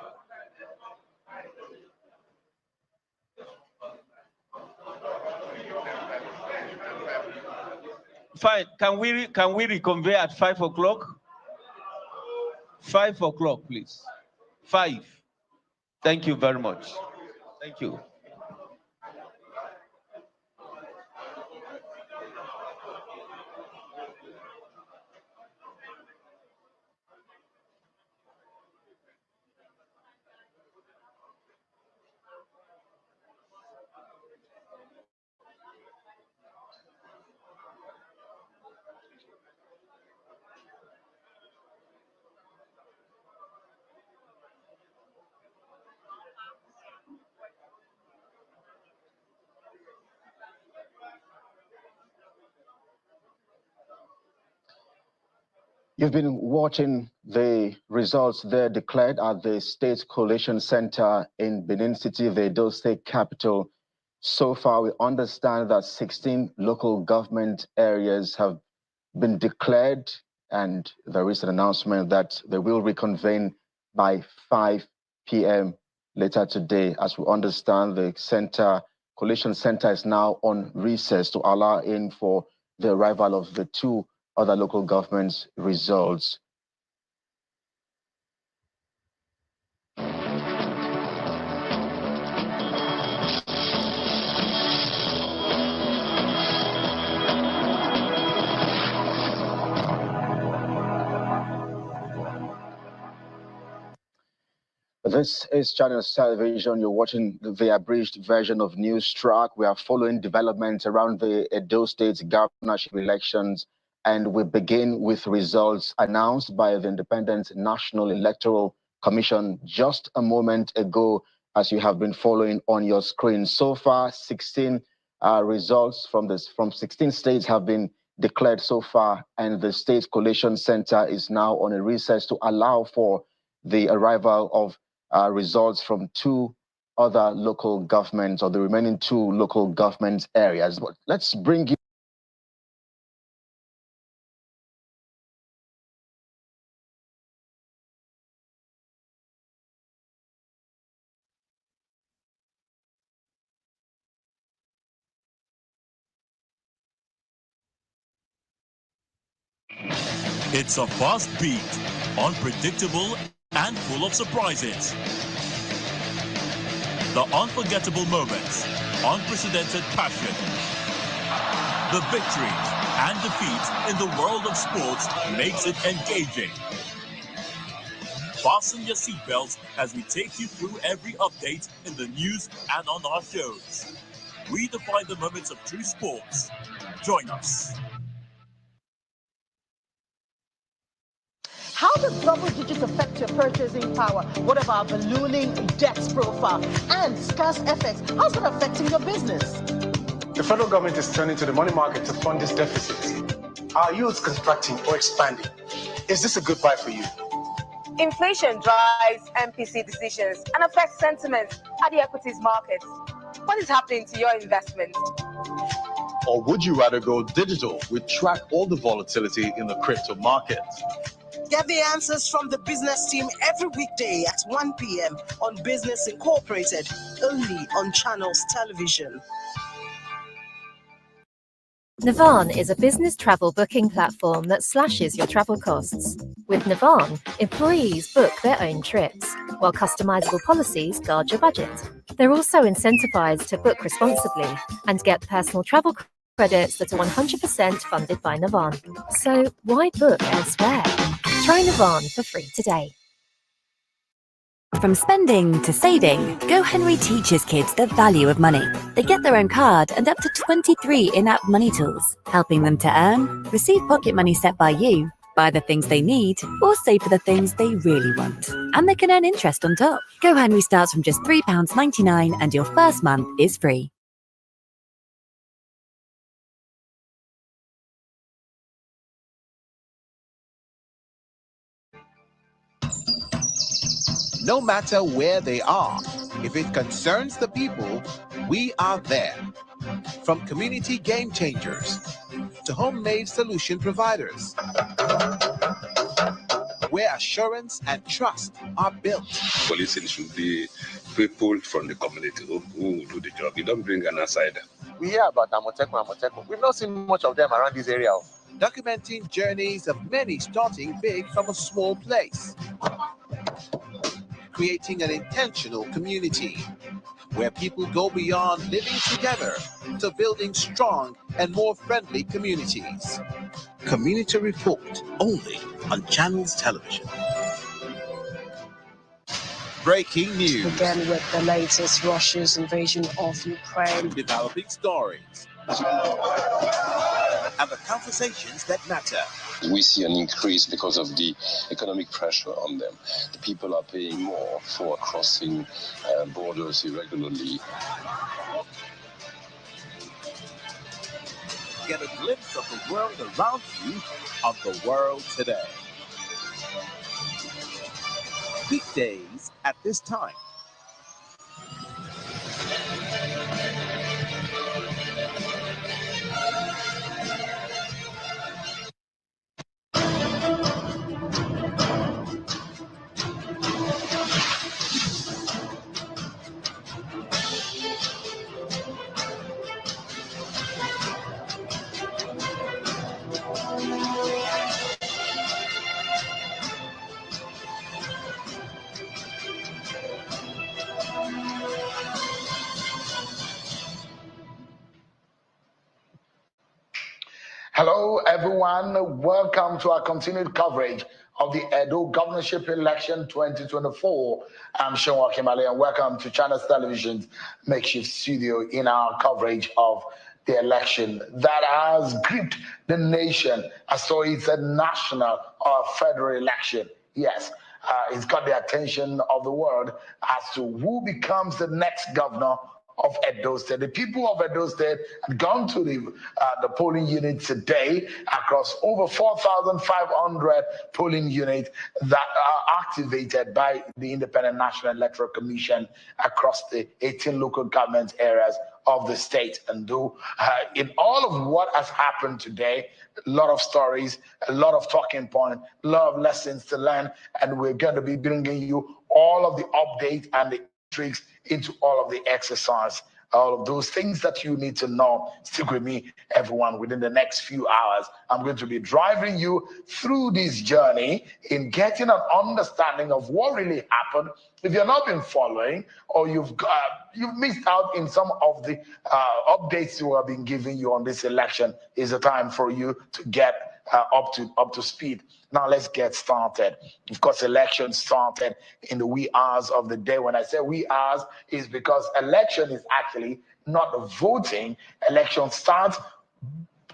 Fine. Can we reconvene at 5 o'clock? 5 o'clock, please. 5. Thank you very much. Thank you. You've been watching the results there declared at the State Collation Center in Benin City, the Edo State capital. So far, we understand that 16 local government areas have been declared and there is an announcement that they will reconvene by 5 p.m. later today. As we understand, the collation center is now on recess to allow in for the arrival of the two other local governments' results. This is Channels Television. You're watching the abridged version of News Track. We are following developments around the Edo State governorship elections, and we begin with results announced by the Independent National Electoral Commission just a moment ago, as you have been following on your screen. So far, 16 results from 16 states have been declared so far, and the State Collation Center is now on a recess to allow for the arrival of results from two other local governments, or the remaining two local government areas. But let's bring you It's a fast beat, unpredictable and full of surprises. The unforgettable moments, unprecedented passion. The victories and defeats in the world of sports makes it engaging. Fasten your seatbelts as we take you through every update in the news and on our shows. We define the moments of true sports. Join us. How does double digits affect your purchasing power? What about ballooning debts profile and scarce FX? How's that affecting your business? The federal government is turning to the money market to fund this deficit. Are yields contracting or expanding? Is this a good buy for you? Inflation drives MPC decisions and affects sentiment at the equities market. What is happening to your investment? Or would you rather go digital? We track all the volatility in the crypto market. Get the answers from the business team every weekday at 1 p.m. on Business Incorporated, only on Channels Television. Navan is a business travel booking platform that slashes your travel costs. With Navan, employees book their own trips, while customizable policies guard your budget. They're also incentivized to book responsibly and get personal travel credits that are 100% funded by Navan. So why book elsewhere? Try Navan for free today. From spending to saving, GoHenry teaches kids the value of money. They get their own card and up to 23 in-app money tools, helping them to earn, receive pocket money set by you, buy the things they need, or save for the things they really want. And they can earn interest on top. GoHenry starts from just £3.99 and your first month is free. No matter where they are, if it concerns the people, we are there. From community game changers to homemade solution providers, where assurance and trust are built. Policing should be people from the community who do the job. You don't bring an outsider. We hear about Amotekun. We've not seen much of them around this area. Documenting journeys of many starting big from a small place. Creating an intentional community where people go beyond living together to building strong and more friendly communities. Community Report, only on Channels Television. Breaking news. Again with the latest Russia's invasion of Ukraine. Developing stories. And the conversations that matter. We see an increase because of the economic pressure on them. The people are paying more for crossing borders irregularly. Get a glimpse of the world around you, of the world today. Weekdays at this time. everyone. Welcome to our continued coverage of the Edo Governorship Election 2024. I'm Sean Wakimale, and welcome to Channels Television's makeshift studio in our coverage of the election that has gripped the nation. So it's a national or federal election. Yes, it's got the attention of the world as to who becomes the next governor of Edo State. The people of Edo State had gone to the polling unit today across over 4,500 polling units that are activated by the Independent National Electoral Commission across the 18 local government areas of the state. And though in all of what has happened today, a lot of stories, a lot of talking points, a lot of lessons to learn, and we're going to be bringing you all of the updates and the tricks into all of the exercise, all of those things that you need to know. Stick with me, everyone. Within the next few hours, I'm going to be driving you through this journey in getting an understanding of what really happened. If you've not been following, or you've missed out in some of the updates we have been giving you on this election, is the time for you to get up to speed. Now let's get started. Of course, election started in the wee hours of the day. When I say wee hours, is because election is actually not voting. Election starts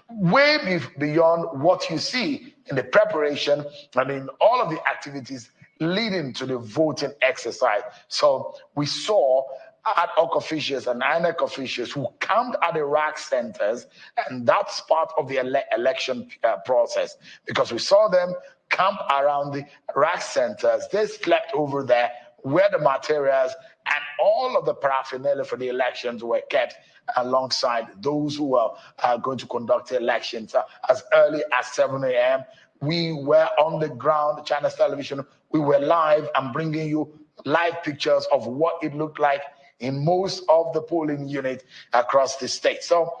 way beyond what you see in the preparation and in all of the activities leading to the voting exercise. So we saw ad hoc officials and INEC officials who camped at the rack centers, and that's part of the election process, because we saw them camp around the rack centers. They slept over there where the materials and all of the paraphernalia for the elections were kept alongside those who are going to conduct the elections. As early as 7 a.m., we were on the ground, Channels Television. We were live and bringing you live pictures of what it looked like in most of the polling units across the state. So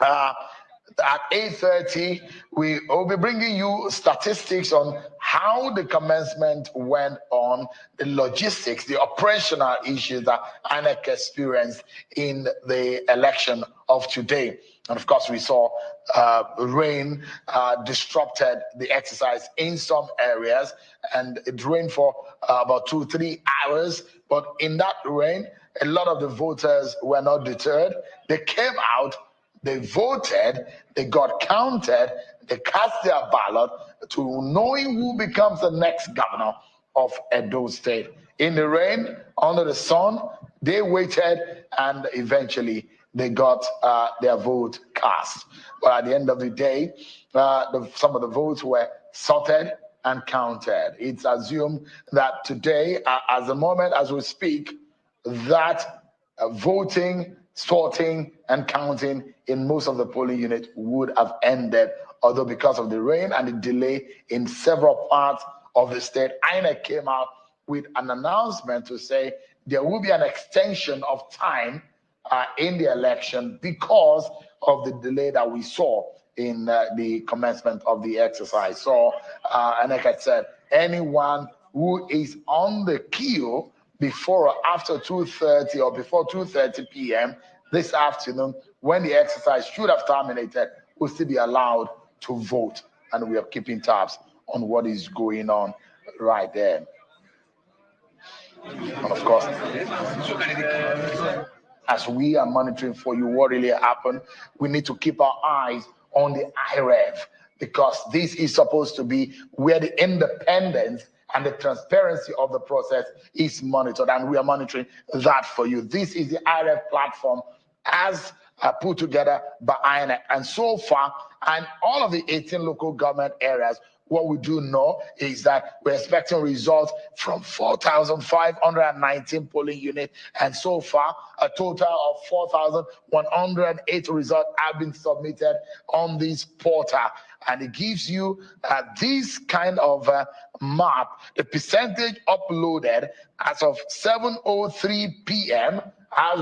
at 8:30, we will be bringing you statistics on how the commencement went on, the logistics, the operational issues that INEC experienced in the election of today. And of course, we saw rain disrupted the exercise in some areas, and it rained for about 2-3 hours. But in that rain, a lot of the voters were not deterred. They came out, they voted, they got counted, they cast their ballot to knowing who becomes the next governor of Edo State. In the rain, under the sun, they waited, and eventually they got their vote cast. But at the end of the day, some of the votes were sorted and counted. It's assumed that today, as the moment as we speak, that voting, sorting, and counting in most of the polling units would have ended, although because of the rain and the delay in several parts of the state, INEC came out with an announcement to say there will be an extension of time in the election because of the delay that we saw in the commencement of the exercise. So, and like I said, anyone who is on the queue before or after 2:30 or before 2:30 p.m. this afternoon, when the exercise should have terminated, will still be allowed to vote. And we are keeping tabs on what is going on right there. And of course, as we are monitoring for you what really happened, we need to keep our eyes on the IREV, because this is supposed to be where the independence and the transparency of the process is monitored, and we are monitoring that for you. This is the IREV platform as put together by INEC, and so far, and all of the 18 local government areas, what we do know is that we're expecting results from 4,519 polling units, and so far, a total of 4,108 results have been submitted on this portal. And it gives you this kind of map, the percentage uploaded as of 7:03 p.m. as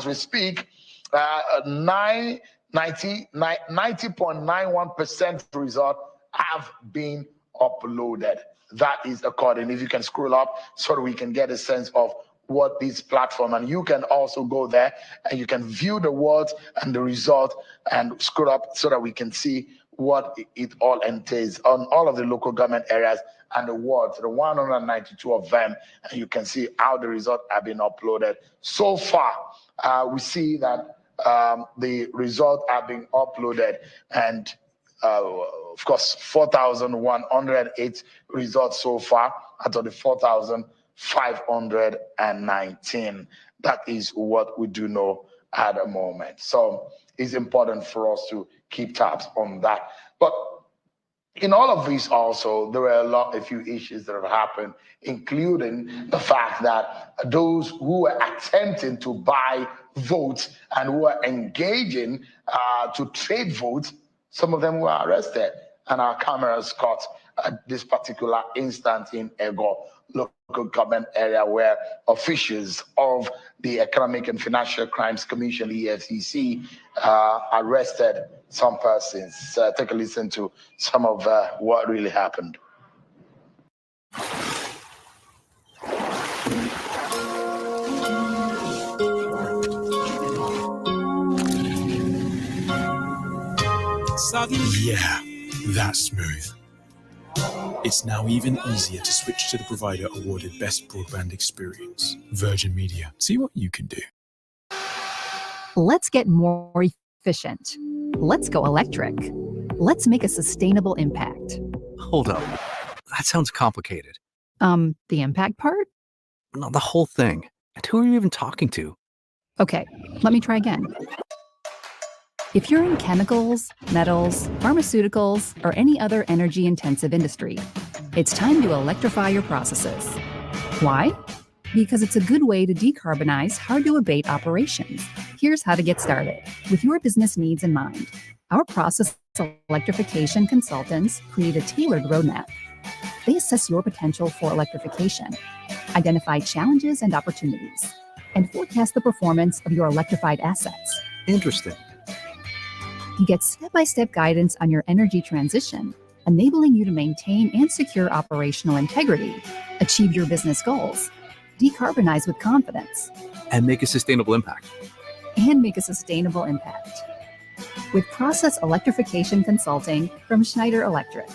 we speak, 90.91% result have been uploaded. That is according, if you can scroll up so that we can get a sense of what this platform, and you can also go there and you can view the words and the result and scroll up so that we can see what it all entails on all of the local government areas and the wards, the 192 of them, and you can see how the results have been uploaded. So far, we see that the results have been uploaded, and of course, 4,108 results so far out of the 4,519. That is what we do know at the moment. So it's important for us to keep tabs on that. But in all of these also, there are a few issues that have happened, including the fact that those who were attempting to buy votes and who are engaging to trade votes, some of them were arrested, and our cameras caught this particular instance in Egor local government area where officials of the Economic and Financial Crimes Commission, EFCC, arrested some persons. Take a listen to some of what really happened. Yeah, that's smooth. It's now even easier to switch to the provider awarded Best Broadband Experience, Virgin Media. See what you can do. Let's get more efficient. Let's go electric. Let's make a sustainable impact. Hold up. That sounds complicated. The impact part? No, the whole thing. And who are you even talking to? Okay, let me try again. If you're in chemicals, metals, pharmaceuticals, or any other energy-intensive industry, it's time to electrify your processes. Why? Because it's a good way to decarbonize hard-to-abate operations. Here's how to get started. With your business needs in mind, our process electrification consultants create a tailored roadmap. They assess your potential for electrification, identify challenges and opportunities, and forecast the performance of your electrified assets. Interesting. You get step-by-step guidance on your energy transition, enabling you to maintain and secure operational integrity, achieve your business goals, decarbonize with confidence, And make a sustainable impact. With Process Electrification Consulting from Schneider Electric.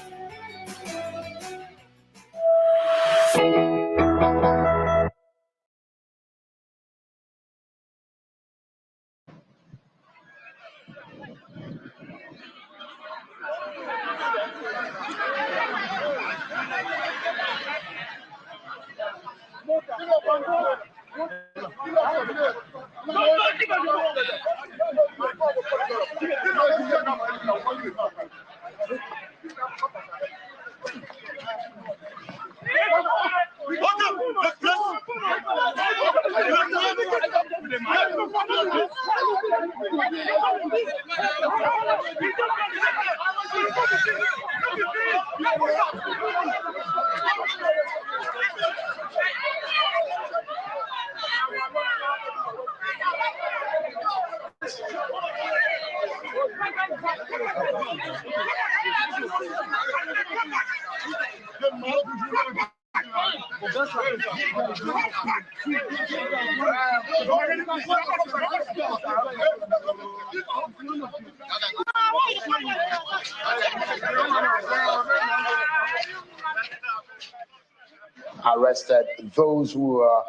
Arrested those who are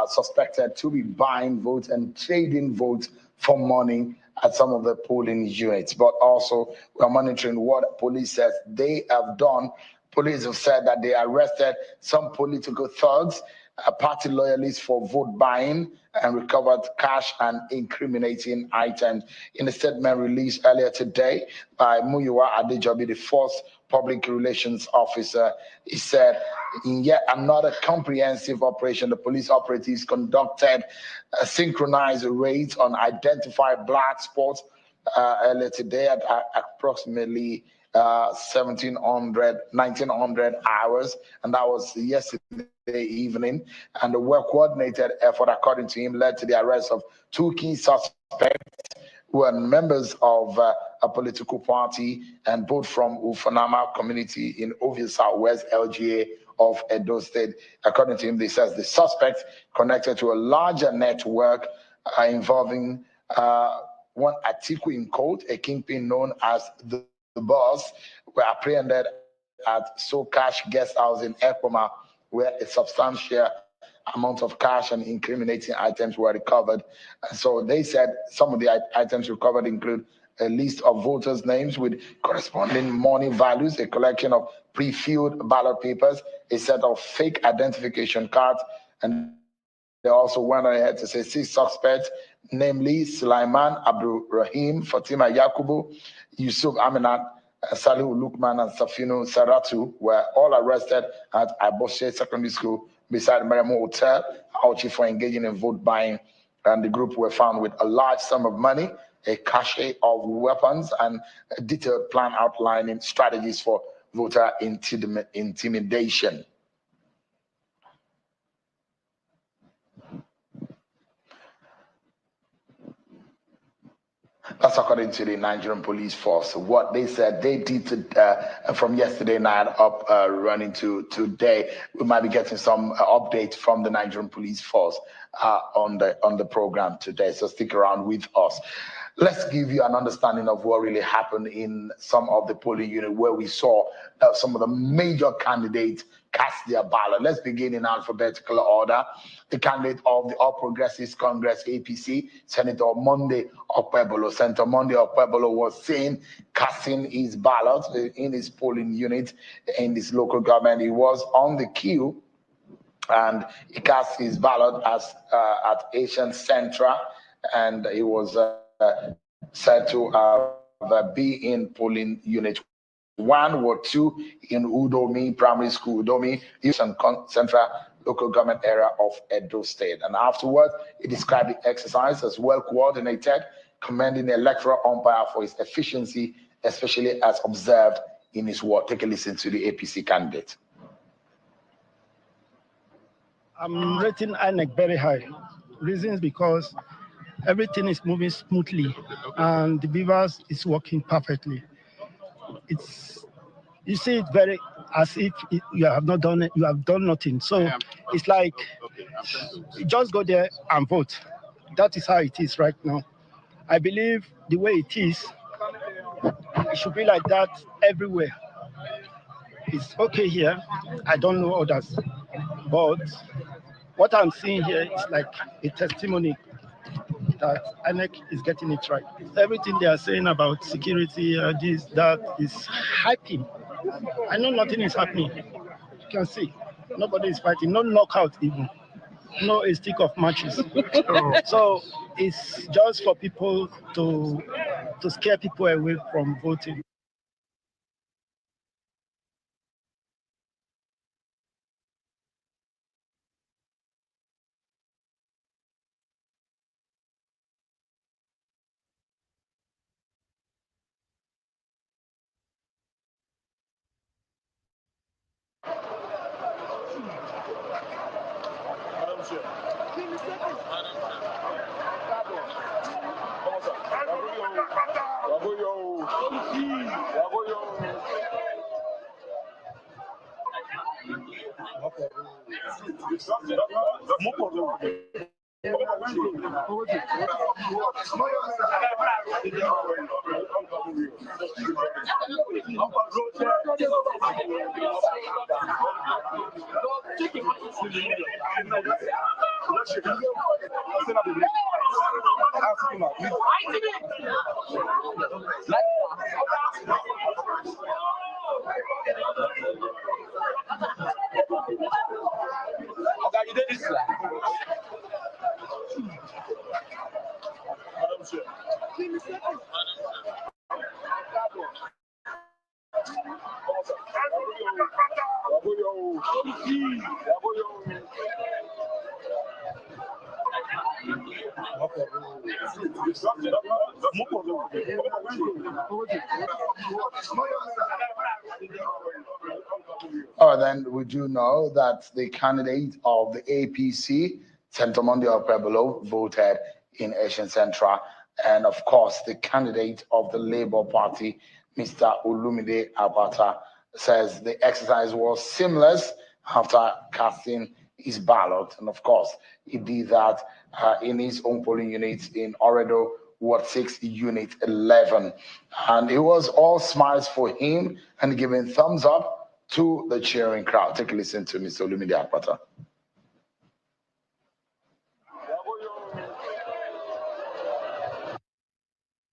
suspected to be buying votes and trading votes for money at some of the polling units. But also, we are monitoring what police says they have done. Police have said that they arrested some political thugs, party loyalists for vote buying, and recovered cash and incriminating items. In a statement released earlier today by Muyiwa Adejobi, the first public relations officer, he said, in yet another comprehensive operation, the police operatives conducted synchronized raids on identified black spots earlier today at approximately 1900 hours, and that was yesterday evening. And the well-coordinated effort, according to him, led to the arrest of two key suspects who are members of a political party and both from Ufanama community in Ovia Southwest LGA of Edo State. According to him, he says the suspects connected to a larger network involving one Etsako in code, a kingpin known as the the bus were apprehended at Socash Guest House in Ekpoma, where a substantial amount of cash and incriminating items were recovered. And so they said some of the items recovered include a list of voters' names with corresponding money values, a collection of pre-filled ballot papers, a set of fake identification cards, and they also went ahead to say 6 suspects, namely Sulaiman Abdul Rahim, Fatima Yakubu, Yusuf Aminat, Salihu Lukman, and Safino Saratu were all arrested at Aboshe Secondary School beside Meremo Hotel, Auchi, for engaging in vote buying. And the group were found with a large sum of money, a cache of weapons, and a detailed plan outlining strategies for voter intimidation. That's according to the Nigerian police force. What they said they did from yesterday night up running to today. We might be getting some updates from the Nigerian police force on the program today. So stick around with us. Let's give you an understanding of what really happened in some of the polling units where we saw some of the major candidates cast their ballot. Let's begin in alphabetical order. The candidate of the All Progressives Congress, APC, Senator Monday Okpebolo. Senator Monday Okpebolo was seen casting his ballot in his polling unit in this local government. He was on the queue and he cast his ballot at Esan Central, and he was said to be in polling unit 1 or 2 in Udomi Primary School, Udomi, Esan Central local government area of Edo State. And afterwards, he described the exercise as well coordinated, commending the electoral umpire for his efficiency, especially as observed in his work. Take a listen to the APC candidate. I'm rating INEC very high. Reasons because everything is moving smoothly and the Beavers is working perfectly. You see it very as if you have not done it, you have done nothing. So it's like you just go there and vote. That is how it is right now. I believe the way it is, it should be like that everywhere. It's okay here. I don't know others, but what I'm seeing here is like a testimony that INEC is getting it right. Everything they are saying about security, this, that is hyping. I know nothing is happening. You can see nobody is fighting, no knockout even, no a stick of matches. So it's just for people to scare people away from voting. Then we do know that the candidate of the APC, Senator Monday Okpebolo, voted in Esan Central. And of course, the candidate of the Labour Party, Mr. Olumide Abata, says the exercise was seamless after casting his ballot. And of course, he did that in his own polling units in Oredo, Ward 6, Unit 11. And it was all smiles for him and giving thumbs up to the cheering crowd. Take a listen to Mr. Olumide Akpata.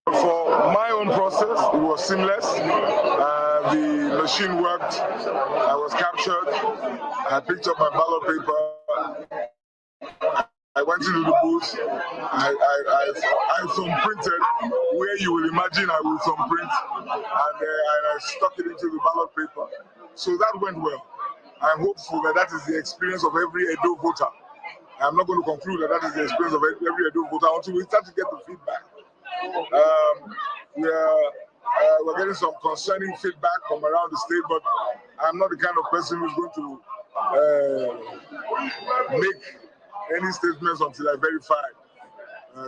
For my own process, it was seamless. The machine worked. I was captured. I picked up my ballot paper. I went into the booth. I thumbprinted where you will imagine I will thumbprint, and I stuck it into the ballot paper. So that went well. I'm hopeful that that is the experience of every Edo voter. I'm not going to conclude that that is the experience of every Edo voter until we start to get the feedback. We're getting some concerning feedback from around the state, but I'm not the kind of person who's going to make any statements until I verify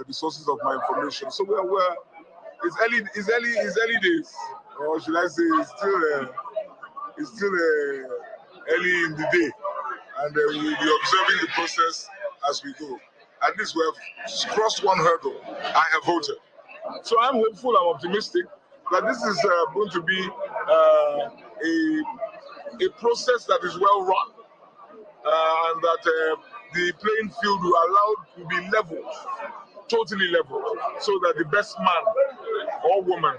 the sources of my information. So it's early days, or should I say, it's still early in the day, and we'll be observing the process as we go. At least we have crossed one hurdle. I have voted. So I'm hopeful, I'm optimistic that this is going to be a process that is well run, and that the playing field will allow to be leveled, totally leveled, so that the best man or woman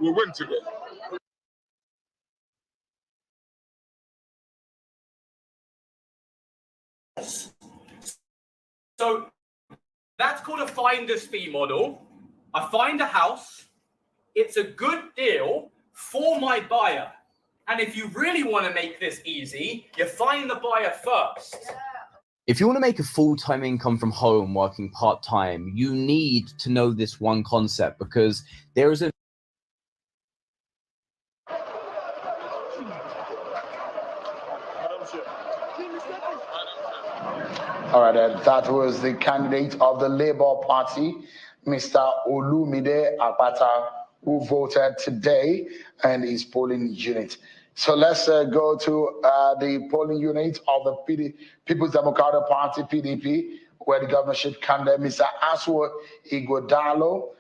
will win today. So that's called a finder's fee model. I find a house, it's a good deal for my buyer. And if you really want to make this easy, you find the buyer first. If you want to make a full-time income from home working part-time, you need to know this one concept, because there is a All right, that was the candidate of the Labour Party, Mr. Olumide Akpata, who voted today and his polling unit. So let's go to the polling unit of the People's Democratic Party, PDP, where the governorship candidate, Mr. Aswo Igodalo,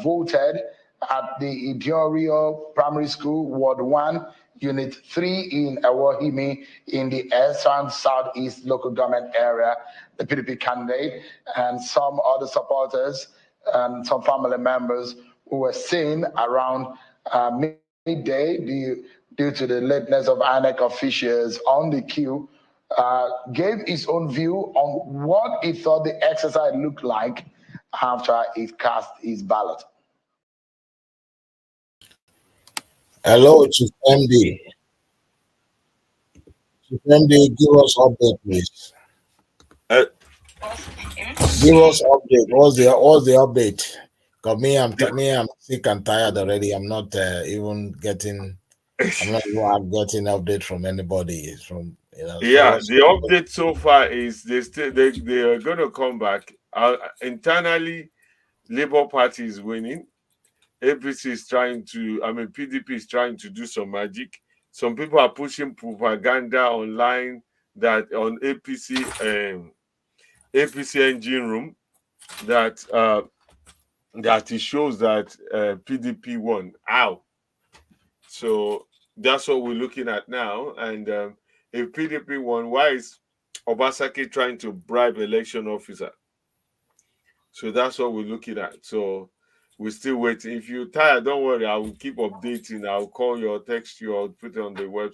voted at the Idiorio Primary School, Ward 1, Unit 3 in Awahimi in the Esan Southeast local government area, the PDP candidate, and some other supporters and some family members who were seen around midday due to the lateness of INEC officials on the queue, gave his own view on what he thought the exercise looked like after he cast his ballot. Hello, Chief MD. Chief MD, give us update, please. Give us update. What's the update? Because me, I'm sick and tired already. I'm not even getting. I'm not even getting update from anybody. From yeah, so the update so far is they are going to come back. Internally, Labour Party is winning. APC is trying to, PDP is trying to do some magic. Some people are pushing propaganda online that on APC engine room that it shows that PDP won. Ow! So that's what we're looking at now. And if PDP won, why is Obasaki trying to bribe election officer? So that's what we're looking at. So we're still waiting. If you're tired, don't worry. I will keep updating. I'll call you or text you or put it on the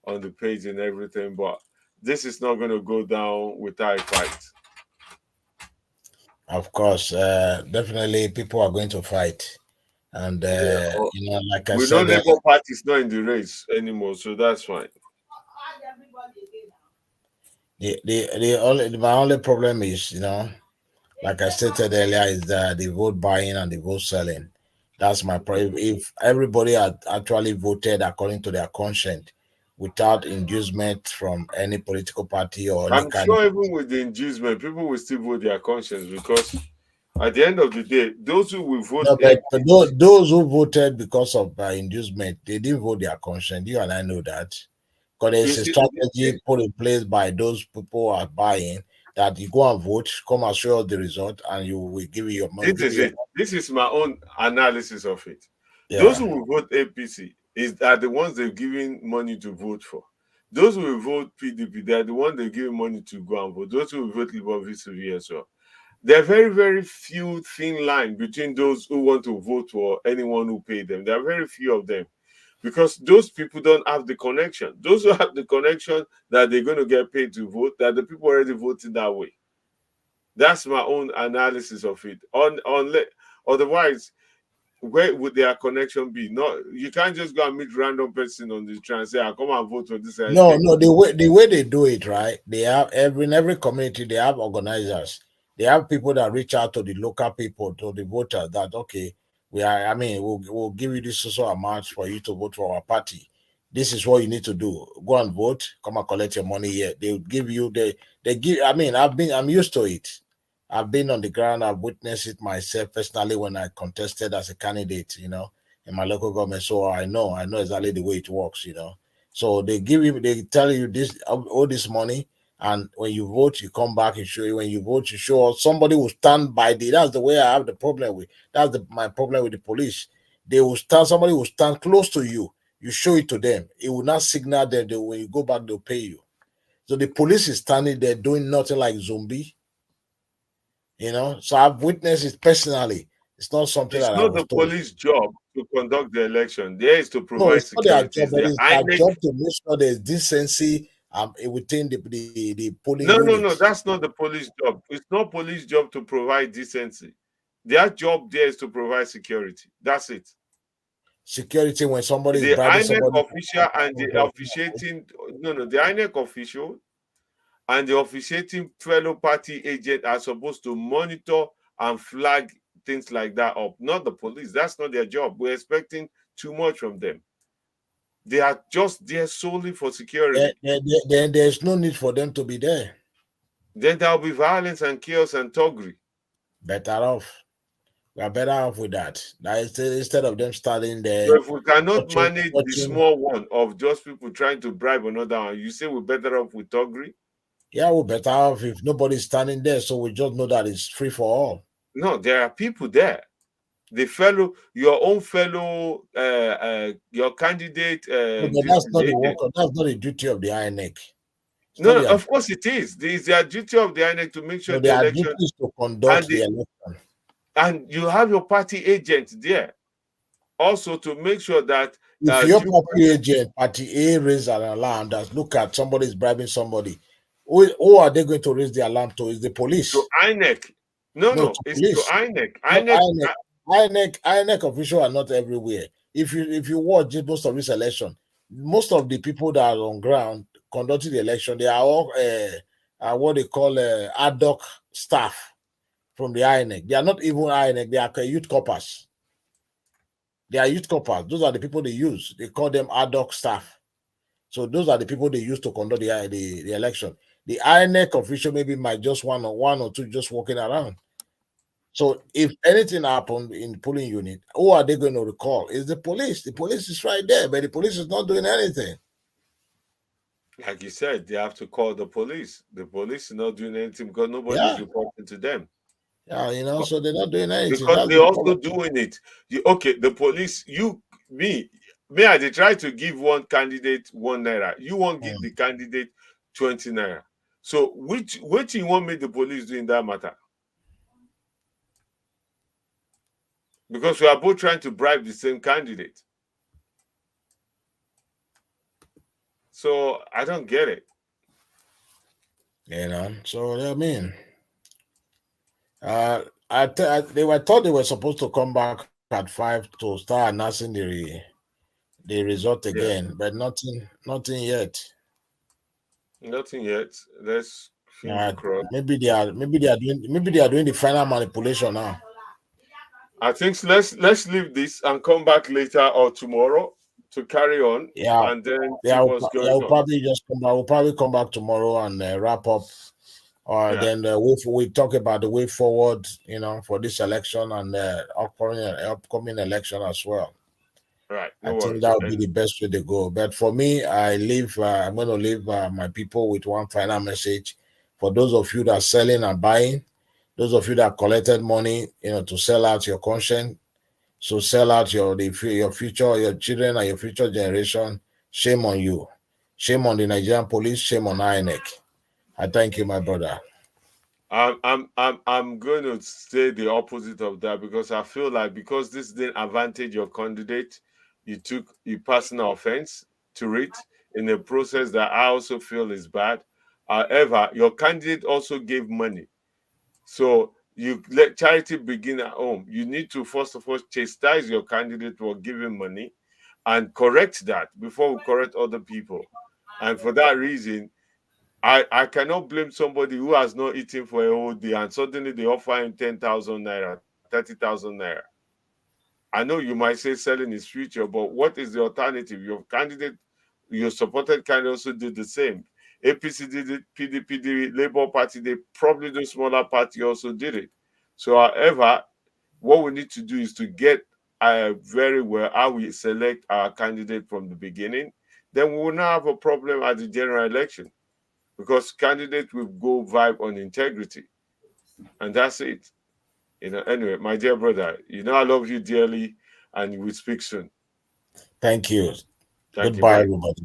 on the page and everything. But this is not going to go down without a fight. Of course, definitely people are going to fight. And like I said, the Labour Party is not in the race anymore, so that's fine. My only problem is, like I stated earlier, is the vote buying and the vote selling. That's my problem. If everybody had actually voted according to their conscience, without inducement from any political party or I'm sure even with the inducement, people will still vote their conscience, because at the end of the day, those who will vote... No, but those who voted because of inducement, they didn't vote their conscience. You and I know that. Because there's a strategy put in place by those people who are buying that you go and vote, come and show us the result, and you will give you your money. This is my own analysis of it. Yeah. Those who will vote APC are the ones they're giving money to vote for. Those who will vote PDP, they're the ones they're giving money to go and vote. Those who will vote Labour vis-a-vis as well. There are very, very few thin line between those who want to vote for anyone who paid them. There are very few of them because those people don't have the connection. Those who have the connection that they're going to get paid to vote, that the people already voted that way. That's my own analysis of it. Otherwise, where would their connection be? No, you can't just go and meet random person on the train and say, "I'll come and vote for this." No, the way they do it, right? They have in every community they have organizers. They have people that reach out to the local people, to the voters, that okay, we'll give you this social amount for you to vote for our party. This is what you need to do. Go and vote, come and collect your money here. They give you I'm used to it. I've been on the ground, I've witnessed it myself personally when I contested as a candidate, in my local government. So I know exactly the way it works, So they tell you this, all this money. And when you vote, you come back and show you. When you vote, you show us. Somebody will stand by that's the way I have the problem with. That's my problem with the police. Somebody will stand close to you. You show it to them. It will not signal them. When you go back, they'll pay you. So the police is standing there doing nothing like zombie. So I've witnessed it personally. It's not something it's that not the police job to conduct the election. There is to provide security. It's their job to make sure there's decency within the polling No, units. that's not the police job. It's not police job to provide decency. Their job there is to provide security. That's it. Security when somebody the is bribing INEC somebody. official and the officiating the INEC official and the officiating fellow party agent are supposed to monitor and flag things like that up, not the police. That's not their job. We're expecting too much from them. They are just there solely for security. Then there's no need for them to be there. Then there'll be violence and chaos and thuggery. Better off. We are better off with that. Instead of them standing there. So if we cannot manage the small one of just people trying to bribe another one, you say we're better off with thuggery? Yeah, we're better off if nobody's standing there, so we just know that it's free for all. No, there are people there. Your own fellow, your candidate. That's not the work. That's not the duty of the INEC. No, of course it is. It is their duty of the INEC to make sure the election is to conduct the election. And you have your party agent there, also to make sure that if your party agent, party A, raise an alarm that look at somebody's bribing somebody, who are they going to raise the alarm to? Is the police? To INEC. No, it's to INEC. INEC officials are not everywhere. If you watch most of this election, most of the people that are on ground conducting the election, they are all what they call ad hoc staff from the INEC. They are not even INEC, they are youth corpers. They are youth corpers. Those are the people they use. They call them ad hoc staff. So those are the people they use to conduct the election. The INEC official maybe might just one or two just walking around. So if anything happened in the polling unit, who are they going to recall? It's the police. The police is right there, but the police is not doing anything. Like you said, they have to call the police. The police is not doing anything because nobody is reporting to them. Yeah, so they're not doing anything. Because they're also doing it. The police, they try to give one candidate ₦1. You won't give the candidate 20 naira. So which you want me the police do in that matter? Because we are both trying to bribe the same candidate. So I don't get it. So I mean, I thought they were supposed to come back at 5 to start announcing the result again, but nothing yet. Nothing yet. Let's maybe they are doing the final manipulation now. I think let's leave this and come back later or tomorrow to carry on. Yeah, and then we'll probably come back tomorrow and wrap up. Then we talk about the way forward, for this election and upcoming election as well. Right. I think that would be the best way to go. But for me, I'm going to leave my people with one final message. For those of you that are selling and buying, those of you that collected money, to sell out your conscience, so sell out your future, your children and your future generation. Shame on you. Shame on the Nigerian police. Shame on INEC. I thank you, my brother. I'm going to say the opposite of that, because I feel like because this didn't advantage your candidate, you took a personal offense to it in a process that I also feel is bad. However, your candidate also gave money. So you let charity begin at home. You need to first of all chastise your candidate for giving money and correct that before we correct other people. And for that reason, I cannot blame somebody who has not eaten for a whole day and suddenly they offer him 10,000 naira, 30,000 naira. I know you might say selling his future, but what is the alternative? Your candidate, your supported candidate also did the same. APC did it, PDP did it, Labour Party, probably the smaller party also did it. So, however, what we need to do is to get very well how we select our candidate from the beginning. Then we will not have a problem at the general election, because candidates will go vibe on integrity. And that's it. Anyway, my dear brother, I love you dearly, and we'll speak soon. Thank you. Thank Goodbye, you. everybody.